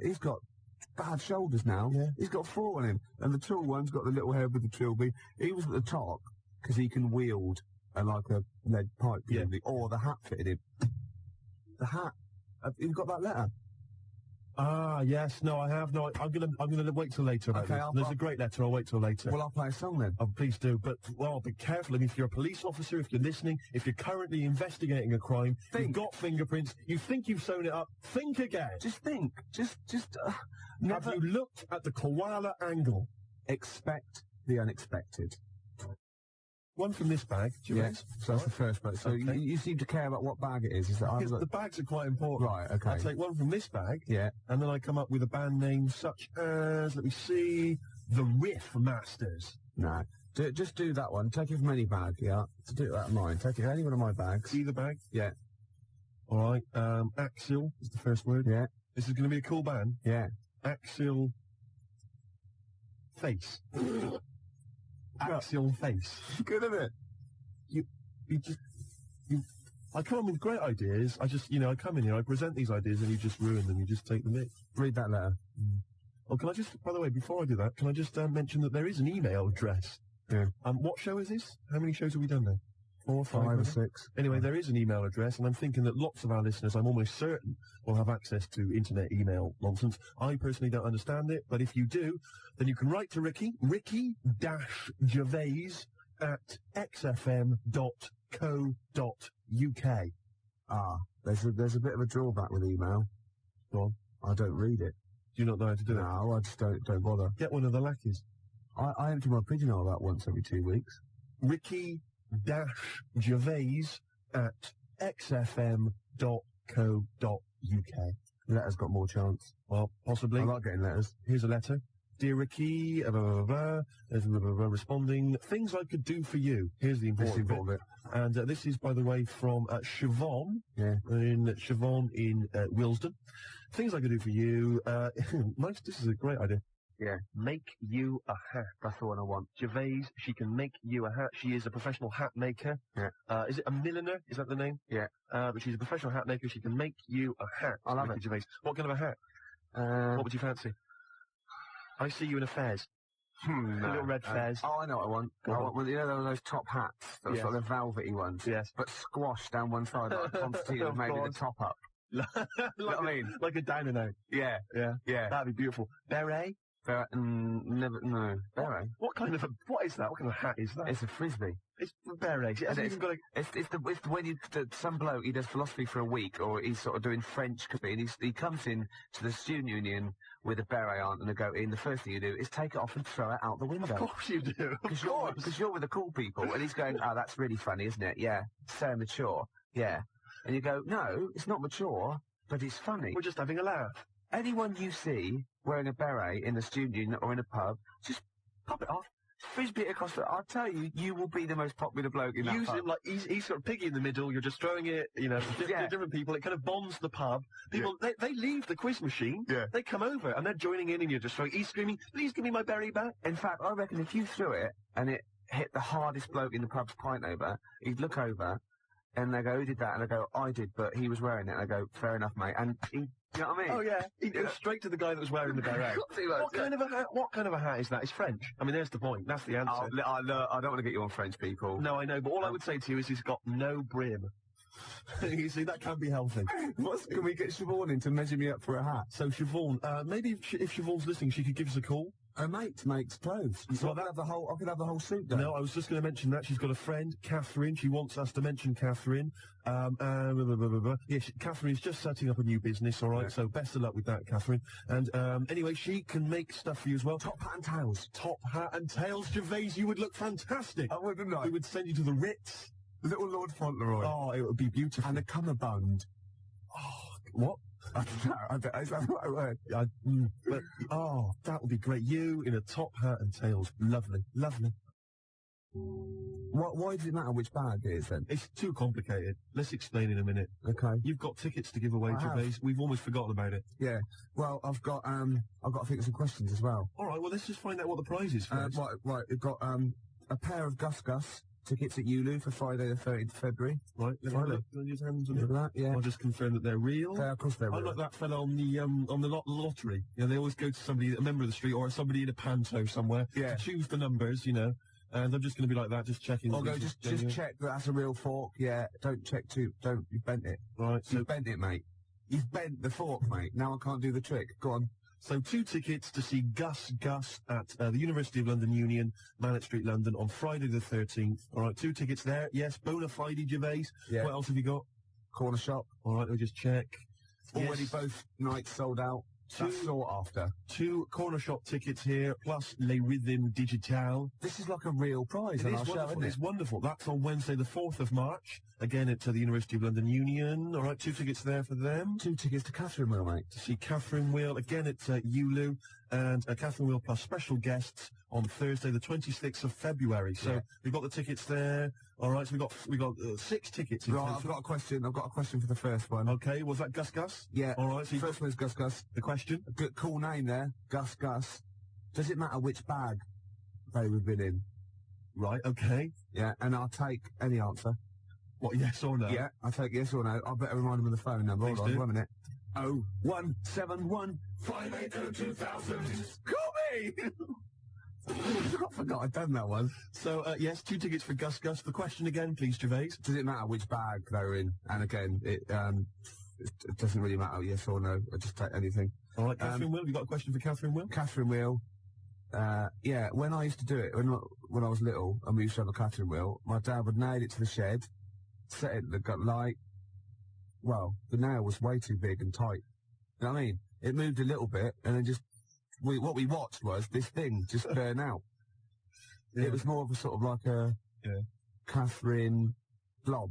[SPEAKER 18] bad shoulders now. Yeah. He's got 4 on him. And the tall one's got the little head with the trilby. He was at the top, because he can wield... like a lead pipe, or the hat fitted him. The hat. You've got that letter?
[SPEAKER 21] Ah, yes. No, I have. No, I'm gonna wait till later about this. There's a great letter. I'll wait till later.
[SPEAKER 18] Well, I'll play a song then.
[SPEAKER 21] Oh, please do. But, be careful. I mean, if you're a police officer, if you're listening, if you're currently investigating a crime, you've got fingerprints, you think you've sewn it up, think again.
[SPEAKER 18] Just think.
[SPEAKER 21] Have you looked at the koala angle?
[SPEAKER 18] Expect the unexpected.
[SPEAKER 21] One from this bag.
[SPEAKER 18] Yes, so that's the first bag. So you seem to care about what bag it is. Is that
[SPEAKER 21] the bags are quite important.
[SPEAKER 18] Right, okay.
[SPEAKER 21] I take one from this bag.
[SPEAKER 18] Yeah.
[SPEAKER 21] And then I come up with a band name such as, let me see, the Riff Masters.
[SPEAKER 18] No. Just do that one. Take it from any bag, yeah. To do that of mine. Take it any one of my bags.
[SPEAKER 21] Either bag?
[SPEAKER 18] Yeah.
[SPEAKER 21] All right. Axial is the first word.
[SPEAKER 18] Yeah.
[SPEAKER 21] This is going to be a cool band.
[SPEAKER 18] Yeah.
[SPEAKER 21] Axial Face. Axial Face.
[SPEAKER 18] Good, isn't it?
[SPEAKER 21] You just... I come in with great ideas. I just, I come in here, I present these ideas, and you just ruin them. You just take the mick.
[SPEAKER 18] Read that letter.
[SPEAKER 21] Oh, can I just, by the way, before I do that, can I just mention that there is an email address?
[SPEAKER 18] Yeah.
[SPEAKER 21] What show is this? How many shows have we done now? 4 or 5?
[SPEAKER 18] 5 or
[SPEAKER 21] maybe?
[SPEAKER 18] 6.
[SPEAKER 21] Anyway, there is an email address, and I'm thinking that lots of our listeners, I'm almost certain, will have access to internet email nonsense. I personally don't understand it, but if you do, then you can write to ricky-gervais@xfm.co.uk.
[SPEAKER 18] Ah, there's a bit of a drawback with email.
[SPEAKER 21] Go on.
[SPEAKER 18] I don't read it.
[SPEAKER 21] Do you not know how to do it?
[SPEAKER 18] No, I just don't bother.
[SPEAKER 21] Get one of the lackeys.
[SPEAKER 18] I empty my pigeonhole about once every 2 weeks.
[SPEAKER 21] ricky-gervais@xfm.co.uk.
[SPEAKER 18] Letter's got more chance.
[SPEAKER 21] Well, possibly.
[SPEAKER 18] I like getting letters.
[SPEAKER 21] Here's a letter. Dear Ricky, blah, blah, blah, there's blah, blah, blah, responding, things I could do for you. Here's the important bit. And this is, by the way, from Siobhan, Siobhan in Willesden. Things I could do for you. Nice, this is a great idea.
[SPEAKER 18] Yeah.
[SPEAKER 21] Make you a hat. That's the one I want. Gervais, she can make you a hat. She is a professional hat maker.
[SPEAKER 18] Yeah.
[SPEAKER 21] Is it a milliner? Is that the name?
[SPEAKER 18] Yeah.
[SPEAKER 21] But she's a professional hat maker. She can make you a hat.
[SPEAKER 18] I love it.
[SPEAKER 21] Gervais. What kind of a hat? What would you fancy? I see you in a fez.
[SPEAKER 18] No.
[SPEAKER 21] A little red fez.
[SPEAKER 18] Oh, I know what I want. Well, you know those top hats? Those sort of velvety ones?
[SPEAKER 21] Yes.
[SPEAKER 18] But squashed down one side like Constantine had made the top up.
[SPEAKER 21] Like
[SPEAKER 18] what I mean?
[SPEAKER 21] Like a dino.
[SPEAKER 18] Yeah.
[SPEAKER 21] Yeah.
[SPEAKER 18] Yeah.
[SPEAKER 21] That'd be beautiful. Beret?
[SPEAKER 18] Never, no. Beret?
[SPEAKER 21] What is that? What kind of hat is that?
[SPEAKER 18] It's a frisbee.
[SPEAKER 21] It's beret. It hasn't even got a...
[SPEAKER 18] It's when some bloke, he does philosophy for a week, or he's sort of doing French, and he comes in to the student union with a beret on and a goatee, and the first thing you do is take it off and throw it out the window.
[SPEAKER 21] Of course you do.
[SPEAKER 18] Because you're with the cool people, and he's going, oh, that's really funny, isn't it? Yeah. So mature. Yeah. And you go, no, it's not mature, but it's funny.
[SPEAKER 21] We're just having a laugh.
[SPEAKER 18] Anyone you see wearing a beret in the student union or in a pub, just pop it off. Frisbee it across the... I'll tell you, you will be the most popular bloke in that
[SPEAKER 21] Use
[SPEAKER 18] pub.
[SPEAKER 21] him like he's sort of piggy in the middle. You're just throwing it, different people. It kind of bonds the pub. People they leave the quiz machine.
[SPEAKER 18] Yeah.
[SPEAKER 21] They come over and they're joining in, and you're just throwing. He's screaming, "Please give me my berry back!"
[SPEAKER 18] In fact, I reckon if you threw it and it hit the hardest bloke in the pub's pint over, he'd look over and they go, "Who did that?" And I go, "I did, but he was wearing it." And I go, "Fair enough, mate." And he. You know what I mean?
[SPEAKER 21] Oh yeah, he goes straight to the guy that was wearing the beret. What kind of a hat? What kind of a hat is that? It's French. I mean, there's the point. That's the answer.
[SPEAKER 18] I don't want to get you on French people.
[SPEAKER 21] No, I know, but all I would say to you is he's got no brim. You see, that can be healthy.
[SPEAKER 18] Can we get Siobhan in to measure me up for a hat?
[SPEAKER 21] So Siobhan, maybe if Siobhan's listening, she could give us a call.
[SPEAKER 18] Her mate makes clothes. So I could have the whole suit done.
[SPEAKER 21] No, I was just going to mention that. She's got a friend, Catherine. She wants us to mention Catherine. Yeah, Catherine's just setting up a new business, all right? Yeah. So best of luck with that, Catherine. And anyway, she can make stuff for you as well.
[SPEAKER 18] Top hat and tails.
[SPEAKER 21] Top hat and tails, Gervais. You would look fantastic.
[SPEAKER 18] I wouldn't I?
[SPEAKER 21] We would send you to the Ritz.
[SPEAKER 18] Little Lord Fauntleroy.
[SPEAKER 21] Oh, it would be beautiful.
[SPEAKER 18] And a cummerbund.
[SPEAKER 21] Oh, what?
[SPEAKER 18] I don't know. Is that the right word?
[SPEAKER 21] That would be great. You in a top hat and tails. Lovely. Lovely.
[SPEAKER 18] Why does it matter which bag it is then?
[SPEAKER 21] It's too complicated. Let's explain in a minute.
[SPEAKER 18] Okay.
[SPEAKER 21] You've got tickets to give away, Gervais. We've almost forgotten about it.
[SPEAKER 18] Yeah. Well, I've got to think of some questions as well.
[SPEAKER 21] All right. Well, let's just find out what the prize is first.
[SPEAKER 18] Right. We've got a pair of Gus Gus tickets at Ulu for Friday the 30th of February.
[SPEAKER 21] Right, let me have a look. Use hands on
[SPEAKER 18] Look at that, yeah.
[SPEAKER 21] I'll just confirm that they're real.
[SPEAKER 18] Of course they're real.
[SPEAKER 21] I'm like that fellow on the lottery. You know, they always go to somebody, a member of the street, or somebody in a panto somewhere to choose the numbers, And I'm just going to be like that, just checking.
[SPEAKER 18] Just check that that's a real fork, yeah. Don't you bent it.
[SPEAKER 21] Right.
[SPEAKER 18] You bent it, mate. You've bent the fork, mate. Now I can't do the trick. Go on.
[SPEAKER 21] So 2 tickets to see Gus at the University of London Union, Mallet Street, London, on Friday the 13th. All right, 2 tickets there. Yes, bona fide, Gervais.
[SPEAKER 18] Yeah.
[SPEAKER 21] What else have you got?
[SPEAKER 18] Corner shop.
[SPEAKER 21] All right, we'll just check.
[SPEAKER 18] Already both nights sold out. 2 sought after.
[SPEAKER 21] 2 corner shop tickets here, plus Les Rhythm Digital.
[SPEAKER 18] This is like a real prize
[SPEAKER 21] on our show, isn't it? It's wonderful. That's on Wednesday the 4th of March. Again, at the University of London Union. All right, 2 tickets there for them.
[SPEAKER 18] 2 tickets to Catherine Wheel, mate.
[SPEAKER 21] To see Catherine Wheel. Again, at Ulu. And Catherine Wheel plus special guests on Thursday the 26th of February. So we've got the tickets there. All right, so we got 6 tickets.
[SPEAKER 18] Right, I've got a question. I've got a question for the first one.
[SPEAKER 21] Okay, was that Gus Gus?
[SPEAKER 18] Yeah.
[SPEAKER 21] All right. So
[SPEAKER 18] first one is Gus Gus.
[SPEAKER 21] The question?
[SPEAKER 18] A good, cool name there, Gus Gus. Does it matter which bag they would been in?
[SPEAKER 21] Right. Okay.
[SPEAKER 18] Yeah, and I'll take any answer.
[SPEAKER 21] What, yes or no?
[SPEAKER 18] Yeah, I'll take yes or no. I better remind him of the phone number.
[SPEAKER 21] Please
[SPEAKER 18] Hold on,
[SPEAKER 21] do.
[SPEAKER 18] 1 minute. 0171 580 2000. Call me! I forgot I'd done that one.
[SPEAKER 21] So, yes, 2 tickets for Gus Gus. The question again, please, Gervais.
[SPEAKER 18] Does it matter which bag they're in? And again, it doesn't really matter, yes or no. I just take anything.
[SPEAKER 21] All right, Catherine Will, you got a question for Catherine Will?
[SPEAKER 18] Catherine Will. Yeah, when I used to do it, when I was little, and we used to have a Catherine Wheel, my dad would nail it to the shed, set it, the light. Well, the nail was way too big and tight. You know what I mean? It moved a little bit, and then what we watched was this thing just burn out. Yeah. It was more of a sort of like a Catherine blob.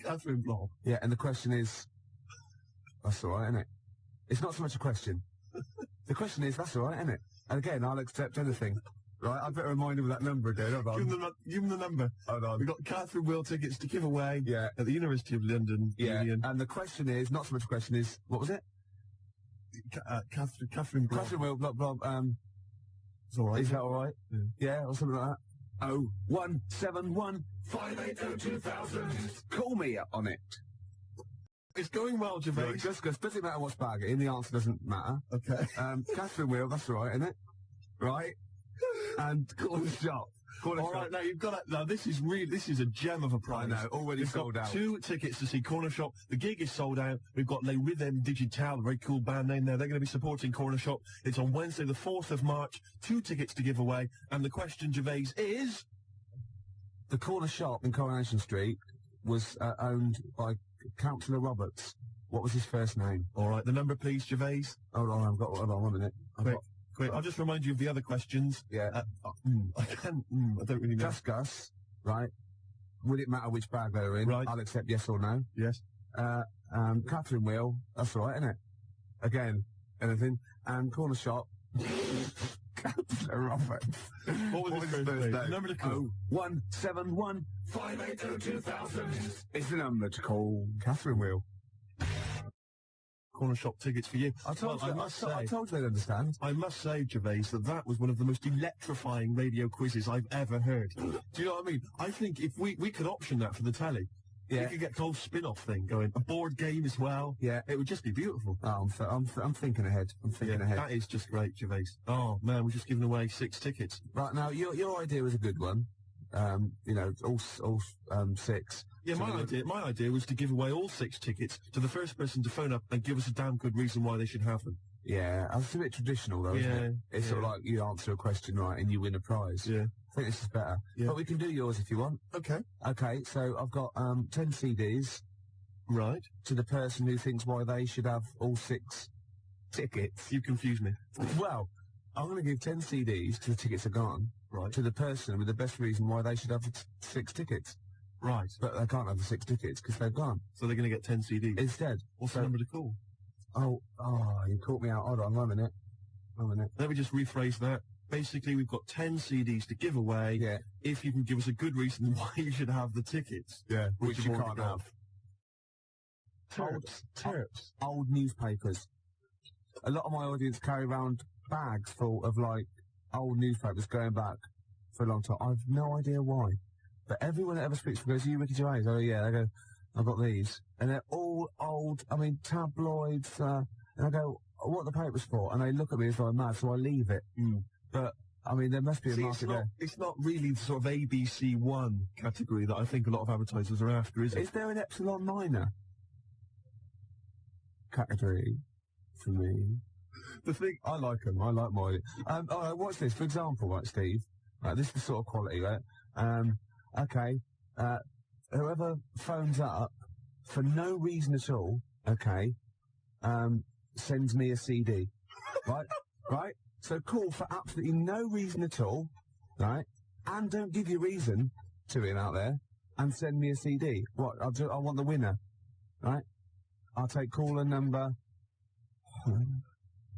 [SPEAKER 21] Catherine blob.
[SPEAKER 18] Yeah, and the question is, that's all right, isn't it? It's not so much a question. The question is, that's all right, isn't it? And again, I'll accept anything. Right, I better remind him of that number again. Hold on.
[SPEAKER 21] Give him the number.
[SPEAKER 18] Hold on.
[SPEAKER 21] We've got Catherine Will tickets to give away at the University of London.
[SPEAKER 18] Yeah, and the question is, not so much a question is, what was it?
[SPEAKER 21] Catherine Blob.
[SPEAKER 18] Catherine Will, blob.
[SPEAKER 21] It's all right.
[SPEAKER 18] Is that all right? Yeah, or something like that. 0171 580 2000. Call me up on it.
[SPEAKER 21] It's going well, Gervais.
[SPEAKER 18] Right, just doesn't matter what's bag it in, the answer doesn't matter.
[SPEAKER 21] Okay.
[SPEAKER 18] Catherine Will, that's all right, isn't it? Right? And corner shop.
[SPEAKER 21] All right, now you've got it. Now this is a gem of a prize.
[SPEAKER 18] I know, already
[SPEAKER 21] We've
[SPEAKER 18] sold
[SPEAKER 21] got
[SPEAKER 18] out.
[SPEAKER 21] 2 tickets to see Corner Shop. The gig is sold out. We've got Les Rhythm Digital, a very cool band name there. They're going to be supporting Corner Shop. It's on Wednesday, the 4th of March. 2 tickets to give away. And the question, Gervais, is
[SPEAKER 18] the Corner Shop in Coronation Street was owned by Councillor Roberts. What was his first name?
[SPEAKER 21] All right, the number, please, Gervais.
[SPEAKER 18] Hold on, hold on 1 minute.
[SPEAKER 21] Quick, I'll just remind you of the other questions.
[SPEAKER 18] Yeah.
[SPEAKER 21] I don't really know.
[SPEAKER 18] Gus, right? Would it matter which bag they're in?
[SPEAKER 21] Right.
[SPEAKER 18] I'll accept yes or no.
[SPEAKER 21] Yes.
[SPEAKER 18] Catherine Wheel, that's all right, isn't it? Again, anything. And Corner Shop. Councillor Roberts.
[SPEAKER 21] What was his first name? Number to call.
[SPEAKER 18] 0171 580 2000. It's the number to call. Catherine Wheel.
[SPEAKER 21] Corner Shop tickets for you.
[SPEAKER 18] I told you they'd understand.
[SPEAKER 21] I must say, Gervais, that was one of the most electrifying radio quizzes I've ever heard. Do you know what I mean? I think if we could option that for the telly, we could get the whole spin-off thing going, a board game as well.
[SPEAKER 18] Yeah,
[SPEAKER 21] it would just be beautiful.
[SPEAKER 18] Oh, I'm thinking ahead. I'm thinking ahead.
[SPEAKER 21] That is just great, Gervais. Oh man, we're just giving away 6 tickets.
[SPEAKER 18] Right now, your idea was a good one. All 6.
[SPEAKER 21] Yeah, my idea was to give away all 6 tickets to the first person to phone up and give us a damn good reason why they should have them.
[SPEAKER 18] Yeah, that's a bit traditional though, isn't it? It's sort of like you answer a question right and you win a prize.
[SPEAKER 21] Yeah.
[SPEAKER 18] I think this is better. Yeah. But we can do yours if you want.
[SPEAKER 21] Okay.
[SPEAKER 18] Okay, so I've got 10 CDs.
[SPEAKER 21] Right.
[SPEAKER 18] To the person who thinks why they should have all 6 tickets.
[SPEAKER 21] You confuse me.
[SPEAKER 18] Well, I'm going to give 10 CDs because the tickets are gone.
[SPEAKER 21] Right.
[SPEAKER 18] To the person with the best reason why they should have 6 tickets.
[SPEAKER 21] Right.
[SPEAKER 18] But they can't have the 6 tickets because they've gone.
[SPEAKER 21] So they're going to get 10 CDs?
[SPEAKER 18] Instead.
[SPEAKER 21] What's the number to call?
[SPEAKER 18] Oh, you caught me out. Hold on, 1 minute.
[SPEAKER 21] Let me just rephrase that. Basically, we've got 10 CDs to give away.
[SPEAKER 18] Yeah.
[SPEAKER 21] If you can give us a good reason why you should have the tickets.
[SPEAKER 18] Yeah. Which you can't have.
[SPEAKER 21] Terps.
[SPEAKER 18] Old newspapers. A lot of my audience carry around bags full of, like, old newspapers going back for a long time. I've no idea why. But everyone that ever speaks to me goes, "Are you Ricky Gervais?" Oh, yeah. I go, "I've got these." And they're all old, tabloids. And I go, "What are the papers for?" And they look at me as though I'm mad, so I leave it. But, there must be a market there.
[SPEAKER 21] It's not really the sort of ABC 1 category that I think a lot of advertisers are after, is it?
[SPEAKER 18] Is there an Epsilon Minor category for me?
[SPEAKER 21] The thing,
[SPEAKER 18] I like them. I like my. All right, what's this? For example, right, Steve. This is the sort of quality, right? Okay. Whoever phones up for no reason at all, okay, sends me a CD, right? Right. So call for absolutely no reason at all, right? And don't give your reason to him out there, and send me a CD. What? I want the winner, right? I'll take caller number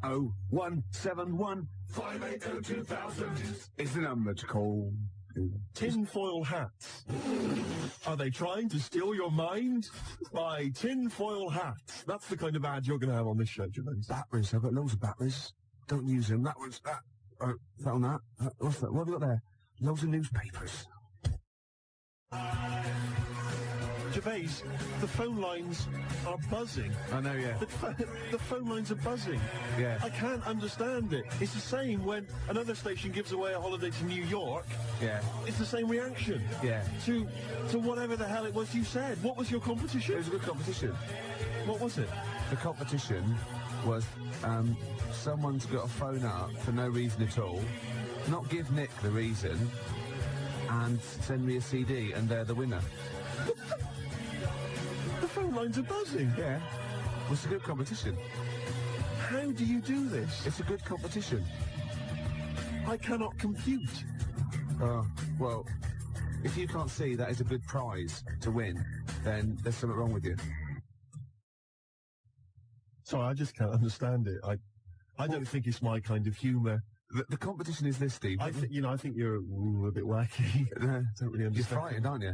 [SPEAKER 18] 0171 580 2000 is the number to call.
[SPEAKER 21] Tinfoil hats. Are they trying to steal your mind? Buy tinfoil hats. That's the kind of ad you're going to have on this show, Gervais.
[SPEAKER 18] Batteries. I've got loads of batteries. Don't use them. That one's that. Is that on that? What's that? What have we got there? Loads of newspapers.
[SPEAKER 21] Gervais, the phone lines are buzzing.
[SPEAKER 18] I know, yeah.
[SPEAKER 21] The phone lines are buzzing.
[SPEAKER 18] Yeah.
[SPEAKER 21] I can't understand it. It's the same when another station gives away a holiday to New York.
[SPEAKER 18] Yeah.
[SPEAKER 21] It's the same reaction.
[SPEAKER 18] Yeah.
[SPEAKER 21] To whatever the hell it was you said. What was your competition?
[SPEAKER 18] It was a good competition.
[SPEAKER 21] What was it?
[SPEAKER 18] The competition was someone's got to phone up for no reason at all, not give Nick the reason, and send me a CD, and they're the winner.
[SPEAKER 21] The phone lines are buzzing.
[SPEAKER 18] Yeah. Well, it's a good competition.
[SPEAKER 21] How do you do this?
[SPEAKER 18] It's a good competition.
[SPEAKER 21] I cannot compute.
[SPEAKER 18] Oh, well, if you can't see that is a good prize to win, then there's something wrong with you.
[SPEAKER 21] Sorry, I just can't understand it. I don't think it's my kind of humour.
[SPEAKER 18] The competition is this, Steve.
[SPEAKER 21] I think you're a bit wacky. Don't really understand.
[SPEAKER 18] You're frightened, aren't you?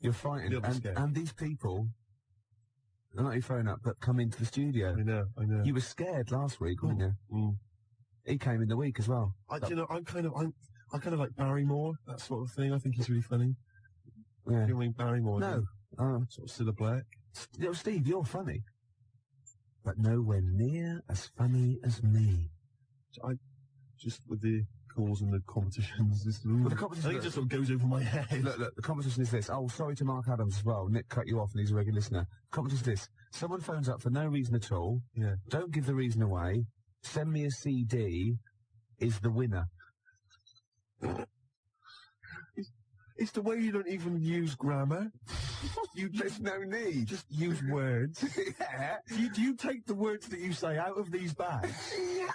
[SPEAKER 18] You're frightened, and these people, not your phone up, but come into the studio.
[SPEAKER 21] I know.
[SPEAKER 18] You were scared last week, weren't you?
[SPEAKER 21] Mm.
[SPEAKER 18] He came in the week as well.
[SPEAKER 21] I kind of like Barrymore, that sort of thing. I think he's really funny.
[SPEAKER 18] Yeah.
[SPEAKER 21] You mean Barrymore?
[SPEAKER 18] No.
[SPEAKER 21] Sort of Cilla Black.
[SPEAKER 18] Steve, you're funny. But nowhere near as funny as me.
[SPEAKER 21] Just with the calls and the competitions.
[SPEAKER 18] The competition,
[SPEAKER 21] I think it just sort of goes over my head.
[SPEAKER 18] Look, the competition is this. Oh, sorry to Mark Adams as well. Nick cut you off and he's a regular listener. The competition is this. Someone phones up for no reason at all.
[SPEAKER 21] Yeah.
[SPEAKER 18] Don't give the reason away. Send me a CD is the winner.
[SPEAKER 21] It's the way you don't even use grammar.
[SPEAKER 18] There's no need.
[SPEAKER 21] Just use words.
[SPEAKER 18] Yeah.
[SPEAKER 21] Do you take the words that you say out of these bags?
[SPEAKER 18] Yeah.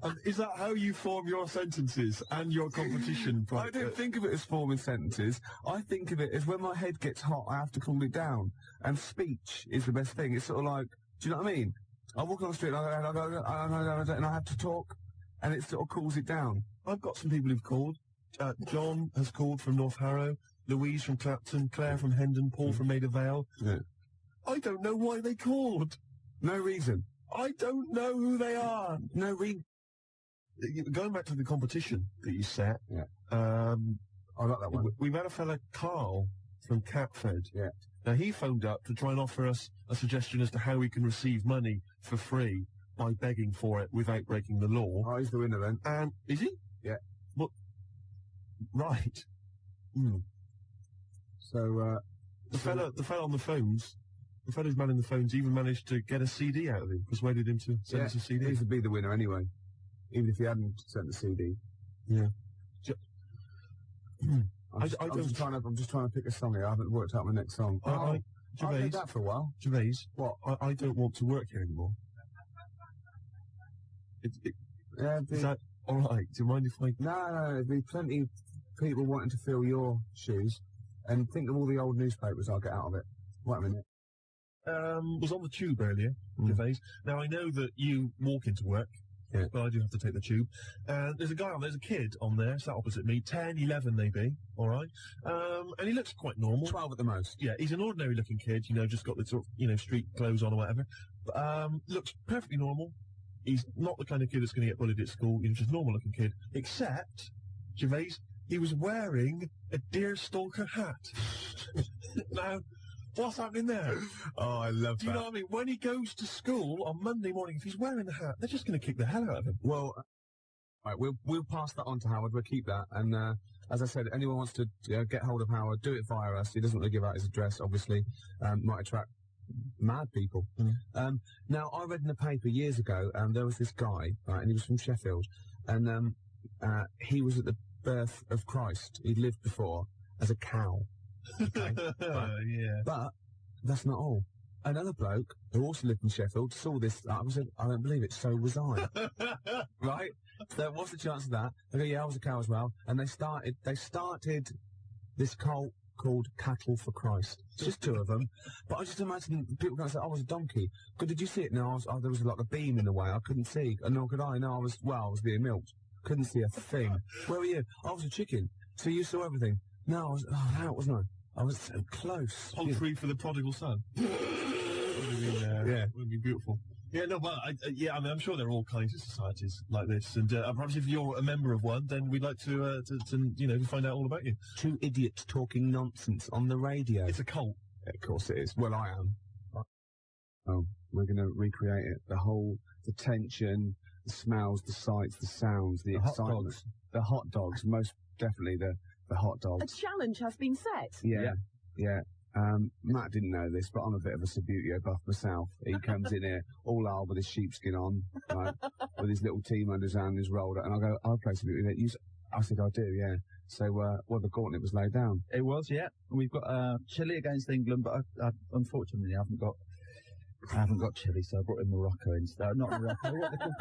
[SPEAKER 21] And is that how you form your sentences and your competition?
[SPEAKER 18] I don't think of it as forming sentences. I think of it as when my head gets hot, I have to cool it down. And speech is the best thing. It's sort of like, do you know what I mean? I walk on the street and I have to talk, and it sort of cools it down.
[SPEAKER 21] I've got some people who've called. John has called from North Harrow, Louise from Clapton, Claire from Hendon, Paul from Maida Vale.
[SPEAKER 18] Yeah.
[SPEAKER 21] I don't know why they called.
[SPEAKER 18] No reason.
[SPEAKER 21] I don't know who they are.
[SPEAKER 18] No reason.
[SPEAKER 21] Going back to the competition that you set.
[SPEAKER 18] Yeah. I like that one.
[SPEAKER 21] We've had a fella, Carl, from Catford.
[SPEAKER 18] Yeah.
[SPEAKER 21] Now, he phoned up to try and offer us a suggestion as to how we can receive money for free by begging for it without breaking the law.
[SPEAKER 18] Oh, he's the winner then.
[SPEAKER 21] And, is he?
[SPEAKER 18] Yeah.
[SPEAKER 21] Well, right.
[SPEAKER 18] So,
[SPEAKER 21] the fella on the phones, the fella's manning the phones even managed to get a CD out of him, persuaded him to send us a CD.
[SPEAKER 18] He would be the winner anyway, even if he hadn't sent the CD.
[SPEAKER 21] Yeah.
[SPEAKER 18] I'm just trying to pick a song here. I haven't worked out my next song.
[SPEAKER 21] Gervais,
[SPEAKER 18] I've done that for a while.
[SPEAKER 21] Gervais,
[SPEAKER 18] what?
[SPEAKER 21] I don't want to work here anymore. Is that all right? Do you mind if I...
[SPEAKER 18] No, there'd be plenty of people wanting to fill your shoes. And think of all the old newspapers I'll get out of it. Wait a minute.
[SPEAKER 21] Was on the tube earlier, Gervais. Now, I know that you walk into work, but I do have to take the tube. There's a kid on there, sat opposite me, 10, 11 maybe, all right? And he looks quite normal.
[SPEAKER 18] 12 at the most.
[SPEAKER 21] Yeah, he's an ordinary-looking kid, just got the sort of, street clothes on or whatever. Looks perfectly normal. He's not the kind of kid that's going to get bullied at school. He's just a normal-looking kid. Except, Gervais, he was wearing a deerstalker hat. Now, what's happening there?
[SPEAKER 18] Oh, I love that.
[SPEAKER 21] Do you know what I mean? When he goes to school on Monday morning, if he's wearing the hat, they're just going to kick the hell out of him.
[SPEAKER 18] Well, right, we'll pass that on to Howard. We'll keep that. And as I said, anyone wants to get hold of Howard, do it via us. He doesn't want to give out his address, obviously. Might attract mad people. Now, I read in the paper years ago, there was this guy, right, and he was from Sheffield, and he was at the birth of Christ. He'd lived before as a cow. Okay? Right.
[SPEAKER 21] Yeah.
[SPEAKER 18] But that's not all. Another bloke who also lived in Sheffield saw this. I said, I don't believe it. So was I. Right? So what's the chance of that? They go, yeah, I was a cow as well. And they started this cult called Cattle for Christ. It's just two of them. But I just imagine people going to say, I was a donkey. Good, did you see it? No, there was like a beam in the way. I couldn't see. And nor could I. No, I was being milked. Couldn't see a thing. Where were you? I was a chicken. So you saw everything. No, I was out, wasn't I? I was so close.
[SPEAKER 21] Poultry for the prodigal son.
[SPEAKER 18] Yeah.
[SPEAKER 21] Would be beautiful. Yeah, no, well, I'm sure there are all kinds of societies like this, and perhaps if you're a member of one, then we'd like to find out all about you.
[SPEAKER 18] Two idiots talking nonsense on the radio.
[SPEAKER 21] It's a cult.
[SPEAKER 18] Of course it is. Well, I am. Oh, we're going to recreate it. The tension, the smells, the sights, the sounds, the excitement. The hot dogs, most definitely the hot
[SPEAKER 17] A
[SPEAKER 18] dogs.
[SPEAKER 17] challenge has been set.
[SPEAKER 18] Yeah. Matt didn't know this, but I'm a bit of a Subbuteo buff myself. He comes in here all old with his sheepskin on, right, with his little team under his hand, his rolled up, and I go, I'll play Subbuteo. I said, I do, yeah. So, the gauntlet was laid down.
[SPEAKER 19] It was, yeah. We've got Chile against England, but I unfortunately I haven't got Chile, so I brought in Morocco instead. Not Morocco, what they call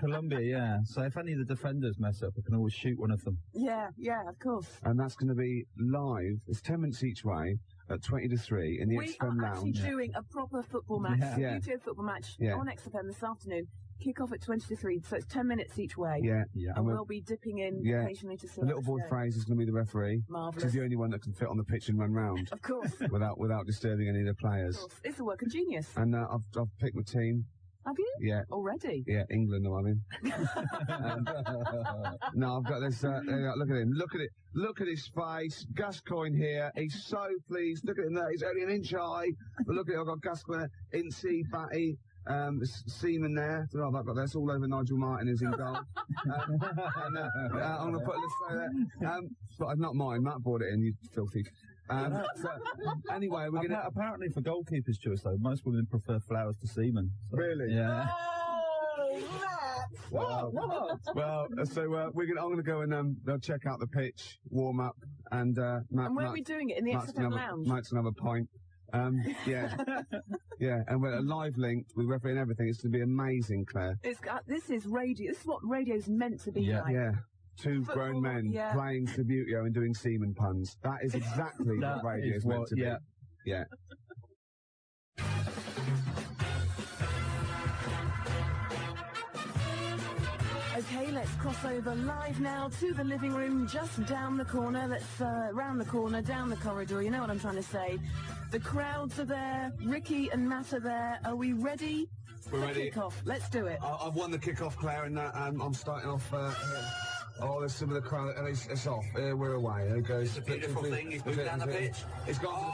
[SPEAKER 19] Colombia, yeah. So if any of the defenders mess up, I can always shoot one of them.
[SPEAKER 17] Yeah, of course.
[SPEAKER 18] And that's going to be live. It's 10 minutes each way at 20 to 3 in the XFM Lounge.
[SPEAKER 17] We are actually doing a proper football match, YouTube football match on XFM this afternoon. Kick off at 20 to 3, so it's 10 minutes each way.
[SPEAKER 18] Yeah.
[SPEAKER 17] And we'll be dipping in occasionally to see.
[SPEAKER 18] The little boy Fraser is going to be the referee.
[SPEAKER 17] Marvellous.
[SPEAKER 18] He's the only one that can fit on the pitch and run round.
[SPEAKER 17] Of course.
[SPEAKER 18] without disturbing any of the players.
[SPEAKER 17] Of course. It's a work of genius.
[SPEAKER 18] And I've picked my team.
[SPEAKER 17] Have you?
[SPEAKER 18] Yeah.
[SPEAKER 17] Already?
[SPEAKER 18] Yeah, England, I'm in. No, I've got this, look at him. Look at his face. Gascoigne here. He's so pleased. Look at him there. He's only an inch high. But look at it. I've got Gascoigne, Incy, Batty. Seaman there. Oh, I've got this all over Nigel Martin is in goal. I'm going to put a list there. But not mine. Matt brought it in, you filthy. So, anyway, we're going to...
[SPEAKER 19] Apparently for goalkeeper's choice, though, most women prefer flowers to seamen. So.
[SPEAKER 18] Really?
[SPEAKER 19] Yeah.
[SPEAKER 18] What? Well, so I'm going to go and check out the pitch, warm up, and
[SPEAKER 17] and where are we doing it? In the XFM Lounge?
[SPEAKER 18] Matt's another pint. Yeah, and we're live linked with referee and everything. It's going to be amazing, Claire.
[SPEAKER 17] This is radio. This is what radio's meant to be like.
[SPEAKER 18] Yeah. Two grown men playing Subbuteo and doing semen puns. That is exactly what radio's meant to be. Yeah.
[SPEAKER 17] Okay, let's cross over live now to the living room just down the corner. Let's round the corner, down the corridor. You know what I'm trying to say. The crowds are there. Ricky and Matt are there. Are we ready?
[SPEAKER 18] We're ready.
[SPEAKER 17] Kick-off. Let's do it.
[SPEAKER 18] I've won the kick-off, Claire, and I'm starting off here. Oh, there's some of the crowd, and it's off. We're away. There goes.
[SPEAKER 4] It's a beautiful thing. He's moved down the pitch.
[SPEAKER 18] It's gone to the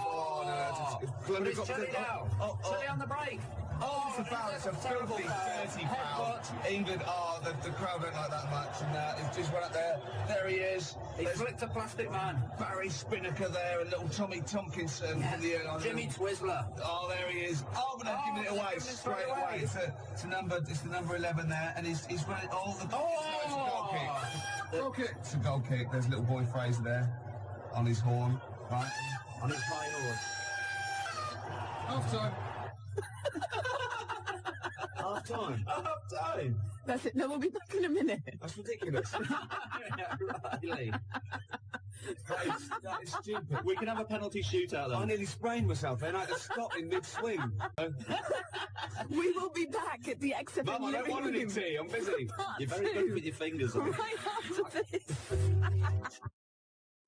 [SPEAKER 18] floor.
[SPEAKER 4] But it's Chile now. Chile on the break.
[SPEAKER 18] Oh, it's a foul. It's a filthy, dirty foul. England, the crowd don't like that much, and he's just went up there. There he is.
[SPEAKER 4] He flicked a plastic man.
[SPEAKER 18] Barry Spinnaker there, and little Tommy Tompkinson.
[SPEAKER 4] Jimmy Twizzler.
[SPEAKER 18] Oh, there he is. Oh, but they've given it away straight away. It's the number 11 there, and he's running. It's a goal kick. It's a goal kick. There's little boy Fraser there on his horn, right?
[SPEAKER 4] On his high horse.
[SPEAKER 18] Half time. Half time.
[SPEAKER 17] That's it. No, we'll be back in a minute.
[SPEAKER 18] That's ridiculous.
[SPEAKER 4] Really?
[SPEAKER 18] That is stupid.
[SPEAKER 4] We can have a penalty shootout then.
[SPEAKER 18] I nearly sprained myself and I had to stop in mid-swing.
[SPEAKER 17] We will be back at the XFM
[SPEAKER 18] Mum, I don't want any tea. I'm busy.
[SPEAKER 4] You're very good with your fingers.
[SPEAKER 17] Right after this.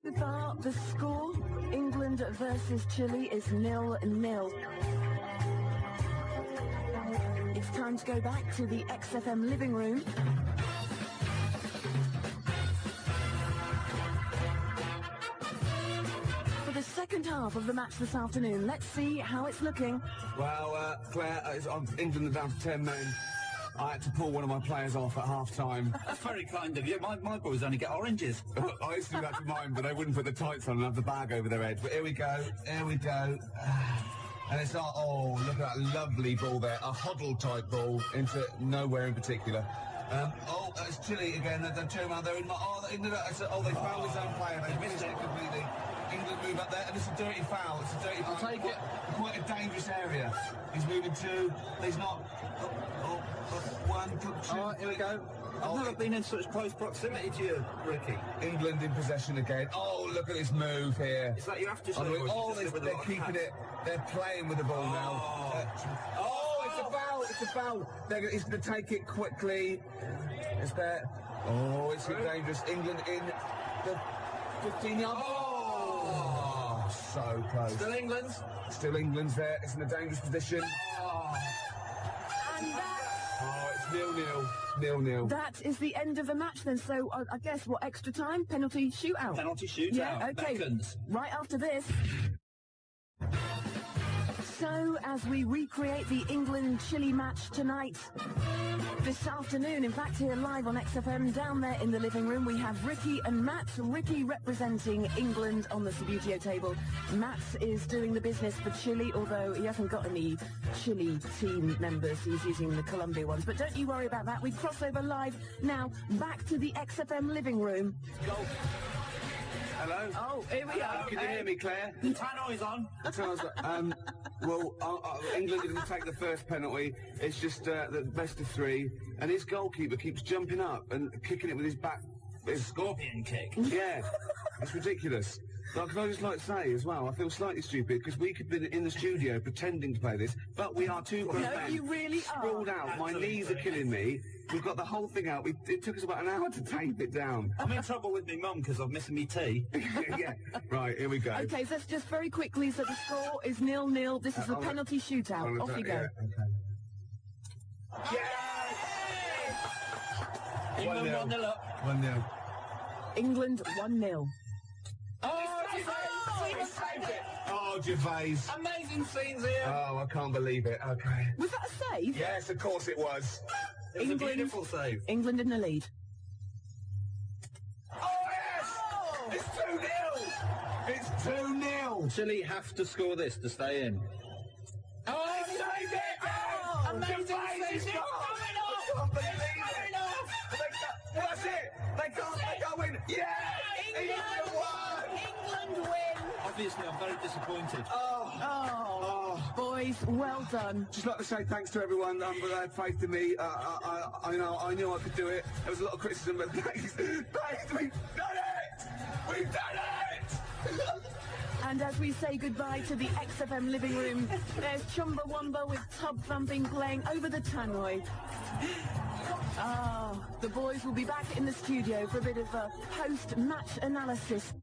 [SPEAKER 17] The score, England versus Chile, is 0-0. It's time to go back to the XFM living room. For the second half of the match this afternoon, let's see how it's looking.
[SPEAKER 18] Well, Claire, England are down to 10 men. I had to pull one of my players off at half-time.
[SPEAKER 4] That's very kind of you. My boys only get oranges.
[SPEAKER 18] I used to do that to mine, but they wouldn't put the tights on and have the bag over their head. But here we go. And it's look at that lovely ball there. A Hoddle-type ball into nowhere in particular. It's Chile again. They're in they fouled his own player. They missed it completely. England move up there, and it's a dirty foul.
[SPEAKER 4] I'll take it.
[SPEAKER 18] Quite a dangerous area. He's moving two. He's not. One, two.
[SPEAKER 4] Here we go. I've never been in such close proximity to you, Ricky.
[SPEAKER 18] England in possession again. Oh, look at this move here.
[SPEAKER 4] It's like you have to.
[SPEAKER 18] They're keeping it. They're playing with the ball now. It's a foul. He's going to take it quickly. It's there. Oh, it's dangerous. England in the 15-yard. Oh, so close. Still England's there. It's in a dangerous position.
[SPEAKER 17] And
[SPEAKER 18] it's 0-0.
[SPEAKER 17] That is the end of the match then. So I guess what, extra time? Penalty shootout?
[SPEAKER 4] Penalty shootout.
[SPEAKER 17] Yeah, okay.
[SPEAKER 4] Beckons.
[SPEAKER 17] Right after this. show as we recreate the England-Chile match tonight. This afternoon, in fact, here live on XFM, down there in the living room, we have Ricky and Matt. Ricky representing England on the Subbuteo table. Matt is doing the business for Chile, although he hasn't got any Chile team members. He's using the Colombia ones. But don't you worry about that. We cross over live now back to the XFM living room.
[SPEAKER 18] Go. Hello?
[SPEAKER 17] Oh, here we are.
[SPEAKER 18] Can you hear me, Claire?
[SPEAKER 20] The tannoy's on.
[SPEAKER 18] England didn't take the first penalty. It's just the best of three. And his goalkeeper keeps jumping up and kicking it with his back. His
[SPEAKER 20] Scorpion kick.
[SPEAKER 18] Yeah. It's ridiculous. Can I just say as well, I feel slightly stupid because we could be in the studio pretending to play this, but we are two grown men.
[SPEAKER 17] You really
[SPEAKER 18] sprawled out.
[SPEAKER 20] Absolutely.
[SPEAKER 18] My knees are killing me. We've got the whole thing out. It took us about an hour to tape it down.
[SPEAKER 20] I'm in trouble with my mum because I'm missing me tea.
[SPEAKER 18] Yeah. Right, here we go.
[SPEAKER 17] Okay, so let's just very quickly, so the score is 0-0. This is the penalty shootout. Off you go.
[SPEAKER 18] Yeah, okay.
[SPEAKER 20] England 1-0 up.
[SPEAKER 18] 1-0.
[SPEAKER 17] England 1-0.
[SPEAKER 20] Oh, Gervais!
[SPEAKER 18] Oh, Gervais.
[SPEAKER 20] Amazing scenes here.
[SPEAKER 18] Oh, I can't believe it. Okay.
[SPEAKER 17] Was that a save?
[SPEAKER 18] Yes, of course it was.
[SPEAKER 20] It was a beautiful save.
[SPEAKER 17] England in the lead.
[SPEAKER 18] Oh, yes! It's 2-0! It's 2-0!
[SPEAKER 19] Chile have to score this to stay in.
[SPEAKER 18] Oh, he saved it! Oh,
[SPEAKER 20] amazing
[SPEAKER 18] Gervais
[SPEAKER 20] save.
[SPEAKER 18] is gone! I can't believe it! That's it! They can't win! Yeah!
[SPEAKER 17] England win!
[SPEAKER 19] Obviously, I'm very disappointed.
[SPEAKER 17] Oh, boys, well done.
[SPEAKER 18] Just like to say thanks to everyone that had faith in me. I knew I could do it. There was a lot of criticism, but thanks, we've done it! We've done it!
[SPEAKER 17] And as we say goodbye to the XFM living room, there's Chumbawamba with Tub Thumping playing over the tannoy. The boys will be back in the studio for a bit of a post-match analysis.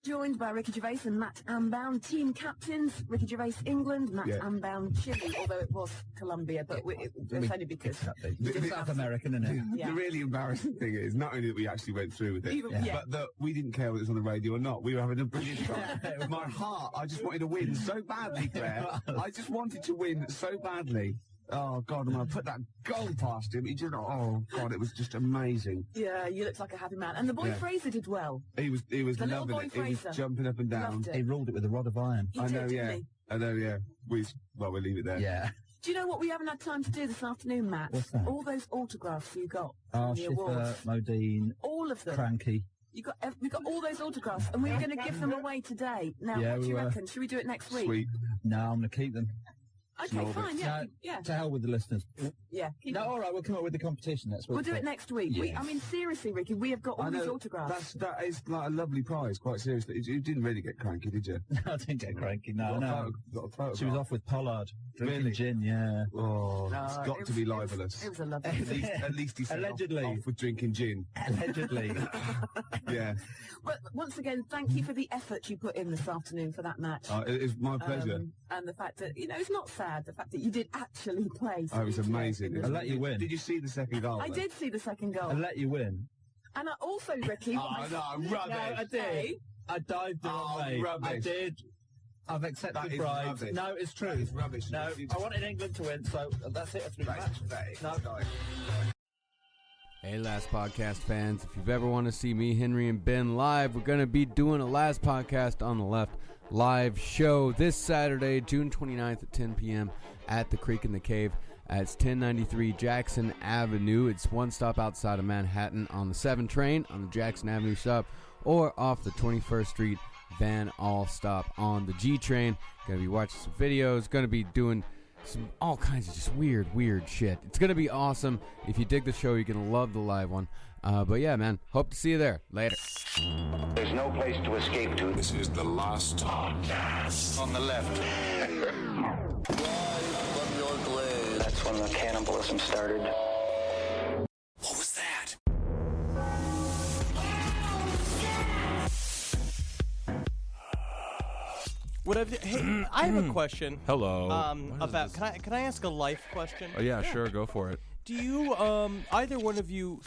[SPEAKER 17] Joined by Ricky Gervais and Matt Ambound, team captains. Ricky Gervais, England, Matt Ambound, Chile, although it was Colombia, but it's only because...
[SPEAKER 19] It's South American, isn't it?
[SPEAKER 18] The really embarrassing thing is not only that we actually went through with it, but that we didn't care whether it was on the radio or not. We were having a brilliant time. My heart, I just wanted to win so badly, Claire. I just wanted to win so badly. Oh, God, and I put that goal past him. He just, oh, God, it was just amazing.
[SPEAKER 17] Yeah, you looked like a happy man. And the boy Fraser did well.
[SPEAKER 18] He was
[SPEAKER 17] the
[SPEAKER 18] loving it. He was jumping up and down.
[SPEAKER 19] He ruled it with a rod of iron.
[SPEAKER 17] He did,
[SPEAKER 18] I know, yeah. We'll leave it there.
[SPEAKER 19] Yeah.
[SPEAKER 17] Do you know what we haven't had time to do this afternoon, Matt?
[SPEAKER 19] What's that?
[SPEAKER 17] All those autographs you got
[SPEAKER 19] Oh,
[SPEAKER 17] in the awards.
[SPEAKER 19] Schiffer, Modine.
[SPEAKER 17] All of them.
[SPEAKER 19] Cranky.
[SPEAKER 17] We got all those autographs, and we were going to give them away today. Now, what do you reckon? Should we do it next week?
[SPEAKER 18] Sweet.
[SPEAKER 19] No, I'm going to keep them.
[SPEAKER 17] Okay, fine, yeah.
[SPEAKER 19] To hell with the listeners.
[SPEAKER 17] Yeah.
[SPEAKER 19] All right, we'll come up with the competition next week.
[SPEAKER 17] We'll do it next week.
[SPEAKER 19] Yes.
[SPEAKER 17] I mean, seriously, Ricky, we have got all these autographs.
[SPEAKER 18] That is like a lovely prize, quite seriously. You didn't really get cranky, did you?
[SPEAKER 19] No, I didn't get cranky, no.
[SPEAKER 18] Got a photograph.
[SPEAKER 19] She was off with Pollard, drinking
[SPEAKER 18] Really?
[SPEAKER 19] gin, yeah.
[SPEAKER 18] Oh, it's got to be libelous.
[SPEAKER 17] It was a lovely
[SPEAKER 18] At least he said
[SPEAKER 19] Allegedly.
[SPEAKER 18] off with drinking gin.
[SPEAKER 19] Allegedly.
[SPEAKER 18] Yeah.
[SPEAKER 17] But once again, thank you for the effort you put in this afternoon for that match.
[SPEAKER 18] It is my pleasure.
[SPEAKER 17] And the fact that, it's not sad, the fact that you did actually play.
[SPEAKER 18] It was amazing.
[SPEAKER 19] I'll let you win.
[SPEAKER 18] Did you see the second goal?
[SPEAKER 17] I did see the second goal.
[SPEAKER 19] I'll let you win.
[SPEAKER 17] And I also, Ricky...
[SPEAKER 18] No, rubbish.
[SPEAKER 19] No, I did. I dived the wrong way.
[SPEAKER 18] Rubbish.
[SPEAKER 19] I did. I've accepted
[SPEAKER 18] That is
[SPEAKER 19] bribes.
[SPEAKER 18] rubbish.
[SPEAKER 19] No, it's true.
[SPEAKER 18] That is rubbish.
[SPEAKER 19] No, I wanted England to win, so that's it. After the match. No.
[SPEAKER 11] Hey, Last Podcast fans, if you've ever want to see me, Henry, and Ben live, we're going to be doing a Last Podcast on the Left live show this Saturday, June 29th at 10 p.m. at the Creek in the Cave. It's 1093 Jackson Avenue. It's one stop outside of Manhattan on the 7 train on the Jackson Avenue stop, or off the 21st Street Van All stop on the G train. Going to be watching some videos, going to be doing all kinds of just weird shit. It's going to be awesome. If you dig the show, you're going to love the live one. But yeah, man, hope to see you there. Later.
[SPEAKER 7] There's no place to escape to.
[SPEAKER 8] This is the Last Podcast.
[SPEAKER 7] On the left. That's when the cannibalism started.
[SPEAKER 8] What was that?
[SPEAKER 5] Hey, I have a question.
[SPEAKER 9] Hello.
[SPEAKER 5] About can I ask a life question?
[SPEAKER 9] Oh yeah, sure, go for it.
[SPEAKER 5] Do you either one of you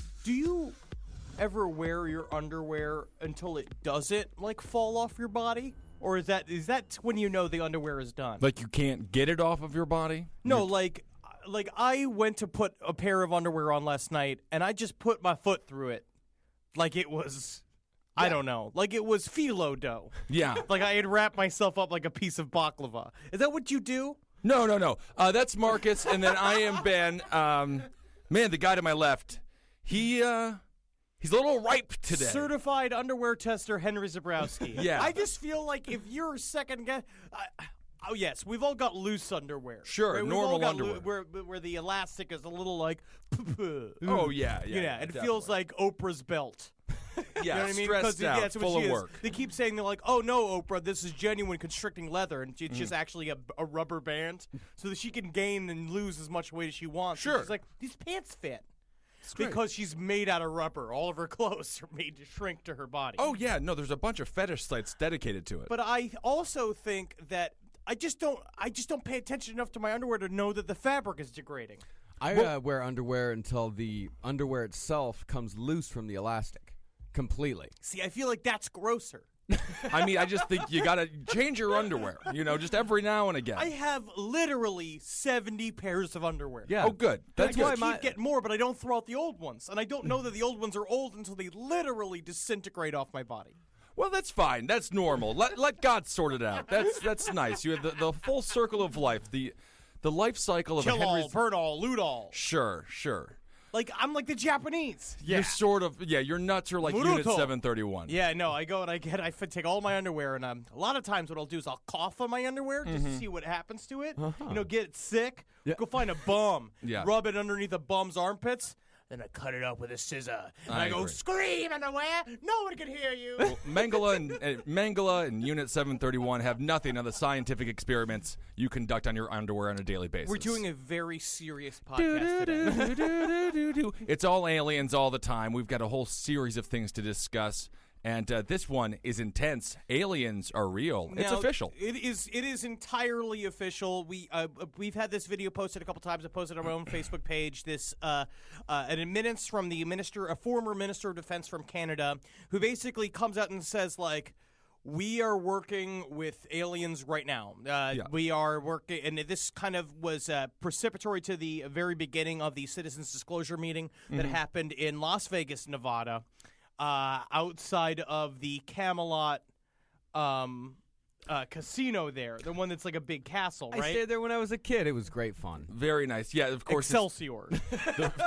[SPEAKER 5] ever wear your underwear until it doesn't fall off your body?
[SPEAKER 6] Or is that when you know the underwear is done?
[SPEAKER 22] Like you can't get it off of your body?
[SPEAKER 6] No, like I went to put a pair of underwear on last night, and I just put my foot through it, like it was, I don't know, like it was phyllo dough.
[SPEAKER 22] Yeah.
[SPEAKER 6] Like I had wrapped myself up like a piece of baklava. Is that what you do?
[SPEAKER 22] No. That's Marcus, and then I am Ben. Man, the guy to my left, he's a little ripe today.
[SPEAKER 6] Certified underwear tester Henry Zabrowski.
[SPEAKER 22] Yeah.
[SPEAKER 6] I just feel like if you're second guess. Oh, yes, we've all got loose underwear.
[SPEAKER 22] Sure,
[SPEAKER 6] right?
[SPEAKER 22] normal underwear.
[SPEAKER 6] Where the elastic is a little like...
[SPEAKER 22] Oh, yeah.
[SPEAKER 6] It
[SPEAKER 22] Definitely.
[SPEAKER 6] feels like Oprah's belt.
[SPEAKER 22] Yeah,
[SPEAKER 6] you know what I mean?
[SPEAKER 22] stressed out,
[SPEAKER 6] that's what
[SPEAKER 22] full
[SPEAKER 6] she
[SPEAKER 22] of
[SPEAKER 6] is.
[SPEAKER 22] work.
[SPEAKER 6] They keep saying, they're like, oh, no, Oprah, this is genuine constricting leather, and it's just actually a rubber band, so that she can gain and lose as much weight as she wants.
[SPEAKER 22] Sure.
[SPEAKER 6] And she's like, these pants fit. Because she's made out of rubber. All of her clothes are made to shrink to her body.
[SPEAKER 22] Oh, yeah. No, there's a bunch of fetish sites dedicated to it.
[SPEAKER 6] But I also think that I just don't pay attention enough to my underwear to know that the fabric is degrading.
[SPEAKER 11] I wear underwear until the underwear itself comes loose from the elastic completely.
[SPEAKER 6] See, I feel like that's grosser.
[SPEAKER 22] I mean, I just think you got to change your underwear, just every now and again.
[SPEAKER 6] I have literally 70 pairs of underwear.
[SPEAKER 22] Yeah. Oh, good.
[SPEAKER 6] That's why I keep getting more, but I don't throw out the old ones. And I don't know that the old ones are old until they literally disintegrate off my body.
[SPEAKER 22] Well, that's fine. That's normal. Let God sort it out. That's nice. You have the full circle of life, the life cycle of
[SPEAKER 6] Kill
[SPEAKER 22] a Henry's...
[SPEAKER 6] all, burn all, loot all.
[SPEAKER 22] Sure.
[SPEAKER 6] Like, I'm like the Japanese.
[SPEAKER 22] You're sort of, your nuts are like
[SPEAKER 6] Muruto.
[SPEAKER 22] Unit 731.
[SPEAKER 6] Yeah, no, I go and I take all my underwear, and a lot of times what I'll do is I'll cough on my underwear just to see what happens to it. Get it sick.
[SPEAKER 22] Yeah.
[SPEAKER 6] Go find a bum.
[SPEAKER 22] Yeah.
[SPEAKER 6] Rub it underneath a bum's armpits. Then I cut it up with a scissor. And I go,
[SPEAKER 22] agree.
[SPEAKER 6] scream underwear. No one can hear you.
[SPEAKER 22] Well, Mangala and Unit 731 have nothing on the scientific experiments you conduct on your underwear on a daily basis.
[SPEAKER 6] We're doing a very serious podcast today.
[SPEAKER 22] It's all aliens all the time. We've got a whole series of things to discuss. And this one is intense. Aliens are real. It's
[SPEAKER 6] Now,
[SPEAKER 22] official.
[SPEAKER 6] It is entirely official. We've had this video posted a couple times. I posted on my own Facebook page. This an admittance from a former minister of defense from Canada, who basically comes out and says like, we are working with aliens right now. We are working, and this kind of was precipitory to the very beginning of the Citizens Disclosure meeting that happened in Las Vegas, Nevada. Outside of the Camelot casino there, the one that's like a big castle, right?
[SPEAKER 11] I stayed there when I was a kid. It was great fun.
[SPEAKER 22] Very nice. Yeah, of course.
[SPEAKER 6] Excelsior.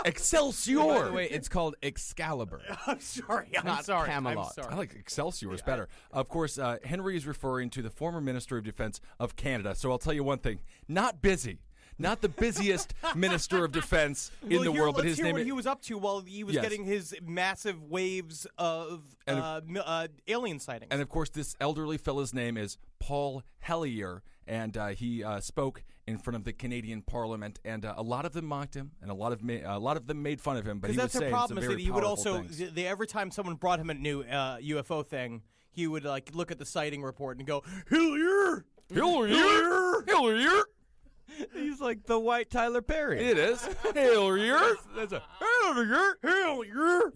[SPEAKER 22] Excelsior.
[SPEAKER 11] By the way, it's called Excalibur.
[SPEAKER 6] I'm sorry.
[SPEAKER 11] Not Camelot.
[SPEAKER 6] I'm sorry.
[SPEAKER 22] I like Excelsior is better. Of course, Henry is referring to the former Minister of Defense of Canada. So I'll tell you one thing. Not busy. Not the busiest Minister of Defense in the world, but his name.
[SPEAKER 6] What he was up to while he was getting his massive waves of alien sightings.
[SPEAKER 22] And of course, this elderly fella's name is Paul Hellyer, and he spoke in front of the Canadian Parliament, and a lot of them mocked him, and a lot of them made fun of him. But he was saying some very
[SPEAKER 6] he would
[SPEAKER 22] powerful
[SPEAKER 6] also
[SPEAKER 22] things.
[SPEAKER 6] every time someone brought him a new UFO thing, he would like look at the sighting report and go, Hellyer,
[SPEAKER 22] Hellyer, Hellyer.
[SPEAKER 11] He's like the white Tyler Perry.
[SPEAKER 22] It is. Hellyer.
[SPEAKER 6] That's a Hellyer.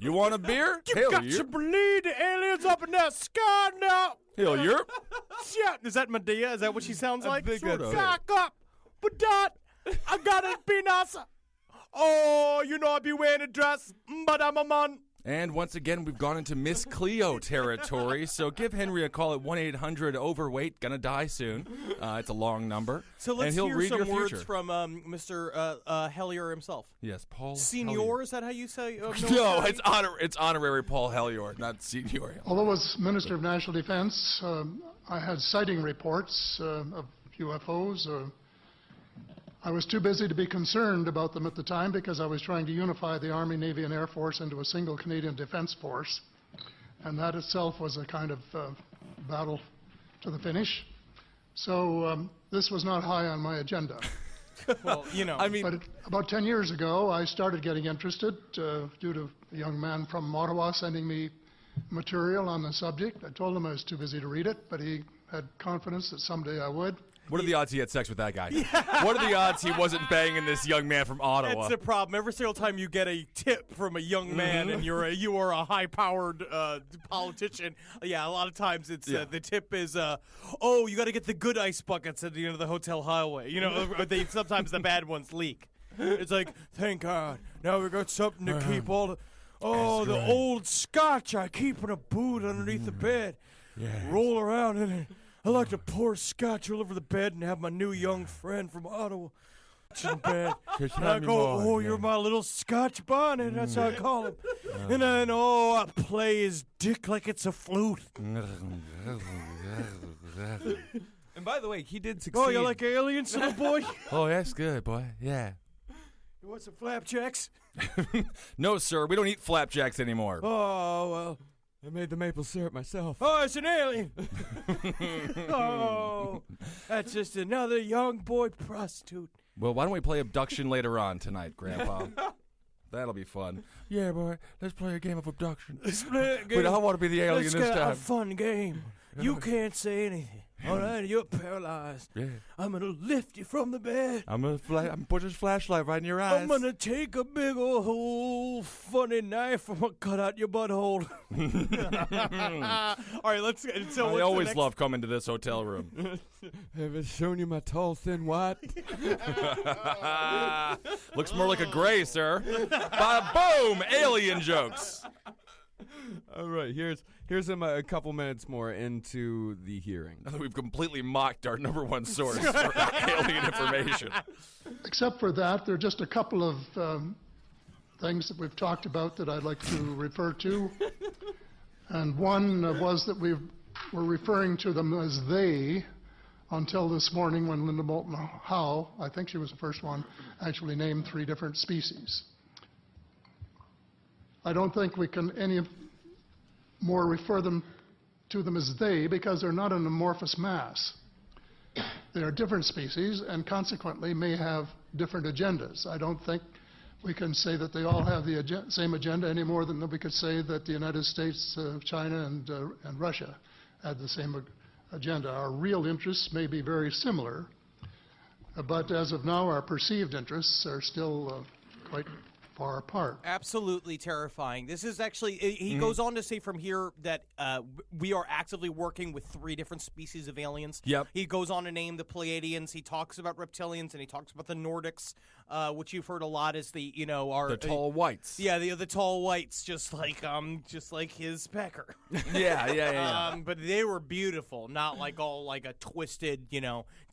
[SPEAKER 22] You want a beer?
[SPEAKER 6] You got to believe the aliens up in that sky now.
[SPEAKER 22] Hellyer.
[SPEAKER 6] Yeah. Is that Medea? Is that what she sounds like?
[SPEAKER 22] Sort of.
[SPEAKER 6] Back up. But that, I gotta be nice. Oh, I be wearing a dress, but I'm a man.
[SPEAKER 22] And once again, we've gone into Miss Cleo territory, so give Henry a call at 1-800-OVERWEIGHT, gonna die soon. It's a long number.
[SPEAKER 6] So let's
[SPEAKER 22] and he'll
[SPEAKER 6] hear
[SPEAKER 22] read
[SPEAKER 6] some
[SPEAKER 22] your
[SPEAKER 6] words
[SPEAKER 22] future.
[SPEAKER 6] from Mr. Hellyer himself.
[SPEAKER 22] Yes, Paul
[SPEAKER 6] Senior,
[SPEAKER 22] Hellyer.
[SPEAKER 6] is that how you say?
[SPEAKER 22] No, it's honorary Paul Hellyer, not senior.
[SPEAKER 23] Although as Minister of National Defense, I had sighting reports of UFOs. I was too busy to be concerned about them at the time because I was trying to unify the Army, Navy, and Air Force into a single Canadian Defence Force. And that itself was a kind of battle to the finish. So this was not high on my agenda.
[SPEAKER 6] Well,
[SPEAKER 23] But about 10 years ago, I started getting interested due to a young man from Ottawa sending me material on the subject. I told him I was too busy to read it, but he had confidence that someday I would.
[SPEAKER 22] What are the odds he had sex with that guy? What are the odds he wasn't banging this young man from Ottawa?
[SPEAKER 6] That's the problem. Every single time you get a tip from a young man and you are a high-powered politician, a lot of times it's the tip is, oh, you got to get the good ice buckets at the end of the hotel highway. You know, sometimes the bad ones leak. It's like, thank God, now we got something to keep all the. Oh, the old scotch I keep in a boot underneath the bed. Roll around in it. I like to pour scotch all over the bed and have my new young friend from Ottawa in bed. And I go, you're my little Scotch bonnet. That's how I call him. And then, I play his dick like it's a flute.
[SPEAKER 10] And by the way, he did succeed.
[SPEAKER 6] Oh, you like aliens, little boy?
[SPEAKER 22] Oh, that's good, boy. Yeah.
[SPEAKER 6] You want some flapjacks?
[SPEAKER 22] No, sir. We don't eat flapjacks anymore.
[SPEAKER 10] Oh, well. I made the maple syrup myself.
[SPEAKER 6] Oh, it's an alien. Oh, that's just another young boy prostitute.
[SPEAKER 22] Well, why don't we play abduction later on tonight, Grandpa? That'll be fun. Yeah, boy. Let's play a game of abduction.
[SPEAKER 6] Let's play a game.
[SPEAKER 22] But I want to be the alien
[SPEAKER 6] this
[SPEAKER 22] time.
[SPEAKER 6] Let's get a fun game. You can't say anything. All right, you're paralyzed.
[SPEAKER 22] Yeah.
[SPEAKER 6] I'm gonna lift you from the bed.
[SPEAKER 22] I'm gonna put this flashlight right in your eyes.
[SPEAKER 6] I'm gonna take a big old funny knife. I'm gonna cut out your butthole. All right, let's. So
[SPEAKER 22] I always love coming to this hotel room.
[SPEAKER 10] Have I shown you my tall, thin white?
[SPEAKER 22] Looks more like a gray, sir. Boom! Alien jokes.
[SPEAKER 10] All right, here's a couple minutes more into the hearing.
[SPEAKER 22] We've completely mocked our number one source for alien information.
[SPEAKER 23] Except for that, there are just a couple of things that we've talked about that I'd like to refer to. And one was that we were referring to them as they until this morning when Linda Moulton Howe, I think she was the first one, actually named 3 different species. I don't think we can any more refer to them as they because they're not an amorphous mass. They are different species and consequently may have different agendas. I don't think we can say that they all have the same agenda any more than we could say that the United States, China, and Russia had the same agenda. Our real interests may be very similar, but as of now, our perceived interests are still quite far apart.
[SPEAKER 6] Absolutely terrifying. This is actually, he goes on to say from here that we are actively working with 3 different species of aliens.
[SPEAKER 22] Yep.
[SPEAKER 6] He goes on to name the Pleiadians. He talks about reptilians, and he talks about the Nordics, which you've heard a lot as the,
[SPEAKER 22] the tall whites.
[SPEAKER 6] Yeah, the tall whites, just like his pecker.
[SPEAKER 22] Yeah.
[SPEAKER 6] But they were beautiful, not like all like a twisted,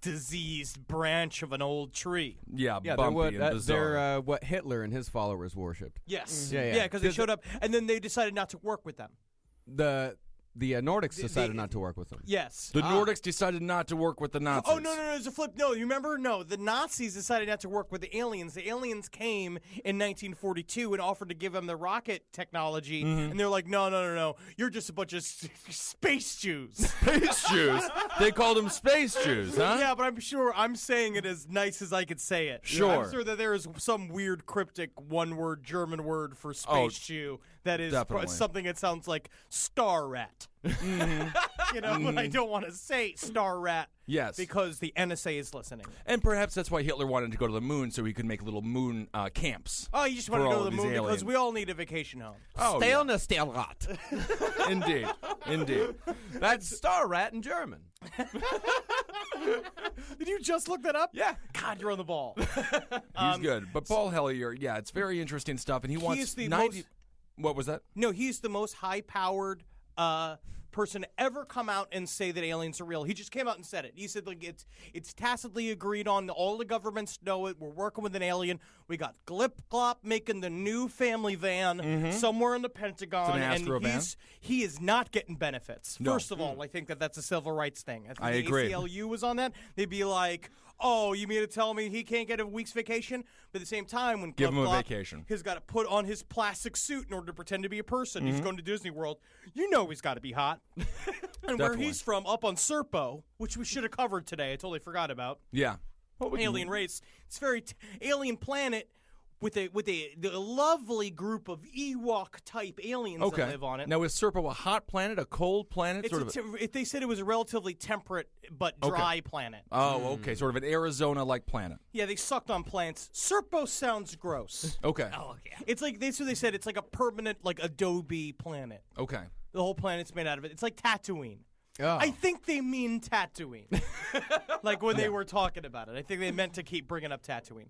[SPEAKER 6] diseased branch of an old tree.
[SPEAKER 22] Yeah,
[SPEAKER 10] they're
[SPEAKER 22] bumpy and bizarre.
[SPEAKER 10] They're what Hitler and his followers worshipped.
[SPEAKER 6] Yes.
[SPEAKER 10] Yeah,
[SPEAKER 6] because they showed up, and then they decided not to work with them.
[SPEAKER 10] The Nordics decided not to work with them.
[SPEAKER 6] Yes.
[SPEAKER 22] The Nordics decided not to work with the Nazis.
[SPEAKER 6] Oh, no, there's a flip. No, you remember? No, the Nazis decided not to work with the aliens. The aliens came in 1942 and offered to give them the rocket technology, and they're like, no. You're just a bunch of space Jews.
[SPEAKER 22] Space Jews? They called them space Jews, huh?
[SPEAKER 6] Yeah, but I'm sure I'm saying it as nice as I could say it.
[SPEAKER 22] Sure.
[SPEAKER 6] I'm sure that there is some weird cryptic one-word German word for space Jew that is something that sounds like star rat. But I don't want to say star rat.
[SPEAKER 22] Yes.
[SPEAKER 6] Because the NSA is listening.
[SPEAKER 22] And perhaps that's why Hitler wanted to go to the moon, so he could make little moon camps.
[SPEAKER 6] Oh, you just want to go to the moon because we all need a vacation home.
[SPEAKER 22] Oh,
[SPEAKER 10] Sternenstellrat.
[SPEAKER 22] Indeed.
[SPEAKER 10] That's star rat in German.
[SPEAKER 6] Did you just look that up?
[SPEAKER 10] Yeah.
[SPEAKER 6] God, you're on the ball.
[SPEAKER 22] He's good. But Paul Hellyer, it's very interesting stuff, and he wants 90... What was that?
[SPEAKER 6] No, he's the most high-powered person to ever come out and say that aliens are real. He just came out and said it. He said, like, it's tacitly agreed on. All the governments know it. We're working with an alien. We got Glip Glop making the new family van somewhere in the Pentagon.
[SPEAKER 22] It's an
[SPEAKER 6] and he is not getting benefits.
[SPEAKER 22] No.
[SPEAKER 6] First of all, I think that's a civil rights thing.
[SPEAKER 22] I
[SPEAKER 6] the
[SPEAKER 22] agree.
[SPEAKER 6] ACLU was on that. They'd be like, oh, you mean to tell me he can't get a week's vacation? But at the same time, when
[SPEAKER 22] Give him a vacation.
[SPEAKER 6] He's got to put on his plastic suit in order to pretend to be a person. He's going to Disney World. He's got to be hot. And where he's from, up on Serpo, which we should have covered today. I totally forgot about.
[SPEAKER 22] Yeah.
[SPEAKER 6] Alien race. It's very alien planet. with a lovely group of Ewok type aliens
[SPEAKER 22] Okay.
[SPEAKER 6] that live on it.
[SPEAKER 22] Now, is Serpo a hot planet, a cold planet?
[SPEAKER 6] They said it was a relatively temperate but dry planet.
[SPEAKER 22] Oh, okay. Sort of an Arizona-like planet.
[SPEAKER 6] Yeah, they sucked on plants. Serpo sounds gross.
[SPEAKER 22] Okay.
[SPEAKER 6] Oh, yeah. It's like they said it's like a permanent like Adobe planet.
[SPEAKER 22] Okay.
[SPEAKER 6] The whole planet's made out of it. It's like Tatooine.
[SPEAKER 10] Oh.
[SPEAKER 6] I think they mean Tatooine. Like when they were talking about it. I think they meant to keep bringing up Tatooine.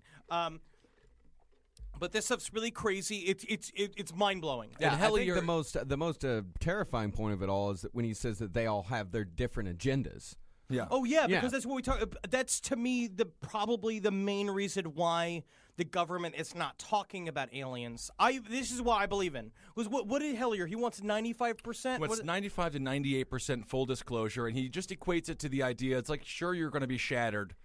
[SPEAKER 6] But this stuff's really crazy. It's mind blowing.
[SPEAKER 10] Yeah, I think the most terrifying point of it all is that when he says that they all have their different agendas.
[SPEAKER 22] Yeah.
[SPEAKER 6] Oh yeah, because that's what we talk. That's to me probably the main reason why the government is not talking about aliens. This is what I believe in. What did Hellier? He wants 95%.
[SPEAKER 22] What's 95 to 98% full disclosure, and he just equates it to the idea. It's like, sure, you're going to be shattered.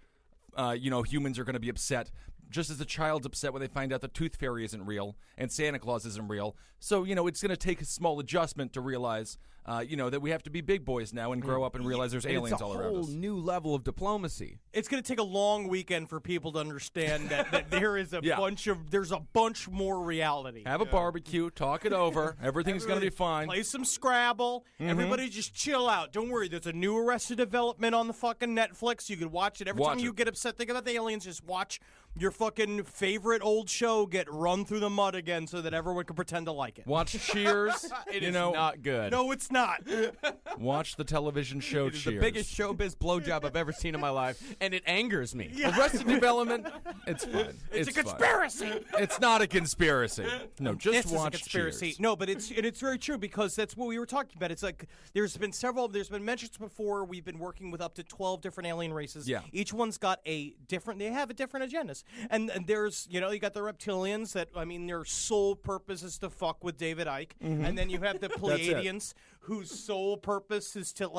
[SPEAKER 22] Humans are going to be upset. Just as a child's upset when they find out the Tooth Fairy isn't real and Santa Claus isn't real. So, it's going to take a small adjustment to realize, that we have to be big boys now and grow up and realize there's aliens all around us.
[SPEAKER 10] It's a whole new level of diplomacy.
[SPEAKER 6] It's going to take a long weekend for people to understand that there is there's a bunch more reality.
[SPEAKER 22] Have a barbecue, talk it over. Everything's going to be fine.
[SPEAKER 6] Play some Scrabble. Everybody just chill out. Don't worry. There's a new Arrested Development on the fucking Netflix. You can watch it. Every time you get upset thinking about the aliens, just watch your fucking favorite old show get run through the mud again so that everyone can pretend to like it.
[SPEAKER 22] Watch Cheers.
[SPEAKER 10] It is not good.
[SPEAKER 6] No, it's not.
[SPEAKER 22] Watch the television show
[SPEAKER 10] It is
[SPEAKER 22] Cheers.
[SPEAKER 10] the biggest showbiz blowjob I've ever seen in my life, and it angers me.
[SPEAKER 6] Yeah.
[SPEAKER 22] Arrested Development, it's fine.
[SPEAKER 6] It's a
[SPEAKER 22] fine.
[SPEAKER 6] conspiracy.
[SPEAKER 22] It's not a conspiracy. No, just
[SPEAKER 6] This
[SPEAKER 22] watch
[SPEAKER 6] is a conspiracy.
[SPEAKER 22] Cheers.
[SPEAKER 6] No, but it's very true because that's what we were talking about. It's like there's been mentions before. We've been working with up to 12 different alien races.
[SPEAKER 22] Yeah.
[SPEAKER 6] Each one's got they have a different agendas. And there's, you got the reptilians that, their sole purpose is to fuck with David Icke.
[SPEAKER 22] Mm-hmm.
[SPEAKER 6] And then you have the Pleiadians whose sole purpose is to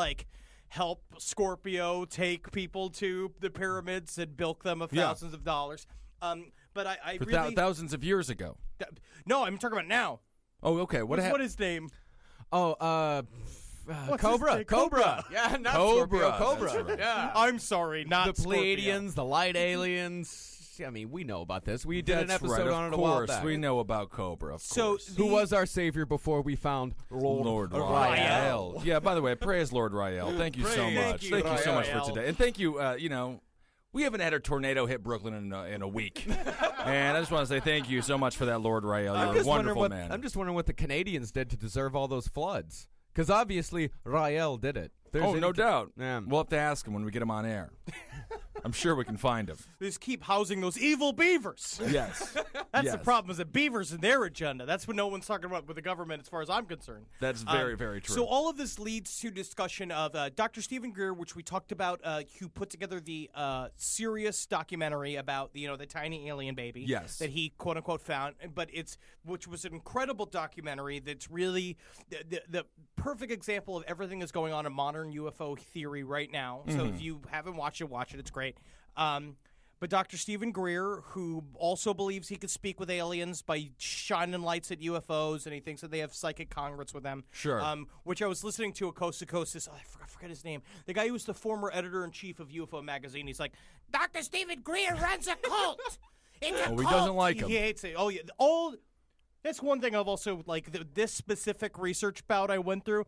[SPEAKER 6] help Scorpio take people to the pyramids and bilk them of thousands of dollars. But I really
[SPEAKER 22] thousands of years ago.
[SPEAKER 6] No, I'm talking about now.
[SPEAKER 22] Oh, okay. What
[SPEAKER 6] What is his name?
[SPEAKER 10] Oh,
[SPEAKER 6] What's
[SPEAKER 10] Cobra.
[SPEAKER 6] his name?
[SPEAKER 10] Cobra. Yeah, not Scorpio. Cobra.
[SPEAKER 22] That's right.
[SPEAKER 10] Yeah.
[SPEAKER 6] I'm sorry, not
[SPEAKER 10] The
[SPEAKER 6] Scorpio.
[SPEAKER 10] Pleiadians, the light aliens. We know about this. We did an
[SPEAKER 22] That's
[SPEAKER 10] episode
[SPEAKER 22] right.
[SPEAKER 10] on it
[SPEAKER 22] Of
[SPEAKER 10] a while
[SPEAKER 22] course,
[SPEAKER 10] back.
[SPEAKER 22] we know about Cobra. Of course.
[SPEAKER 10] Who was our savior before we found
[SPEAKER 22] Lord
[SPEAKER 10] Rael?
[SPEAKER 22] Rael. Yeah, by the way, praise Lord Rael. Thank you so much. Thank you so much for
[SPEAKER 6] Rael.
[SPEAKER 22] today. And thank you, we haven't had a tornado hit Brooklyn in a week. And I just want to say thank you so much for that, Lord Rael. You're a wonderful man.
[SPEAKER 10] I'm just wondering what the Canadians did to deserve all those floods. Because obviously, Rael did it.
[SPEAKER 22] No doubt.
[SPEAKER 10] Yeah.
[SPEAKER 22] We'll have to ask him when we get him on air. I'm sure we can find him.
[SPEAKER 6] They just keep housing those evil beavers.
[SPEAKER 22] Yes.
[SPEAKER 6] That's the problem, is that beavers in their agenda. That's what no one's talking about with the government as far as I'm concerned.
[SPEAKER 22] That's very, very true.
[SPEAKER 6] So all of this leads to discussion of Dr. Stephen Greer, which we talked about, who put together the serious documentary about the tiny alien baby
[SPEAKER 22] Yes.
[SPEAKER 6] that he quote-unquote found, which was an incredible documentary that's really the perfect example of everything that's going on in modern UFO theory right now. So if you haven't watched it, watch it. It's great. But Dr. Stephen Greer, who also believes he could speak with aliens by shining lights at UFOs, and he thinks that they have psychic congress with them.
[SPEAKER 22] Sure.
[SPEAKER 6] Which I was listening to a Coast to Coast. I forget his name. The guy who was the former editor-in-chief of UFO magazine. He's like, Dr. Stephen Greer runs a cult. It's a cult.
[SPEAKER 22] He doesn't like him.
[SPEAKER 6] He hates it. Oh, yeah. That's one thing I've also, this specific research bout I went through,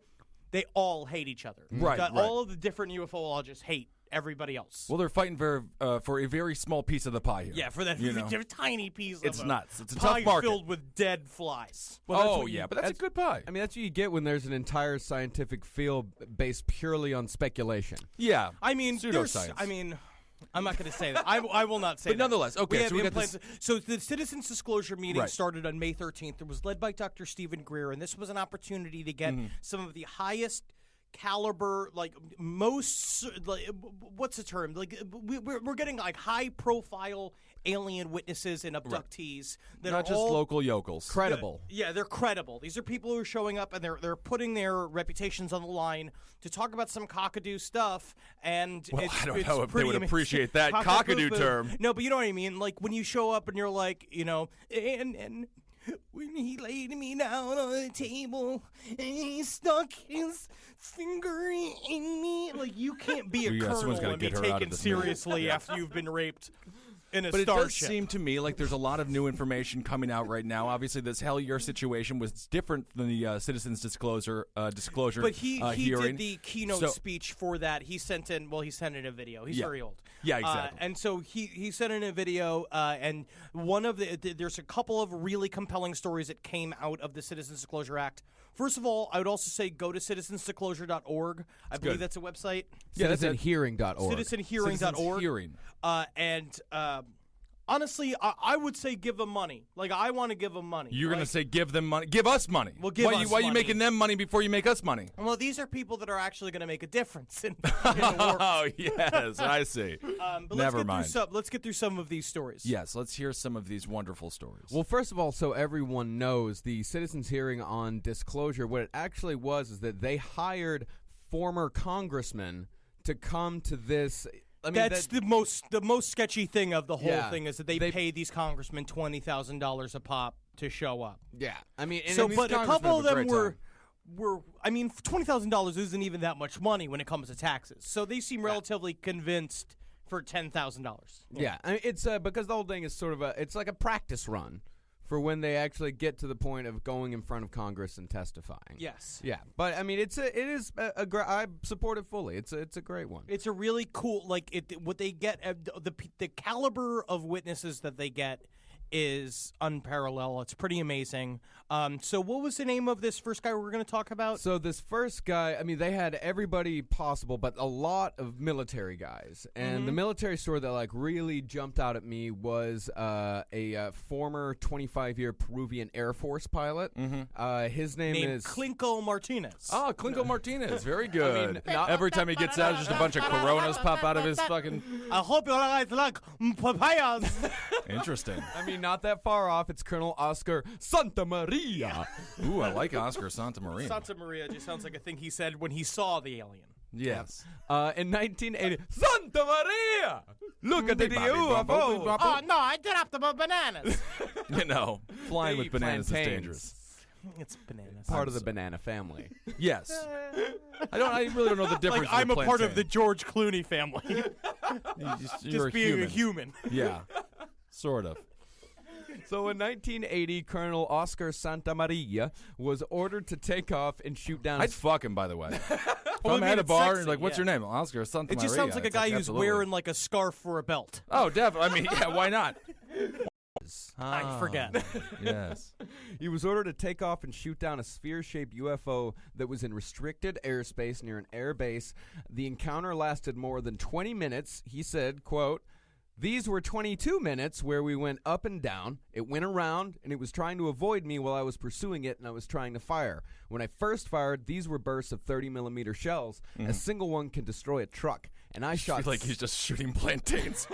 [SPEAKER 6] they all hate each other.
[SPEAKER 22] Right.
[SPEAKER 6] All of the different UFOologists hate everybody else.
[SPEAKER 22] Well, they're fighting for a very small piece of the pie here.
[SPEAKER 6] Yeah, for that tiny piece
[SPEAKER 22] It's
[SPEAKER 6] of
[SPEAKER 22] nuts. It's a
[SPEAKER 6] pie
[SPEAKER 22] tough market.
[SPEAKER 6] filled with dead flies.
[SPEAKER 22] Well, but that's a good pie.
[SPEAKER 10] I mean, that's what you get when there's an entire scientific field based purely on speculation.
[SPEAKER 22] Yeah.
[SPEAKER 6] I mean,
[SPEAKER 22] pseudoscience.
[SPEAKER 6] I'm not going to say that. I will not say
[SPEAKER 22] But
[SPEAKER 6] that.
[SPEAKER 22] nonetheless, okay, so we got
[SPEAKER 6] implants. So the Citizens Disclosure meeting
[SPEAKER 22] Right.
[SPEAKER 6] started on May 13th. It was led by Dr. Stephen Greer, and this was an opportunity to get some of the highest caliber, what's the term? We're getting high profile alien witnesses and abductees that
[SPEAKER 22] Not
[SPEAKER 6] are
[SPEAKER 22] just
[SPEAKER 6] all
[SPEAKER 22] local yokels.
[SPEAKER 10] Credible.
[SPEAKER 6] Yeah, they're credible. These are people who are showing up and they're putting their reputations on the line to talk about some cockadoo stuff. And
[SPEAKER 22] Well, I don't
[SPEAKER 6] it's
[SPEAKER 22] know if they would
[SPEAKER 6] pretty
[SPEAKER 22] appreciate that cockadoo term.
[SPEAKER 6] No, but you know what I mean. Like when you show up and you're like, and when he laid me down on the table and he stuck his finger in me, like you can't be a
[SPEAKER 22] Yeah, someone's
[SPEAKER 6] colonel
[SPEAKER 22] gotta
[SPEAKER 6] and be
[SPEAKER 22] get her out of
[SPEAKER 6] taken
[SPEAKER 22] this movie.
[SPEAKER 6] seriously after you've been raped. in a
[SPEAKER 22] But it does
[SPEAKER 6] starship.
[SPEAKER 22] seem to me like there's a lot of new information coming out right now. Obviously, this Hellier situation was different than the Citizens Disclosure
[SPEAKER 6] But he
[SPEAKER 22] hearing.
[SPEAKER 6] did the keynote speech for that. He sent in a video. He's very old.
[SPEAKER 22] Yeah, exactly.
[SPEAKER 6] And so he sent in a video, and one of there's a couple of really compelling stories that came out of the Citizens Disclosure Act. First of all, I would also say go to citizensdisclosure.org. I believe that's a website.
[SPEAKER 11] Yeah, citizenhearing.org.
[SPEAKER 6] Citizenhearing.org.
[SPEAKER 22] Hearing.
[SPEAKER 6] Honestly, I would say give them money. Like, I want to give them money.
[SPEAKER 22] You're going to say give them money? Give us money.
[SPEAKER 6] Well, give
[SPEAKER 22] why
[SPEAKER 6] us
[SPEAKER 22] you, why
[SPEAKER 6] money.
[SPEAKER 22] are you making them money before you make us money?
[SPEAKER 6] Well, these are people that are actually going to make a difference in the world.
[SPEAKER 22] Oh, yes, I see.
[SPEAKER 6] But
[SPEAKER 22] Never mind.
[SPEAKER 6] Let's get through some of these stories.
[SPEAKER 22] Yes, let's hear some of these wonderful stories.
[SPEAKER 10] Well, first of all, so everyone knows, the Citizens Hearing on Disclosure, what it actually was is that they hired former congressmen to come to this. I mean,
[SPEAKER 6] that's the most sketchy thing of the whole thing is that they pay these congressmen $20,000 a pop to show up.
[SPEAKER 10] Yeah, I mean, and
[SPEAKER 6] so
[SPEAKER 10] these
[SPEAKER 6] but a couple of them
[SPEAKER 10] congressmen
[SPEAKER 6] were I mean, $20,000 isn't even that much money when it comes to taxes. So they seem relatively convinced for $10,000.
[SPEAKER 10] Yeah, I mean, it's because the whole thing is sort of it's like a practice run for when they actually get to the point of going in front of Congress and testifying.
[SPEAKER 6] Yes.
[SPEAKER 10] Yeah, but I mean, it is I support it fully. It's a great one.
[SPEAKER 6] It's a really cool what they get the caliber of witnesses that they get is unparalleled. It's pretty amazing. So what was the name of this first guy we're going to talk about?
[SPEAKER 10] So this first guy, I mean, they had everybody possible, but a lot of military guys. And the military story that like really jumped out at me was a former 25-year Peruvian Air Force pilot. His name is
[SPEAKER 6] Clinco Martinez.
[SPEAKER 22] Oh, Clinco Martinez. Very good.
[SPEAKER 10] I mean,
[SPEAKER 22] every time he gets out, just a bunch of Coronas pop out of his fucking...
[SPEAKER 6] I hope you guys like papayas.
[SPEAKER 22] Interesting.
[SPEAKER 10] I mean, not that far off. It's Colonel Oscar Santa Maria.
[SPEAKER 22] Ooh, I like Oscar Santa Maria.
[SPEAKER 6] Santa Maria just sounds like a thing he said when he saw the alien.
[SPEAKER 22] Yes.
[SPEAKER 10] In 1980, Santa Maria! Look at the UFO!
[SPEAKER 6] Oh, no, I dropped about bananas.
[SPEAKER 22] You know, flying with bananas is dangerous.
[SPEAKER 6] It's bananas.
[SPEAKER 10] Part of the banana family.
[SPEAKER 22] Yes. I really don't know the difference.
[SPEAKER 6] Like, I'm a part of the George Clooney family.
[SPEAKER 22] You're
[SPEAKER 6] just being a human.
[SPEAKER 22] Yeah. Sort of.
[SPEAKER 10] So in 1980, Colonel Oscar Santa Maria was ordered to take off and shoot down.
[SPEAKER 22] I'd fuck him, by the way. If
[SPEAKER 6] Well,
[SPEAKER 22] I'm
[SPEAKER 6] I mean,
[SPEAKER 22] at a
[SPEAKER 6] it's
[SPEAKER 22] bar
[SPEAKER 6] sexy,
[SPEAKER 22] and like, what's
[SPEAKER 6] yeah.
[SPEAKER 22] your name? Oscar Santa Maria.
[SPEAKER 6] It just sounds like a
[SPEAKER 22] It's
[SPEAKER 6] guy who's
[SPEAKER 22] absolutely.
[SPEAKER 6] wearing like a scarf for a belt.
[SPEAKER 22] Oh, definitely. I mean, yeah, why not?
[SPEAKER 6] I forget.
[SPEAKER 22] Yes.
[SPEAKER 10] He was ordered to take off and shoot down a sphere-shaped UFO that was in restricted airspace near an air base. The encounter lasted more than 20 minutes. He said, quote, "These were 22 minutes where we went up and down. It went around, and it was trying to avoid me while I was pursuing it, and I was trying to fire. When I first fired, these were bursts of 30-millimeter shells. A single one can destroy a truck, and I shot...
[SPEAKER 22] I feel like he's just shooting plantains.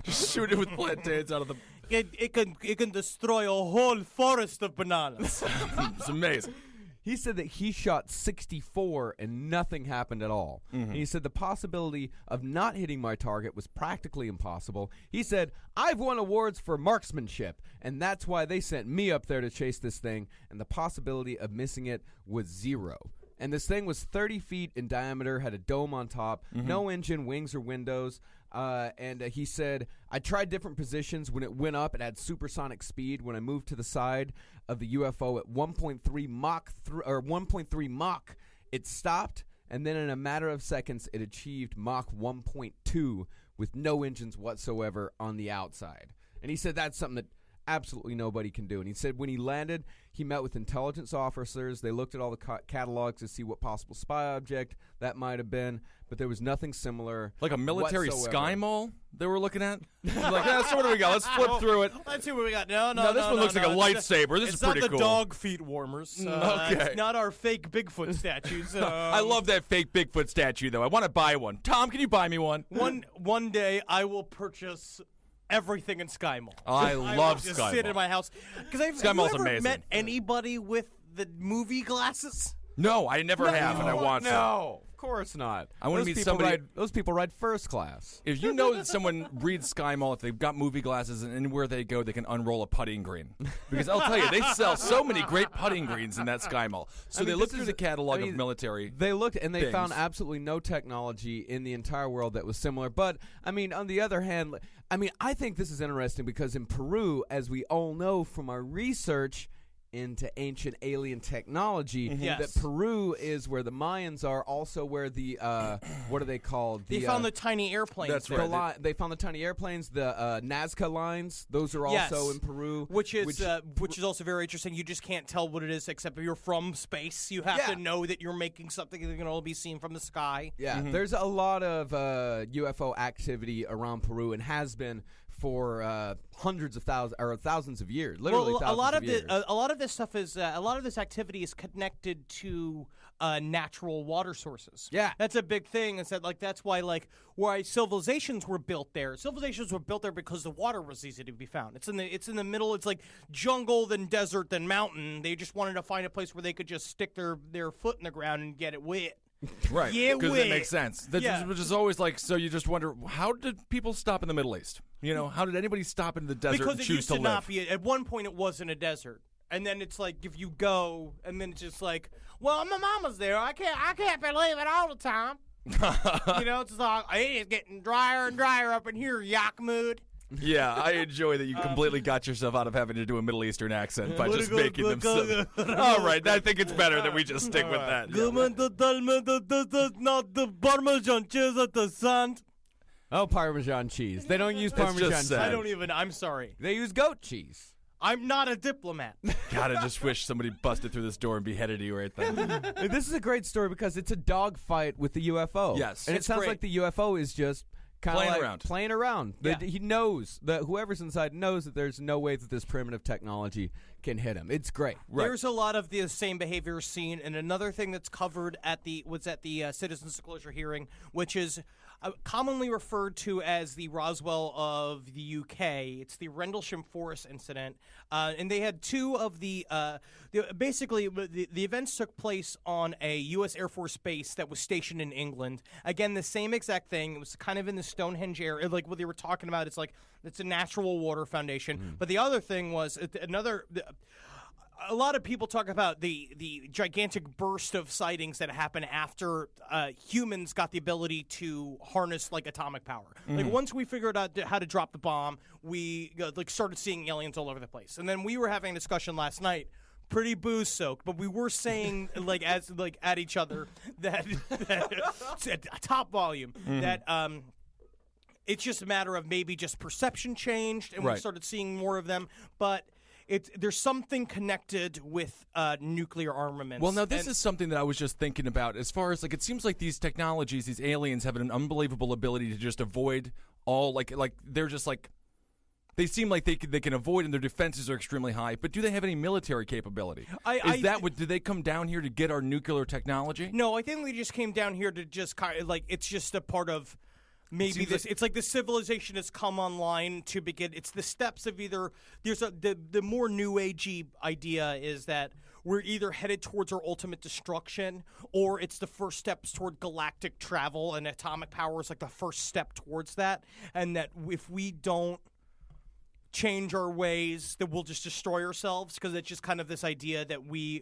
[SPEAKER 22] Just shooting with plantains out of the...
[SPEAKER 6] It can destroy a whole forest of bananas.
[SPEAKER 22] It's amazing.
[SPEAKER 10] He said that he shot 64 and nothing happened at all. And he said the possibility of not hitting my target was practically impossible. He said, I've won awards for marksmanship, and that's why they sent me up there to chase this thing, and the possibility of missing it was zero. And this thing was 30 feet in diameter, had a dome on top, no engine, wings, or windows. And he said, I tried different positions. When it went up, it had supersonic speed. When I moved to the side of the UFO at 1.3 Mach, it stopped. And then in a matter of seconds, it achieved Mach 1.2 with no engines whatsoever on the outside. And he said that's something that absolutely nobody can do. And he said when he landed, he met with intelligence officers. They looked at all the catalogs to see what possible spy object that might have been, but there was nothing similar.
[SPEAKER 22] Like a military
[SPEAKER 10] whatsoever.
[SPEAKER 22] sky mall they were looking at? Like, so what do we got? Let's flip through it.
[SPEAKER 6] Let's see what we got. No,
[SPEAKER 22] this one looks like a lightsaber. This is pretty
[SPEAKER 6] cool. It's not
[SPEAKER 22] cool.
[SPEAKER 6] the dog feet warmers.
[SPEAKER 22] Okay.
[SPEAKER 6] It's not our fake Bigfoot statues.
[SPEAKER 22] I love that fake Bigfoot statue, though. I want to buy one. Tom, can you buy me one?
[SPEAKER 6] One day I will purchase everything in Sky Mall.
[SPEAKER 22] I love
[SPEAKER 6] just
[SPEAKER 22] Sky
[SPEAKER 6] sit
[SPEAKER 22] Mall.
[SPEAKER 6] in my house. Because
[SPEAKER 22] Sky Mall's
[SPEAKER 6] have you ever
[SPEAKER 22] amazing.
[SPEAKER 6] met anybody with the movie glasses?
[SPEAKER 22] No, I never have, and I want to.
[SPEAKER 10] No, of course not.
[SPEAKER 22] I want to meet somebody.
[SPEAKER 10] Those people ride first class.
[SPEAKER 22] If you know that someone reads Sky Mall, if they've got movie glasses, and anywhere they go, they can unroll a putting green. Because I'll tell you, they sell so many great putting greens in that Sky Mall. So they looked through the catalog of military.
[SPEAKER 10] They looked and they
[SPEAKER 22] things.
[SPEAKER 10] found absolutely no technology in the entire world that was similar. But I mean, on the other hand, I mean, I think this is interesting because in Peru, as we all know from our research into ancient alien technology, that Peru is where the Mayans are, also where the what are they called?
[SPEAKER 6] They found the tiny airplanes.
[SPEAKER 10] That's right. They found the tiny airplanes, the Nazca lines. Those are also in Peru,
[SPEAKER 6] which is also very interesting. You just can't tell what it is except if you're from space. You have to know that you're making something that can only be seen from the sky.
[SPEAKER 10] Yeah, there's a lot of UFO activity around Peru and has been for hundreds of thousands or thousands of years. Literally, thousands of years.
[SPEAKER 6] A lot of this stuff is a lot of this activity is connected to natural water sources.
[SPEAKER 10] Yeah,
[SPEAKER 6] that's a big thing. Is that that's why civilizations were built there. Civilizations were built there because the water was easy to be found. It's in the middle. It's like jungle, then desert, then mountain. They just wanted to find a place where they could just stick their foot in the ground and get it wet.
[SPEAKER 22] Right, because it makes sense. Which is always so you just wonder, how did people stop in the Middle East? How did anybody stop in the desert and choose to live?
[SPEAKER 6] Not be. At one point, it wasn't a desert, and then it's like if you go, and then it's just like, well, my mama's there. I can't believe it all the time. It's like it's getting drier and drier up in here, Yakmud.
[SPEAKER 22] Yeah, I enjoy that you completely got yourself out of having to do a Middle Eastern accent by just making them silly. All right, I think it's better that we just stick with that.
[SPEAKER 6] Not the Parmesan cheese at the sand.
[SPEAKER 10] Oh, Parmesan cheese. They don't use Parmesan cheese.
[SPEAKER 6] I'm sorry.
[SPEAKER 10] They use goat cheese.
[SPEAKER 6] I'm not a diplomat.
[SPEAKER 22] God, I just wish somebody busted through this door and beheaded you right then.
[SPEAKER 10] This is a great story because it's a dogfight with the UFO.
[SPEAKER 22] Yes.
[SPEAKER 10] And it sounds like the UFO is just kind of playing around.
[SPEAKER 6] Yeah.
[SPEAKER 10] He knows that whoever's inside knows that there's no way that this primitive technology can hit him. It's great.
[SPEAKER 6] Right. There's a lot of the same behavior seen, and another thing that's covered at the citizen disclosure hearing, which is commonly referred to as the Roswell of the UK. It's the Rendlesham Forest incident, and they had two of the events took place on a U.S. Air Force base that was stationed in England. Again, the same exact thing. It was kind of in the Stonehenge area, like what they were talking about. It's a natural water foundation. But the other thing was a lot of people talk about the gigantic burst of sightings that happened after humans got the ability to harness atomic power. Like once we figured out how to drop the bomb, we started seeing aliens all over the place. And then we were having a discussion last night, pretty booze soaked, but we were saying at each other that at top volume that it's just a matter of maybe just perception changed and we started seeing more of them, but there's something connected with nuclear armaments.
[SPEAKER 22] Well, now this is something that I was just thinking about. As far as it seems like these technologies, these aliens have an unbelievable ability to just avoid all they're just they seem like they can avoid, and their defenses are extremely high. But do they have any military capability? Did they come down here to get our nuclear technology?
[SPEAKER 6] No, I think they just came down here to just it's just a part of. Maybe it's like the civilization has come online to begin. It's the steps of either the more new agey idea is that we're either headed towards our ultimate destruction, or it's the first steps toward galactic travel, and atomic power is the first step towards that. And that if we don't change our ways, that we'll just destroy ourselves, because it's just kind of this idea that we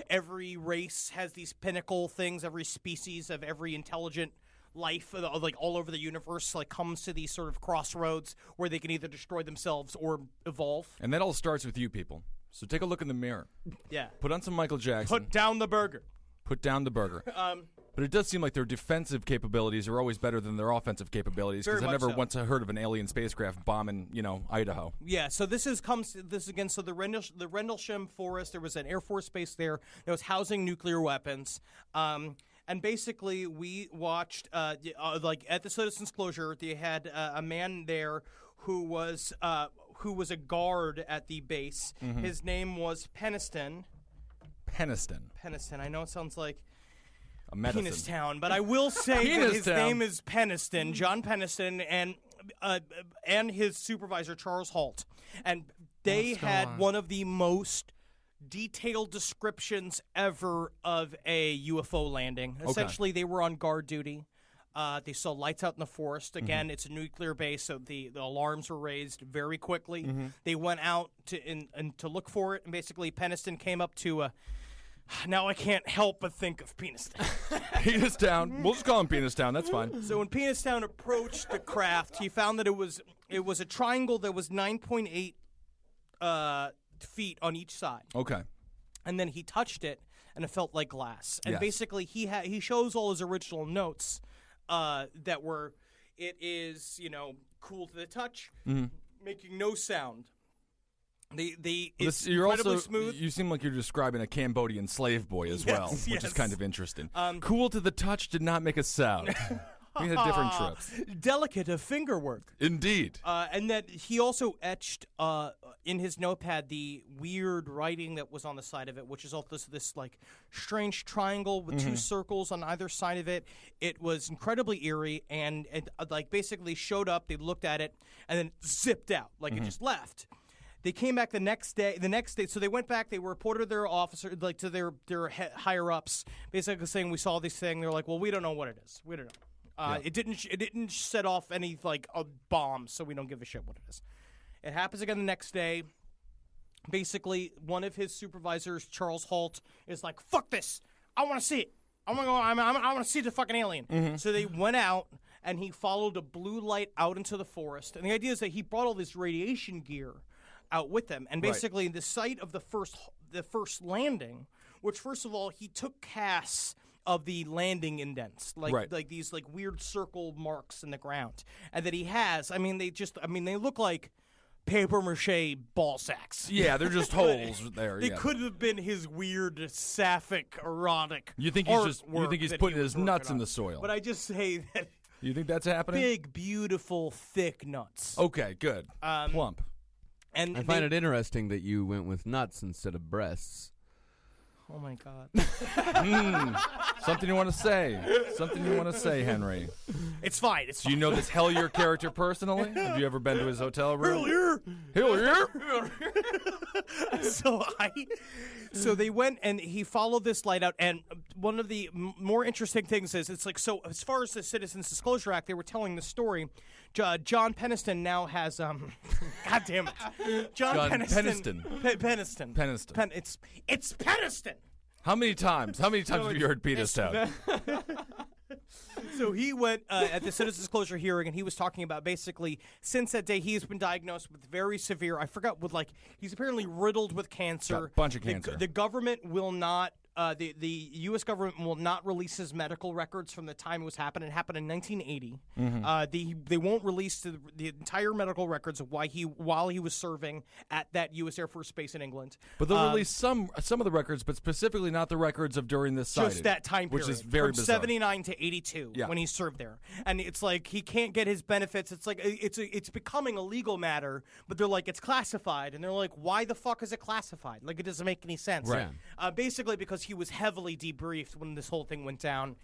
[SPEAKER 6] every race has these pinnacle things, every species of every intelligent life all over the universe comes to these sort of crossroads where they can either destroy themselves or evolve.
[SPEAKER 22] And that all starts with you people. So take a look in the mirror.
[SPEAKER 6] Yeah.
[SPEAKER 22] Put on some Michael Jackson.
[SPEAKER 6] Put down the burger.
[SPEAKER 22] Put down the burger. But it does seem like their defensive capabilities are always better than their offensive capabilities, because I've never once heard of an alien spacecraft bombing, Idaho.
[SPEAKER 6] Yeah, so this again. So the Rendlesham Forest, there was an Air Force base there that was housing nuclear weapons. And basically, we watched, at the Citizens Closure, they had a man there who was a guard at the base. Mm-hmm. His name was Peniston.
[SPEAKER 22] Peniston.
[SPEAKER 6] I know it sounds like
[SPEAKER 22] a medicine.
[SPEAKER 6] Penis Town, but I will say that his name is Peniston, John Peniston, and his supervisor, Charles Halt. And they had one of the most detailed descriptions ever of a UFO landing. Essentially, they were on guard duty. They saw lights out in the forest. Again, it's a nuclear base, so the alarms were raised very quickly. They went out to look for it, and basically Peniston came up to Now I can't help but think of Peanistown.
[SPEAKER 22] Peanistown. We'll just call him Peanistown. That's fine.
[SPEAKER 6] So when Peanistown approached the craft, he found that it was a triangle that was 9.8 feet on each side.
[SPEAKER 22] Okay.
[SPEAKER 6] And then he touched it, and it felt like glass. And
[SPEAKER 22] Yes.
[SPEAKER 6] basically, he shows all his original notes that were, it is, cool to the touch, making no sound. It's
[SPEAKER 22] you're
[SPEAKER 6] incredibly
[SPEAKER 22] also
[SPEAKER 6] smooth.
[SPEAKER 22] You seem like you're describing a Cambodian slave boy as well, which
[SPEAKER 6] yes.
[SPEAKER 22] is kind of interesting. Cool to the touch, did not make a sound. We had different trips.
[SPEAKER 6] Delicate of finger work.
[SPEAKER 22] Indeed.
[SPEAKER 6] And that he also etched in his notepad the weird writing that was on the side of it, which is also this like strange triangle with two circles on either side of it. It was incredibly eerie, and like basically showed up. They looked at it and then zipped out, like it just left. They came back the next day. So they went back. They reported their officer, like to their higher ups, basically saying, "We saw this thing." They're like, "Well, we don't know what it is. We don't know. It didn't set off any like a bomb, so we don't give a shit what it is." It happens again the next day. Basically, one of his supervisors, Charles Holt, is like, "Fuck this! I want to see it. I want to see the fucking alien." So they went out, and he followed a blue light out into the forest. And the idea is that he brought all this radiation gear out with them, and basically the site of the first landing, which first of all he took casts of the landing indents, like these like weird circle marks in the ground, and that he has. I mean, they look like paper mache ball sacks.
[SPEAKER 22] Yeah, they're just holes there.
[SPEAKER 6] They could have been his weird sapphic erotic.
[SPEAKER 22] You think he's putting his nuts in the soil?
[SPEAKER 6] But I just say that.
[SPEAKER 22] You think that's happening?
[SPEAKER 6] Big, beautiful, thick nuts.
[SPEAKER 22] Okay, good. Plump.
[SPEAKER 10] And I find it interesting that you went with nuts instead of breasts.
[SPEAKER 6] Oh my God.
[SPEAKER 22] Something you want to say? Something you want to say, Henry?
[SPEAKER 6] It's fine.
[SPEAKER 22] Do you know this Hellier character personally? Have you ever been to his hotel room? Hellier.
[SPEAKER 6] So they went and he followed this light out, and one of the more interesting things is it's like, so as far as the Citizens Disclosure Act, they were telling the story. John Peniston now has God damn it, John Peniston. It's Peniston.
[SPEAKER 22] How many times have you heard Peanistown?
[SPEAKER 6] So he went at the Citizens Disclosure hearing, and he was talking about basically since that day he has been diagnosed with very severe. I forgot with he's apparently riddled with cancer.
[SPEAKER 22] Got a bunch of cancer.
[SPEAKER 6] The government will not. The U.S. government will not release his medical records from the time it was happening. It happened in 1980. They won't release the entire medical records of while he was serving at that U.S. Air Force Base in England.
[SPEAKER 22] But they'll release some of the records, but specifically not the records of during this sighting.
[SPEAKER 6] Just that time period,
[SPEAKER 22] which is very
[SPEAKER 6] from
[SPEAKER 22] bizarre.
[SPEAKER 6] 79 to 82 when he served there. And it's like he can't get his benefits. It's like it's becoming a legal matter, but they're like, it's classified, and they're like, why the fuck is it classified? Like, it doesn't make any sense.
[SPEAKER 22] Right.
[SPEAKER 6] Basically because he was heavily debriefed when this whole thing went down.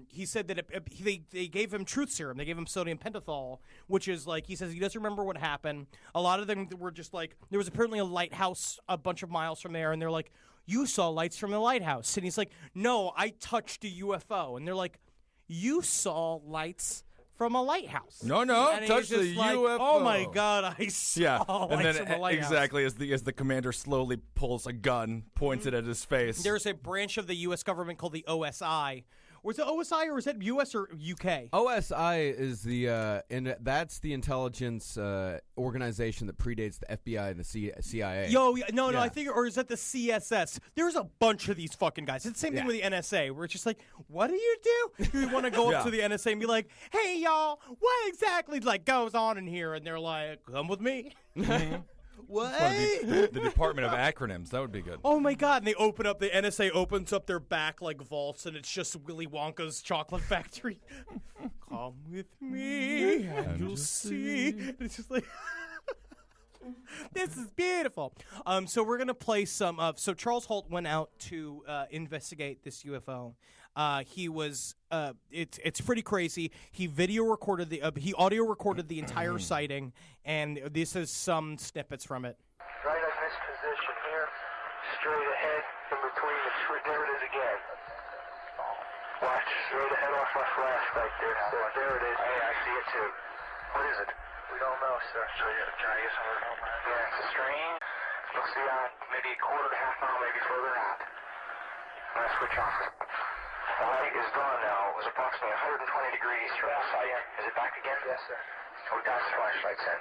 [SPEAKER 6] He said that they gave him truth serum. They gave him sodium pentothal, which is like, he says he doesn't remember what happened. A lot of them were just like, there was apparently a lighthouse a bunch of miles from there, and they're like, you saw lights from the lighthouse. And he's like, no, I touched a UFO. And they're like, you saw lights from a lighthouse.
[SPEAKER 22] No,
[SPEAKER 6] and
[SPEAKER 22] touch the UFO.
[SPEAKER 6] Oh my God, I saw lights from a lighthouse.
[SPEAKER 22] Exactly as the commander slowly pulls a gun, points it at his face.
[SPEAKER 6] There's a branch of the U.S. government called the OSI. Was it OSI or is that U.S. or UK?
[SPEAKER 10] OSI is and that's the intelligence organization that predates the FBI and the CIA.
[SPEAKER 6] No, I think, or is that the CSS? There's a bunch of these fucking guys. It's the same thing with the NSA, where it's just like, what do you do? You want to go up to the NSA and be like, hey, y'all, what exactly goes on in here? And they're like, come with me. What?
[SPEAKER 22] The Department of Acronyms. That would be good.
[SPEAKER 6] Oh my God! And they open up. The NSA opens up their back vaults, and it's just Willy Wonka's chocolate factory. Come with me, and you'll see. And it's just like. This is beautiful. So we're gonna play some of. So Charles Holt went out to investigate this UFO. He was. It's pretty crazy. He audio recorded the entire sighting, and this is some snippets from it.
[SPEAKER 12] Right on this position here, straight ahead, in between the tree. There it is again. Watch, straight ahead off my flashlight. There it is. Hey, I see it too. What is it? We don't know, sir. So can I get some help? Yeah, it's a stream. You'll see on maybe a quarter to half mile, maybe further out. I'm going to switch off. The light is gone now. It was approximately 120 degrees from the site. Is it back again? Yes, sir. We got the flashlights in.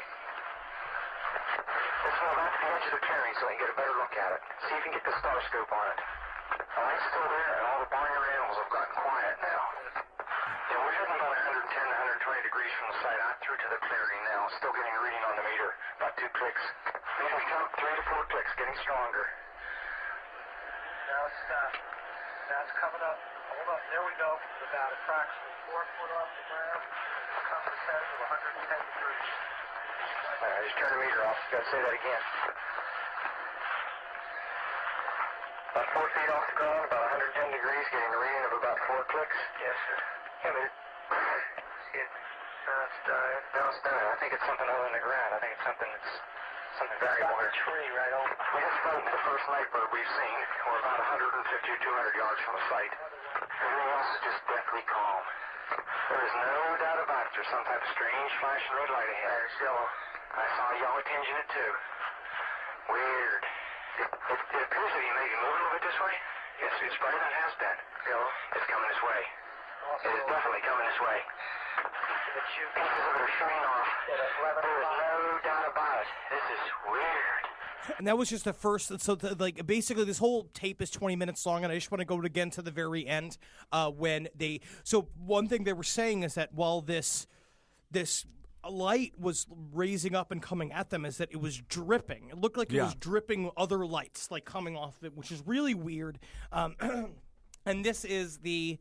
[SPEAKER 12] Let's move out to the edge of the clearing so we can get a better look at it. See if you can get the star scope on it. The light's still there, and all the barnyard animals have gotten quiet now. Yeah, we're heading about 110 to 120 degrees from the site out through to the clearing now. Still getting a reading on the meter. About 2 clicks. Meter's jumped 3 to 4 clicks, getting stronger. Now it's coming up. Hold up, there we go. About approximately 4 foot off the ground. Compass says of 110 degrees. All right, just turn the meter off. Got to say that again. About 4 feet off the ground, about 110 degrees, getting a reading of about 4 clicks. Yes, sir. Yeah, but it's dying. No, it's dying. I think it's something other than the ground. I think it's something variable here. Tree right over. We just found the first night bird we've seen. We're about 150 or 200 yards from the site. Everything else is just deathly calm. There is no doubt about it. There's some type of strange flashing red light ahead. It's yellow. I saw a yellow tinge in it too. Weird. It appears that he may be moving a little bit this way. Yes, it's brighter than it has been. Yellow. It's coming this way. It is definitely coming this way. Pieces of it are shooting off. There is no doubt about it. This is weird.
[SPEAKER 6] And that was just the first. So, like, basically, this whole tape is 20 minutes long, and I just want to go again to the very end when they. So, one thing they were saying is that while this light was raising up and coming at them, is that it was dripping. It looked like it was dripping other lights, like coming off of it, which is really weird. And this is the.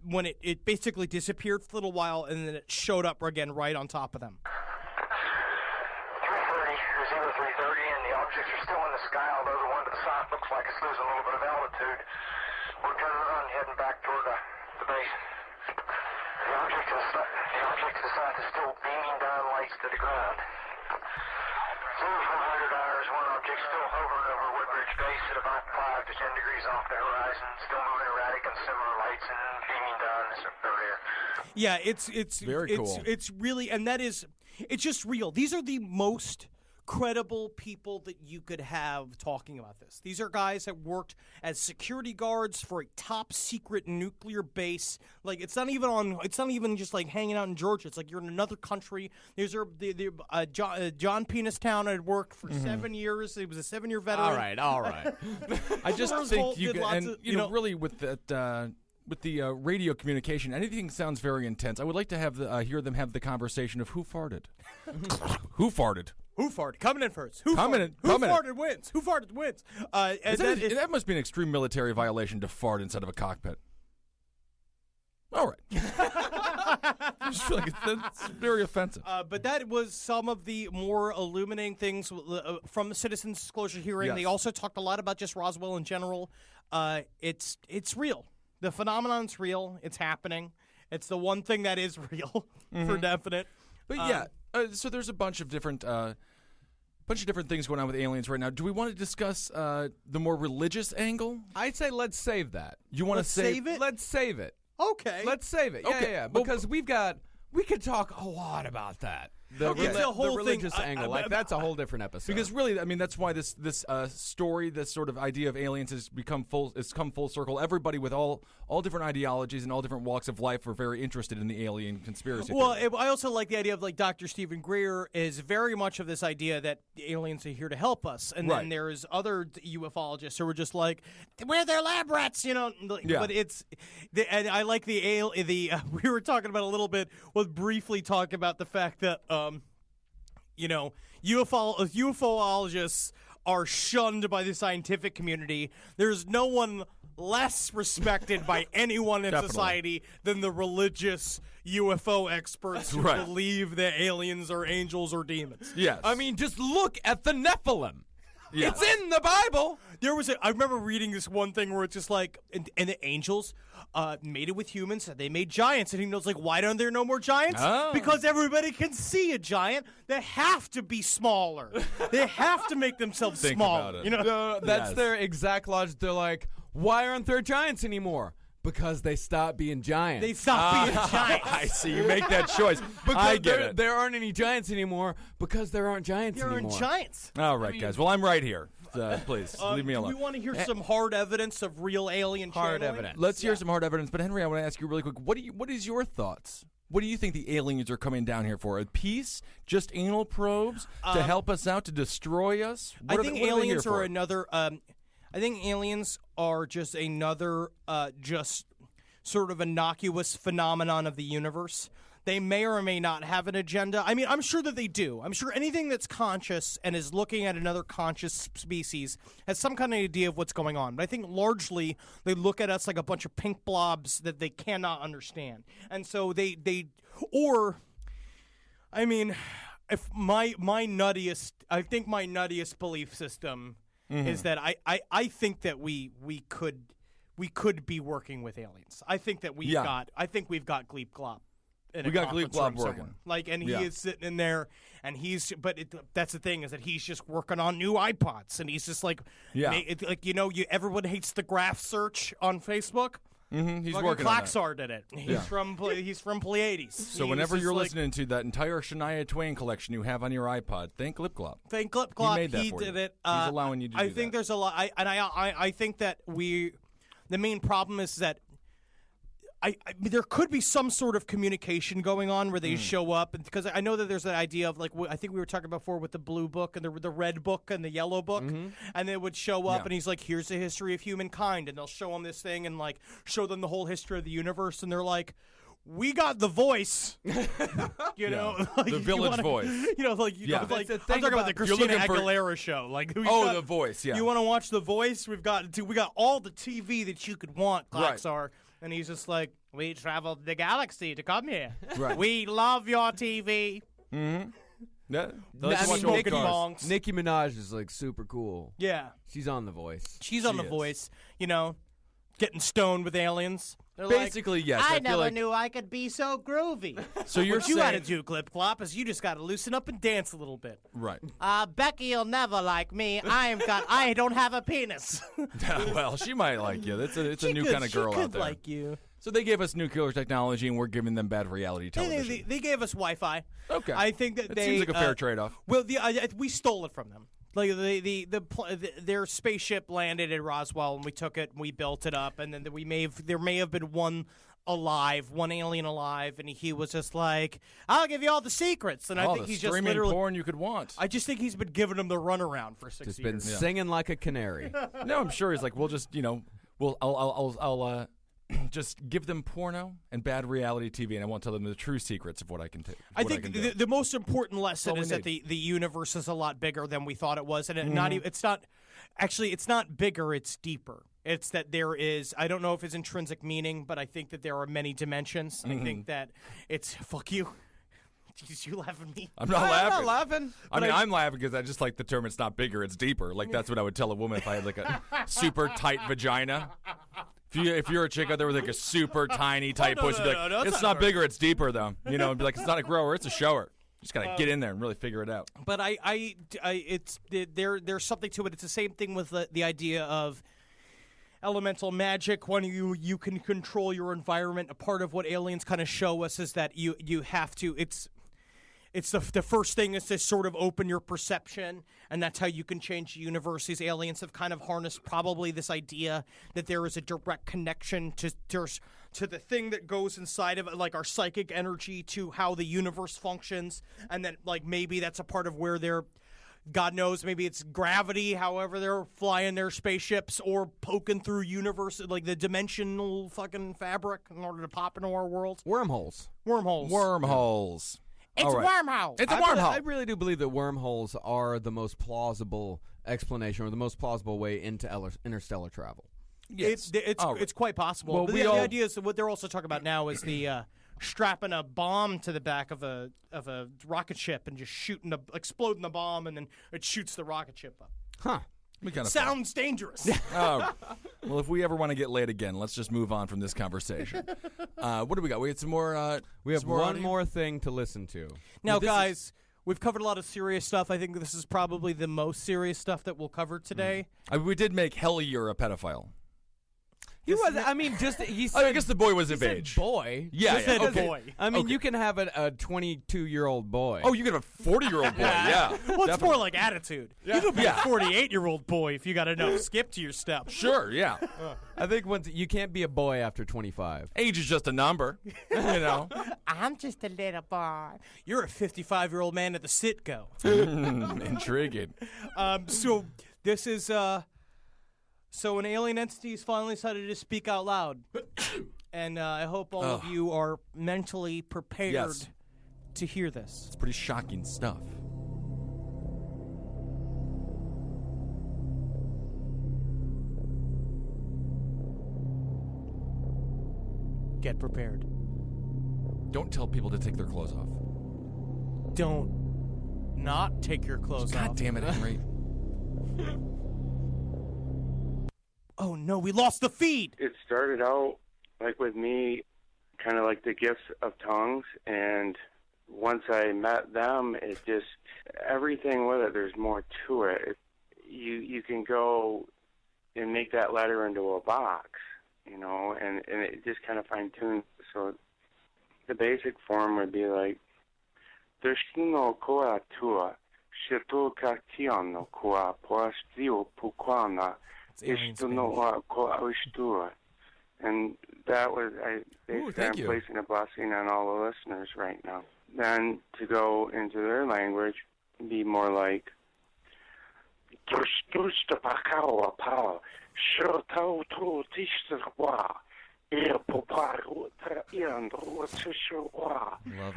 [SPEAKER 6] When it basically disappeared for a little while, and then it showed up again right on top of them.
[SPEAKER 12] 330, and the objects are still in the sky, although the one to the south looks like it's losing a little bit of altitude. We're turning around and heading back toward the base. The object to the south is still beaming down lights to the ground. 400 hours, one object still hovering over Woodbridge Base at about 5 to 10 degrees off the horizon, still moving erratic and similar lights and beaming down this area.
[SPEAKER 6] Yeah, it's
[SPEAKER 22] very cool.
[SPEAKER 6] It's really, and that is, it's just real. These are the most credible people that you could have talking about this. These are guys that worked as security guards for a top secret nuclear base. Like, it's not even just like hanging out in Georgia. It's like you're in another country. These are John Peanistown had worked for 7 years. He was a 7-year veteran.
[SPEAKER 10] All right.
[SPEAKER 22] I just think you can, and you know, really with that. With the radio communication, anything sounds very intense. I would like to have hear them have the conversation of who farted. Who farted?
[SPEAKER 6] Who farted? Coming in first. Who farted wins. Who farted wins.
[SPEAKER 22] That must be an extreme military violation to fart inside of a cockpit. All right. I just feel like it's very offensive.
[SPEAKER 6] But that was some of the more illuminating things from the Citizens Disclosure hearing.
[SPEAKER 22] Yes.
[SPEAKER 6] They also talked a lot about just Roswell in general. It's real. The phenomenon's real. It's happening. It's the one thing that is real for definite.
[SPEAKER 22] But so there's a bunch of different things going on with aliens right now. Do we want to discuss the more religious angle?
[SPEAKER 10] I'd say let's save that.
[SPEAKER 22] You want to save
[SPEAKER 6] it?
[SPEAKER 10] Let's save it.
[SPEAKER 6] Okay.
[SPEAKER 10] Let's save it.
[SPEAKER 22] Okay.
[SPEAKER 10] Yeah. Because we could talk a lot about that. The religious angle, that's a whole different episode.
[SPEAKER 22] Because really, I mean, that's why this story, this sort of idea of aliens has come full circle. Everybody with all different ideologies and all different walks of life are very interested in the alien conspiracy.
[SPEAKER 6] Well, I also like the idea of, like, Dr. Stephen Greer is very much of this idea that the aliens are here to help us, and then there's other ufologists who are just like, we're their lab rats, you know.
[SPEAKER 22] Yeah.
[SPEAKER 6] But and I like we were talking about a little bit. We'll briefly talk about the fact that ufologists are shunned by the scientific community. There's no one less respected by anyone in society than the religious UFO experts who believe that aliens are angels or demons.
[SPEAKER 22] Yes.
[SPEAKER 10] I mean, just look at the Nephilim.
[SPEAKER 22] Yeah.
[SPEAKER 10] It's in the Bible.
[SPEAKER 6] I remember reading this one thing where it's just like, and the angels mated with humans, they made giants, and he knows, like, why don't there no more giants?
[SPEAKER 22] Oh.
[SPEAKER 6] Because everybody can see a giant. They have to be smaller. They have to make themselves
[SPEAKER 22] Think
[SPEAKER 6] smaller.
[SPEAKER 22] about it.
[SPEAKER 6] You know,
[SPEAKER 10] That's their exact logic. They're like, why aren't there giants anymore? Because they stopped being giants.
[SPEAKER 6] They stopped being giants.
[SPEAKER 22] I see. You make that choice.
[SPEAKER 10] Because
[SPEAKER 22] I get it.
[SPEAKER 10] there aren't any giants anymore because there aren't giants
[SPEAKER 6] There
[SPEAKER 10] anymore.
[SPEAKER 6] aren't giants.
[SPEAKER 22] All right, guys. Well, I'm right here. Please, leave me alone.
[SPEAKER 6] Do we want to hear some hard evidence of real alien
[SPEAKER 10] Hard
[SPEAKER 6] channeling?
[SPEAKER 10] evidence.
[SPEAKER 22] Let's hear some hard evidence. But Henry, I want to ask you really quick. What is your thoughts? What do you think the aliens are coming down here for? A peace? Just anal probes to help us out, to destroy us?
[SPEAKER 6] I think aliens are another. I think aliens are just another, just sort of innocuous phenomenon of the universe. They may or may not have an agenda. I mean, I'm sure that they do. I'm sure anything that's conscious and is looking at another conscious species has some kind of idea of what's going on. But I think largely they look at us like a bunch of pink blobs that they cannot understand. And so if my nuttiest belief system is that I think that we could be working with aliens. I think that we've got Gleep Glop.
[SPEAKER 22] We got Gleep Glop working.
[SPEAKER 6] He is sitting in there, and that's the thing, is that he's just working on new iPods, and he's just everyone hates the graph search on Facebook.
[SPEAKER 22] Mm-hmm. He's
[SPEAKER 6] Fucking
[SPEAKER 22] working on
[SPEAKER 6] Klaxar did it. He's from Pleiades.
[SPEAKER 22] So whenever you're listening to that entire Shania Twain collection you have on your iPod, thank Glip Glop.
[SPEAKER 6] Thank Glip Glop.
[SPEAKER 22] He made that for
[SPEAKER 6] did
[SPEAKER 22] you.
[SPEAKER 6] it.
[SPEAKER 22] He's allowing you to do
[SPEAKER 6] I think
[SPEAKER 22] that.
[SPEAKER 6] there's a lot. I think that the main problem is that there could be some sort of communication going on where they show up, because I know that there's that idea of, like, I think we were talking before with the blue book and the red book and the yellow book, and they would show up and he's like, here's the history of humankind, and they'll show them this thing and like show them the whole history of the universe, and they're like, we got the voice, know, like,
[SPEAKER 22] the Village Voice.
[SPEAKER 6] I'm talking about the Christina Aguilera show. Like,
[SPEAKER 22] The Voice. Yeah.
[SPEAKER 6] You want to watch The Voice? We got all the TV that you could want, Klaxar.
[SPEAKER 22] Right.
[SPEAKER 6] And he's just like, we traveled the galaxy to come here.
[SPEAKER 22] Right.
[SPEAKER 6] We love your TV.
[SPEAKER 22] Mm-hmm. Yeah.
[SPEAKER 10] Nicki Minaj is like super cool.
[SPEAKER 6] Yeah.
[SPEAKER 10] She's on The Voice.
[SPEAKER 6] She's on The Voice, getting stoned with aliens. They're
[SPEAKER 22] basically,
[SPEAKER 6] like,
[SPEAKER 22] yes.
[SPEAKER 6] I never knew I could be so groovy.
[SPEAKER 22] So you're
[SPEAKER 6] what you got to do, Glip Glop, is you just got to loosen up and dance a little bit.
[SPEAKER 22] Right.
[SPEAKER 6] Becky'll never like me. I don't have a penis.
[SPEAKER 22] Well, she might like you. It's a new kind of girl
[SPEAKER 6] out there.
[SPEAKER 22] She could
[SPEAKER 6] like you.
[SPEAKER 22] So they gave us nuclear technology, and we're giving them bad reality television.
[SPEAKER 6] They gave us Wi-Fi.
[SPEAKER 22] Okay.
[SPEAKER 6] I think that
[SPEAKER 22] it seems like a fair trade-off.
[SPEAKER 6] Well, we stole it from them. Like their spaceship landed at Roswell, and we took it and we built it up, and then there may have been one alien alive, and he was just like, I'll give you all the secrets, and I think he's just literally
[SPEAKER 22] porn you could want.
[SPEAKER 6] I just think he's been giving them the runaround for 6 years.
[SPEAKER 10] Just been singing like a canary.
[SPEAKER 22] No, I'm sure he's like, we'll just I'll just give them porno and bad reality TV, and I won't tell them the true secrets of what I can take.
[SPEAKER 6] I think the most important lesson is that the universe is a lot bigger than we thought it was, and it's not bigger, it's deeper. It's that there is, I don't know if it's intrinsic meaning, but I think that there are many dimensions. I think that it's, fuck you. Jeez, you laughing at me?
[SPEAKER 22] I'm not laughing.
[SPEAKER 10] I'm not laughing.
[SPEAKER 22] I'm laughing because I just like the term, it's not bigger, it's deeper. Like, that's what I would tell a woman if I had like a super tight vagina. If you're a chick out there with like a super tiny tight pussy, be like, it's not bigger, it's deeper though. And be like, it's not a grower, it's a shower. Just gotta get in there and really figure it out.
[SPEAKER 6] But there's something to it. It's the same thing with the idea of elemental magic. When you can control your environment, a part of what aliens kind of show us is that you have to. It's the first thing is to sort of open your perception, and that's how you can change the universe. These aliens have kind of harnessed probably this idea that there is a direct connection to the thing that goes inside of it, like our psychic energy, to how the universe functions, and that like maybe that's a part of where they're, God knows, maybe it's gravity, however they're flying their spaceships or poking through universe, like the dimensional fucking fabric in order to pop into our world.
[SPEAKER 10] Wormholes.
[SPEAKER 6] It's a wormhole.
[SPEAKER 22] It's a wormhole.
[SPEAKER 10] I really do believe that wormholes are the most plausible explanation, or the most plausible way into interstellar travel.
[SPEAKER 22] Yes.
[SPEAKER 6] It's quite possible.
[SPEAKER 22] Well,
[SPEAKER 6] but the idea is that what they're also talking about now is the strapping a bomb to the back of a rocket ship and just exploding the bomb, and then it shoots the rocket ship up.
[SPEAKER 10] Huh.
[SPEAKER 6] Sounds dangerous.
[SPEAKER 22] Well, if we ever want to get laid again, let's just move on from this conversation. What do we got? We had some more.
[SPEAKER 10] We have one more thing to listen to.
[SPEAKER 6] Now, guys, we've covered a lot of serious stuff. I think this is probably the most serious stuff that we'll cover today.
[SPEAKER 22] We did make Hellier a pedophile.
[SPEAKER 10] He was. I mean, just he said.
[SPEAKER 22] I guess the boy was of
[SPEAKER 10] said
[SPEAKER 22] age.
[SPEAKER 10] Boy.
[SPEAKER 22] Yeah,
[SPEAKER 10] Just said
[SPEAKER 22] okay.
[SPEAKER 10] boy. I mean, you can have a 22-year-old boy.
[SPEAKER 22] Oh, you can have a 40-year-old boy. Yeah.
[SPEAKER 6] Well, it's
[SPEAKER 22] definitely.
[SPEAKER 6] more like attitude. You could be a 48-year-old boy if you got enough skip to your step.
[SPEAKER 22] Sure. Yeah.
[SPEAKER 10] I think once you can't be a boy after 25.
[SPEAKER 22] Age is just a number. You know.
[SPEAKER 6] I'm just a little boy. You're a 55-year-old man at the Citgo.
[SPEAKER 22] Intriguing.
[SPEAKER 6] So this is so an alien entity has finally decided to speak out loud, and I hope all of you are mentally prepared to hear this.
[SPEAKER 22] It's pretty shocking stuff.
[SPEAKER 6] Get prepared.
[SPEAKER 22] Don't tell people to take their clothes off.
[SPEAKER 6] Don't not take your clothes off.
[SPEAKER 22] God damn it, Henry.
[SPEAKER 6] Oh no, we lost the feed.
[SPEAKER 14] It started out like with me, kind of like the gifts of tongues, and once I met them, it just everything with it. There's more to it. You can go and make that letter into a box, you know, and it just kind of fine tuned. So the basic form would be like, Destino koa tua, shito katiano koa poastio pukwana. And that was, basically I'm placing a blessing on all the listeners right now. Then to go into their language, be more like,
[SPEAKER 22] Love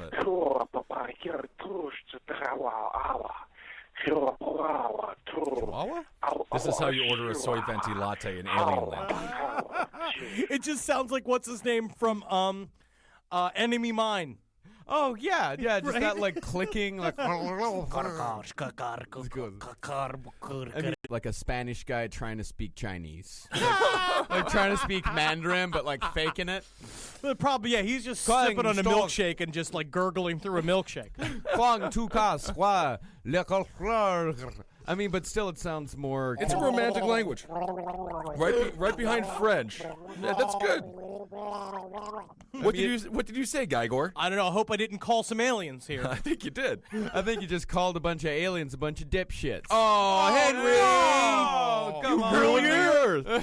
[SPEAKER 22] it. This is how you order a soy venti latte in Alien Land.
[SPEAKER 6] It just sounds like what's his name from Enemy Mine.
[SPEAKER 10] Oh yeah, just
[SPEAKER 6] Right?
[SPEAKER 10] that like clicking, like like a Spanish guy trying to speak Chinese, like trying to speak Mandarin, but like faking it.
[SPEAKER 6] But probably, yeah, he's just
[SPEAKER 10] Clang,
[SPEAKER 6] sipping on a
[SPEAKER 10] stop.
[SPEAKER 6] milkshake and just like gurgling through a milkshake. I
[SPEAKER 10] mean, but still, it sounds more.
[SPEAKER 22] It's a romantic language. Right behind French. Yeah, that's good. What did you say, Gygor?
[SPEAKER 6] I don't know. I hope I didn't call some aliens here.
[SPEAKER 22] I think you did.
[SPEAKER 10] I think you just called a bunch of aliens a bunch of dipshits.
[SPEAKER 22] Oh, Henry!
[SPEAKER 10] Oh, come on.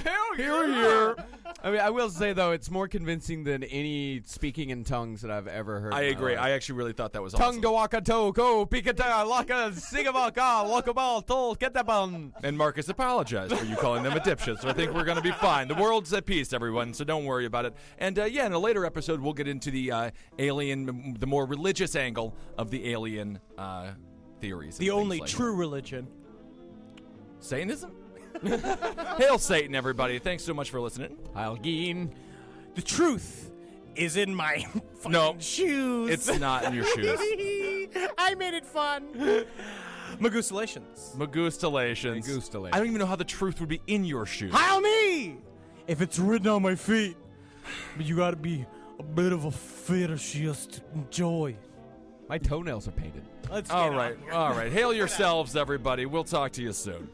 [SPEAKER 22] Hell yeah!
[SPEAKER 10] I mean, I will say, though, it's more convincing than any speaking in tongues that I've ever heard.
[SPEAKER 22] I
[SPEAKER 10] in my
[SPEAKER 22] agree.
[SPEAKER 10] life.
[SPEAKER 22] I actually really thought that was
[SPEAKER 10] Tongue
[SPEAKER 22] awesome.
[SPEAKER 10] to waka to go pikata laka sigavaka lokabal tol ketabun.
[SPEAKER 22] And Marcus apologized for you calling them a dipshit, so I think we're going to be fine. The world's at peace, everyone, so don't worry about it. And in a later episode, we'll get into the alien, the more religious angle of the alien theories.
[SPEAKER 6] The only true religion.
[SPEAKER 22] Satanism? Hail Satan, everybody. Thanks so much for listening.
[SPEAKER 10] Heil Geen.
[SPEAKER 6] The truth is in my fucking shoes.
[SPEAKER 22] It's not in your shoes.
[SPEAKER 6] I made it fun. Magustalations.
[SPEAKER 22] Magustalations. I don't even know how the truth would be in your shoes.
[SPEAKER 6] Heil me! If it's written on my feet. But you gotta be a bit of a fetishist to enjoy.
[SPEAKER 10] My toenails are painted.
[SPEAKER 6] Let's
[SPEAKER 22] All
[SPEAKER 6] get
[SPEAKER 22] right.
[SPEAKER 6] on here.
[SPEAKER 22] All right. Hail yourselves, everybody. We'll talk to you soon.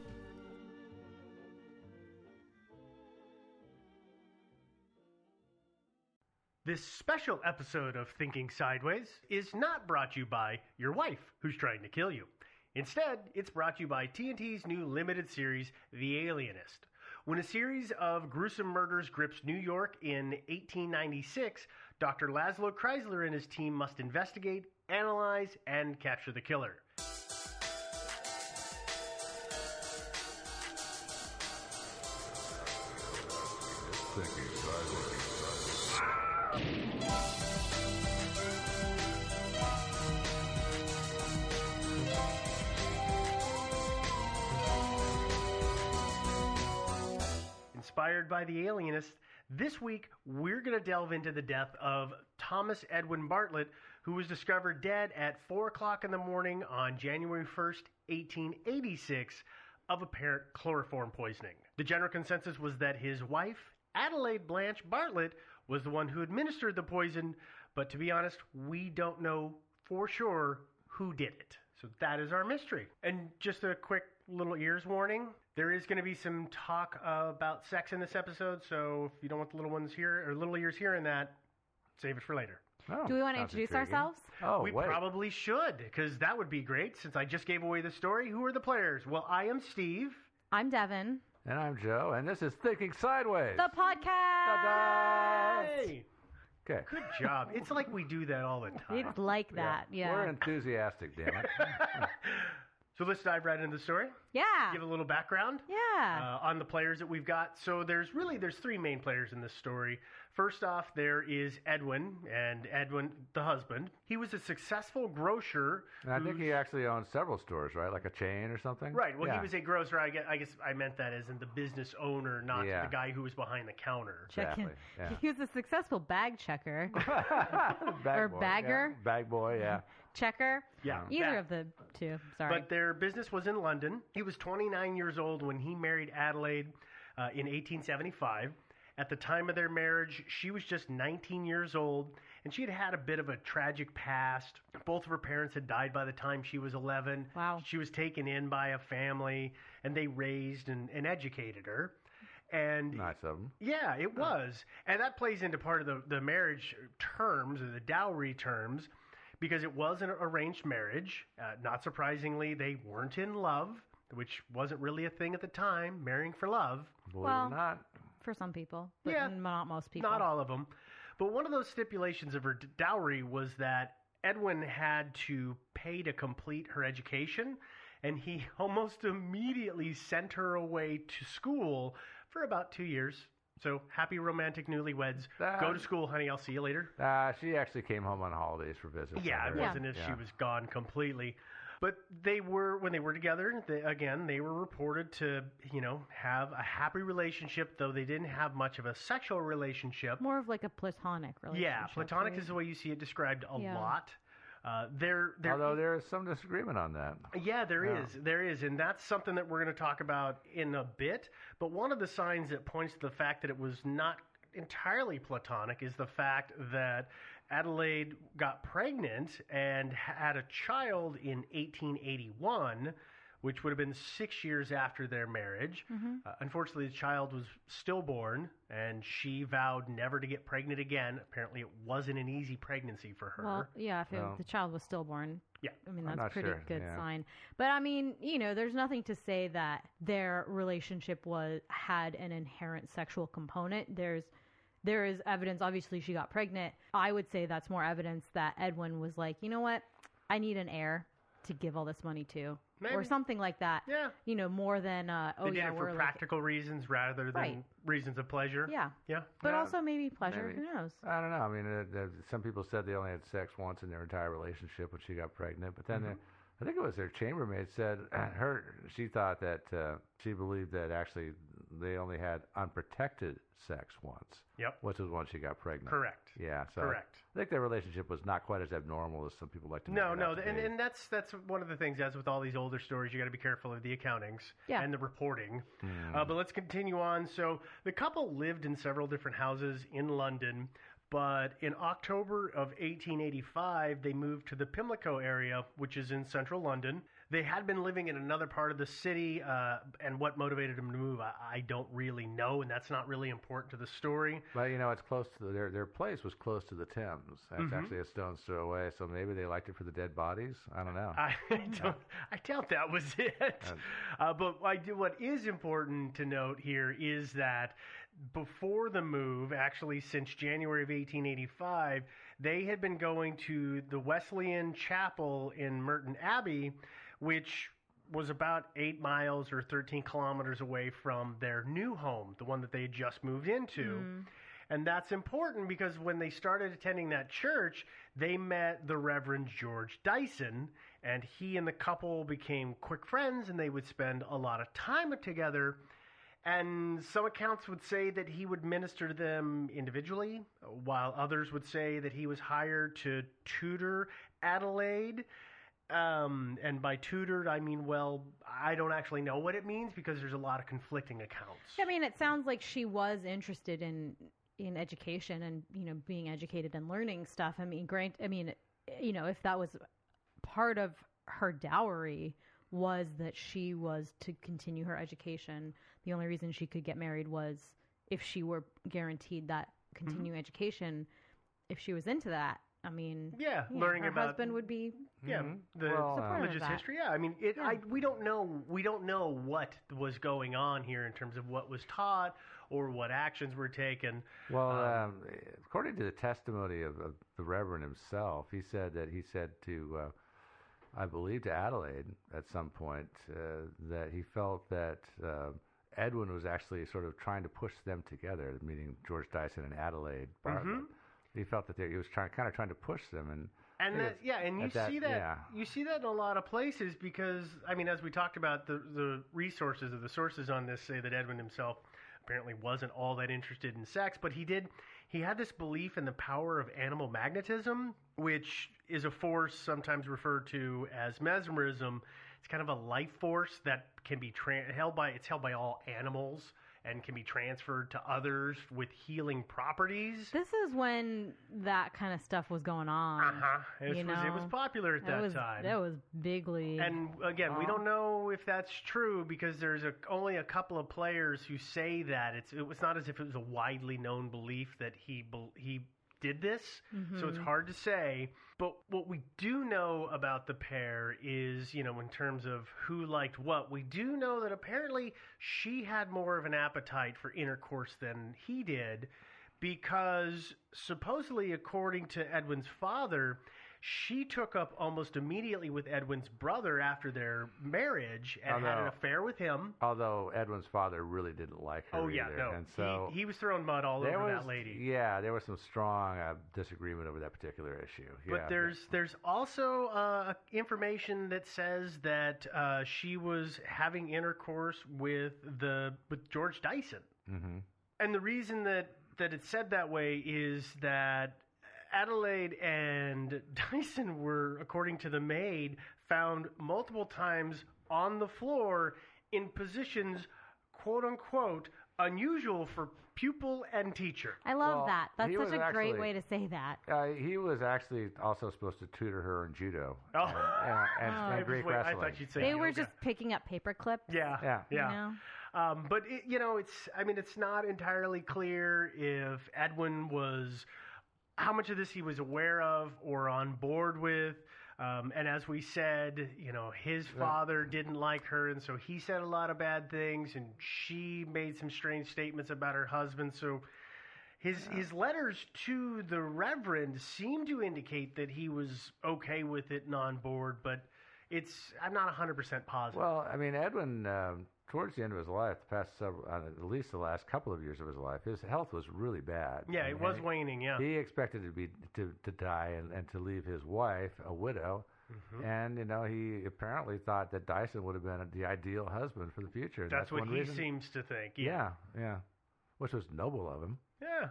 [SPEAKER 3] This special episode of Thinking Sideways is not brought to you by your wife who's trying to kill you. Instead, it's brought to you by TNT's new limited series, The Alienist. When a series of gruesome murders grips New York in 1896, Dr. Laszlo Kreisler and his team must investigate, analyze, and capture the killer. Inspired by The Alienist, this week we're going to delve into the death of Thomas Edwin Bartlett, who was discovered dead at 4 o'clock in the morning on January 1st, 1886, of apparent chloroform poisoning. The general consensus was that his wife, Adelaide Blanche Bartlett, was the one who administered the poison, but to be honest, we don't know for sure who did it. So that is our mystery. And just a quick little ears warning. There is going to be some talk about sex in this episode, so if you don't want the little ears hearing that, save it for later.
[SPEAKER 2] Oh,
[SPEAKER 1] Do we want to introduce ourselves?
[SPEAKER 3] We probably should, because that would be great, since I just gave away the story. Who are the players? Well, I am Steve.
[SPEAKER 1] I'm Devin.
[SPEAKER 2] And I'm Joe, and this is Thinking Sideways.
[SPEAKER 1] The podcast!
[SPEAKER 3] Hey!
[SPEAKER 2] Okay.
[SPEAKER 3] Good job. It's like we do that all the time.
[SPEAKER 1] It's like that, yeah.
[SPEAKER 2] We're enthusiastic, damn it.
[SPEAKER 3] So let's dive right into the story.
[SPEAKER 1] Yeah.
[SPEAKER 3] Give a little background.
[SPEAKER 1] Yeah.
[SPEAKER 3] On the players that we've got. So there's three main players in this story. First off, there is Edwin, and Edwin, the husband. He was a successful grocer.
[SPEAKER 2] And I think he actually owns several stores, right? Like a chain or something?
[SPEAKER 3] Right. Well,
[SPEAKER 2] yeah.
[SPEAKER 3] he was a grocer. I guess I meant that as in the business owner, not the guy who was behind the counter.
[SPEAKER 2] Exactly. Yeah.
[SPEAKER 1] He was a successful bag checker.
[SPEAKER 2] Bag
[SPEAKER 1] or
[SPEAKER 2] boy,
[SPEAKER 1] bagger.
[SPEAKER 2] Yeah. Bag boy, yeah.
[SPEAKER 1] Checker.
[SPEAKER 3] Yeah.
[SPEAKER 1] Either of the two. Sorry.
[SPEAKER 3] But their business was in London. He was 29 years old when he married Adelaide in 1875. At the time of their marriage, she was just 19 years old, and she had had a bit of a tragic past. Both of her parents had died by the time she was 11.
[SPEAKER 1] Wow.
[SPEAKER 3] She was taken in by a family, and they raised and educated her. And
[SPEAKER 2] nice of them.
[SPEAKER 3] Yeah, it was. And that plays into part of the marriage terms, or the dowry terms, because it was an arranged marriage. Not surprisingly, they weren't in love, which wasn't really a thing at the time, marrying for love.
[SPEAKER 2] Believe it or not.
[SPEAKER 1] For some people, but
[SPEAKER 3] Yeah.
[SPEAKER 1] not most people.
[SPEAKER 3] Not all of them. But one of those stipulations of her dowry was that Edwin had to pay to complete her education, and he almost immediately sent her away to school for about 2 years. So happy romantic newlyweds. Go to school, honey. I'll see you later.
[SPEAKER 2] She actually came home on holidays for visits.
[SPEAKER 3] Yeah, it wasn't as she was gone completely. But when they were together, they were reported to, have a happy relationship, though they didn't have much of a sexual relationship.
[SPEAKER 1] More of like a platonic relationship.
[SPEAKER 3] Yeah, platonic
[SPEAKER 1] right?
[SPEAKER 3] is the way you see it described a
[SPEAKER 1] Yeah.
[SPEAKER 3] lot.
[SPEAKER 2] Although there is some disagreement on that.
[SPEAKER 3] Yeah, there is, and that's something that we're going to talk about in a bit. But one of the signs that points to the fact that it was not entirely platonic is the fact that Adelaide got pregnant and had a child in 1881, which would have been 6 years after their marriage.
[SPEAKER 1] Mm-hmm.
[SPEAKER 3] Unfortunately, the child was stillborn, and she vowed never to get pregnant again. Apparently, it wasn't an easy pregnancy for her.
[SPEAKER 1] Well, yeah, if the child was stillborn.
[SPEAKER 3] Yeah.
[SPEAKER 1] I mean,
[SPEAKER 2] I'm
[SPEAKER 1] that's
[SPEAKER 2] not
[SPEAKER 1] a pretty
[SPEAKER 2] sure,
[SPEAKER 1] good
[SPEAKER 2] yeah.
[SPEAKER 1] sign. But I mean, there's nothing to say that their relationship had an inherent sexual component. There is evidence. Obviously, she got pregnant. I would say that's more evidence that Edwin was like, you know what? I need an heir to give all this money to.
[SPEAKER 3] Maybe.
[SPEAKER 1] Or something like that.
[SPEAKER 3] Yeah.
[SPEAKER 1] More than,
[SPEAKER 3] They did it for practical reasons rather than reasons of pleasure.
[SPEAKER 1] Yeah.
[SPEAKER 3] Yeah.
[SPEAKER 1] But also maybe pleasure.
[SPEAKER 2] Maybe.
[SPEAKER 1] Who knows?
[SPEAKER 2] I don't know. I mean, some people said they only had sex once in their entire relationship when she got pregnant. But then I think it was their chambermaid said she thought that she believed that actually they only had unprotected sex once.
[SPEAKER 3] Yep.
[SPEAKER 2] Which was when she got pregnant.
[SPEAKER 3] Correct.
[SPEAKER 2] Yeah. So
[SPEAKER 3] Correct.
[SPEAKER 2] I think their relationship was not quite as abnormal as some people like to make it
[SPEAKER 3] No,
[SPEAKER 2] out to be.
[SPEAKER 3] and that's one of the things, as with all these older stories, you got to be careful of the accountings and the reporting. But let's continue on. So the couple lived in several different houses in London, but in October of 1885, they moved to the Pimlico area, which is in central London. They had been living in another part of the city, and what motivated them to move, I don't really know, and that's not really important to the story.
[SPEAKER 2] But it's close to their place was close to the Thames. That's actually a stone's throw away. So maybe they liked it for the dead bodies. I don't know.
[SPEAKER 3] I doubt that was it. But what is important to note here is that before the move, actually since January of 1885, they had been going to the Wesleyan Chapel in Merton Abbey, which was about 8 miles or 13 kilometers away from their new home, the one that they had just moved into. And that's important because when they started attending that church, they met the Reverend George Dyson, and he and the couple became quick friends, and they would spend a lot of time together. And some accounts would say that he would minister to them individually, while others would say that he was hired to tutor Adelaide. And by tutored, I mean, I don't actually know what it means because there's a lot of conflicting accounts.
[SPEAKER 1] I mean, it sounds like she was interested in education and, being educated and learning stuff. I mean, if that was part of her dowry was that she was to continue her education. The only reason she could get married was if she were guaranteed that continuing education. If she was into that, I mean,
[SPEAKER 3] learning
[SPEAKER 1] her
[SPEAKER 3] about
[SPEAKER 1] husband would be
[SPEAKER 3] the religious history. Yeah, I mean, we don't know what was going on here in terms of what was taught or what actions were taken.
[SPEAKER 2] Well, according to the testimony of the Reverend himself, he said to, I believe to Adelaide at some point, that he felt that Edwin was actually sort of trying to push them together, meaning George Dyson and Adelaide Bartlett. He felt that he was trying to push them,
[SPEAKER 3] you see that in a lot of places because, I mean, as we talked about, the resources or the sources on this say that Edwin himself apparently wasn't all that interested in sex, but he had this belief in the power of animal magnetism, which is a force sometimes referred to as mesmerism. It's kind of a life force that can be held by all animals and can be transferred to others with healing properties.
[SPEAKER 1] This is when that kind of stuff was going on.
[SPEAKER 3] It was popular at that time.
[SPEAKER 1] That was bigly.
[SPEAKER 3] And again, we don't know if that's true because there's only a couple of players who say that. It was not as if it was a widely known belief that he did this, so it's hard to say. But what we do know about the pair is, in terms of who liked what, we do know that apparently she had more of an appetite for intercourse than he did, because supposedly, according to Edwin's father, she took up almost immediately with Edwin's brother after their marriage and had an affair with him.
[SPEAKER 2] Although Edwin's father really didn't like her either. And so
[SPEAKER 3] he was throwing mud all over that lady.
[SPEAKER 2] Yeah, there was some strong disagreement over that particular issue.
[SPEAKER 3] But there's also information that says that she was having intercourse with George Dyson. Mm-hmm. And the reason that it's said that way is that Adelaide and Dyson were, according to the maid, found multiple times on the floor in positions, quote unquote, unusual for pupil and teacher.
[SPEAKER 1] I love that. That's such a great way to say that.
[SPEAKER 2] He was actually also supposed to tutor her in judo. And Greek wrestling.
[SPEAKER 3] I thought you'd say
[SPEAKER 1] they were just picking up paper clips.
[SPEAKER 3] Yeah. But it's not entirely clear if Edwin was, how much of this he was aware of or on board with. And as we said, his father didn't like her, and so he said a lot of bad things, and she made some strange statements about her husband. So his letters to the Reverend seem to indicate that he was okay with it and on board, but I'm not 100% positive.
[SPEAKER 2] Well, I mean, Edwin, towards the end of his life, at least the last couple of years of his life, his health was really bad.
[SPEAKER 3] Yeah, it was waning, yeah.
[SPEAKER 2] He expected to die and to leave his wife, a widow, and, he apparently thought that Dyson would have been the ideal husband for the future.
[SPEAKER 3] That's what he seems to think, yeah.
[SPEAKER 2] Yeah, which was noble of him.
[SPEAKER 3] Yeah.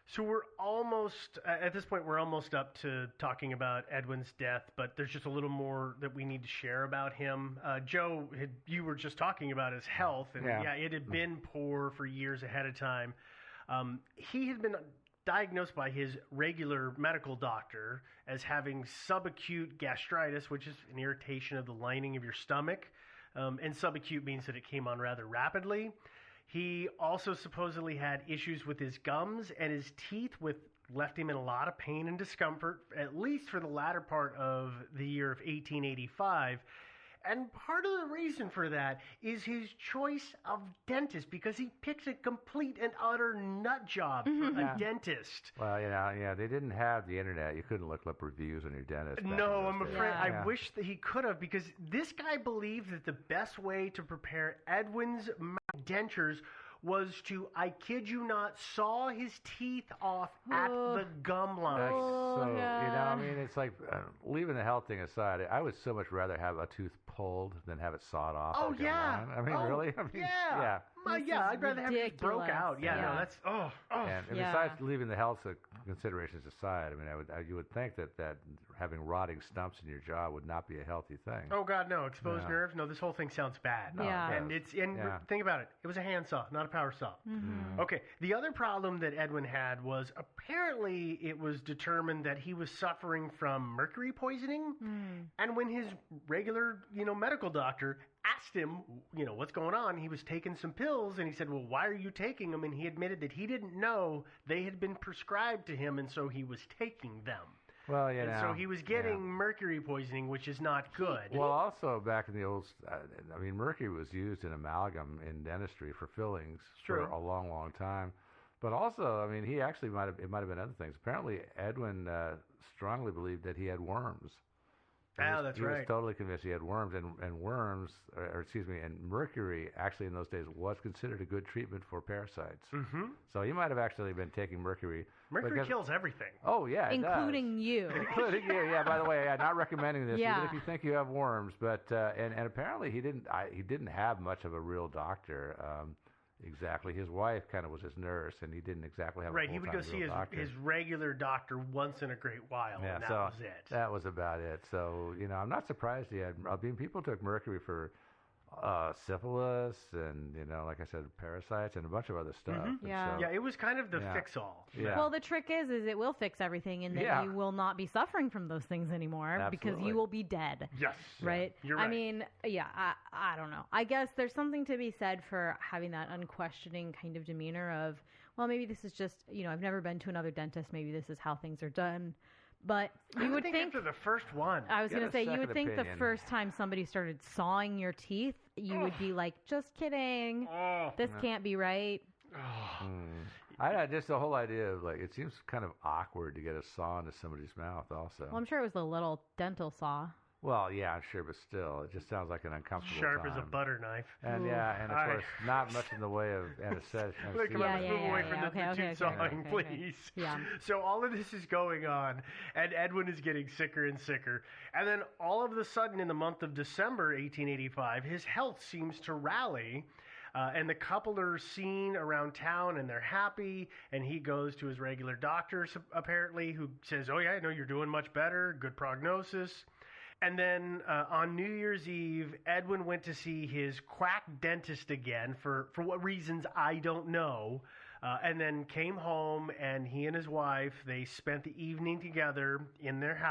[SPEAKER 3] So we're almost, at this point, we're almost up to talking about Edwin's death, but there's just a little more that we need to share about him. Joe, you were just talking about his health, and it had been poor for years ahead of time. He had been diagnosed by his regular medical doctor as having subacute gastritis, which is an irritation of the lining of your stomach, and subacute means that it came on rather rapidly. He also supposedly had issues with his gums and his teeth, left him in a lot of pain and discomfort, at least for the latter part of the year of 1885. And part of the reason for that is his choice of dentist, because he picked a complete and utter nut job for a dentist.
[SPEAKER 2] Well, they didn't have the internet. You couldn't look up reviews on your dentist.
[SPEAKER 3] No, I'm afraid. I wish that he could have, because this guy believed that the best way to prepare Edwin's dentures was to, I kid you not, saw his teeth off at the gum line.
[SPEAKER 2] It's like leaving the health thing aside, I would so much rather have a tooth pulled than have it sawed off.
[SPEAKER 3] Oh, yeah.
[SPEAKER 2] Really?
[SPEAKER 3] I'd rather have it broke out. That's
[SPEAKER 2] And besides leaving the health considerations aside, you would think that having rotting stumps in your jaw would not be a healthy thing.
[SPEAKER 3] Oh God, no! Exposed
[SPEAKER 2] Yeah.
[SPEAKER 3] nerves. No, this whole thing sounds bad.
[SPEAKER 2] No, it
[SPEAKER 1] Yeah.
[SPEAKER 3] And
[SPEAKER 2] does.
[SPEAKER 3] and think about it. It was a handsaw, not a power saw. Okay. The other problem that Edwin had was apparently it was determined that he was suffering from mercury poisoning, and when his regular, medical doctor asked him, what's going on, he was taking some pills, and he said, well, why are you taking them? And he admitted that he didn't know they had been prescribed to him, and so he was taking them.
[SPEAKER 2] Well,
[SPEAKER 3] And so he was getting mercury poisoning, which is not good.
[SPEAKER 2] Well, also back in the old, mercury was used in amalgam in dentistry for fillings for
[SPEAKER 3] True.
[SPEAKER 2] a long, long time. But also, he actually it might have been other things. Apparently, Edwin strongly believed that he had worms.
[SPEAKER 3] That's
[SPEAKER 2] he
[SPEAKER 3] right.
[SPEAKER 2] was totally convinced he had worms, and worms, and mercury actually in those days was considered a good treatment for parasites.
[SPEAKER 3] Mm-hmm.
[SPEAKER 2] So he might have actually been taking mercury.
[SPEAKER 3] Mercury kills everything.
[SPEAKER 2] Oh yeah, it
[SPEAKER 1] including you.
[SPEAKER 2] Including you, yeah. By the way, not recommending this,
[SPEAKER 1] Yeah.
[SPEAKER 2] even if you think you have worms. But and apparently he didn't have much of a real doctor. Exactly, his wife kind of was his nurse, and he didn't exactly have.
[SPEAKER 3] Right,
[SPEAKER 2] a
[SPEAKER 3] he would go see his regular doctor once in a great while,
[SPEAKER 2] Yeah,
[SPEAKER 3] and that
[SPEAKER 2] so
[SPEAKER 3] was it.
[SPEAKER 2] that was about it. So I'm not surprised he had. People took mercury for syphilis and like I said, parasites and a bunch of other stuff. And
[SPEAKER 1] Yeah.
[SPEAKER 2] so-
[SPEAKER 3] It was kind of the
[SPEAKER 2] Yeah.
[SPEAKER 3] fix-all.
[SPEAKER 2] Yeah.
[SPEAKER 1] Well, the trick is it will fix everything, and that
[SPEAKER 2] Yeah.
[SPEAKER 1] you will not be suffering from those things anymore because
[SPEAKER 2] Absolutely.
[SPEAKER 1] you will be dead.
[SPEAKER 3] Yes.
[SPEAKER 1] Right?
[SPEAKER 3] You're right.
[SPEAKER 1] I mean, I don't know. I guess there's something to be said for having that unquestioning kind of demeanor of, well, maybe this is just, I've never been to another dentist. Maybe this is how things are done. But you would think
[SPEAKER 3] after the first one.
[SPEAKER 1] I was
[SPEAKER 2] Get
[SPEAKER 1] going
[SPEAKER 2] a
[SPEAKER 1] to say, you would
[SPEAKER 2] second
[SPEAKER 1] think the
[SPEAKER 2] opinion.
[SPEAKER 1] first time somebody started sawing your teeth, you would be like, just kidding. This
[SPEAKER 2] Yeah.
[SPEAKER 1] can't be right.
[SPEAKER 2] I just the whole idea of it seems kind of awkward to get a saw into somebody's mouth. Also,
[SPEAKER 1] Well, I'm sure it was the little dental saw.
[SPEAKER 2] Well, yeah, I'm sure, but still, it just sounds like an uncomfortable
[SPEAKER 3] Sharp as a
[SPEAKER 2] time.
[SPEAKER 3] butter knife.
[SPEAKER 2] And and of course, not much in the way of anesthetic.
[SPEAKER 3] Look, let's move away from the tooth sawing,
[SPEAKER 1] okay.
[SPEAKER 3] please.
[SPEAKER 1] Yeah.
[SPEAKER 3] So all of this is going on, and Edwin is getting sicker and sicker. And then all of a sudden, in the month of December 1885, his health seems to rally. And the couple are seen around town, and they're happy. And he goes to his regular doctor, apparently, who says, "Oh yeah, I know you're doing much better. Good prognosis." And then on New Year's Eve, Edwin went to see his quack dentist again for what reasons I don't know. And then came home, and he and his wife, they spent the evening together in their house.